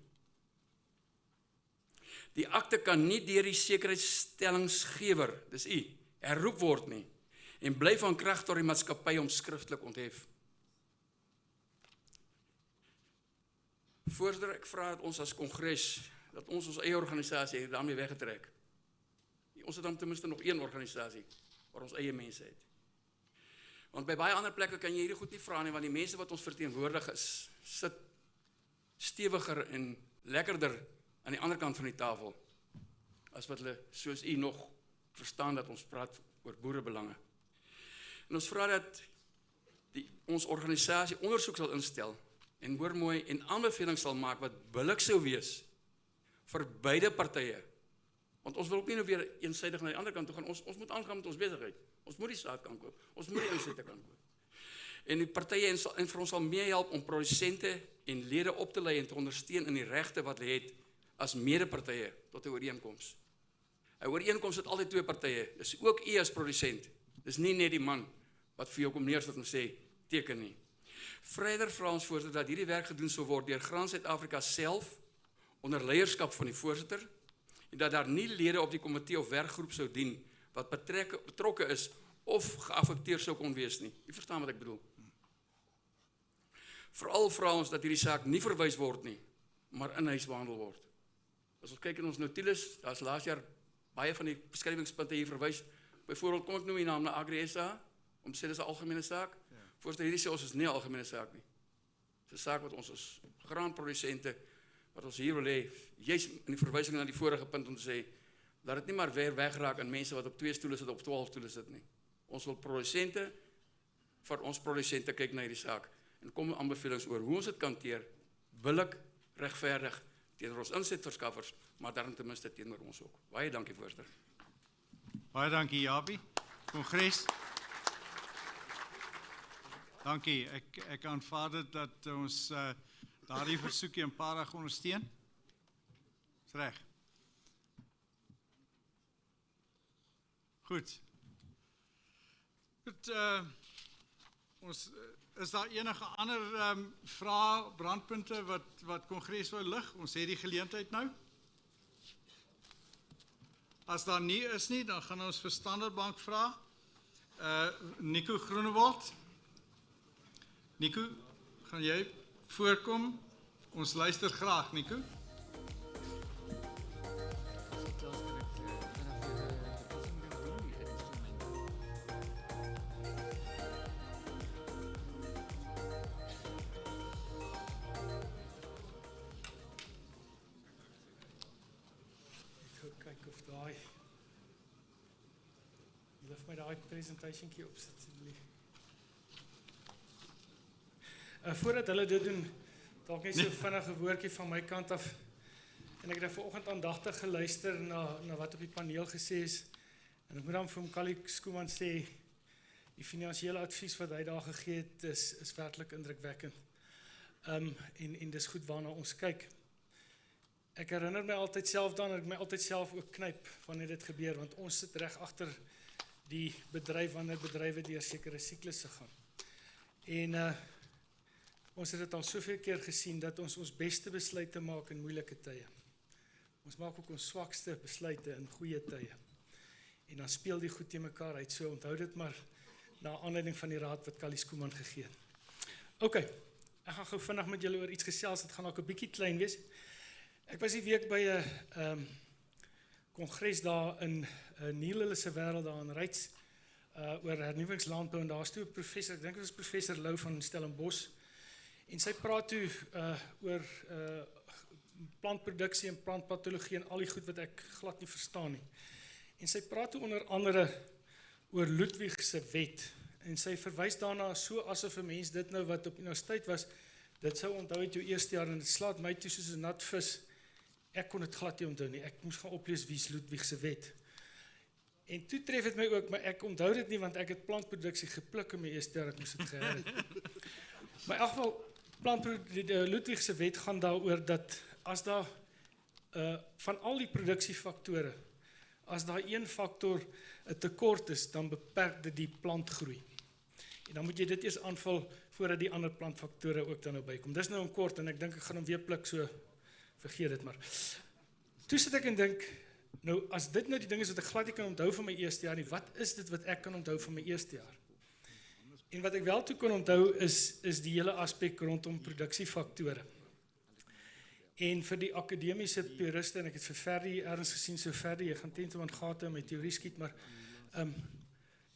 Die akte kan nie deur die sekuriteitstellingsgewer, dis u, herroep word nie en bly van krag tot die maatskappy om skriftelik onthef. Voordat ek vra dat ons as kongres, dat ons eie organisasie daarmee weggetrek. Ons het dan ten minste nog een organisasie waar ons eie mense het. Want by baie ander plekke kan jy hierdie goed nie vra nie, want die mense wat ons verteenwoordig is, sit stewiger en lekkerder aan die ander kant van die tafel, as wat hulle, soos u nog verstaan dat ons praat oor boerebelange. En ons vra dat ons organisasie ondersoek sal instel, en hoor mooi, en aanbevelings sal maak wat billik sou wees vir beide partye. Want ons wil ook nie nou weer eensydig na die ander kant toe gaan, ons moet aangaan met ons besigheid. Ons moet die saad kan koop, ons moet die insette kan koop. En die partye en vir ons sal meehelp om produsente en lede op te lei en te ondersteun in die regte wat hulle het as medepartye tot 'n ooreenkoms. 'n Ooreenkoms het altyd twee partye, dis ook u as produsent, dis nie net die man wat vir jou kom neersit en sê, teken nie. Verder vra ons voorzitter dat hierdie werk gedoen sou word deur Graan Suid-Afrika self, onder leierskap van die voorsitter, en dat daar nie lede op die komitee of werkgroep sou dien, wat betrokke is, of geaffekteer sou kon wees nie. U verstaan wat ek bedoel. Veral vra ons dat hierdie saak nie verwys word nie, maar in huis behandel word. As ons kyk in ons notules, daar's laas jaar baie van die beskrywingspunte hier verwys. Byvoorbeeld, kom ek noem die naam na Agri SA, om te sê dis 'n algemene saak. Voorstel, hierdie sê ons is nie 'n algemene saak nie. Dis 'n saak wat ons as graanprodusente, wat ons hier wil hê, juist in die verwysing na die vorige punt om te sê, dat dit nie maar weer wegraak aan mense wat op 2 stoele sit, op 12 stoele sit nie. Ons wil produsente, vir ons produsente kyk na hierdie saak, en kom aanbevelings oor hoe ons dit kan hanteer, billik, regverdig, teenoor ons insetverskaffers, maar daarom ten minste teenoor ons ook. Baie dankie, voorsitter. Baie dankie, Japie. Kongres. Dankie. Ek aanvaar dit dat ons daardie versoekie eenparig ondersteun. Is reg. Goed. Goed, is daar enige ander vrae, brandpunte wat Kongres wil lig? Ons het die geleentheid nou. As daar nie is nie, dan gaan ons vir Standard Bank vra. Nico Groenewald. Nico, gaan jy voorkom? Ons luister graag, Nico. Kyk of daai lif my daai presentationkie opsit asseblief. Voordat hulle dit doen, dalk net so vinnige woordjie van my kant af. En ek het vanoggend aandagtig geluister na wat op die paneel gesê is. En ek moet dan vir Kali Skuman sê, die finansiële advies wat hy daar gegee het is werklik indrukwekkend. En dis goed waarna ons kyk. Ek herinner my altyd self dan, ek my altyd self ook knyp wanneer dit gebeur, want ons sit reg agter die bedryf wanneer bedrywe deur sekere siklusse gaan. En ons het dit al soveel keer gesien dat ons ons beste besluite maak in moeilike tye. Ons maak ook ons swakste besluite in goeie tye. En dan speel die goed teen mekaar uit. So onthou dit maar na aanleiding van die raad wat Kali Skuman gegee het. OK, ek gaan gou vinnig met julle oor iets gesels. Dit gaan ook 'n bietjie klein wees. Ek was die week by 'n kongres daar in Niel se wêreld daar in Ryds oor hernuwingslandbou en daar's toe 'n professor, ek dink dit is professor Lou van Stellenbosch. En sy praat toe oor plantproduksie en plantpatologie en al die goed wat ek glad nie verstaan nie. En sy praat toe onder andere oor Ludwig se wet. En sy verwys daarna so asof 'n mens dit nou wat op universiteit was, dit sou onthou uit jou eerste jaar en dit slaat my toe soos 'n nat vis. Ek kon dit glad nie onthou nie. Ek moes gaan oplees wie is Ludwig se wet. En toe tref dit my ook, maar ek onthou dit nie want ek het plantproduksie gepluk in my eerste jaar, ek moes dit gehoor het. Maar in elk geval, Ludwig se wet gaan daaroor dat as daar van al die produksiefaktore, as daar een faktor 'n tekort is, dan beperk dit die plantgroei. En dan moet jy dit eers aanvul voordat die ander plantfaktore ook dan nou bykom. Dis nou in kort en ek dink ek gaan hom weer pluk, so vergeet dit maar. Toe sit ek en dink, nou as dit nou die ding is wat ek glad nie kan onthou van my eerste jaar nie, wat is dit wat ek kan onthou van my eerste jaar? En wat ek wel toe kon onthou is die hele aspek rondom produksiefaktore. En vir die akademiese puriste, en ek het vir Ferdi ergens gesien, so Ferdi, jy gaan tent om aan gate in my teorie skiet, maar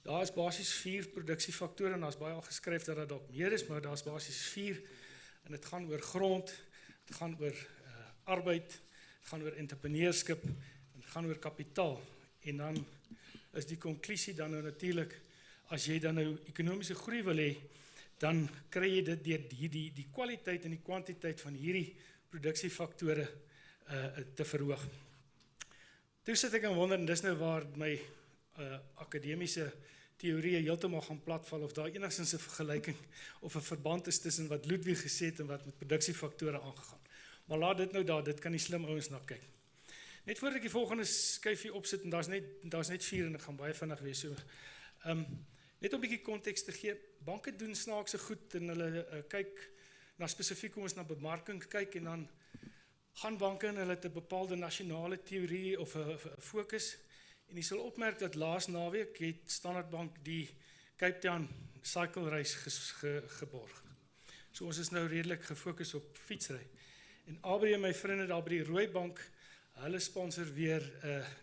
daar is basies 4 produksiefaktore, en daar is baie al geskryf dat daar dalk meer is, maar daar is basies 4, en dit gaan oor grond, dit gaan oor arbeid, dit gaan oor entrepreneurskap, en dit gaan oor kapitaal. En dan is die konklusie dan nou natuurlik, as jy dan nou ekonomiese groei wil hê, dan kry jy dit deur die kwaliteit en die kwantiteit van hierdie produksiefaktore te verhoog. Toe sit ek en wonder, en dis nou waar my akademiese teorieë heeltemal gaan platval, of daar enigstens 'n vergelyking of 'n verband is tussen wat Ludwig gesê het en wat met produksiefaktore aangegaan. Maar laat dit nou daar, dit kan die slim ouens na kyk. Net voordat ek die volgende skyfie opsit, en daar's net 4 en ek gaan baie vinnig wees, so net om 'n bietjie konteks te gee, banke doen snaakse goed en hulle kyk na spesifiek hoe ons na bemarking kyk en dan gaan banke en hulle het 'n bepaalde nasionale teorie of 'n fokus. En jy sal opmerk dat laas naweek het Standard Bank die Cape Town cycle reis geborg. So ons is nou redelik gefokus op fietsry. En Aubrey en my vriende daar by die Rooibank, hulle sponsor weer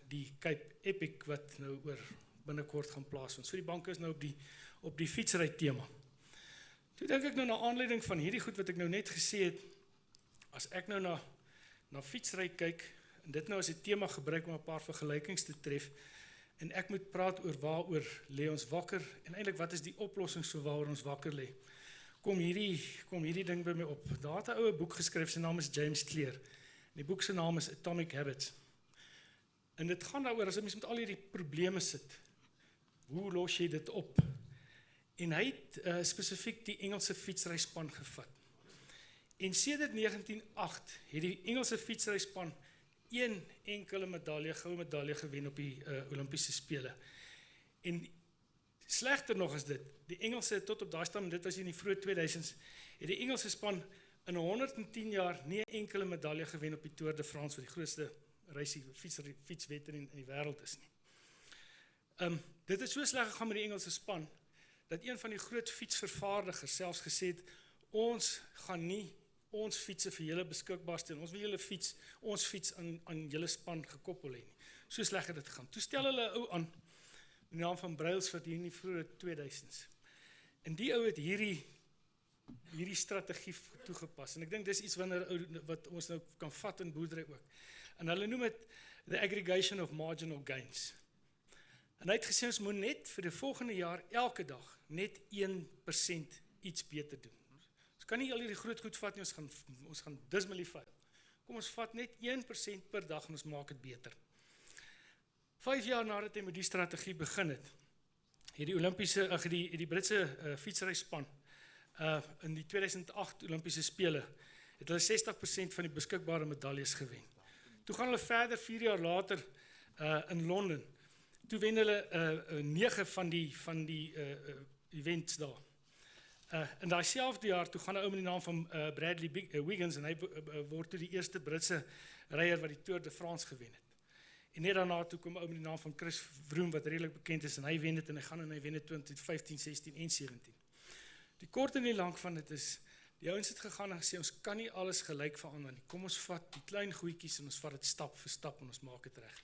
die Cape Epic wat nou oor binnekort gaan plaasvind. So die banke is nou op die fietsry tema. Toe dink ek nou na aanleiding van hierdie goed wat ek nou net gesê het, as ek nou na fietsry kyk, en dit nou as 'n tema gebruik om 'n paar vergelykings te tref, en ek moet praat oor waaroor lê ons wakker, en eintlik wat is die oplossing so waaroor ons wakker lê. Kom hierdie ding by my op. Daar het 'n oue boek geskryf, sy naam is James Clear. Die boek se naam is Atomic Habits. En dit gaan daaroor as 'n mens met al hierdie probleme sit. Hoe los jy dit op? En hy het spesifiek die Engelse fietsryspan gevat. En sedert 1908 het die Engelse fietsryspan een enkele goue medalje gewen op die Olympiese spele. En slegter nog is dit, die Engelse tot op daai stadium, dit was in die vroeë 2000s, het die Engelse span in 110 jaar nie 'n enkele medalje gewen op die Tour de France, wat die grootste fietswedren in die wêreld is nie. Dit het so sleg gegaan met die Engelse span, dat een van die groot fietsvervaardigers selfs gesê het, ons gaan nie ons fietsse vir julle beskikbaar stel, ons wil julle ons fiets aan julle span gekoppel hê nie. So sleg het dit gegaan. Toe stel hulle 'n ou aan, die naam van Brailsford hier in die vroeë 2000s. En die ou het hierdie strategie toegepas. En ek dink dis iets wat ons nou kan vat in boerdery ook. En hulle noem dit the aggregation of marginal gains. En hy het gesê ons moet net vir die volgende jaar elke dag net 1% iets beter doen. Ons kan nie al hierdie groot goed vat nie, ons gaan dismalify. Kom ons vat net 1% per dag en ons maak dit beter. 5 jaar nadat hy met die strategie begin het, het die Britse fietsryspan in die 2008 Olympiese spele, het hulle 60% van die beskikbare medaljes gewen. Toe gaan hulle verder 4 jaar later in Londen. Toe wen hulle 9 van die events daar. In daai selfde jaar, toe gaan 'n ou met die naam van Bradley Wiggins, en hy word toe die eerste Britse ryer wat die Tour de France gewen het. En net daarna toe kom 'n ou met die naam van Chris Froome, wat redelik bekend is, en hy wen dit, en hy wen dit 2015, 16 en 17. Die kort en die lank van dit is, die ouens het gegaan en gesê, ons kan nie alles gelyk verander nie. Kom ons vat die klein goedjies en ons vat dit stap vir stap en ons maak dit reg.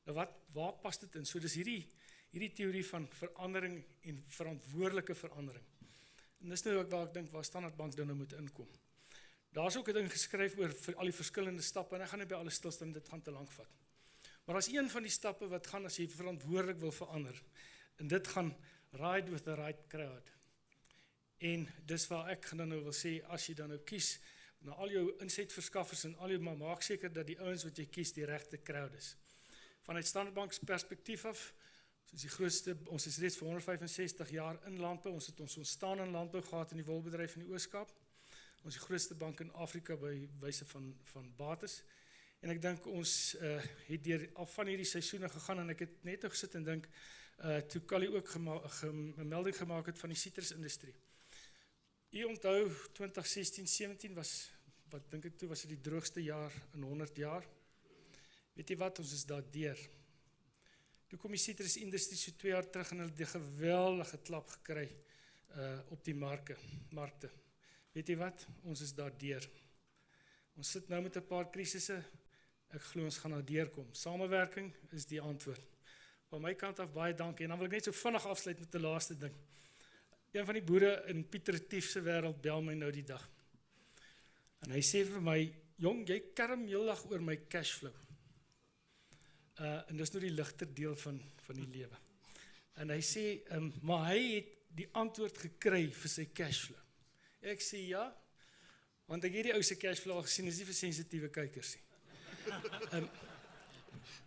Nou waar pas dit in? So dis hierdie teorie van verandering en verantwoordelike verandering. En dis nou ook waar ek dink waar Standard Bank nou moet inkom. Daar's ook 'n ding geskryf oor vir al die verskillende stappe, en ek gaan nie by alles stil staan, dit gaan te lank vat. Maar as een van die stappe wat gaan as jy verantwoordelik wil verander, en dit gaan ride with the right crowd. En dis waar ek dan nou wil sê, as jy dan nou kies, na al jou insetverskaffers en al jou, maar maak seker dat die ouens wat jy kies die regte crowd is. Vanuit Standard Bank se perspektief af, ons is reeds vir 165 jaar in landbou, ons het ons ontstaan in landbou gehad in die wolbedryf in die Oos-Kaap. Ons is die grootste bank in Afrika by wyse van bates. En ek dink ons het deur al van hierdie seisoene gegaan, en ek het net nou gesit en dink, toe Kali ook 'n melding gemaak het van die sitrusindustrie. U onthou 2016-17 was, wat dink ek toe was dit die droogste jaar in 100 jaar. Weet jy wat, ons is daar deur. Toe kom die sitrusindustrie so 2 jaar terug en hulle het 'n geweldige klap gekry op die markte. Weet jy wat, ons is daar deur. Ons sit nou met 'n paar krisisse, ek glo ons gaan daar deurkom. Samewerking is die antwoord. Van my kant af baie dankie, en dan wil ek net so vinnig afsluit met die laaste ding. Een van die boere in Pieter Retief se wêreld bel my nou die dag. En hy sê vir my, jong, jy kerm heeldag oor my cashflow. En dis nou die ligter deel van die lewe. En hy sê, maar hy het die antwoord gekry vir sy cashflow. Ek sê ja, want ek het die ou se cashflow al gesien, is nie vir sensitiewe kykers nie.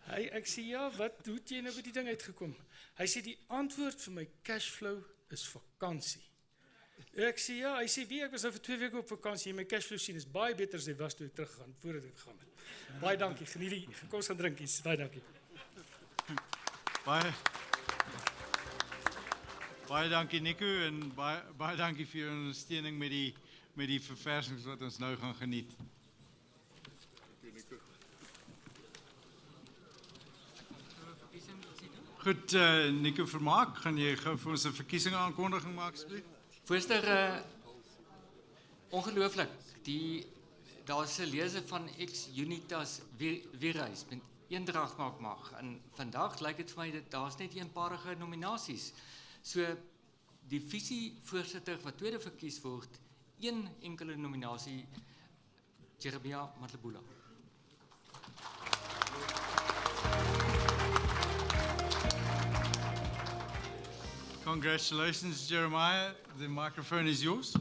Ek sê ja, hoe het jy nou by die ding uitgekom? Hy sê die antwoord vir my cashflow is vakansie. Ek sê ja, hy sê ek was nou vir 2 weke op vakansie en my cashflow sien is baie beter as hy was toe ek teruggegaan, voordat ek gegaan het. Baie dankie, geniet die, kom ons gaan drinkies, baie dankie. Baie dankie Nico, en baie dankie vir jou ondersteuning met die verversings wat ons nou gaan geniet. Goed, Nico Vermaak, gaan jy gou vir ons 'n verkiesing aankondiging maak asseblief? Voorsitter, ongelooflik, daar's 'n lese van ex-Unitas Wierhuis met eendrag maak mag. En vandag lyk dit vir my dat daar's net eenparige nominasies. So die visievoorsitter wat tweede verkies word, een enkele nominasie, Jeremia Matlebula. Congratulations, Jeremiah. The microphone is yours.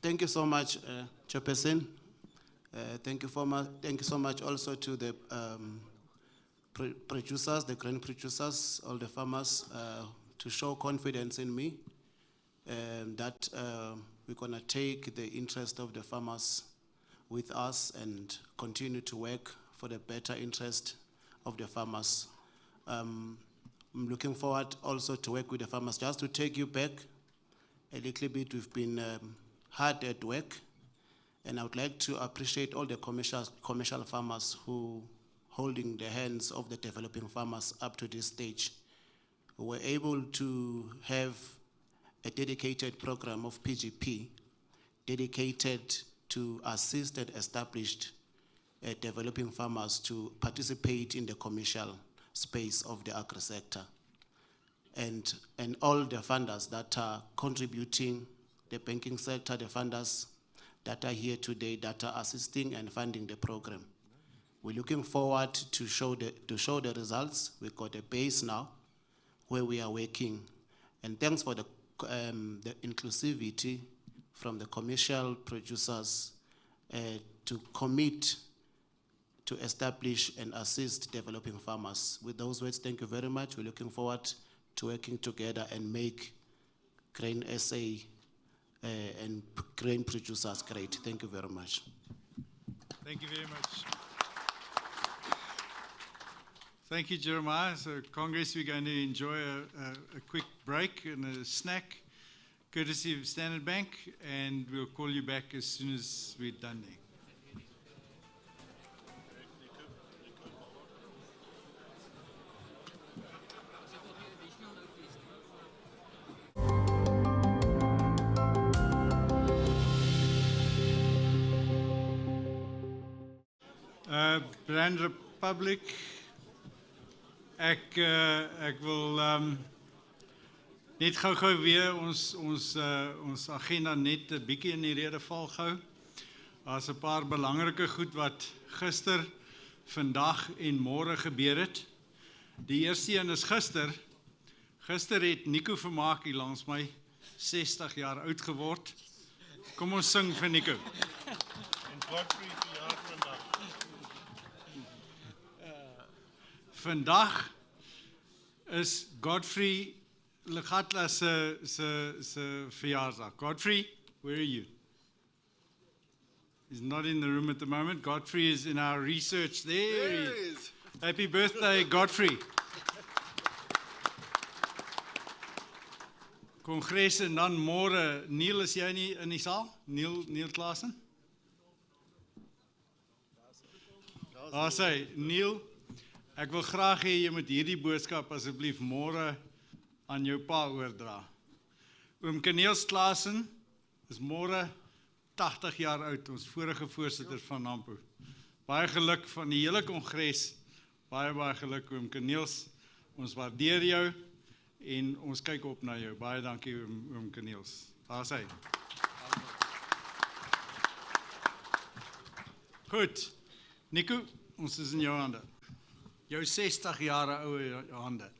Thank you so much, Chairperson. Thank you so much also to the producers, the grain producers, all the farmers, to show confidence in me that we're going to take the interest of the farmers with us and continue to work for the better interest of the farmers. I'm looking forward also to work with the farmers. Just to take you back a little bit, we've been hard at work, and I would like to appreciate all the commercial farmers who holding the hands of the developing farmers up to this stage. We were able to have a dedicated program of PGP dedicated to assist and established developing farmers to participate in the commercial space of the agri sector. And all the funders that are contributing, the banking sector, the funders that are here today that are assisting and funding the program. We're looking forward to show the results. We've got a base now where we are working. And thanks for the inclusivity from the commercial producers to commit to establish and assist developing farmers. With those words, thank you very much. We're looking forward to working together and make Grain SA and grain producers great. Thank you very much. Thank you very much. Thank you, Jeremiah. So, Congress, we're going to enjoy a quick break and a snack, courtesy of Standard Bank, and we'll call you back as soon as we're done there. Brand Republic, ek wil net gou weer ons agenda net 'n bietjie in die rede val gou. Daar's 'n paar belangrike goed wat gister, vandag en môre gebeur het. Die eerste een is gister. Gister het Nico Vermaak hier langs my 60 jaar oud geword. Kom ons sing vir Nico. En Godfrey verjaar vandag. Vandag is Godfrey Legatla se verjaarsdag. Godfrey, where are you? He's not in the room at the moment. Godfrey is in our research. There he is. Happy birthday, Godfrey. Kongres en dan môre. Neil, is jy nie in die saal? Neil Klaasen? Daar sê Neil, ek wil graag hê jy moet hierdie boodskap asseblief môre aan jou pa oordra. Oom Kneels Klaasen is môre 80 jaar oud, ons vorige voorsitter van NAMPO. Baie geluk van die hele kongres. Baie geluk oom Kneels. Ons waardeer jou en ons kyk op na jou. Baie dankie oom Kneels. Daar sê. Goed. Nico, ons is in jou hande. Jou 60 jaar oude hande.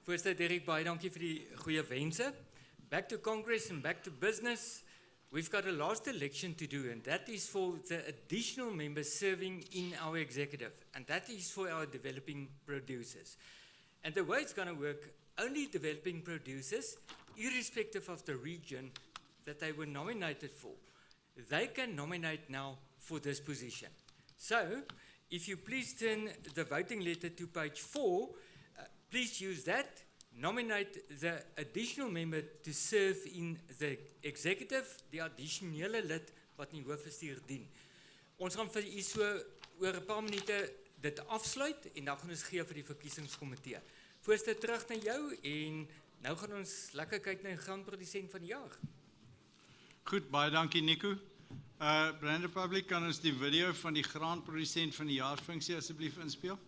Voorsitter Derek, baie dankie vir die goeie wense. Back to Congress and back to business. We've got a last election to do, and that is for the additional members serving in our executive, and that is for our developing producers. And the way it's going to work, only developing producers, irrespective of the region that they were nominated for, they can nominate now for this position. So, if you please turn the voting letter to page 4, please use that. Nominate the additional member to serve in the executive, die addisionele lid wat in die hoofbestuur dien. Ons gaan vir u so oor 'n paar minute dit afsluit en dan gaan ons gee vir die verkiesingskomitee. Voorsitter, terug na jou en Nou gaan ons lekker kyk na die graanprodusent van die jaar. Goed, baie dankie Nico. Brand Republic, kan ons die video van die graanprodusent van die jaar funksie asseblief inspeel?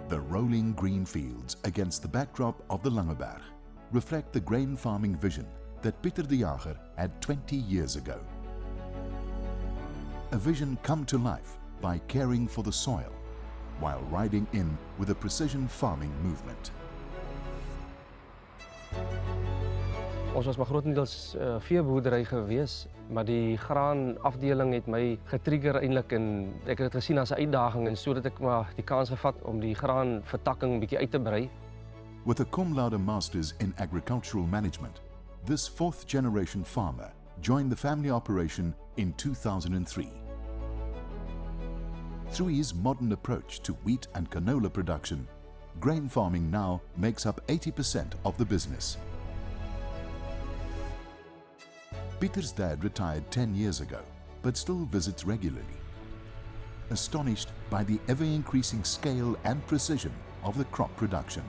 The rolling green fields against the backdrop of the Langeberg reflect the grain farming vision that Pieter de Jager had 20 years ago. A vision come to life by caring for the soil while riding in with a precision farming movement. Ons was maar grootendeels veeboerdery gewees, maar die graanafdeling het my getrigger eintlik en ek het dit gesien as 'n uitdaging en sodat ek maar die kans gevat om die graanvertakking bietjie uit te brei. With a cum laude masters in agricultural management, this fourth-generation farmer joined the family operation in 2003. Through his modern approach to wheat and canola production, grain farming now makes up 80% of the business. Pieter's dad retired 10 years ago, but still visits regularly, astonished by the ever-increasing scale and precision of the crop production.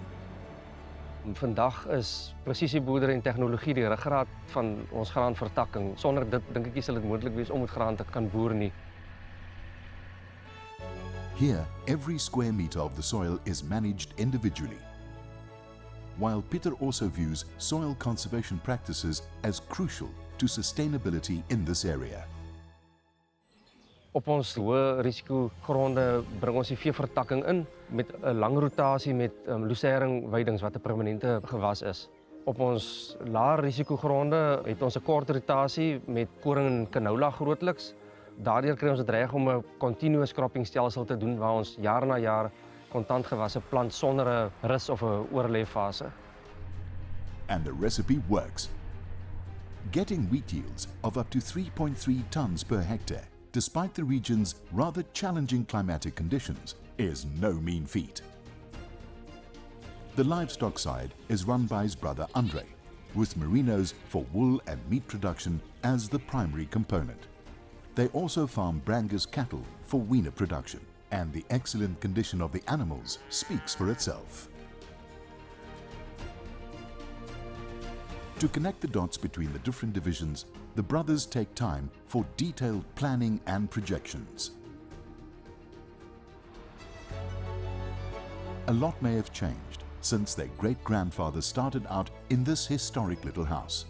Vandag is presisieboerdery en tegnologie die ruggraat van ons graanvertakking. Sonder dit dink ek nie sal dit moontlik wees om met graan te kan boer nie. Here, every square meter of the soil is managed individually, while Pieter also views soil conservation practices as crucial to sustainability in this area. Op ons hoë risiko gronde bring ons die veevertakking in met 'n lang rotasie met losering weidings wat 'n permanente gewas is. Op ons laer risiko gronde het ons 'n kort rotasie met koring en canola grootliks. Daardeur kry ons dit reg om 'n continuous cropping stelsel te doen waar ons jaar na jaar kontant gewasse plant sonder 'n rus of 'n oorleeffase. And the recipe works. Getting wheat yields of up to 3.3 tons per hectare, despite the region's rather challenging climatic conditions, is no mean feat. The livestock side is run by his brother Andre, with merinos for wool and meat production as the primary component. They also farm Brangus cattle for weaner production, and the excellent condition of the animals speaks for itself. To connect the dots between the different divisions, the brothers take time for detailed planning and projections. A lot may have changed since their great-grandfather started out in this historic little house.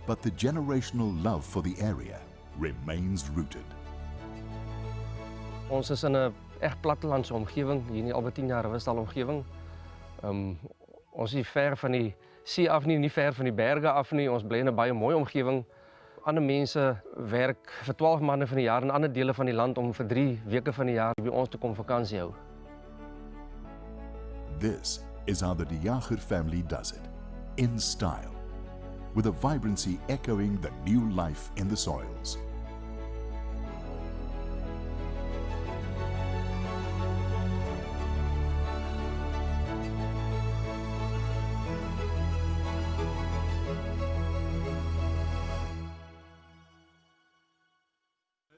But the generational love for the area remains rooted. Ons is in 'n reg plattelandse omgewing, hier in die Albertine Riviersdal omgewing. Ons is nie ver van die see af nie ver van die berge af nie. Ons bly in 'n baie mooi omgewing. Ander mense werk vir 12 maande van die jaar in ander dele van die land om vir 3 weke van die jaar by ons te kom vakansie hou. This is how the de Jager family does it, in style, with a vibrancy echoing the new life in the soils.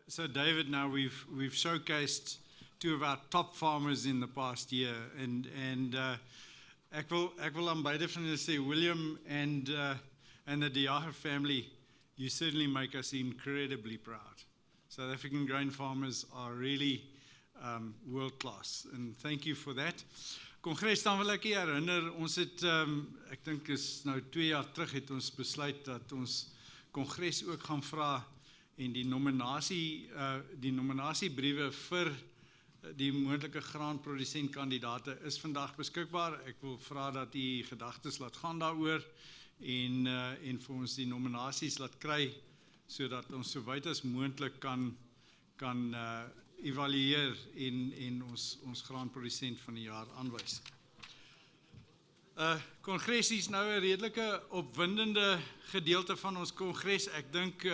So David, now we've showcased 2 of our top farmers in the past year, and ek wil aan beide van julle sê, William and the de Jager family, you certainly make us incredibly proud. South African grain farmers are really world class, and thank you for that. Kongres, dan wil ek herinner, ons het ek dink is nou 2 jaar terug het ons besluit dat ons kongres ook gaan vra en die nominasiebriewe vir die moontlike graanprodusentkandidaate is vandag beskikbaar. Ek wil vra dat u gedagtes laat gaan daaroor en vir ons die nominasies laat kry sodat ons so wyd as moontlik kan evalueer en ons graanprodusent van die jaar aanwys. Kongres is nou 'n redelike opwindende gedeelte van ons kongres. Ek dink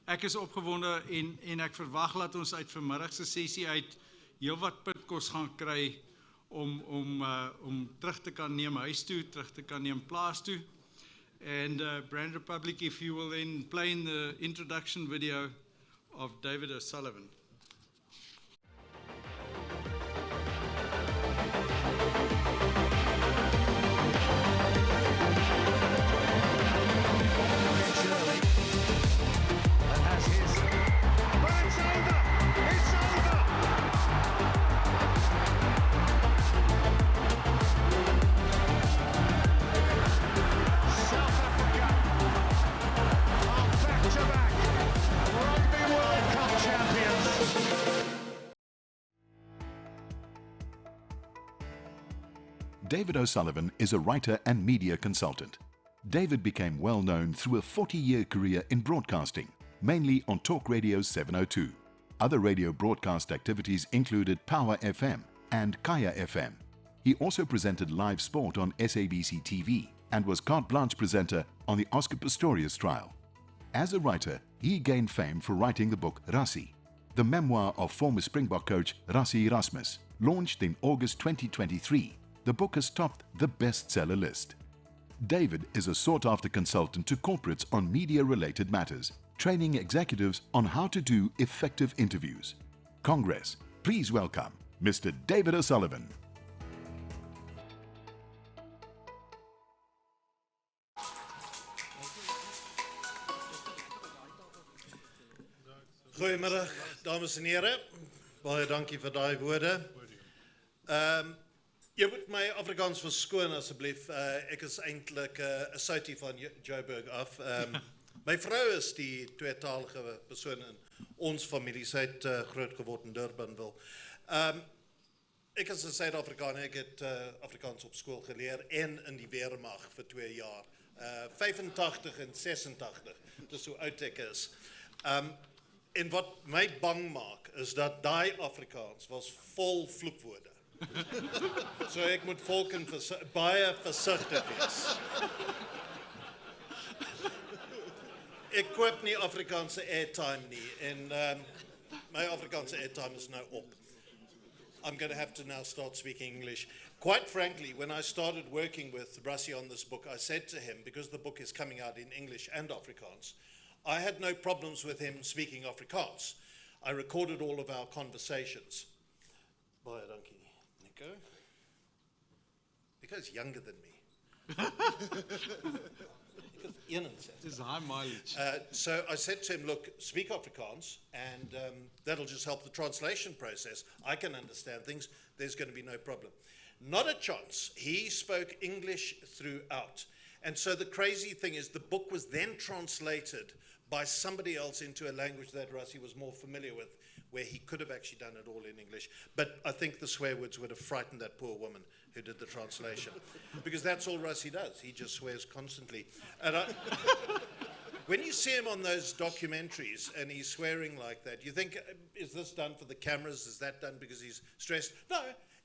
ek is opgewonde en ek verwag dat ons uit vanmiddag se sessie uit heelwat pitkos gaan kry om terug te kan neem huis toe, terug te kan neem plaas toe. And Brand Republic, if you will then play in the introduction video of David O'Sullivan. David O'Sullivan is a writer and media consultant. David became well known through a 40-year career in broadcasting, mainly on Talk Radio 702. Other radio broadcast activities included Power FM and Kaya FM. He also presented live sport on SABC TV and was carte blanche presenter on the Oscar Pistorius trial. As a writer, he gained fame for writing the book Rassie, the memoir of former Springbok coach Rassie Erasmus. Launched in August 2023, the book has topped the bestseller list. David is a sought-after consultant to corporates on media-related matters, training executives on how to do effective interviews. Congress, please welcome Mr. David O'Sullivan. Goeiemiddag, dames en heren. Baie dankie vir daai woorde. Jy moet my Afrikaans verskoon asseblief. Ek is eintlik 'n soutie van Joburg af. My vrou is die tweetalige persoon in ons familie. Sy het groot geword in Durbanville. Ek is 'n Suid-Afrikaner. Ek het Afrikaans op skool geleer en in die weermag vir 2 jaar. 85 en 86. Dis hoe oud ek is. En wat my bang maak is dat daai Afrikaans was vol vloekwoorde. So ek moet volk baie versigtig wees. Ek koop nie Afrikaanse airtime nie en my Afrikaanse airtime is nou op. I'm going to have to now start speaking English. Quite frankly, when I started working with Rassie on this book, I said to him, because the book is coming out in English and Afrikaans, I had no problems with him speaking Afrikaans. I recorded all of our conversations. Baie dankie, Nico. Nico's younger than me. Nico's 61. This is high mileage. So I said to him, look, speak Afrikaans, and that'll just help the translation process. I can understand things. There's going to be no problem. Not a chance. He spoke English throughout. And so the crazy thing is the book was then translated by somebody else into a language that Rassie was more familiar with, where he could have actually done it all in English. But I think the swear words would have frightened that poor woman who did the translation. Because that's all Rassie does. He just swears constantly. And when you see him on those documentaries and he's swearing like that, you think, is this done for the cameras? Is that done because he's stressed? No,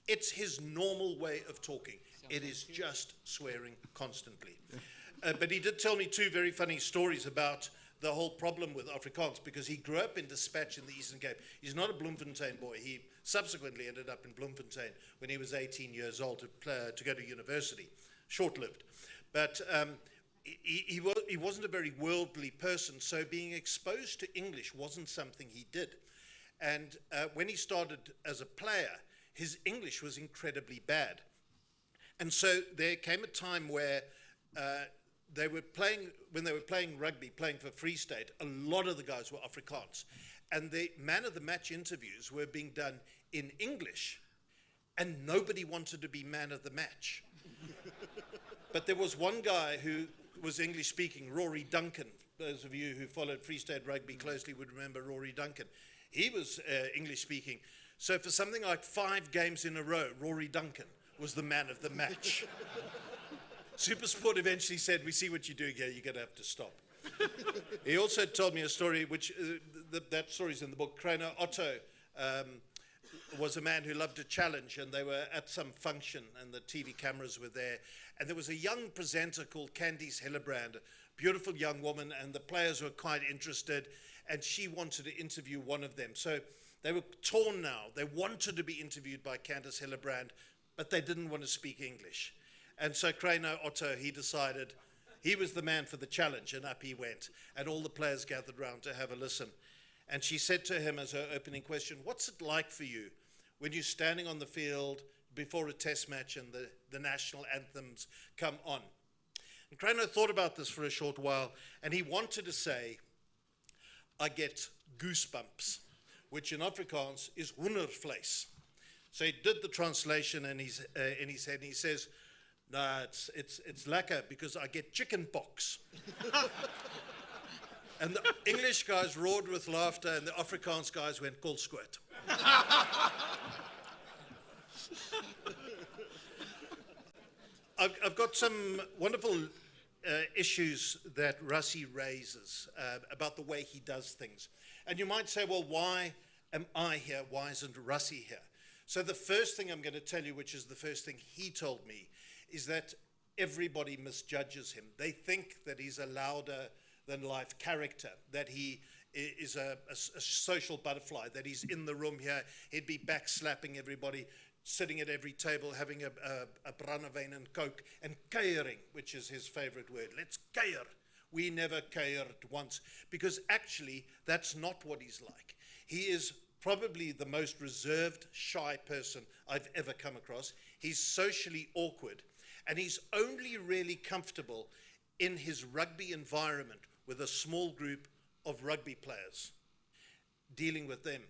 it's his normal way of talking. It is just swearing constantly. But he did tell me 2 very funny stories about the whole problem with Afrikaans, because he grew up in Dispatch in the Eastern Cape. He's not a Bloemfontein boy. He subsequently ended up in Bloemfontein when he was 18 years old to go to university. Short-lived. But he wasn't a very worldly person, so being exposed to English wasn't something he did. And when he started as a player, his English was incredibly bad. And so there came a time where when they were playing rugby, playing for Free State, a lot of the guys were Afrikaans. And the man of the match interviews were being done in English, and nobody wanted to be man of the match. But there was one guy who was English speaking, Rory Duncan. Those of you who followed Free State rugby closely would remember Rory Duncan. He was English speaking. So for something like 5 games in a row, Rory Duncan was the man of the match. Supersport eventually said, we see what you're doing here, you're going to have to stop. He also told me a story, which that story's in the book. Krona Otto was a man who loved a challenge, and they were at some function, and the TV cameras were there. And there was a young presenter called Candice Hillebrand, a beautiful young woman, and the players were quite interested, and she wanted to interview one of them. So they were torn now. They wanted to be interviewed by Candice Hillebrand. but they didn't want to speak English. And so Craino Otto, he decided he was the man for the challenge, and up he went. And all the players gathered round to have a listen. And she said to him as her opening question, what's it like for you when you're standing on the field before a test match and the national anthems come on? And Craino thought about this for a short while, and he wanted to say, I get goosebumps, which in Afrikaans is hoendervleis. So he did the translation in his head, and he says, no, it's lekker because I get chicken pox. And the English guys roared with laughter, and the Afrikaans guys went kolskoot. I've got some wonderful issues that Rassie raises about the way he does things. And you might say, well, why am I here? Why isn't Rassie here? So the first thing I'm going to tell you, which is the first thing he told me, is that everybody misjudges him. They think that he's a louder than life character, that he is a social butterfly, that he's in the room here, he'd be backslapping everybody, sitting at every table, having a brandewyn and coke, and kuiering, which is his favorite word. Let's kuier. We never kuiered once, because actually that's not what he's like. He is probably the most reserved, shy person I've ever come across. He's socially awkward, and he's only really comfortable in his rugby environment with a small group of rugby players, dealing with them.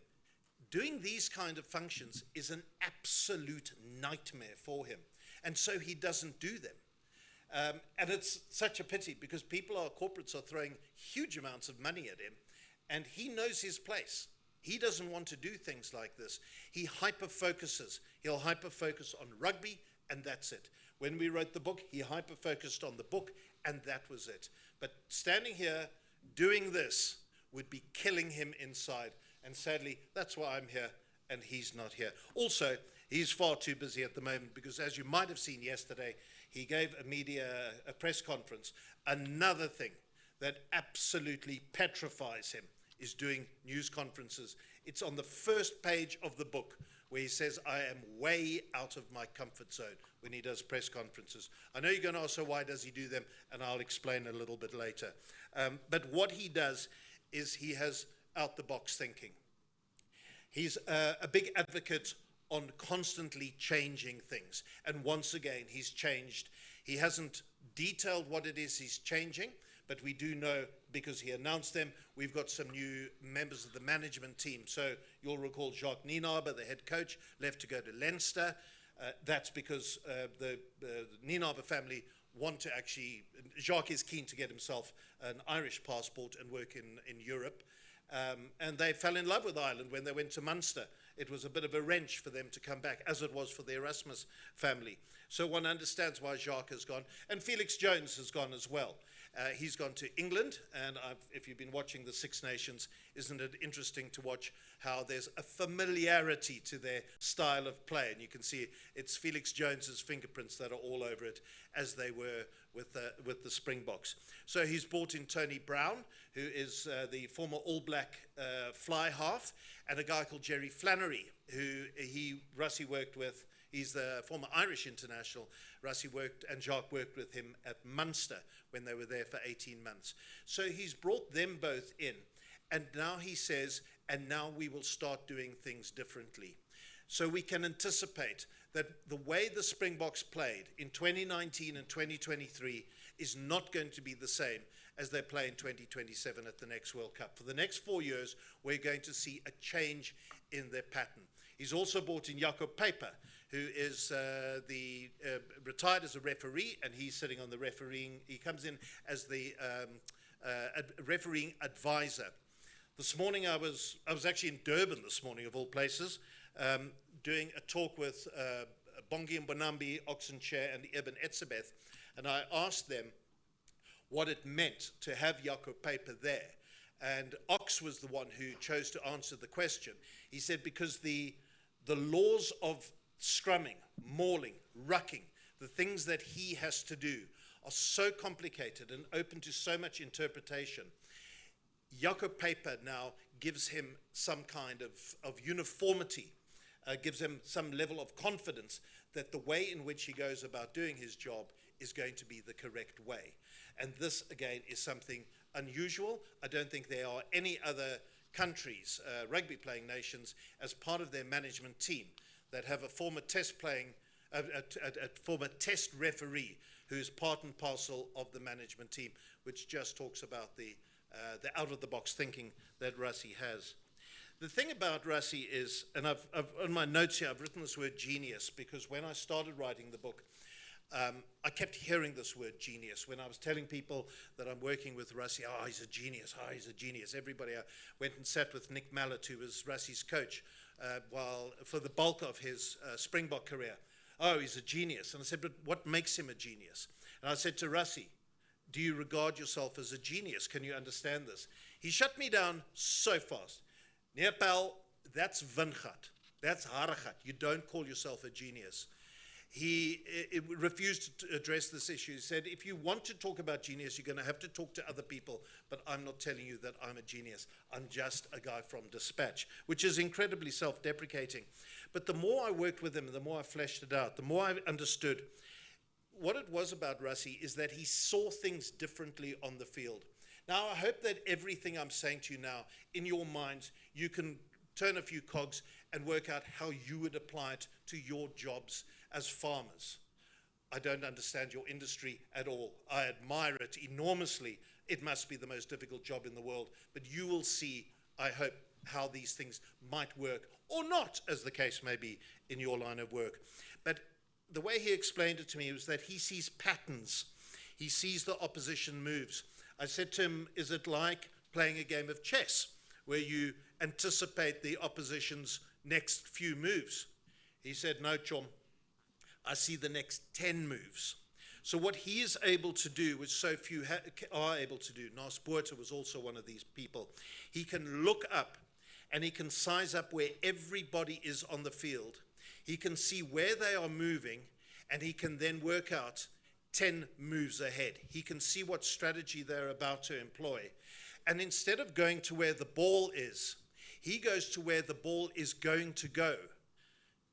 Doing these kind of functions is an absolute nightmare for him, and so he doesn't do them. And it's such a pity, because corporates are throwing huge amounts of money at him, and he knows his place. He doesn't want to do things like this. He hyper-focuses. He'll hyper-focus on rugby, and that's it. When we wrote the book, he hyper-focused on the book, and that was it. But standing here doing this would be killing him inside. And sadly, that's why I'm here, and he's not here. Also, he's far too busy at the moment, because as you might have seen yesterday, he gave a press conference. Another thing that absolutely petrifies him is doing news conferences. It's on the first page of the book, where he says, I am way out of my comfort zone when he does press conferences. I know you're going to ask, so why does he do them? And I'll explain a little bit later. But what he does is he has out-the-box thinking. He's a big advocate on constantly changing things. And once again, he's changed. He hasn't detailed what it is he's changing, but we do know, because he announced them, we've got some new members of the management team. So you'll recall Jacques Nienaber, the head coach, left to go to Leinster. That's because the Nienaber family want to actually, Jacques is keen to get himself an Irish passport and work in Europe. And they fell in love with Ireland when they went to Munster. It was a bit of a wrench for them to come back, as it was for the Erasmus family. So one understands why Jacques has gone. And Felix Jones has gone as well. He's gone to England, and if you've been watching the Six Nations, isn't it interesting to watch how there's a familiarity to their style of play? And you can see it's Felix Jones's fingerprints that are all over it, as they were with the Springboks. So he's brought in Tony Brown, who is the former All Black fly half, and a guy called Jerry Flannery, who Rassie worked with. He's the former Irish international. Rassie and Jacques worked with him at Munster when they were there for 18 months. So he's brought them both in. And now he says, and now we will start doing things differently. So we can anticipate that the way the Springboks played in 2019 and 2023 is not going to be the same as they play in 2027 at the next World Cup. For the next 4 years, we're going to see a change in their pattern. He's also brought in Jacob Paper, who is retired as a referee, and he's sitting on the refereeing. He comes in as the refereeing advisor. This morning, I was actually in Durban this morning, of all places, doing a talk with Bongi Mbonambi, Oxenchair, and Eben Etzebeth, and I asked them what it meant to have Jacob Paper there. And Ox was the one who chose to answer the question. He said because the laws of scrumming, mauling, rucking, the things that he has to do are so complicated and open to so much interpretation. Jacob Paper now gives him some kind of uniformity gives him some level of confidence that the way in which he goes about doing his job is going to be the correct way. And this, again, is something unusual. I don't think there are any other countries, rugby playing nations, as part of their management team that have a former test playing, a former test referee who's part and parcel of the management team, which just talks about the out-of-the-box thinking that Rassie has. The thing about Rassie is, and I've on my notes here, I've written this word genius, because when I started writing the book, I kept hearing this word genius. When I was telling people that I'm working with Rassie, oh, he's a genius, oh, he's a genius. Everybody, I went and sat with Nick Mallett, who was Rassie's coach, while for the bulk of his Springbok career. Oh, he's a genius. And I said, but what makes him a genius? And I said to Rassie, do you regard yourself as a genius? Can you understand this? He shut me down so fast. Nepal, that's Wingard. That's Haraghat. You don't call yourself a genius. He refused to address this issue. He said, if you want to talk about genius, you're going to have to talk to other people, but I'm not telling you that I'm a genius. I'm just a guy from Dispatch, which is incredibly self-deprecating. But the more I worked with him, the more I fleshed it out, the more I understood what it was about Rassie is that he saw things differently on the field. Now, I hope that everything I'm saying to you now, in your minds, you can turn a few cogs and work out how you would apply it to your jobs as farmers. I don't understand your industry at all. I admire it enormously. It must be the most difficult job in the world. But you will see, I hope, how these things might work, or not, as the case may be, in your line of work. But the way he explained it to me was that he sees patterns. He sees the opposition moves. I said to him, is it like playing a game of chess, where you anticipate the opposition's next few moves? He said, no, Chom, I see the next 10 moves. So what he is able to do, which so few are able to do, Nas Botha was also one of these people, he can look up and he can size up where everybody is on the field. He can see where they are moving, and he can then work out 10 moves ahead. He can see what strategy they're about to employ. And instead of going to where the ball is, he goes to where the ball is going to go,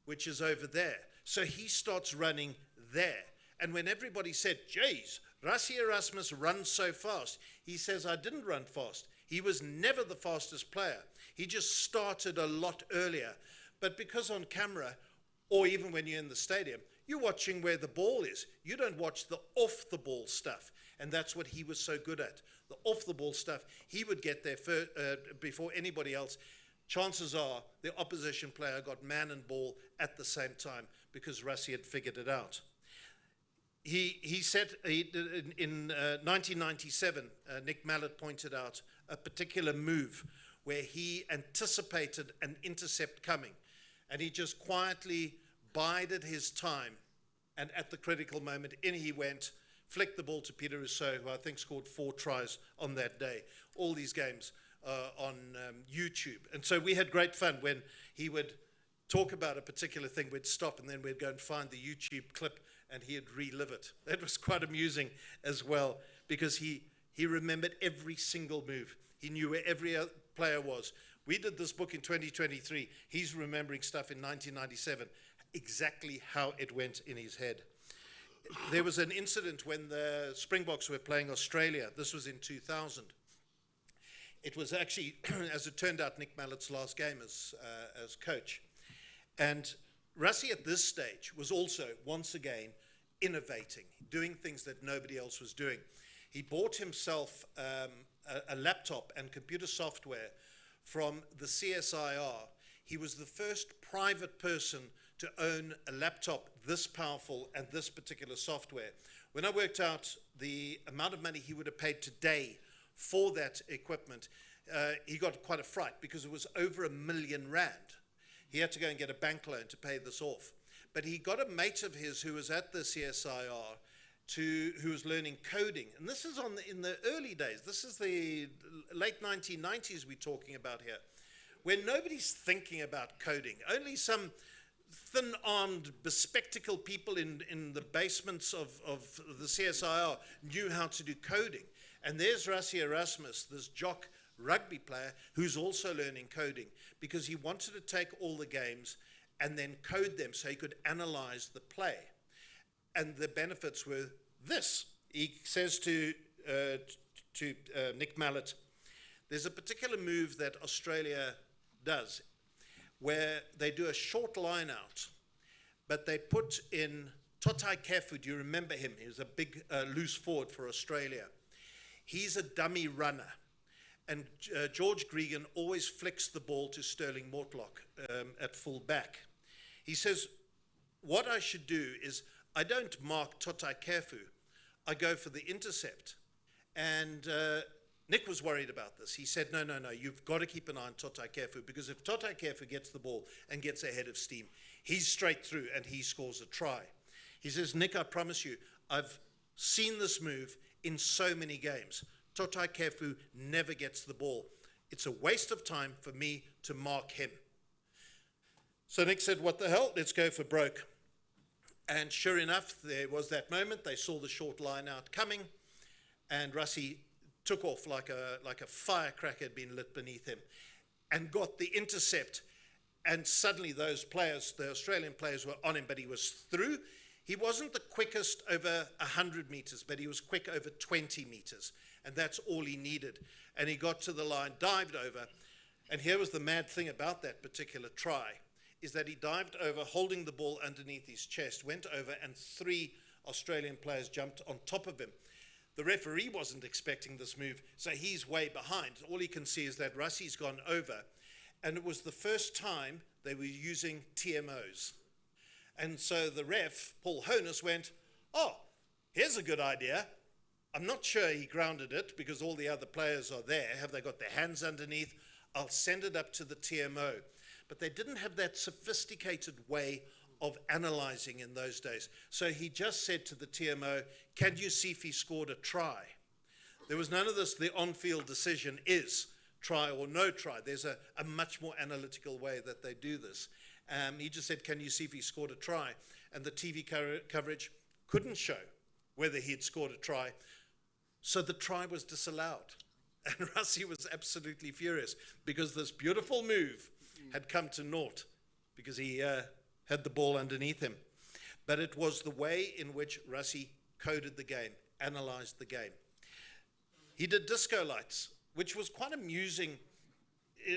which is over there. So he starts running there. And when everybody said, geez, Rassie Erasmus runs so fast, he says, I didn't run fast. He was never the fastest player. He just started a lot earlier. But because on camera, or even when you're in the stadium, you're watching where the ball is. You don't watch the off-the-ball stuff. And that's what he was so good at. The off-the-ball stuff, he would get there before anybody else. Chances are the opposition player got man and ball at the same time because Rassie had figured it out. He said in 1997, Nick Mallett pointed out a particular move where he anticipated an intercept coming, and he just quietly bided his time, and at the critical moment, in he went, flicked the ball to Peter Rousseau, who I think scored 4 tries on that day. All these games on YouTube. And so we had great fun when he would talk about a particular thing, we'd stop, and then we'd go and find the YouTube clip, and he'd relive it. That was quite amusing as well, because he remembered every single move. He knew where every player was. We did this book in 2023. He's remembering stuff in 1997, exactly how it went in his head. There was an incident when the Springboks were playing Australia. This was in 2000. It was actually, as it turned out, Nick Mallett's last game as coach. And Rassie at this stage was also, once again, innovating, doing things that nobody else was doing. He bought himself a laptop and computer software from the CSIR. He was the first private person to own a laptop this powerful and this particular software. When I worked out the amount of money he would have paid today for that equipment, he got quite a fright because it was over R1 million. He had to go and get a bank loan to pay this off. But he got a mate of his who was at the CSIR who was learning coding. And this is in the early days. This is the late 1990s we're talking about here, when nobody's thinking about coding. Only some thin-armed, bespectacled people in the basements of the CSIR knew how to do coding. And there's Rassie Erasmus, this jock rugby player, who's also learning coding, because he wanted to take all the games and then code them so he could analyze the play. And the benefits were this. He says to Nick Mallett, there's a particular move that Australia does where they do a short line out, but they put in Totai Kefu. Do you remember him? He was a big loose forward for Australia. He's a dummy runner. And George Gregan always flicks the ball to Sterling Mortlock at full back. He says, what I should do is I don't mark Totai Kefu, I go for the intercept. And Nick was worried about this. He said, no, you've got to keep an eye on Totai Kefu, because if Totai Kefu gets the ball and gets ahead of steam, he's straight through and he scores a try. He says, Nick, I promise you, I've seen this move in so many games. Totai Kefu never gets the ball. It's a waste of time for me to mark him. So Nick said, what the hell? Let's go for broke. And sure enough, there was that moment. They saw the short line out coming, and Rassie took off like a firecracker had been lit beneath him and got the intercept. And suddenly those players, the Australian players, were on him, but he was through. He wasn't the quickest over 100 meters, but he was quick over 20 meters. And that's all he needed. And he got to the line, dived over. And here was the mad thing about that particular try, is that he dived over, holding the ball underneath his chest, went over, and 3 Australian players jumped on top of him. The referee wasn't expecting this move, so he's way behind. All he can see is that Rassie's gone over. And it was the first time they were using TMOs. And so the ref, Paul Honus, went, oh, here's a good idea. I'm not sure he grounded it because all the other players are there. Have they got their hands underneath? I'll send it up to the TMO. But they didn't have that sophisticated way of analyzing in those days. So he just said to the TMO, can you see if he scored a try? There was none of this, the on-field decision is try or no try. There's a much more analytical way that they do this. He just said, can you see if he scored a try? And the TV coverage couldn't show whether he had scored a try. So the try was disallowed. And Rassie was absolutely furious because this beautiful move had come to naught because he had the ball underneath him. But it was the way in which Rassie coded the game, analyzed the game. He did disco lights, which was quite amusing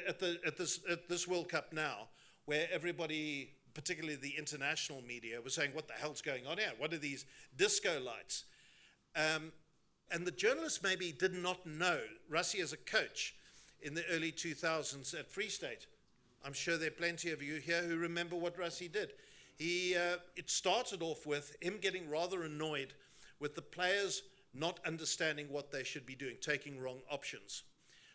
at this World Cup now, where everybody, particularly the international media, was saying, what the hell's going on here? What are these disco lights? And the journalists maybe did not know Rassie as a coach in the early 2000s at Free State. I'm sure there are plenty of you here who remember what Rassie did. It started off with him getting rather annoyed with the players not understanding what they should be doing, taking wrong options.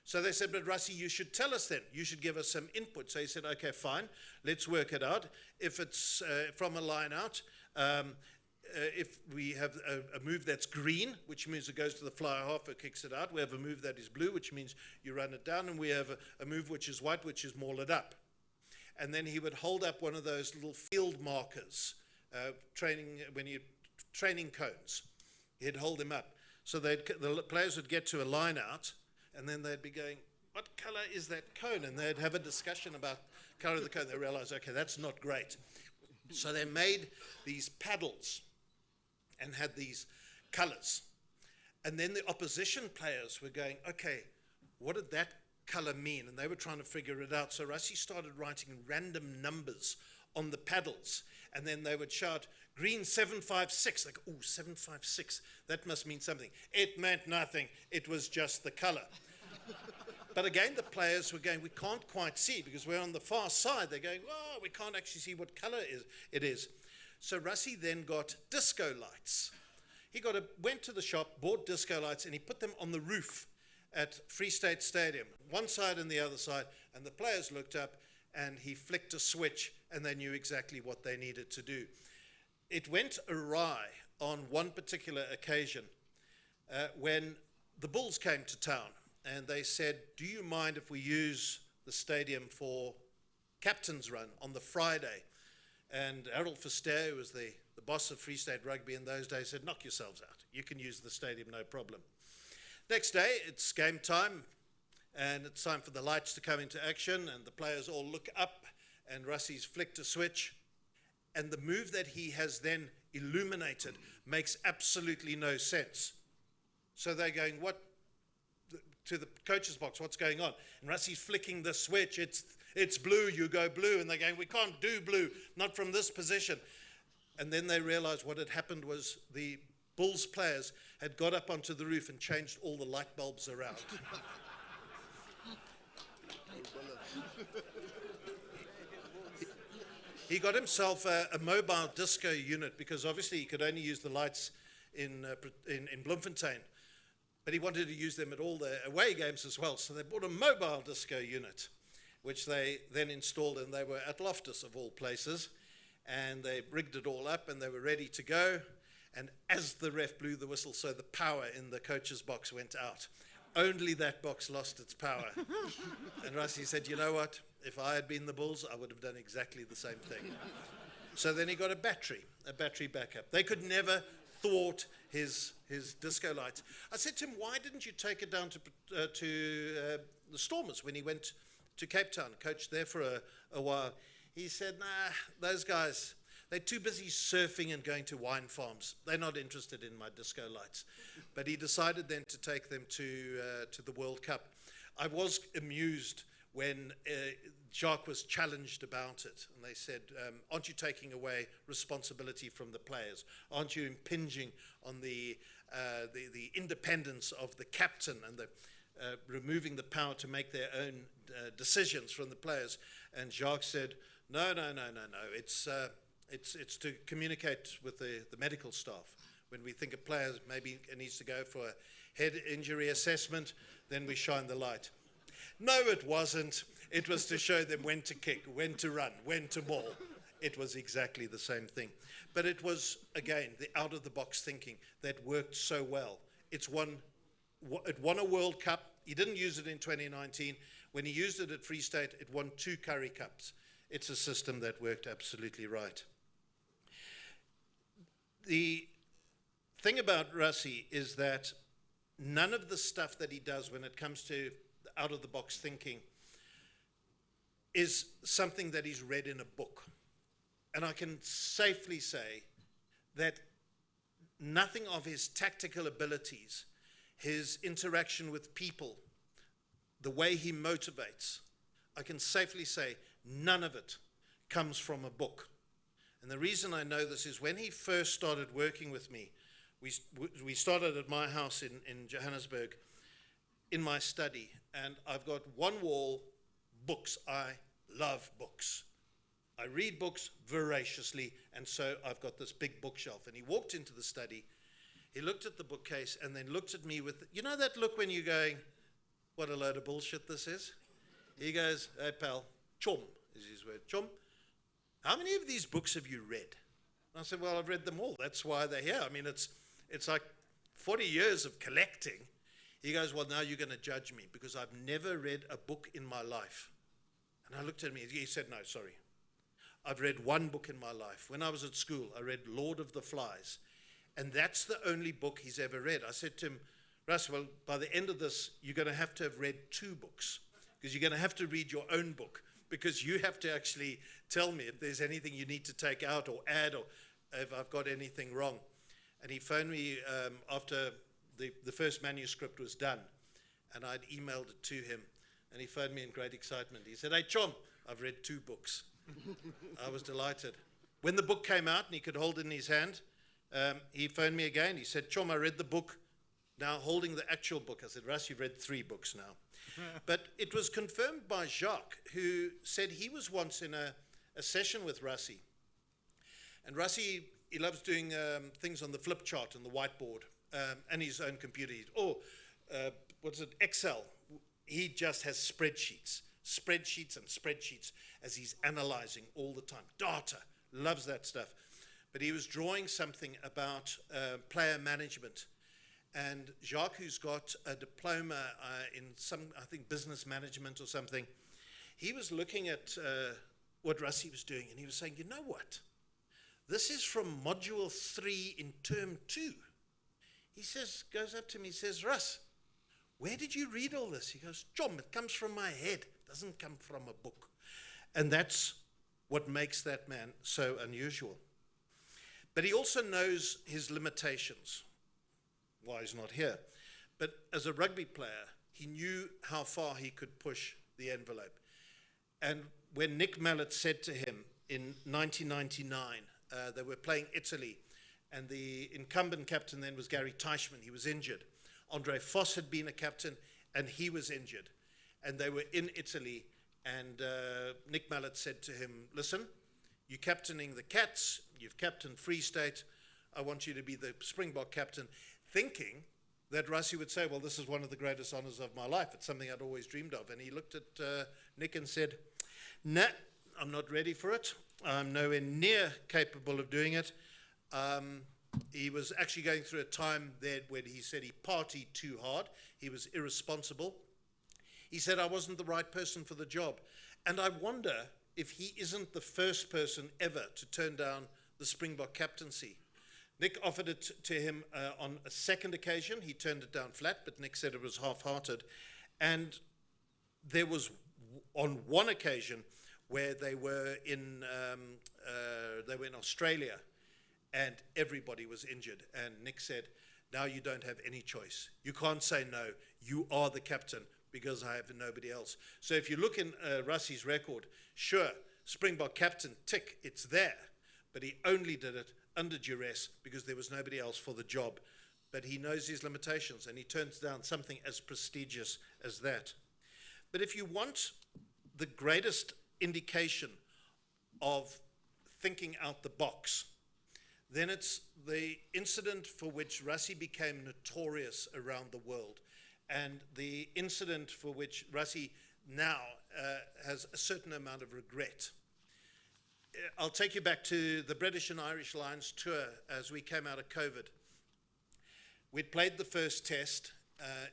So they said, but Rassie, you should tell us then. You should give us some input. So he said, okay, fine, let's work it out. If it's from a line out, if we have a move that's green, which means it goes to the fly half or kicks it out. We have a move that is blue, which means you run it down. And we have a move which is white, which is maul it up. And then he would hold up one of those little field markers, training cones. He'd hold them up. So the players would get to a line out, and then they'd be going, what color is that cone? And they'd have a discussion about color of the cone. They realize, okay, that's not great. So they made these paddles and had these colors. And then the opposition players were going, okay, what did that color mean? And they were trying to figure it out. So Rassie started writing random numbers on the paddles. And then they would shout, green 756. Like, oh, 756, that must mean something. It meant nothing. It was just the color. But again, the players were going, we can't quite see because we're on the far side. They're going, oh, we can't actually see what color it is. So Rassie then got disco lights. He went to the shop, bought disco lights, and he put them on the roof at Free State Stadium, one side and the other side, and the players looked up, and he flicked a switch, and they knew exactly what they needed to do. It went awry on one particular occasion when the Bulls came to town, and they said, do you mind if we use the stadium for captain's run on the Friday? And Harold Verster, who was the boss of Free State Rugby in those days, said, knock yourselves out. You can use the stadium, no problem. Next day, it's game time, and it's time for the lights to come into action, and the players all look up, and Russie's flicked a switch, and the move that he has then illuminated makes absolutely no sense. So they're going, what, to the coach's box, what's going on? And Russie's flicking the switch, it's blue, you go blue, and they're going, we can't do blue, not from this position. And then they realized what had happened was the Bulls players had got up onto the roof and changed all the light bulbs around. He got himself a mobile disco unit because obviously he could only use the lights in Bloemfontein, but he wanted to use them at all the away games as well. So they bought a mobile disco unit, which they then installed, and they were at Loftus of all places, and they rigged it all up and they were ready to go. And as the ref blew the whistle, so the power in the coach's box went out. Only that box lost its power. And Russie said, you know what? If I had been the Bulls, I would have done exactly the same thing. So then he got a battery backup. They could never thwart his disco lights. I said to him, why didn't you take it down to the Stormers when he went to Cape Town, coached there for a while? He said, nah, those guys, they're too busy surfing and going to wine farms. They're not interested in my disco lights. But he decided then to take them to the World Cup. I was amused when Jacques was challenged about it. And they said, aren't you taking away responsibility from the players? Aren't you impinging on the independence of the captain and removing the power to make their own decisions from the players? And Jacques said, no. It's to communicate with the medical staff. When we think a player maybe needs to go for a head injury assessment, then we shine the light. No, it wasn't. It was to show them when to kick, when to run, when to maul. It was exactly the same thing. But it was, again, the out-of-the-box thinking that worked so well. It won a World Cup. He didn't use it in 2019. When he used it at Free State, it won 2 Currie Cups. It's a system that worked absolutely right. The thing about Rassie is that none of the stuff that he does when it comes to out-of-the-box thinking is something that he's read in a book. And I can safely say that nothing of his tactical abilities, his interaction with people, the way he motivates, I can safely say none of it comes from a book. And the reason I know this is when he first started working with me, we started at my house in Johannesburg, in my study, and I've got one wall, books. I love books. I read books voraciously, and so I've got this big bookshelf. And he walked into the study, he looked at the bookcase, and then looked at me with, you know that look when you're going, what a load of bullshit this is? He goes, hey pal, chum is his word, chum, how many of these books have you read? And I said, well, I've read them all. That's why they're here. I mean, it's like 40 years of collecting. He goes, well, now you're going to judge me because I've never read a book in my life. And I looked at him, he said, no, sorry. I've read one book in my life. When I was at school, I read Lord of the Flies. And that's the only book he's ever read. I said to him, Russ, well, by the end of this, you're going to have read 2 books because you're going to have to read your own book because you have to actually tell me if there's anything you need to take out or add or if I've got anything wrong. And he phoned me after the first manuscript was done, and I'd emailed it to him, and he phoned me in great excitement. He said, hey, Chom, I've read 2 books. I was delighted. When the book came out and he could hold it in his hand, he phoned me again. He said, Chom, I read the book, now holding the actual book. I said, Russ, you've read 3 books now. But it was confirmed by Jacques, who said he was once in a session with Rassie. And Rassie, he loves doing things on the flip chart and the whiteboard and his own computer. Excel. He just has spreadsheets and spreadsheets as he's analyzing all the time. Data, loves that stuff. But he was drawing something about player management. And Jacques, who's got a diploma in some, I think, business management or something, he was looking at what Rassie was doing, and he was saying, you know what? This is from module 3 in term 2. He says, goes up to me, he says, Russ, where did you read all this? He goes, John, it comes from my head. It doesn't come from a book. And that's what makes that man so unusual. But he also knows his limitations, why he's not here. But as a rugby player, he knew how far he could push the envelope. And when Nick Mallett said to him in 1999, they were playing Italy, and the incumbent captain then was Gary Teichmann. He was injured. Andre Vos had been a captain, and he was injured. And they were in Italy, and Nick Mallett said to him, listen, you're captaining the Cats, you've captained Free State, I want you to be the Springbok captain, thinking that Rassie would say, well, this is one of the greatest honors of my life. It's something I'd always dreamed of. And he looked at Nick and said, nah, I'm not ready for it. I'm nowhere near capable of doing it. He was actually going through a time there when he said he partied too hard. He was irresponsible. He said, I wasn't the right person for the job. And I wonder if he isn't the first person ever to turn down the Springbok captaincy. Nick offered it to him on a second occasion. He turned it down flat, but Nick said it was half-hearted. And there was on one occasion where they were in Australia, and everybody was injured. And Nick said, now you don't have any choice. You can't say no. You are the captain because I have nobody else. So if you look in Rassie's record, sure, Springbok captain, tick, it's there. But he only did it under duress because there was nobody else for the job. But he knows his limitations, and he turns down something as prestigious as that. But if you want the greatest indication of thinking out the box, then it's the incident for which Rassie became notorious around the world, and the incident for which Rassie now has a certain amount of regret. I'll take you back to the British and Irish Lions tour as we came out of COVID. We'd played the first test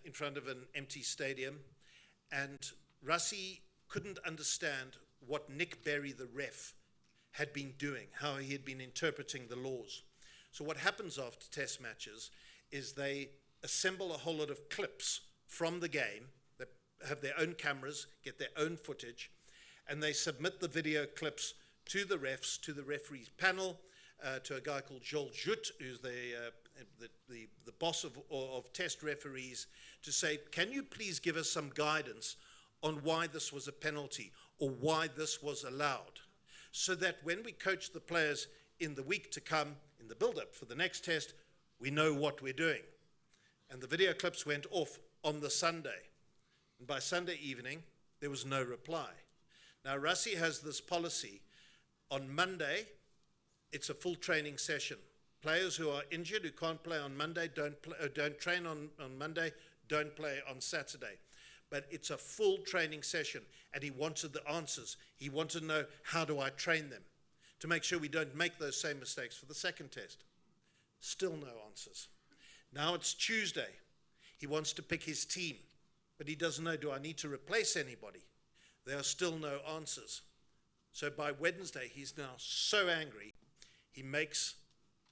in front of an empty stadium, and Rassie couldn't understand what Nick Berry, the ref, had been doing, how he had been interpreting the laws. So what happens after test matches is they assemble a whole lot of clips from the game, they have their own cameras, get their own footage, and they submit the video clips to the refs, to the referees panel, to a guy called Joel Jut, who's the boss of test referees, to say, can you please give us some guidance on why this was a penalty or why this was allowed, so that when we coach the players in the week to come, in the build-up for the next test, we know what we're doing. And the video clips went off on the Sunday. And by Sunday evening, there was no reply. Now, Rassie has this policy. On Monday, it's a full training session. Players who are injured, who can't play on Monday, don't train on Monday, don't play on Saturday. But it's a full training session, and he wanted the answers. He wanted to know, how do I train them to make sure we don't make those same mistakes for the second test? Still no answers. Now it's Tuesday. He wants to pick his team, but he doesn't know, do I need to replace anybody? There are still no answers. So by Wednesday, he's now so angry, he makes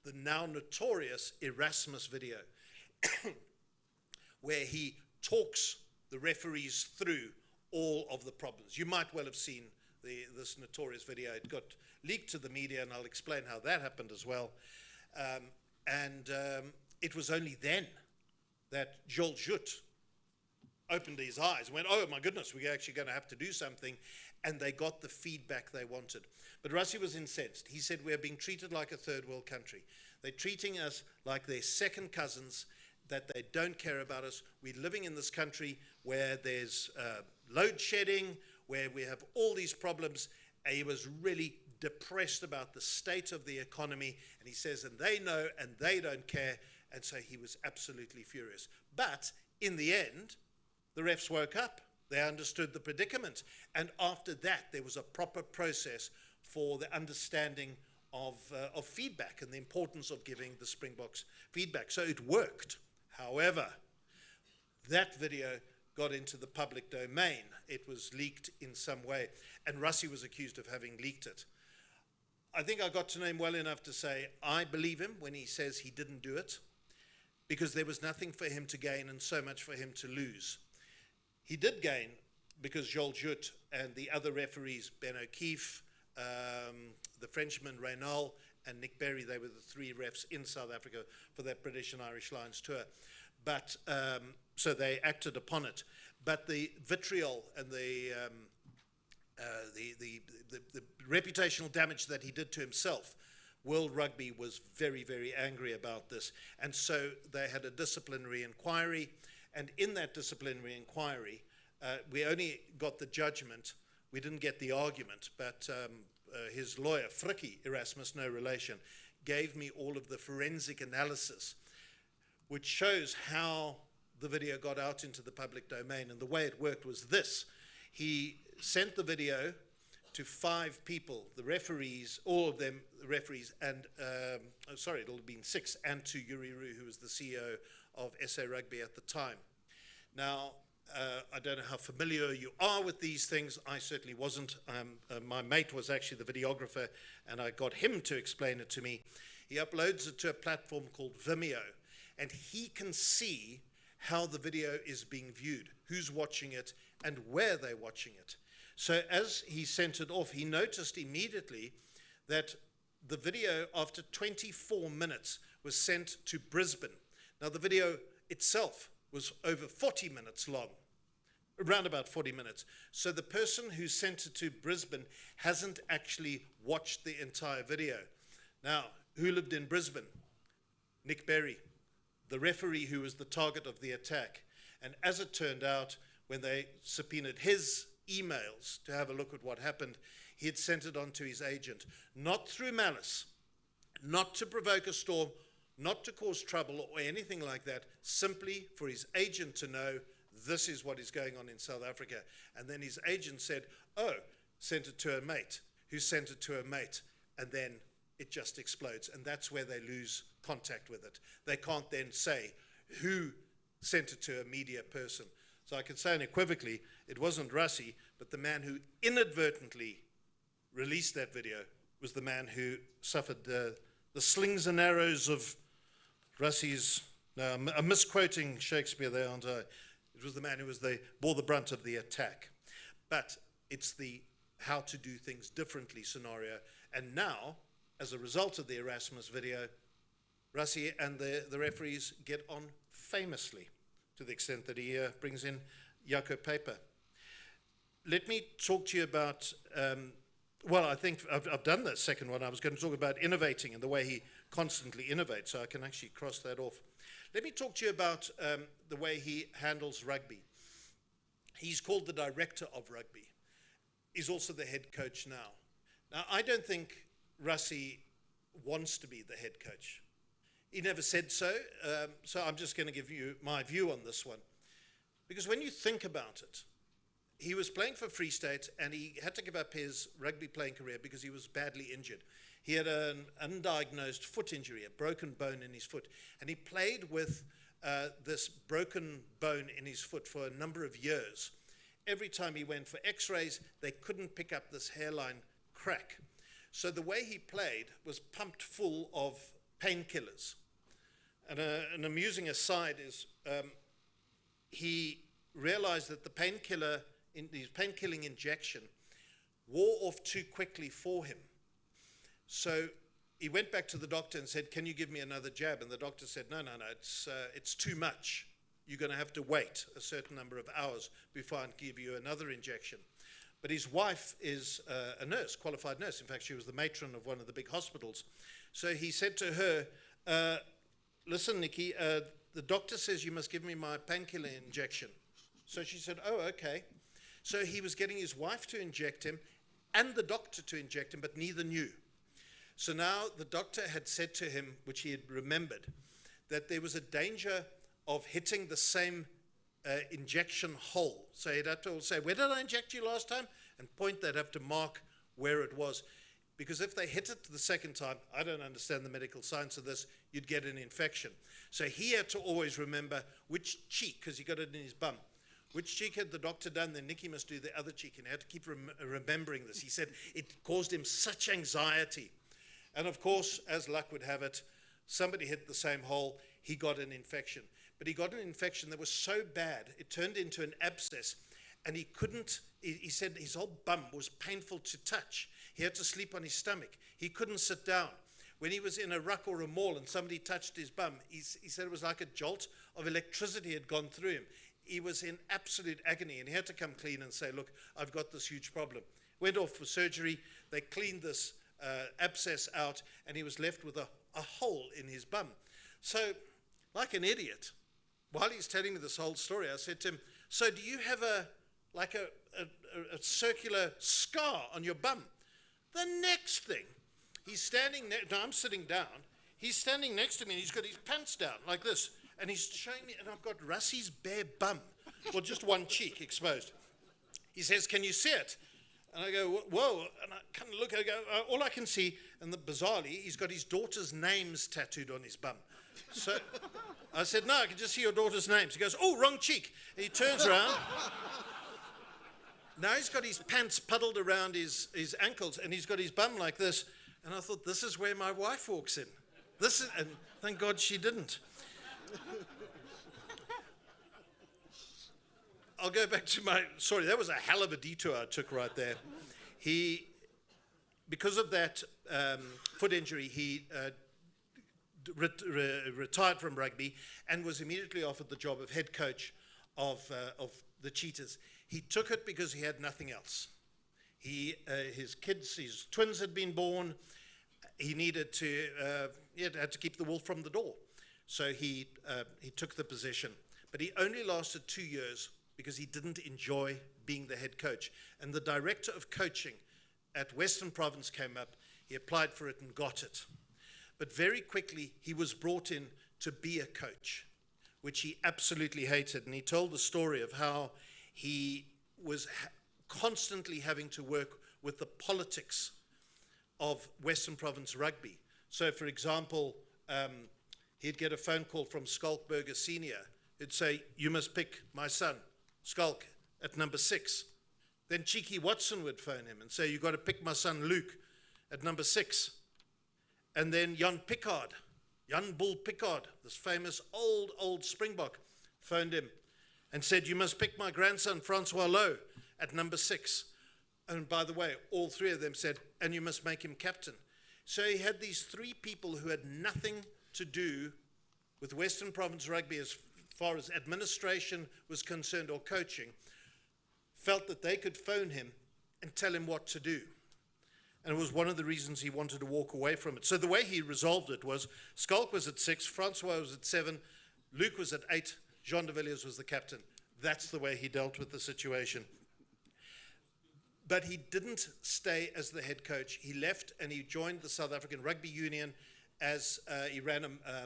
the now notorious Erasmus video where he talks the referees through all of the problems. You might well have seen this notorious video. It got leaked to the media, and I'll explain how that happened as well. It was only then that Joel Jut opened his eyes and went, oh my goodness, we're actually going to have to do something, and they got the feedback they wanted. But Rassie was incensed. He said, we're being treated like a third world country. They're treating us like they're second cousins, that they don't care about us. We're living in this country where there's load shedding, where we have all these problems. And he was really depressed about the state of the economy, and he says, and they know and they don't care, and so he was absolutely furious. But in the end, the refs woke up. They understood the predicament, and after that, there was a proper process for the understanding of feedback and the importance of giving the Springboks feedback. So it worked. However, that video got into the public domain. It was leaked in some way, and Rassie was accused of having leaked it. I think I got to know him well enough to say I believe him when he says he didn't do it, because there was nothing for him to gain and so much for him to lose. He did gain because Joel Jut and the other referees, Ben O'Keefe, the Frenchman Reynal, and Nick Berry. They were the three refs in South Africa for that British and Irish Lions tour. But so they acted upon it. But the vitriol and the reputational damage that he did to himself, World Rugby was very, very angry about this. And so they had a disciplinary inquiry. And in that disciplinary inquiry, we only got the judgment. We didn't get the argument. But his lawyer, Frikkie Erasmus, no relation, gave me all of the forensic analysis, which shows how the video got out into the public domain. And the way it worked was this. He sent the video to 5 people, the referees, all of them referees, and, sorry, it'll have been 6, and to Yuri Roo, who was the CEO of SA Rugby at the time. Now, I don't know how familiar you are with these things. I certainly wasn't. My mate was actually the videographer, and I got him to explain it to me. He uploads it to a platform called Vimeo, and he can see how the video is being viewed, who's watching it, and where they're watching it. So as he sent it off, he noticed immediately that the video, after 24 minutes, was sent to Brisbane. Now, the video itself was over 40 minutes long, around about 40 minutes. So the person who sent it to Brisbane hasn't actually watched the entire video. Now, who lived in Brisbane? Nick Berry, the referee who was the target of the attack. And as it turned out, when they subpoenaed his emails to have a look at what happened, he had sent it on to his agent, not through malice, not to provoke a storm, not to cause trouble or anything like that, simply for his agent to know this is what is going on in South Africa. And then his agent said, oh, sent it to a mate, who sent it to a mate, and then it just explodes. And that's where they lose contact with it. They can't then say who sent it to a media person. So I can say unequivocally, it wasn't Rassie, but the man who inadvertently released that video was the man who suffered the slings and arrows of Rassie's. Now, I'm misquoting Shakespeare there, aren't I? It was the man who bore the brunt of the attack. But it's the how to do things differently scenario. And now, as a result of the Erasmus video, Rassie and the referees get on famously, to the extent that he brings in Jaco Paper. Let me talk to you about, well, I think I've done the second one. I was going to talk about innovating and the way he constantly innovates, so I can actually cross that off. Let me talk to you about the way he handles rugby. He's called the director of rugby. He's also the head coach now. Now, I don't think Rassie wants to be the head coach. He never said so, so I'm just going to give you my view on this one. Because when you think about it, he was playing for Free State and he had to give up his rugby playing career because he was badly injured. He had an undiagnosed foot injury, a broken bone in his foot, and he played with this broken bone in his foot for a number of years. Every time he went for x-rays, they couldn't pick up this hairline crack. So the way he played was pumped full of painkillers. And an amusing aside is he realized that the painkilling injection wore off too quickly for him. So he went back to the doctor and said, can you give me another jab? And the doctor said, no, it's too much. You're going to have to wait a certain number of hours before I can give you another injection. But his wife is a nurse, qualified nurse. In fact, she was the matron of one of the big hospitals. So he said to her, listen, Nikki, the doctor says you must give me my painkiller injection. So she said, oh, okay. So he was getting his wife to inject him and the doctor to inject him, but neither knew. So now the doctor had said to him, which he had remembered, that there was a danger of hitting the same injection hole. So he'd have to say, where did I inject you last time? And point, they'd have to mark where it was. Because if they hit it the second time, I don't understand the medical science of this, you'd get an infection. So he had to always remember which cheek, because he got it in his bum, which cheek had the doctor done, then Nicky must do the other cheek, and he had to keep remembering this. He said it caused him such anxiety. And of course, as luck would have it, somebody hit the same hole, he got an infection. But he got an infection that was so bad, it turned into an abscess, and he couldn't, he said his whole bum was painful to touch. He had to sleep on his stomach. He couldn't sit down. When he was in a ruck or a mall and somebody touched his bum, he said it was like a jolt of electricity had gone through him. He was in absolute agony, and he had to come clean and say, look, I've got this huge problem. Went off for surgery. They cleaned this abscess out, and he was left with a hole in his bum. So, like an idiot, while he's telling me this whole story, I said to him, so do you have a circular scar on your bum? The next thing, he's standing now I'm sitting down, he's standing next to me, and he's got his pants down like this, and he's showing me, and I've got Russie's bare bum, well, just one cheek exposed. He says, can you see it? And I go, whoa, and I kind of look, I go, all I can see, and bizarrely, he's got his daughter's names tattooed on his bum. So I said, no, I can just see your daughter's names. He goes, oh, wrong cheek. And he turns around. Now he's got his pants puddled around his ankles, and he's got his bum like this. And I thought, this is where my wife walks in. And thank God she didn't. I'll go back to sorry, that was a hell of a detour I took right there. Because of that foot injury, he retired from rugby and was immediately offered the job of head coach of the Cheetahs. He took it because he had nothing else. His twins had been born. He needed had to keep the wolf from the door. So he took the position. But he only lasted 2 years because he didn't enjoy being the head coach. And the director of coaching at Western Province came up. He applied for it and got it. But very quickly, he was brought in to be a coach, which he absolutely hated. And he told the story of how he was constantly having to work with the politics of Western Province rugby. So, for example, he'd get a phone call from Skalkberger Senior. He'd say, you must pick my son, Skalk, at number 6. Then Cheeky Watson would phone him and say, you've got to pick my son, Luke, at number 6. And then Jan Bull Pickard, this famous old Springbok, phoned him and said, you must pick my grandson, Francois Lowe, at number 6. And by the way, all 3 of them said, and you must make him captain. So he had these 3 people who had nothing to do with Western Province rugby as far as administration was concerned or coaching, felt that they could phone him and tell him what to do. And it was one of the reasons he wanted to walk away from it. So the way he resolved it was, Skalk was at 6, Francois was at 7, Luke was at 8, Jean de Villiers was the captain. That's the way he dealt with the situation. But he didn't stay as the head coach. He left and he joined the South African Rugby Union as he ran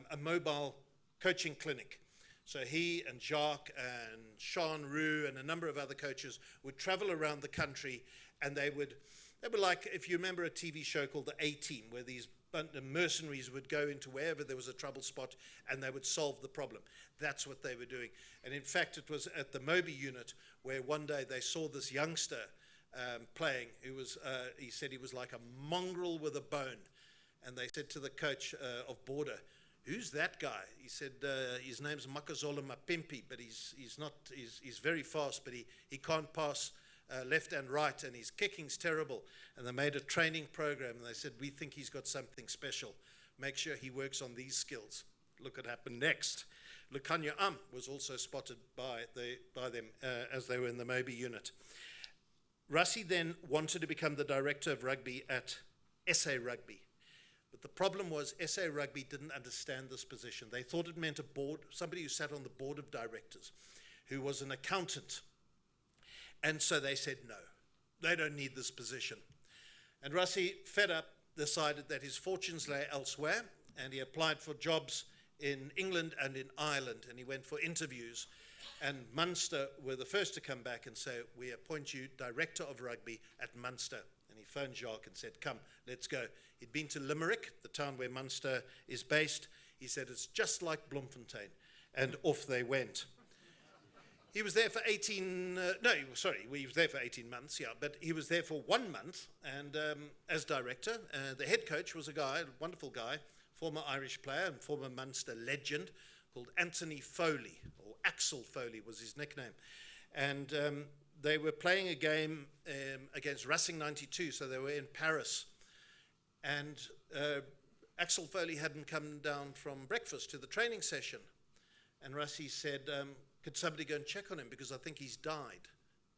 a mobile coaching clinic. So he and Jacques and Sean Roux and a number of other coaches would travel around the country, and they were like, if you remember a TV show called The A-Team, where these mercenaries would go into wherever there was a trouble spot and they would solve the problem. That's what they were doing. And in fact, it was at the Moby unit where one day they saw this youngster playing. He said he was like a mongrel with a bone. And they said to the coach of Border, who's that guy? He said, his name's Makazola Mapimpi, but he's very fast, but he can't pass left and right, and his kicking's terrible. And they made a training program, and they said, we think he's got something special. Make sure he works on these skills. Look what happened next. Lukanya was also spotted by them as they were in the Moby unit. Rassie then wanted to become the director of rugby at SA Rugby. But the problem was SA Rugby didn't understand this position. They thought it meant somebody who sat on the board of directors, who was an accountant. And so they said, no, they don't need this position. And Rassie, fed up, decided that his fortunes lay elsewhere, and he applied for jobs in England and in Ireland, and he went for interviews. And Munster were the first to come back and say, we appoint you director of rugby at Munster. And he phoned Jacques and said, come, let's go. He'd been to Limerick, the town where Munster is based. He said, it's just like Bloemfontein. And off they went. He was there for he was there for 18 months, yeah, but he was there for 1 month, and as director. The head coach was a wonderful guy, former Irish player and former Munster legend, called Anthony Foley, or Axel Foley was his nickname. And they were playing a game against Racing 92, so they were in Paris. And Axel Foley hadn't come down from breakfast to the training session. And Rassie said, could somebody go and check on him because I think he's died.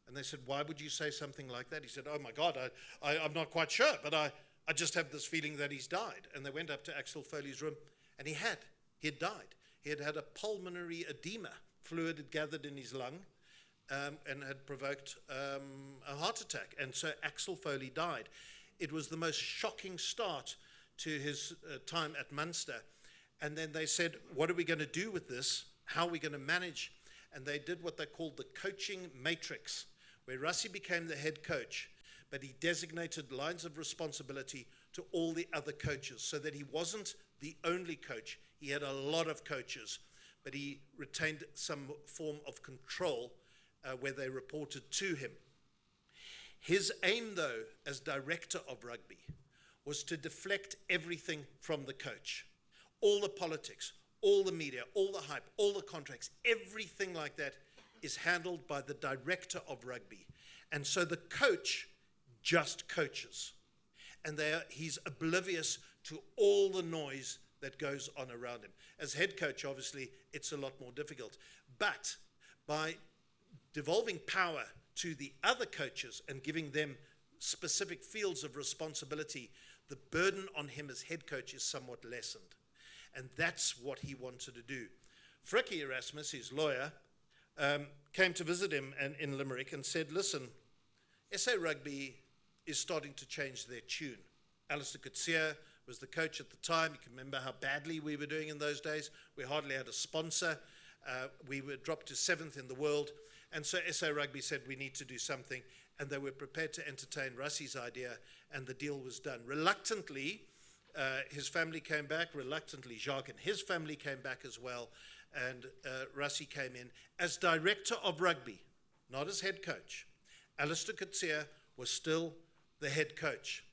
And they said, why would you say something like that? He said, oh my God, I'm not quite sure, but I just have this feeling that he's died. And they went up to Axel Foley's room, and he had died. He had had a pulmonary edema. Fluid had gathered in his lung and had provoked a heart attack. And so Axel Foley died. It was the most shocking start to his time at Munster. And then they said, what are we going to do with this? How are we going to manage? And they did what they called the coaching matrix, where Rassie became the head coach, but he designated lines of responsibility to all the other coaches so that he wasn't the only coach. He had a lot of coaches, but he retained some form of control where they reported to him. His aim, though, as director of rugby, was to deflect everything from the coach. All the politics, all the media, all the hype, all the contracts, everything like that is handled by the director of rugby. And so the coach just coaches. And he's oblivious to all the noise that goes on around him. As head coach, obviously, it's a lot more difficult. But by devolving power to the other coaches and giving them specific fields of responsibility, the burden on him as head coach is somewhat lessened. And that's what he wanted to do. Frikkie Erasmus, his lawyer, came to visit him in Limerick and said, listen, SA Rugby is starting to change their tune. Alistair Coetzee was the coach at the time. You can remember how badly we were doing in those days. We hardly had a sponsor. We were dropped to 7th in the world. And so SA Rugby said we need to do something. And they were prepared to entertain Rassie's idea, and the deal was done. Reluctantly, his family came back. Reluctantly, Jacques and his family came back as well. And Rassie came in as director of rugby, not as head coach. Alistair Coetzee was still the head coach.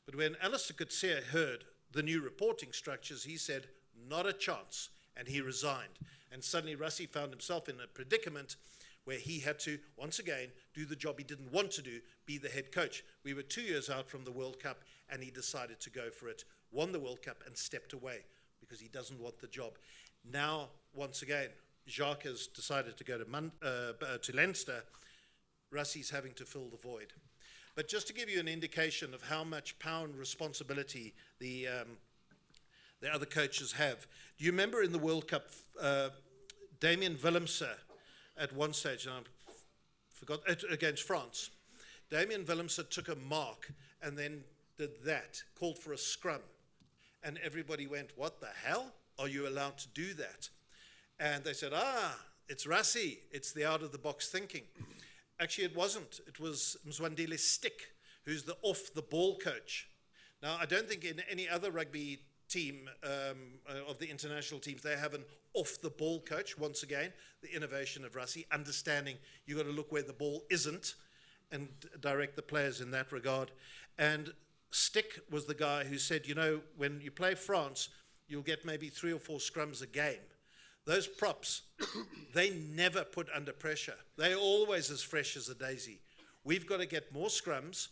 But when Alistair Coetzee heard the new reporting structures, he said, not a chance, and he resigned. And suddenly Rassie found himself in a predicament where he had to, once again, do the job he didn't want to do, be the head coach. We were 2 years out from the World Cup, and he decided to go for it, won the World Cup, and stepped away because he doesn't want the job. Now, once again, Jacques has decided to go to Leinster. Rassie's having to fill the void. But just to give you an indication of how much power and responsibility the other coaches have, do you remember in the World Cup, Damien Willemse at one stage, and I forgot, against France, Damien Willemse took a mark and then did that, called for a scrum. And everybody went, what the hell? Are you allowed to do that? And they said, it's Rassie. It's the out-of-the-box thinking. Actually, it wasn't. It was Mzwandile Stick, who's the off-the-ball coach. Now, I don't think in any other rugby team of the international teams, they have an off-the-ball coach. Once again, the innovation of Rassie, understanding you've got to look where the ball isn't and direct the players in that regard. And Stick was the guy who said, you know, when you play France, you'll get maybe 3 or 4 scrums a game. Those props, they never put under pressure. They're always as fresh as a daisy. We've got to get more scrums,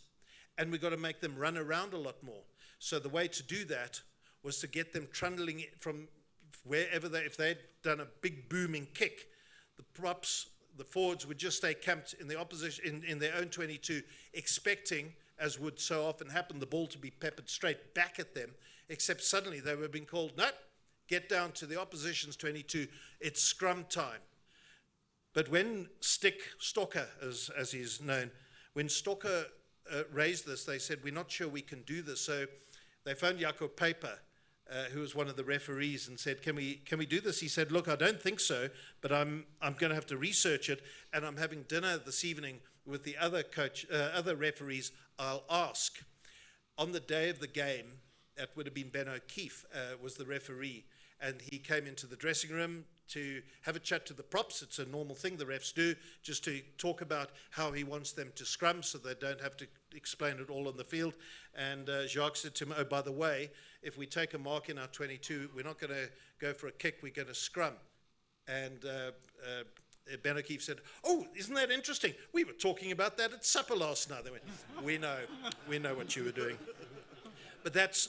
and we've got to make them run around a lot more. So the way to do that was to get them trundling from wherever if they'd done a big booming kick, the props, the forwards would just stay camped in the opposition, in their own 22, expecting, as would so often happen, the ball to be peppered straight back at them, except suddenly they were being called, no, get down to the opposition's 22, it's scrum time. But when Stocker, as he's known, when Stocker raised this, they said, we're not sure we can do this. So they phoned Jaco Paper, who was one of the referees, and said, can we do this? He said, look, I don't think so, but I'm going to have to research it, and I'm having dinner this evening with the other referees. I'll ask. On the day of the game, that would have been Ben O'Keefe, was the referee, and he came into the dressing room to have a chat to the props. It's a normal thing the refs do, just to talk about how he wants them to scrum so they don't have to explain it all on the field. And Jacques said to him, oh, by the way, if we take a mark in our 22, we're not going to go for a kick, we're going to scrum. And Ben O'Keefe said, "Oh, isn't that interesting? We were talking about that at supper last night." They went, we know what you were doing. But that's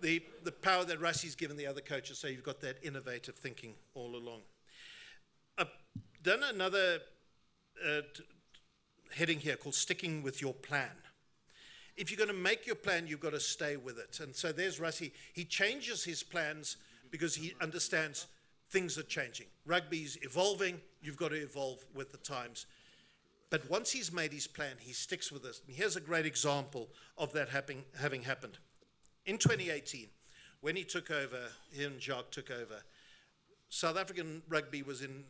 the power that Rusty's given the other coaches, so you've got that innovative thinking all along. I've done another heading here called Sticking with Your Plan. If you're going to make your plan, you've got to stay with it. And so there's Rusty. He changes his plans because he understands things are changing. Rugby's evolving. You've got to evolve with the times. But once he's made his plan, he sticks with it. And here's a great example of that having happened. In 2018, when he took over, he and Jacques took over, South African rugby was in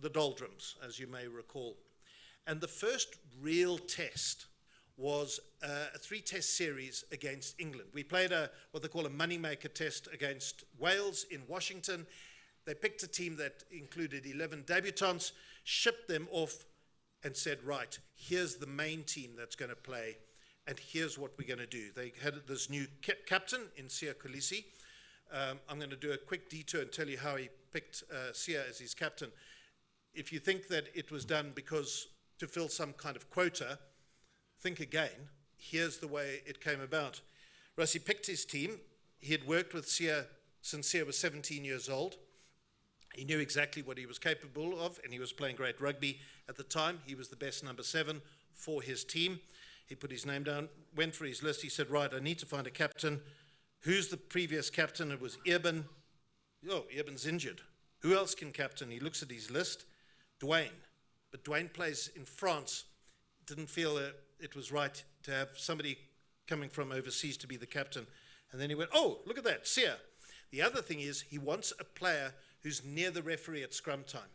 the doldrums, as you may recall. And the first real test was a 3-test series against England. We played what they call a moneymaker test against Wales in Washington. They picked a team that included 11 debutants, shipped them off, and said, right, here's the main team that's going to play, and here's what we're going to do. They had this new captain in Siya Kolisi. I'm going to do a quick detour and tell you how he picked Siya as his captain. If you think that it was done because to fill some kind of quota, think again. Here's the way it came about. Rassie picked his team. He had worked with Siya since Siya was 17 years old. He knew exactly what he was capable of, and he was playing great rugby at the time. He was the best number 7 for his team. He put his name down, went for his list. He said, right, I need to find a captain. Who's the previous captain? It was Eben. Oh, Eben's injured. Who else can captain? He looks at his list. Dwayne. But Dwayne plays in France. Didn't feel it was right to have somebody coming from overseas to be the captain. And then he went, oh, look at that, Siya. The other thing is he wants a player who's near the referee at scrum time.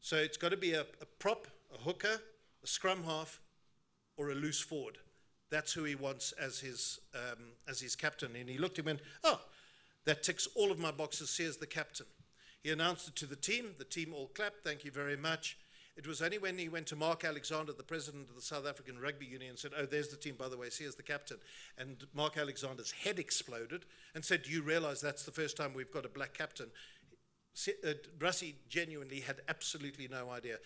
So it's got to be a prop, a hooker, a scrum half, or a loose forward. That's who he wants as his captain. And he looked and went, oh, that ticks all of my boxes. Siya's the captain. He announced it to the team. The team all clapped. Thank you very much. It was only when he went to Mark Alexander, the president of the South African Rugby Union, and said, oh, there's the team, by the way, Siya's the captain. And Mark Alexander's head exploded and said, do you realize that's the first time we've got a black captain? Rassie genuinely had absolutely no idea.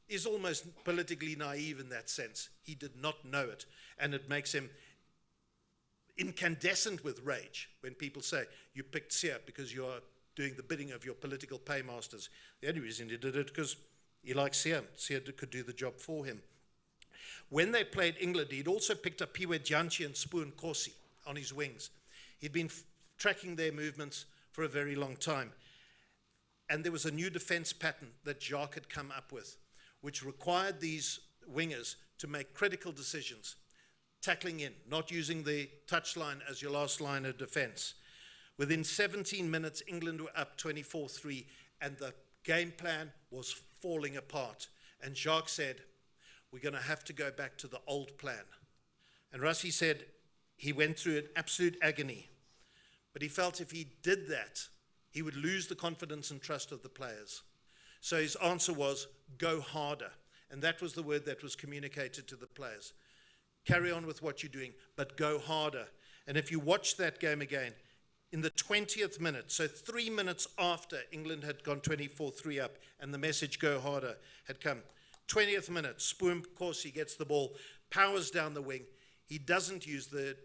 He's almost politically naive in that sense. He did not know it. And it makes him incandescent with rage when people say, you picked Siya because you are doing the bidding of your political paymasters. The only reason he did it because he likes Siya. Siya could do the job for him. When they played England, he'd also picked up Piwe Jantji and Spoon Corsi on his wings. He'd been tracking their movements for a very long time. And there was a new defense pattern that Jacques had come up with, which required these wingers to make critical decisions, tackling in, not using the touchline as your last line of defense. Within 17 minutes, England were up 24-3, and the game plan was falling apart. And Jacques said, we're going to have to go back to the old plan. And Rassie said he went through an absolute agony, but he felt if he did that, he would lose the confidence and trust of the players. So his answer was, go harder. And that was the word that was communicated to the players. Carry on with what you're doing, but go harder. And if you watch that game again, in the 20th minute, so 3 minutes after England had gone 24-3 up and the message, go harder, had come, 20th minute, Spoon Corsi gets the ball, powers down the wing. He doesn't use the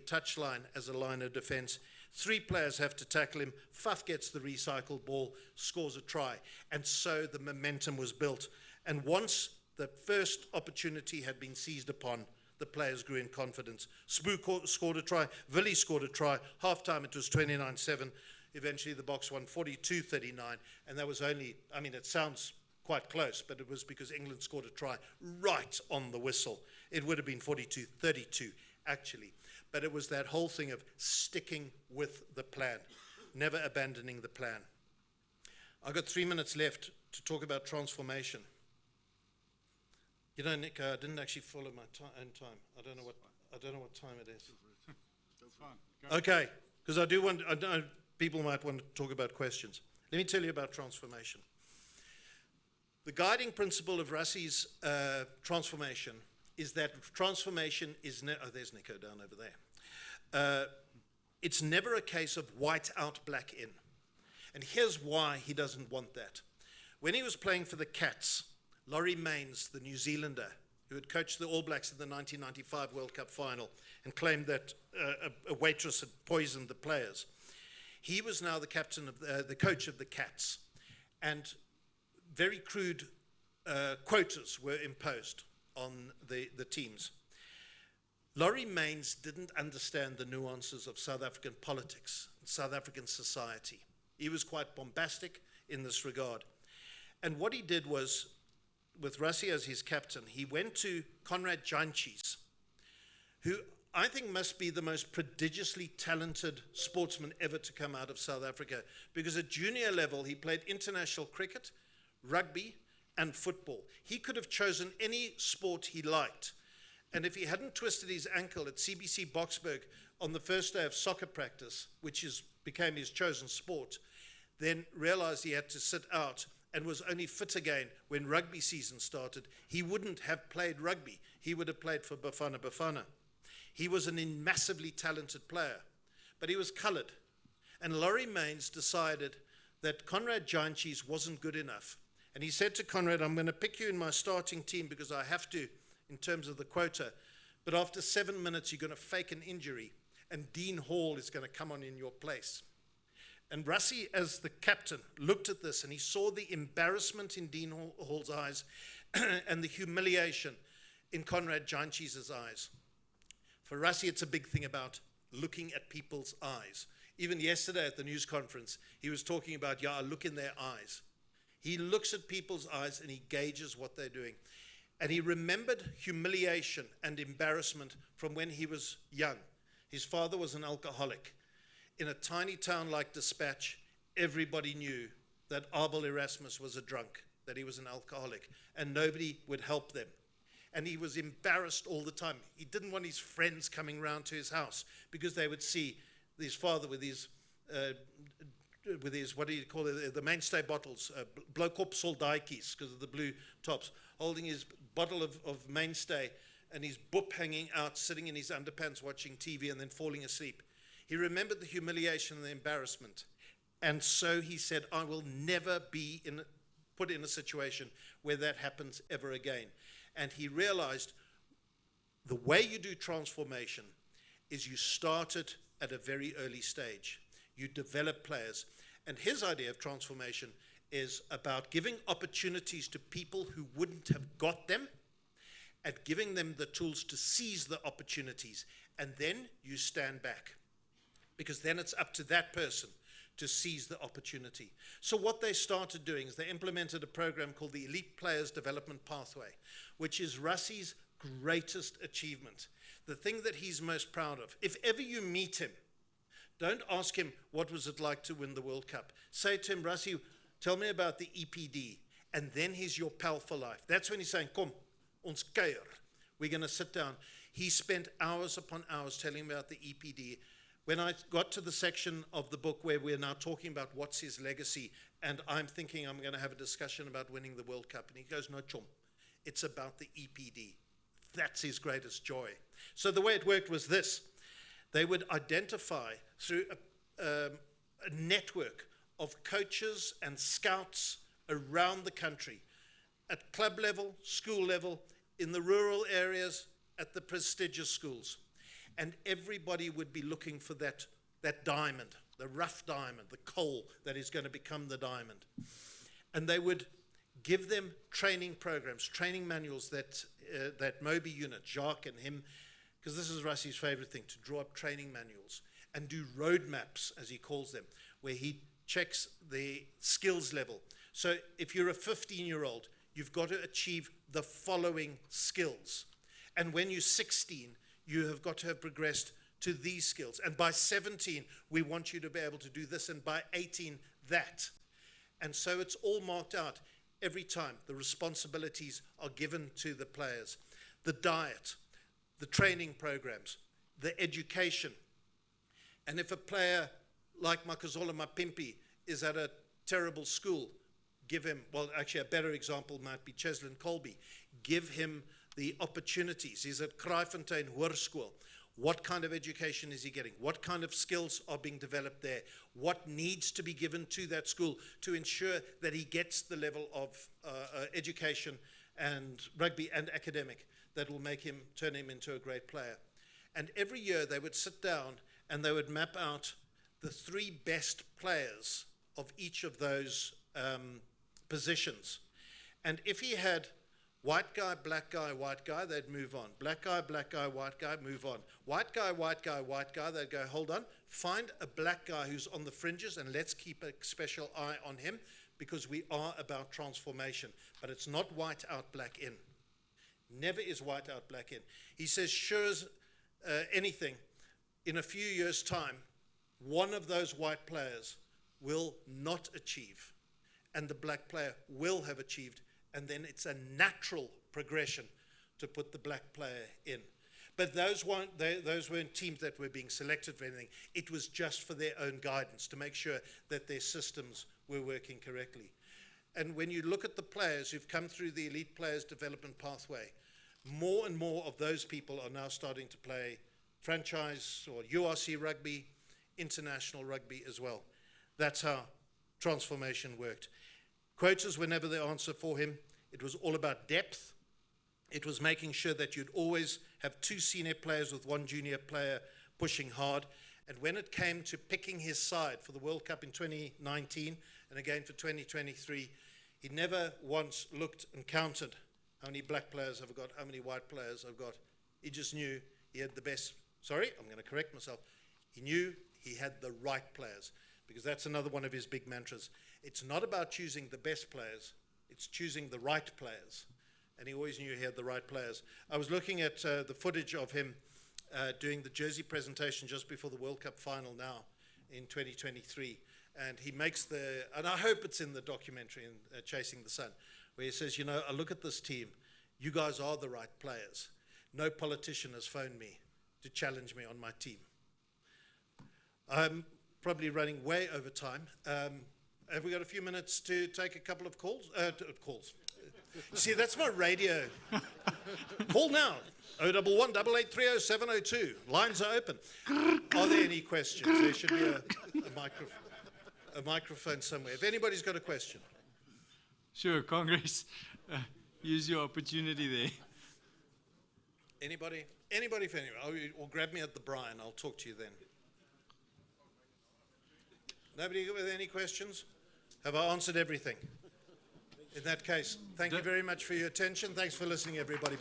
touchline as a line of defense. 3 players have to tackle him. Faf gets the recycled ball, scores a try. And so the momentum was built. And once the first opportunity had been seized upon, the players grew in confidence. Spoo scored a try. Willie scored a try. Half-time, it was 29-7. Eventually, the Boks won 42-39. And that was only, I mean, it sounds quite close, but it was because England scored a try right on the whistle. It would have been 42-32, actually. But it was that whole thing of sticking with the plan, never abandoning the plan. I've got 3 minutes left to talk about transformation. You know, Nick, I didn't actually follow my own time. I don't know what time it is. That's fine. Okay, because I know people might want to talk about questions. Let me tell you about transformation. The guiding principle of Rassie's transformation is that transformation is there's Nico down over there. It's never a case of white out, black in. And here's why he doesn't want that. When he was playing for the Cats, Laurie Mains, the New Zealander, who had coached the All Blacks in the 1995 World Cup final and claimed that a waitress had poisoned the players, he was now the captain of the coach of the Cats, and very crude quotas were imposed on the teams. Laurie Mains didn't understand the nuances of South African politics, South African society. He was quite bombastic in this regard. And what he did was, with Rassie as his captain, he went to Conrad Jantjies, who I think must be the most prodigiously talented sportsman ever to come out of South Africa, because at junior level he played international cricket, rugby, and football. He could have chosen any sport he liked. And if he hadn't twisted his ankle at CBC Boksburg on the first day of soccer practice, which became his chosen sport, then realized he had to sit out and was only fit again when rugby season started, he wouldn't have played rugby. He would have played for Bafana Bafana. He was a massively talented player, but he was colored. And Laurie Mains decided that Conrad Jantjies wasn't good enough. And he said to Conrad, I'm going to pick you in my starting team because I have to, in terms of the quota, but after 7 minutes you're going to fake an injury and Dean Hall is going to come on in your place. And Rassie, as the captain, looked at this and he saw the embarrassment in Dean Hall's eyes and the humiliation in Conrad Jantjies' eyes. For Rassie, it's a big thing about looking at people's eyes. Even yesterday at the news conference, he was talking about, I look in their eyes. He looks at people's eyes and he gauges what they're doing. And he remembered humiliation and embarrassment from when he was young. His father was an alcoholic. In a tiny town like Dispatch, everybody knew that Abel Erasmus was a drunk, that he was an alcoholic, and nobody would help them. And he was embarrassed all the time. He didn't want his friends coming round to his house because they would see his father with his what do you call it, the mainstay bottles, Blokop Soldaatjies, because of the blue tops, holding his bottle of mainstay and his boop hanging out, sitting in his underpants watching TV and then falling asleep. He remembered the humiliation and the embarrassment. And so he said, I will never be put in a situation where that happens ever again. And he realized the way you do transformation is you start it at a very early stage. You develop players. And his idea of transformation is about giving opportunities to people who wouldn't have got them and giving them the tools to seize the opportunities. And then you stand back, because then it's up to that person to seize the opportunity. So what they started doing is they implemented a program called the Elite Players Development Pathway, which is Rassie's greatest achievement, the thing that he's most proud of. If ever you meet him, don't ask him, what was it like to win the World Cup? Say to him, Rassie, tell me about the EPD. And then he's your pal for life. That's when he's saying, kom, ons kuier. We're going to sit down. He spent hours upon hours telling me about the EPD. When I got to the section of the book where we're now talking about what's his legacy, and I'm thinking I'm going to have a discussion about winning the World Cup, and he goes, no, chum, it's about the EPD. That's his greatest joy. So the way it worked was this. They would identify through a network of coaches and scouts around the country, at club level, school level, in the rural areas, at the prestigious schools. And everybody would be looking for that diamond, the rough diamond, the coal that is going to become the diamond. And they would give them training programs, training manuals that Moby unit, Jacques and him, because this is Rassie's favorite thing, to draw up training manuals and do roadmaps, as he calls them, where he checks the skills level. So if you're a 15-year-old, you've got to achieve the following skills. And when you're 16, you have got to have progressed to these skills. And by 17, we want you to be able to do this, and by 18, that. And so it's all marked out every time. The responsibilities are given to the players. The diet, the training programs, the education. And if a player like Makazola Mapimpi is at a terrible school, give him, well, actually a better example might be Cheslin Colby. Give him the opportunities. He's at Kraaifontein Hoërskool. What kind of education is he getting? What kind of skills are being developed there? What needs to be given to that school to ensure that he gets the level of education and rugby and academic that will turn him into a great player? And every year they would sit down and they would map out the 3 best players of each of those positions. And if he had white guy, black guy, white guy, they'd move on. Black guy, white guy, move on. White guy, white guy, they'd go, hold on, find a black guy who's on the fringes and let's keep a special eye on him because we are about transformation. But it's not white out, black in. Never is white out, black in. He says, sure as anything, in a few years' time, one of those white players will not achieve and the black player will have achieved. And then it's a natural progression to put the black player in. But those weren't teams that were being selected for anything. It was just for their own guidance to make sure that their systems were working correctly. And when you look at the players who've come through the elite players development pathway, more and more of those people are now starting to play franchise or URC rugby, international rugby as well. That's how transformation worked. Quotas were never the answer for him. It was all about depth. It was making sure that you'd always have 2 senior players with 1 junior player pushing hard. And when it came to picking his side for the World Cup in 2019 and again for 2023, he never once looked and counted how many black players I've got, how many white players I've got. He just knew he had the best. Sorry, I'm going to correct myself. He knew he had the right players because that's another one of his big mantras. It's not about choosing the best players, it's choosing the right players. And he always knew he had the right players. I was looking at the footage of him doing the jersey presentation just before the World Cup final now in 2023. And he makes and I hope it's in the documentary in Chasing the Sun, where he says, I look at this team, you guys are the right players. No politician has phoned me to challenge me on my team. I'm probably running way over time. Have we got a few minutes to take a couple of calls? See, that's my radio. Call now. 011 883 0702. Lines are open. Are there any questions? There should be a microphone somewhere. If anybody's got a question. Sure, Congress. Use your opportunity there. Anybody? Anybody for anyone? Or grab me at the Brian. I'll talk to you then. Nobody with any questions? Have I answered everything? In that case, thank you very much for your attention. Thanks for listening, everybody.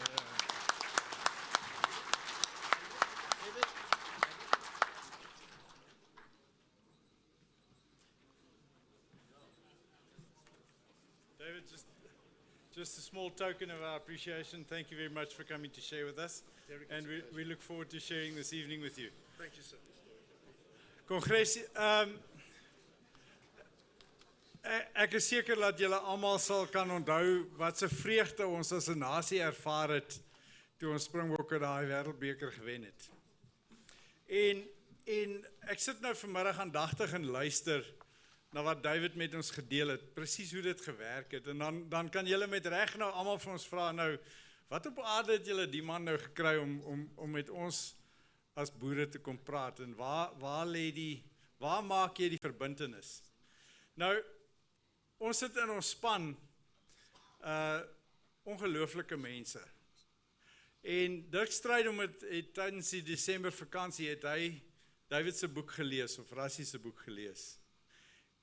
David, just a small token of our appreciation. Thank you very much for coming to share with us. And we look forward to sharing this evening with you. Thank you, sir. Congres, ek is seker dat julle almal sal kan onthou wat 'n vreugde ons as 'n nasie ervaar het toe ons Springbokke daai wêreldbeker gewen het. En ek sit nou vanmiddag aandagtig en luister na wat David met ons gedeel het, presies hoe dit gewerk het. En dan kan julle met reg nou almal van ons vra nou, wat op aarde het julle die man nou gekry om met ons as boere te kom praat en waar maak jy die verbintenis? Nou, ons sit in ons span ongelooflike mense. En Dirk Strydom het tydens die Desember vakansie het hy David se boek gelees of Rassie se boek gelees.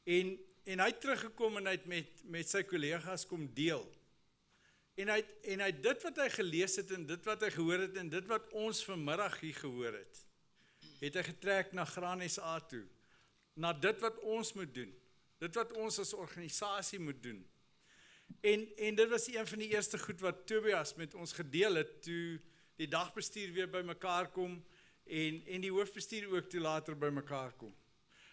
En hy het teruggekom en hy het met sy kollegas kom deel. En hy het dit wat hy gelees het en dit wat hy gehoor het en dit wat ons vanmiddag hier gehoor het hy getrek na Graan SA toe, na dit wat ons moet doen, dit wat ons as organisasie moet doen. En dit was een van die eerste goed wat Tobias met ons gedeel het, toe die dagbestuur weer by mekaar kom, en die hoofbestuur ook toe later by mekaar kom.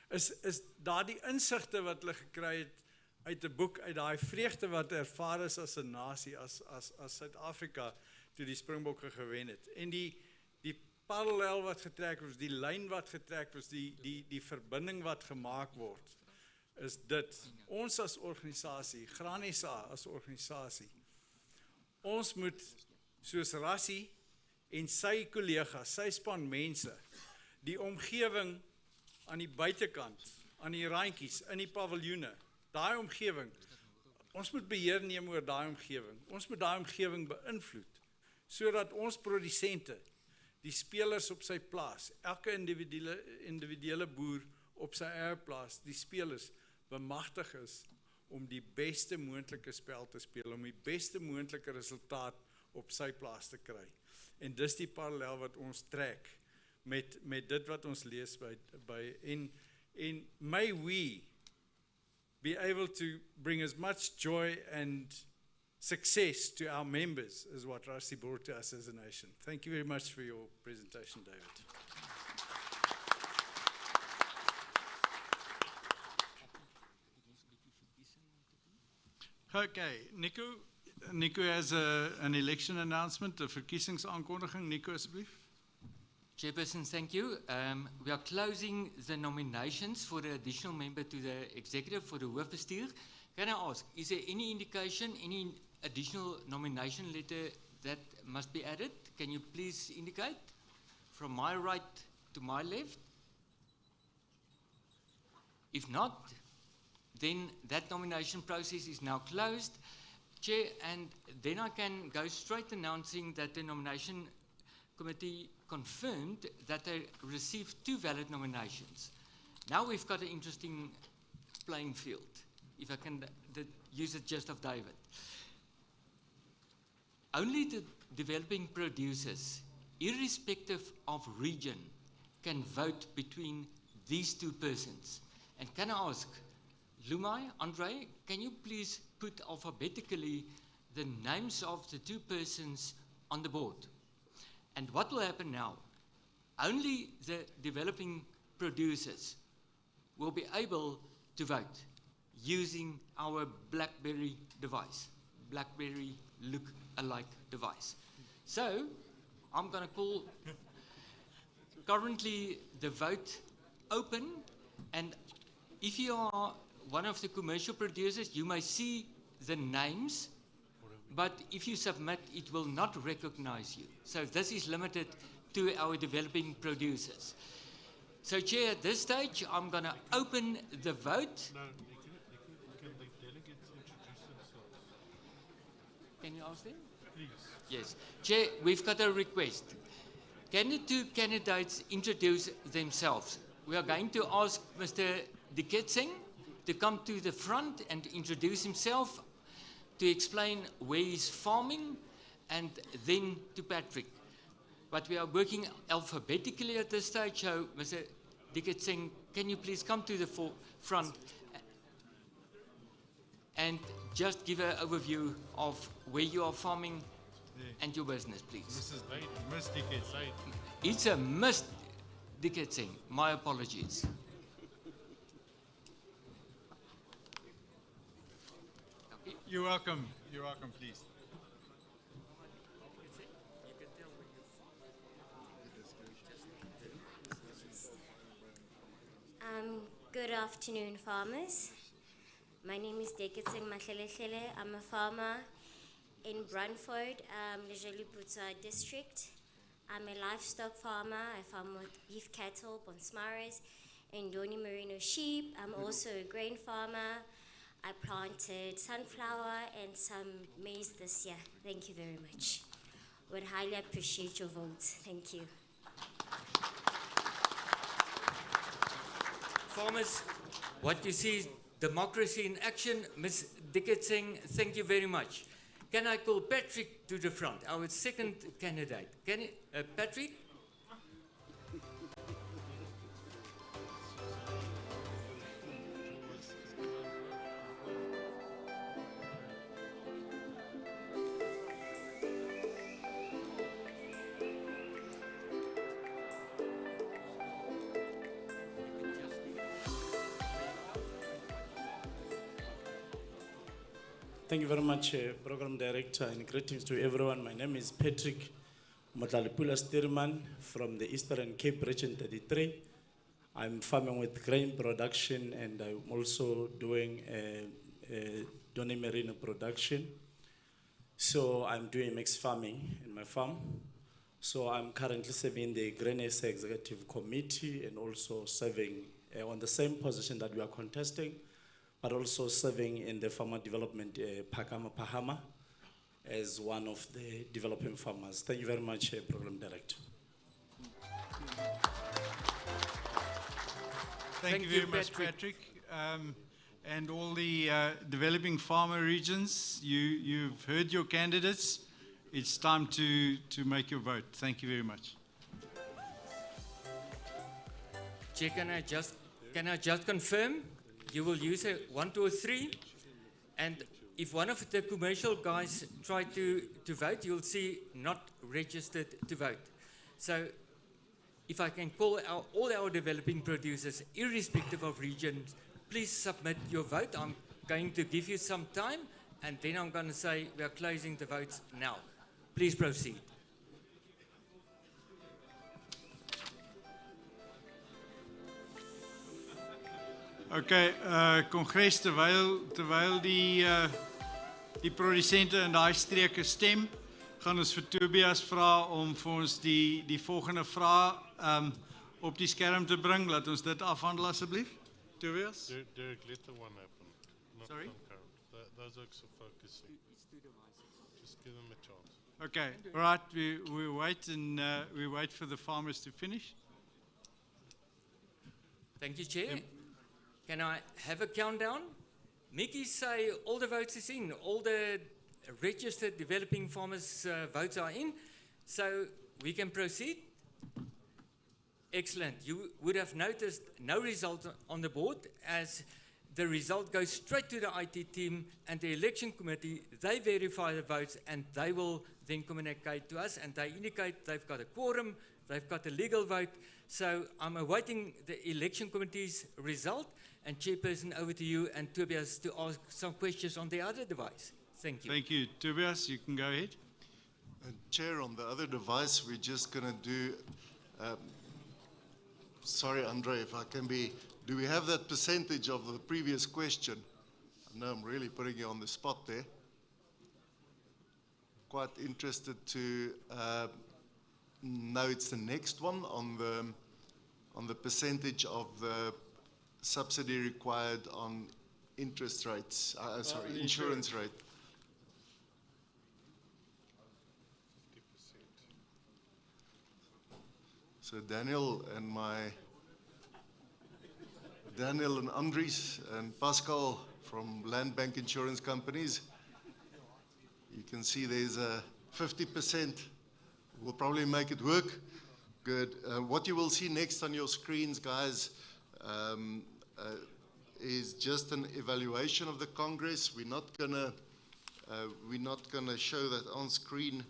Is daar die insigte wat hulle gekry het uit 'n boek, uit daai vreugde wat ervaar is as 'n nasie, as Suid-Afrika, toe die Springbokke gewen het. En die parallel wat getrek was, die lyn wat getrek was, die verbinding wat gemaak word, is dit. Ons as organisasie, Graan SA as organisasie, ons moet, soos Rassie en sy kollegas, sy span mense, die omgewing aan die buitekant, aan die randjies, in die paviljoene, daai omgewing, ons moet beheer neem oor daai omgewing. Ons moet daai omgewing beïnvloed, sodat ons produsente, die spelers op sy plaas, elke individuele boer op sy eie plaas, die spelers bemagtig is om die beste moontlike spel te speel, om die beste moontlike resultaat op sy plaas te kry. En dis die parallel wat ons trek met dit wat ons lees by en may we be able to bring as much joy and success to our members as what Rassie brought to us as a nation. Thank you very much for your presentation, David. Okay, Nico has an election announcement, 'n verkiesingsaankondiging. Nico, asseblief. Chairperson, thank you. We are closing the nominations for the additional member to the executive for the hoofbestuur. Can I ask, is there any indication, any additional nomination letter that must be added? Can you please indicate from my right to my left? If not, then that nomination process is now closed, Chair, and then I can go straight announcing that the nomination committee confirmed that they received 2 valid nominations. Now we've got an interesting playing field, if I can use the gist of David. Only the developing producers, irrespective of region, can vote between these 2 persons. And can I ask, Lumai, Andre, can you please put alphabetically the names of the 2 persons on the board? And what will happen now? Only the developing producers will be able to vote using our BlackBerry device, BlackBerry look-alike device. So, I'm going to call currently the vote open, and if you are one of the commercial producers, you may see the names, but if you submit, it will not recognize you. So this is limited to our developing producers. So, Chair, at this stage, I'm going to open the vote. No, can the delegates introduce themselves? Can you ask them? Please. Yes. Chair, we've got a request. Can the 2 candidates introduce themselves? We are going to ask Mr. Diketsing to come to the front and introduce himself, to explain where he's farming, and then to Patrick. But we are working alphabetically at this stage, so Mr. Diketsing, can you please come to the front and just give an overview of where you are farming and your business, please. Mrs. Miss Diketsing. It's a Miss Diketsing. My apologies. You're welcome. You're welcome, please. Good afternoon, farmers. My name is Deketsing Mahlelehlele. I'm a farmer in Brunford, Lejeliputa district. I'm a livestock farmer. I farm with beef cattle, Bonsmaras, and Doni Merino sheep. I'm also a grain farmer. I planted sunflower and some maize this year. Thank you very much. Would highly appreciate your votes. Thank you. Farmers, what you see is democracy in action. Ms. Diketsing, thank you very much. Can I call Patrick to the front, our second candidate? Can Patrick? Thank you very much, Program Director, and greetings to everyone. My name is Patrick Motlalipula Stirman from the Eastern Cape Region 33. I'm farming with grain production, and I'm also doing Doni Merino production. So I'm doing mixed farming in my farm. So I'm currently serving the Grain SA Executive Committee and also serving on the same position that we are contesting, but also serving in the farmer development Pahama as one of the developing farmers. Thank you very much, Program Director. Thank you very much, Patrick. And all the developing farmer regions, you've heard your candidates. It's time to make your vote. Thank you very much. Chair, can I just confirm? You will use a 1, 2, or 3, and if one of the commercial guys try to vote, you'll see not registered to vote. So if I can call all our developing producers, irrespective of regions, please submit your vote. I'm going to give you some time, and then I'm going to say we are closing the votes now. Please proceed. Okay, Congres, terwyl die produsente in daai streke stem, gaan ons vir Tobias vra om vir ons die volgende vraag op die skerm te bring. Laat ons dit afhandel asseblief. Tobias? Derek, let the one happen. Not Sorry? concurrent. Those are focusing. Just give them a chance. Okay, all right, we wait and we wait for the farmers to finish. Thank you, Chair. Can I have a countdown? Mickey say all the votes is in, all the registered developing farmers' votes are in, so we can proceed. Excellent. You would have noticed no result on the board, as the result goes straight to the IT team and the election committee. They verify the votes and they will then communicate to us, and they indicate they've got a quorum, they've got a legal vote. So I'm awaiting the election committee's result. And Chairperson, over to you and Tobias to ask some questions on the other device. Thank you. Thank you. Tobias, you can go ahead. Chair, on the other device, we're just going to do, sorry, Andre, if I can be, do we have that percentage of the previous question? I know I'm really putting you on the spot there. Quite interested to know it's the next one on the percentage of the subsidy required on interest rates, sorry, insurance rate. 50%. So Daniel and Andries and Pascal from Land Bank Insurance Companies, you can see there's a 50%. We'll probably make it work. Good. What you will see next on your screens, guys, is just an evaluation of the Congress. We're not gonna show that on screen.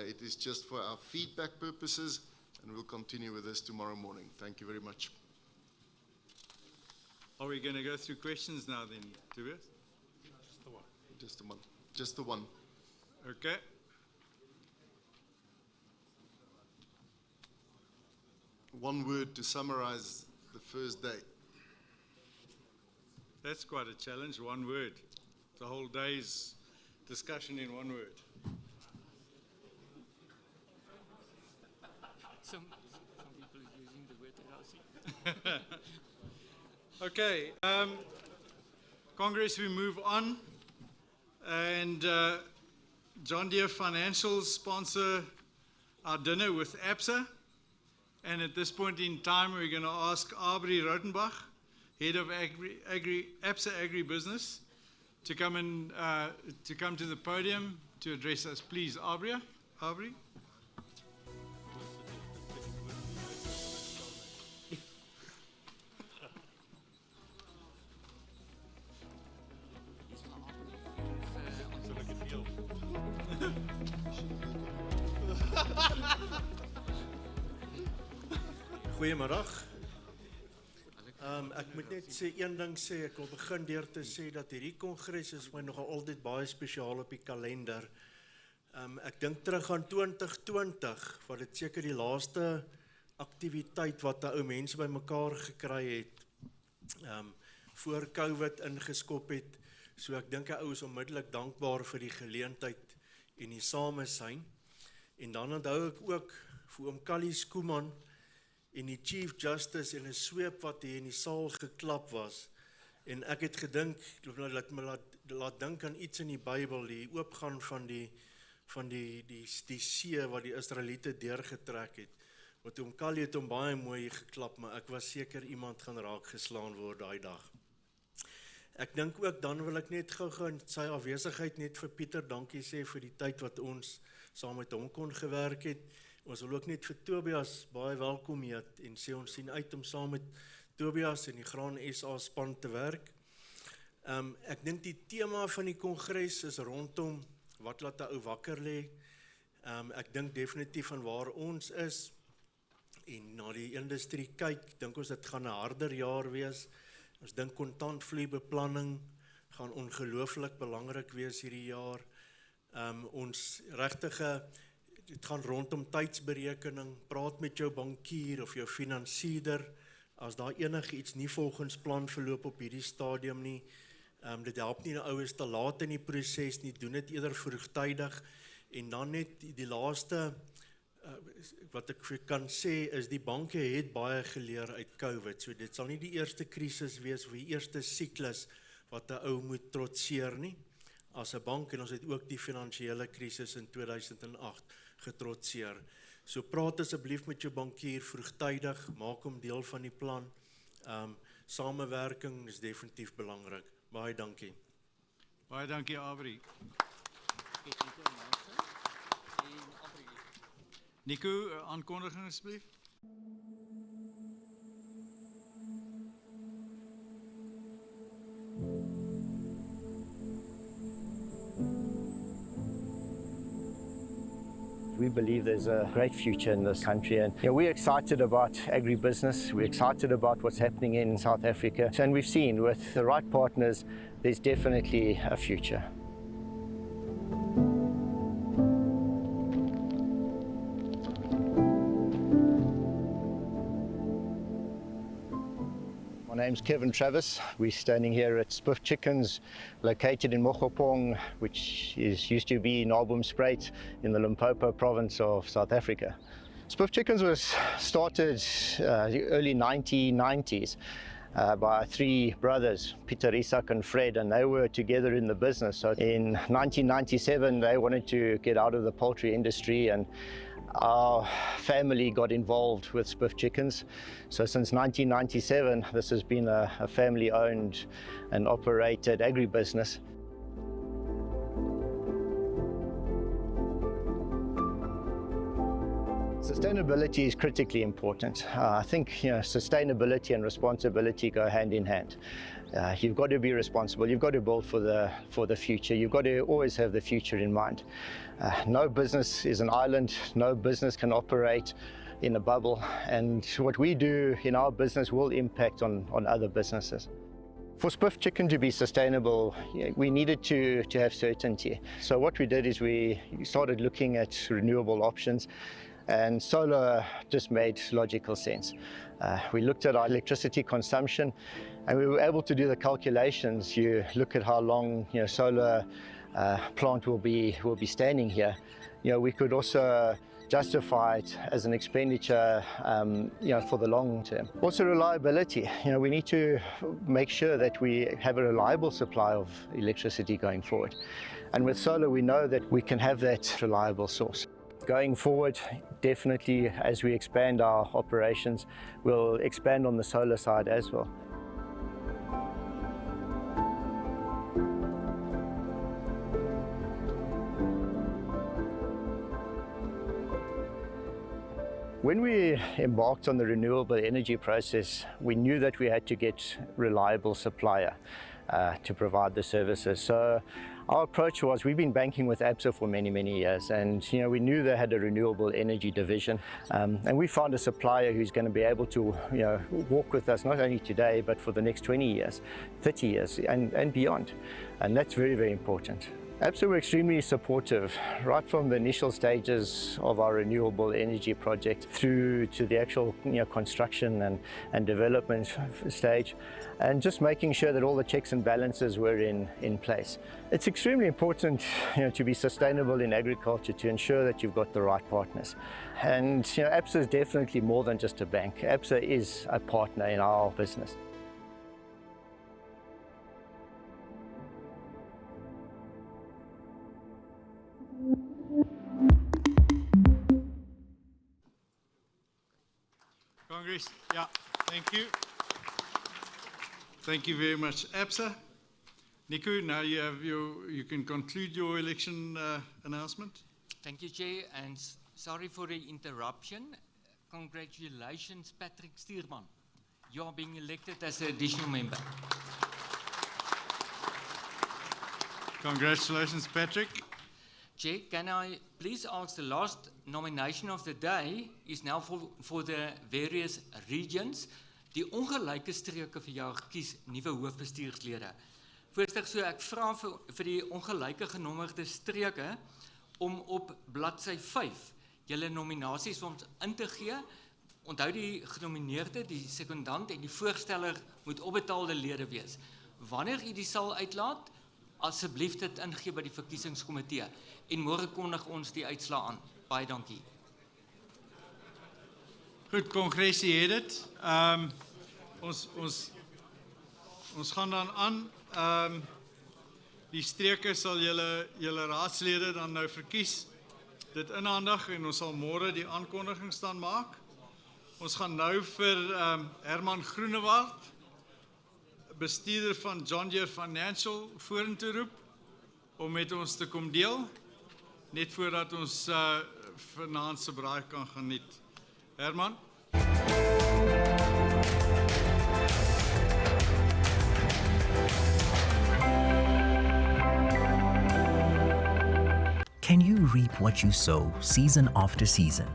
It is just for our feedback purposes, and we'll continue with this tomorrow morning. Thank you very much. Are we going to go through questions now then, Tobias? Just the one. Just the one. Just the one. Okay. One word to summarize the first day. That's quite a challenge, one word. The whole day's discussion in one word. Some people are using the word housing. Okay, Congress, we move on. And John Deere Financial sponsor our dinner with ABSA. And at this point in time, we're going to ask Aubrey Rodenbach, Head of ABSA Agribusiness, to come to the podium to address us. Please, Aubrey. Goeiemiddag. Ek moet net sê een ding sê, ek wil begin deur te sê dat hierdie kongres is vir my nogal altyd baie spesiaal op die kalender. Ek dink terug aan 2020, wat dit seker die laaste aktiwiteit wat 'n ou mense bymekaar gekry het, voor COVID ingeskop het. So ek dink 'n ou is onmiddellik dankbaar vir die geleentheid en die samesyn. En dan onthou ek ook vir oom Callie Skooman en die Chief Justice en 'n sweep wat hier in die saal geklap was. En ek het gedink, laat my laat dink aan iets in die Bybel, die oopgaan van die see wat die Israeliete deurgetrek het. Want oom Callie het hom baie mooi geklap, maar ek was seker iemand gaan raak geslaan word daai dag. Ek dink ook, dan wil ek net gou in sy afwesigheid net vir Pieter dankie sê vir die tyd wat ons saam met hom kon gewerk het. Ons wil ook net vir Tobias baie welkom heet en sê ons sien uit om saam met Tobias en die Graan SA span te werk. Ek dink die tema van die kongres is rondom wat laat 'n ou wakker lê. Ek dink definitief aan waar ons is en na die industrie kyk, dink ons dit gaan 'n harder jaar wees. Ons dink kontantvloeibeplanning gaan ongelooflik belangrik wees hierdie jaar. Ons regtige, dit gaan rondom tydsberekening, praat met jou bankier of jou finansierder, as daar enigiets nie volgens plan verloop op hierdie stadium nie. Dit help nie die oues te laat in die proses nie, doen dit eerder vroegtydig. En dan net die laaste, wat ek kan sê, is die banke het baie geleer uit COVID. So dit sal nie die eerste krisis wees of die eerste siklus wat 'n ou moet trotseer nie as 'n bank, en ons het ook die finansiële krisis in 2008 getrotseer. So praat asseblief met jou bankier vroegtydig, maak hom deel van die plan. Samewerking is definitief belangrik. Baie dankie. Baie dankie, Avery. Nico, aankondiging asseblief. We believe there's a great future in this country, and we're excited about agribusiness. We're excited about what's happening in South Africa, and we've seen with the right partners, there's definitely a future. My name's Kevin Travis. We're standing here at Spiff Chickens, located in Mokgopong, which used to be Naarden-Spruit in the Limpopo province of South Africa. Spiff Chickens was started the early 1990s by three brothers, Pieter, Isak and Fred, and they were together in the business. So in 1997, they wanted to get out of the poultry industry, and our family got involved with Spiff Chickens. So since 1997, this has been a family-owned and operated agribusiness. Sustainability is critically important. I think sustainability and responsibility go hand in hand. You've got to be responsible. You've got to build for the future. You've got to always have the future in mind. No business is an island. No business can operate in a bubble. And what we do in our business will impact on other businesses. For Spiff Chicken to be sustainable, we needed to have certainty. So what we did is we started looking at renewable options, and solar just made logical sense. We looked at our electricity consumption, and we were able to do the calculations. You look at how long solar plant will be standing here. We could also justify it as an expenditure for the long term. Also reliability. We need to make sure that we have a reliable supply of electricity going forward. And with solar, we know that we can have that reliable source. Going forward, definitely as we expand our operations, we'll expand on the solar side as well. When we embarked on the renewable energy process, we knew that we had to get reliable supplier to provide the services. So our approach was, we've been banking with ABSA for many, many years, and we knew they had a renewable energy division, and we found a supplier who's going to be able to walk with us not only today but for the next 20 years, 30 years and beyond, and that's very, very important. ABSA were extremely supportive, right from the initial stages of our renewable energy project through to the actual construction and development stage, and just making sure that all the checks and balances were in place. It's extremely important to be sustainable in agriculture, to ensure that you've got the right partners. And ABSA is definitely more than just a bank. ABSA is a partner in our business. Congress, yeah, thank you. Thank you very much, ABSA. Nico, now you can conclude your election announcement. Thank you, Chair, and sorry for the interruption. Congratulations, Patrick Stuurman. You are being elected as an additional member. Congratulations, Patrick. Chair, can I please ask the last nomination of the day is now for the various regions. Die ongelyke streke vir jou gekies nuwe hoofbestuurslede. Voorstel, so ek vra vir die ongelyke genommerde streke om op bladsy 5 julle nominasies ons in te gee. Onthou die genomineerde, die sekondant en die voorsteller moet opbetaalde lede wees. Wanneer u die sal uitlaat, asseblief dit ingee by die verkiesingskomitee en môre kondig ons die uitslae aan. Baie dankie. Goed, Kongressie het dit. Ons gaan dan aan. Die streke sal julle raadslede dan nou verkies. Dit inhandig en ons sal môre die aankondigings dan maak. Ons gaan nou vir Herman Groenewald, bestuurder van John Deere Financial, vorentoe roep om met ons te kom deel, net voordat ons vanaand se braai kan geniet. Herman? Can you reap what you sow season after season?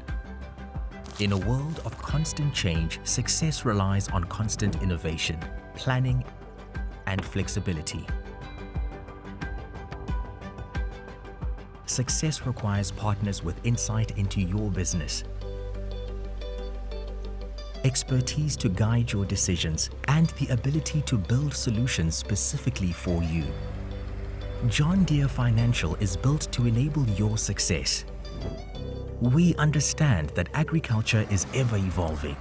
In a world of constant change, success relies on constant innovation, planning, and flexibility. Success requires partners with insight into your business, expertise to guide your decisions, and the ability to build solutions specifically for you. John Deere Financial is built to enable your success. We understand that agriculture is ever evolving,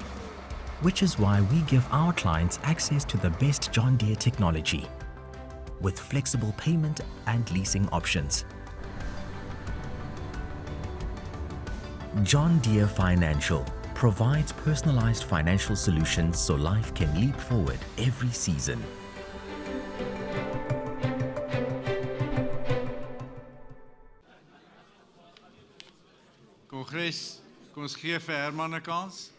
which is why we give our clients access to the best John Deere technology with flexible payment and leasing options. John Deere Financial provides personalized financial solutions so life can leap forward every season. Kongres, kom ons gee vir Herman 'n kans.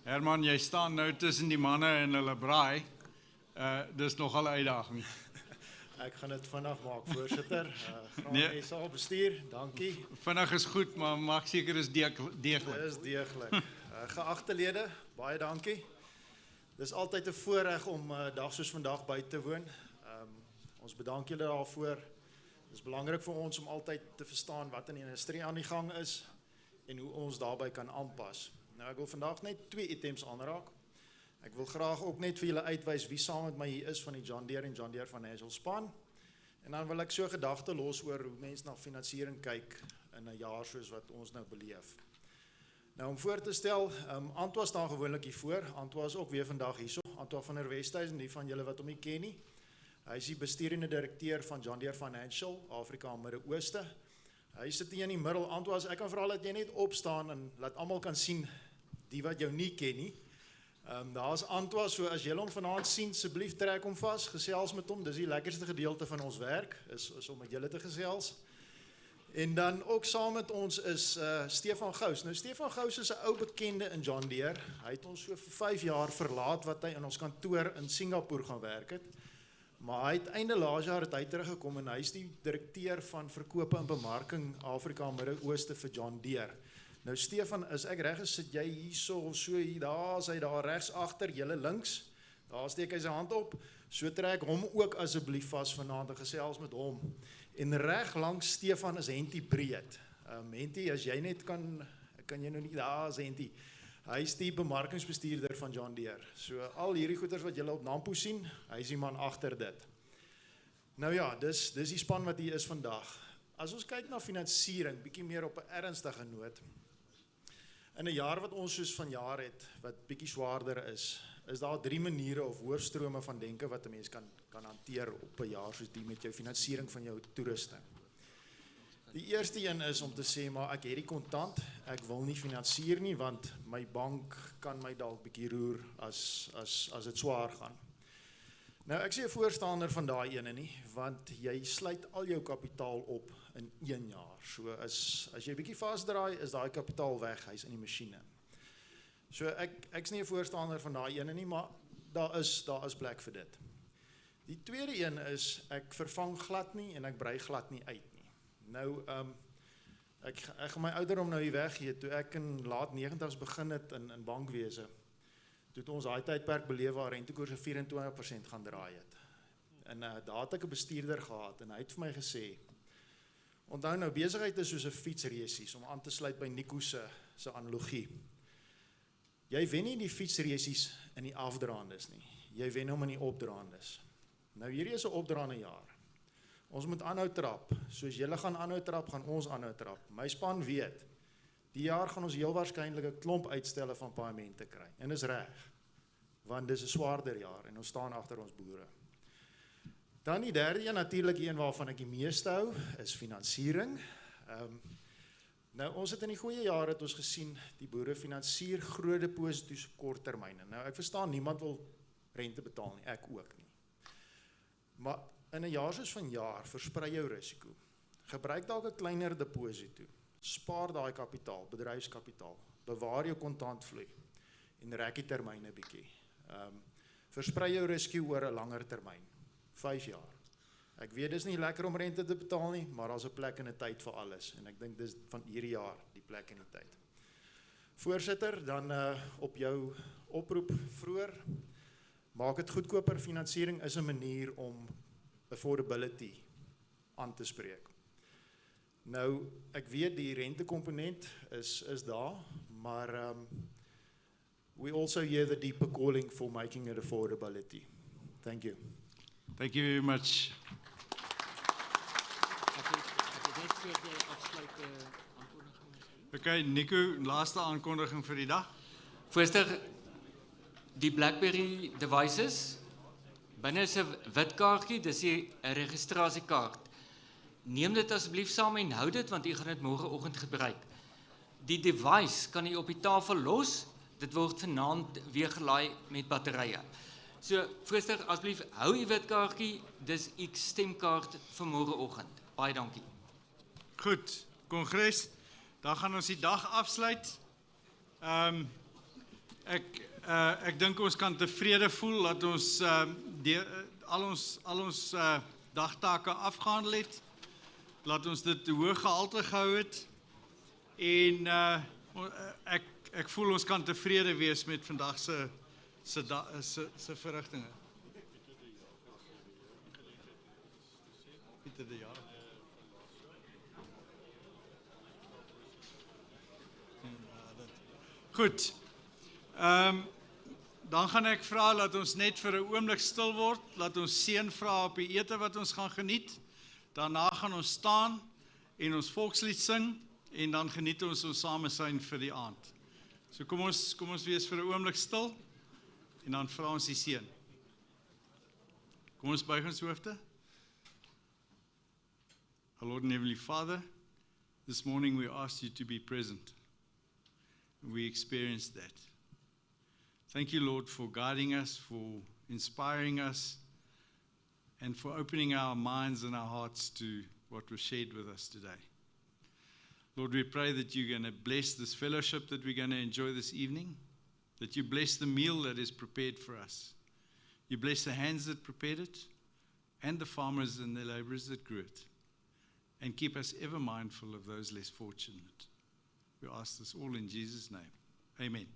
Herman, jy staan nou tussen die manne en hulle braai. Dis nogal 'n uitdaging. Ek gaan dit vinnig maak, voorsitter. Graag Nee. SA bestuur, dankie. Vinnig is goed, maar maak seker is deeglik. Dis deeglik. Geagte lede, baie dankie. Dis altyd 'n voorreg om 'n dag soos vandag by te woon. Ons bedank julle daarvoor. Dit is belangrik vir ons om altyd te verstaan wat in die industrie aan die gang is en hoe ons daarbey kan aanpas. Nou, ek wil vandag net 2 items aanraak. Ek wil graag ook net vir julle uitwys wie saam met my hier is van die John Deere en John Deere Financial span. En dan wil ek so gedagte los oor hoe mense na finansiering kyk in 'n jaar soos wat ons nou beleef. Nou om voor te stel, Antwa staan gewoonlik hier voor. Antwa is ook weer vandag hierso. Antwa van der Westhuizen, die van julle wat hom nie ken nie. Hy is die besturende direkteur van John Deere Financial, Afrika en Midde-Ooste. Hy sit hier in die middel. Antwa, ek kan vra dat jy net opstaan en laat almal kan sien die wat jou nie ken nie. Daar's Antwa, so as julle hom vanaand sien, asseblief trek hom vas, gesels met hom. Dis die lekkerste gedeelte van ons werk, is om met julle te gesels. En dan ook saam met ons is Stefan Gous. Nou Stefan Gous is 'n ou bekende in John Deere. Hy het ons so vir 5 jaar verlaat wat hy in ons kantoor in Singapore gaan werk het. Maar hy het einde laas jaar het hy teruggekom en hy is die direkteur van verkope en bemarking Afrika en Midde-Ooste vir John Deere. Nou Stefan, is ek reg, sit jy hierso of so hier, daar is hy daar regs agter, julle links. Daar steek hy sy hand op, so trek hom ook asseblief vas vanaand en gesels met hom. En reg langs Stefan is Henty breed. Henty, as jy net kan jy nou nie, daar is Henty. Hy is die bemarkingsbestuurder van John Deere. So al hierdie goeders wat julle op Nampo sien, hy is die man agter dit. Nou ja, dis die span wat hier is vandag. As ons kyk na finansiering, bietjie meer op 'n ernstige noot. In 'n jaar wat ons soos vanjaar het, wat bietjie swaarder is daar 3 maniere of hoofstrome van denke wat 'n mens kan hanteer op 'n jaar soos die met jou finansiering van jou toerusting. Die eerste een is om te sê, maar ek het die kontant, ek wil nie finansier nie, want my bank kan my dalk bietjie roer as dit swaar gaan. Nou, ek sê 'n voorstander van daai ene nie, want jy sluit al jou kapitaal op in 1 jaar. So as jy bietjie vasdraai, is daai kapitaal weg, hy's in die masjiene. So ek's nie 'n voorstander van daai ene nie, maar daar is plek vir dit. Die tweede een is, ek vervang glad nie en ek brei glad nie uit nie. Nou, ek gaan my ouderdom nou hier weggee, toe ek in laat 90's begin het in bankwese, toe het ons daai tydperk beleef waar rentekoerse 24% gaan draai het. En daar het ek 'n bestuurder gehad en hy het vir my gesê, onthou nou, besigheid is soos 'n fietsresies, om aan te sluit by Nico se analogie. Jy wen nie die fietsresies in die afdraandes nie, jy wen hom in die opdraandes. Nou hierdie is 'n opdraande jaar. Ons moet aanhou trap, soos julle gaan aanhou trap, gaan ons aanhou trap. My span weet, die jaar gaan ons heel waarskynlik 'n klomp uitstelle van paemente kry, en is reg, want dis 'n swaarder jaar, en ons staan agter ons boere. Dan die derde een, natuurlik een waarvan ek die meeste hou, is finansiering. Nou, ons het in die goeie jare het ons gesien, die boere finansier groot deposito's op kort termyne. Nou, ek verstaan, niemand wil rente betaal nie, ek ook nie. Maar in 'n jaar soos vanjaar, versprei jou risiko. Gebruik dalk 'n kleiner deposito. Spaar daai kapitaal, bedryfskapitaal. Bewaar jou kontantvloei en rek die termyne bietjie. Versprei jou risiko oor 'n langer termyn, 5 jaar. Ek weet dis nie lekker om rente te betaal nie, maar daar's 'n plek en 'n tyd vir alles en ek dink dis van hierdie jaar die plek en die tyd. Voorsitter, dan op jou oproep vroeër, maak dit goedkoper. Finansiering is 'n manier om affordability aan te spreek. Nou, ek weet die rentekomponent is daar, maar we also hear the deeper calling for making it affordability. Thank you. Thank you very much. Okay, Nico, laaste aankondiging vir die dag. Voorsitter, die BlackBerry devices, binne is 'n wit kaartjie, dis 'n registrasiekaart. Neem dit asseblief saam en hou dit, want u gaan dit môreoggend gebruik. Die device kan u op die tafel los, dit word vanaand weer gelaai met batterye. So, voorsitter, asseblief hou u wit kaartjie, dis u stemkaart vir môreoggend. Baie dankie. Goed, Kongres, dan gaan ons die dag afsluit. Ek dink ons kan tevrede voel dat ons al ons dagtake afgehandel het, laat ons dit te hoë gehalte gehou het, en ek voel ons kan tevrede wees met vandag se verrigtinge. Pieter de Jaar. Goed. Dan gaan ek vra dat ons net vir 'n oomblik stil word, laat ons seën vra op die ete wat ons gaan geniet. Daarna gaan ons staan en ons volkslied sing en dan geniet ons samesyn vir die aand. So kom ons wees vir 'n oomblik stil en dan vra ons die seën. Kom ons buig ons hoofde. Our Lord and Heavenly Father, this morning we ask you to be present. We experienced that. Thank you, Lord, for guiding us, for inspiring us, and for opening our minds and our hearts to what was shared with us today. Lord, we pray that you're going to bless this fellowship that we're going to enjoy this evening, that you bless the meal that is prepared for us. You bless the hands that prepared it, and the farmers and the laborers that grew it, and keep us ever mindful of those less fortunate. We ask this all in Jesus' name. Amen.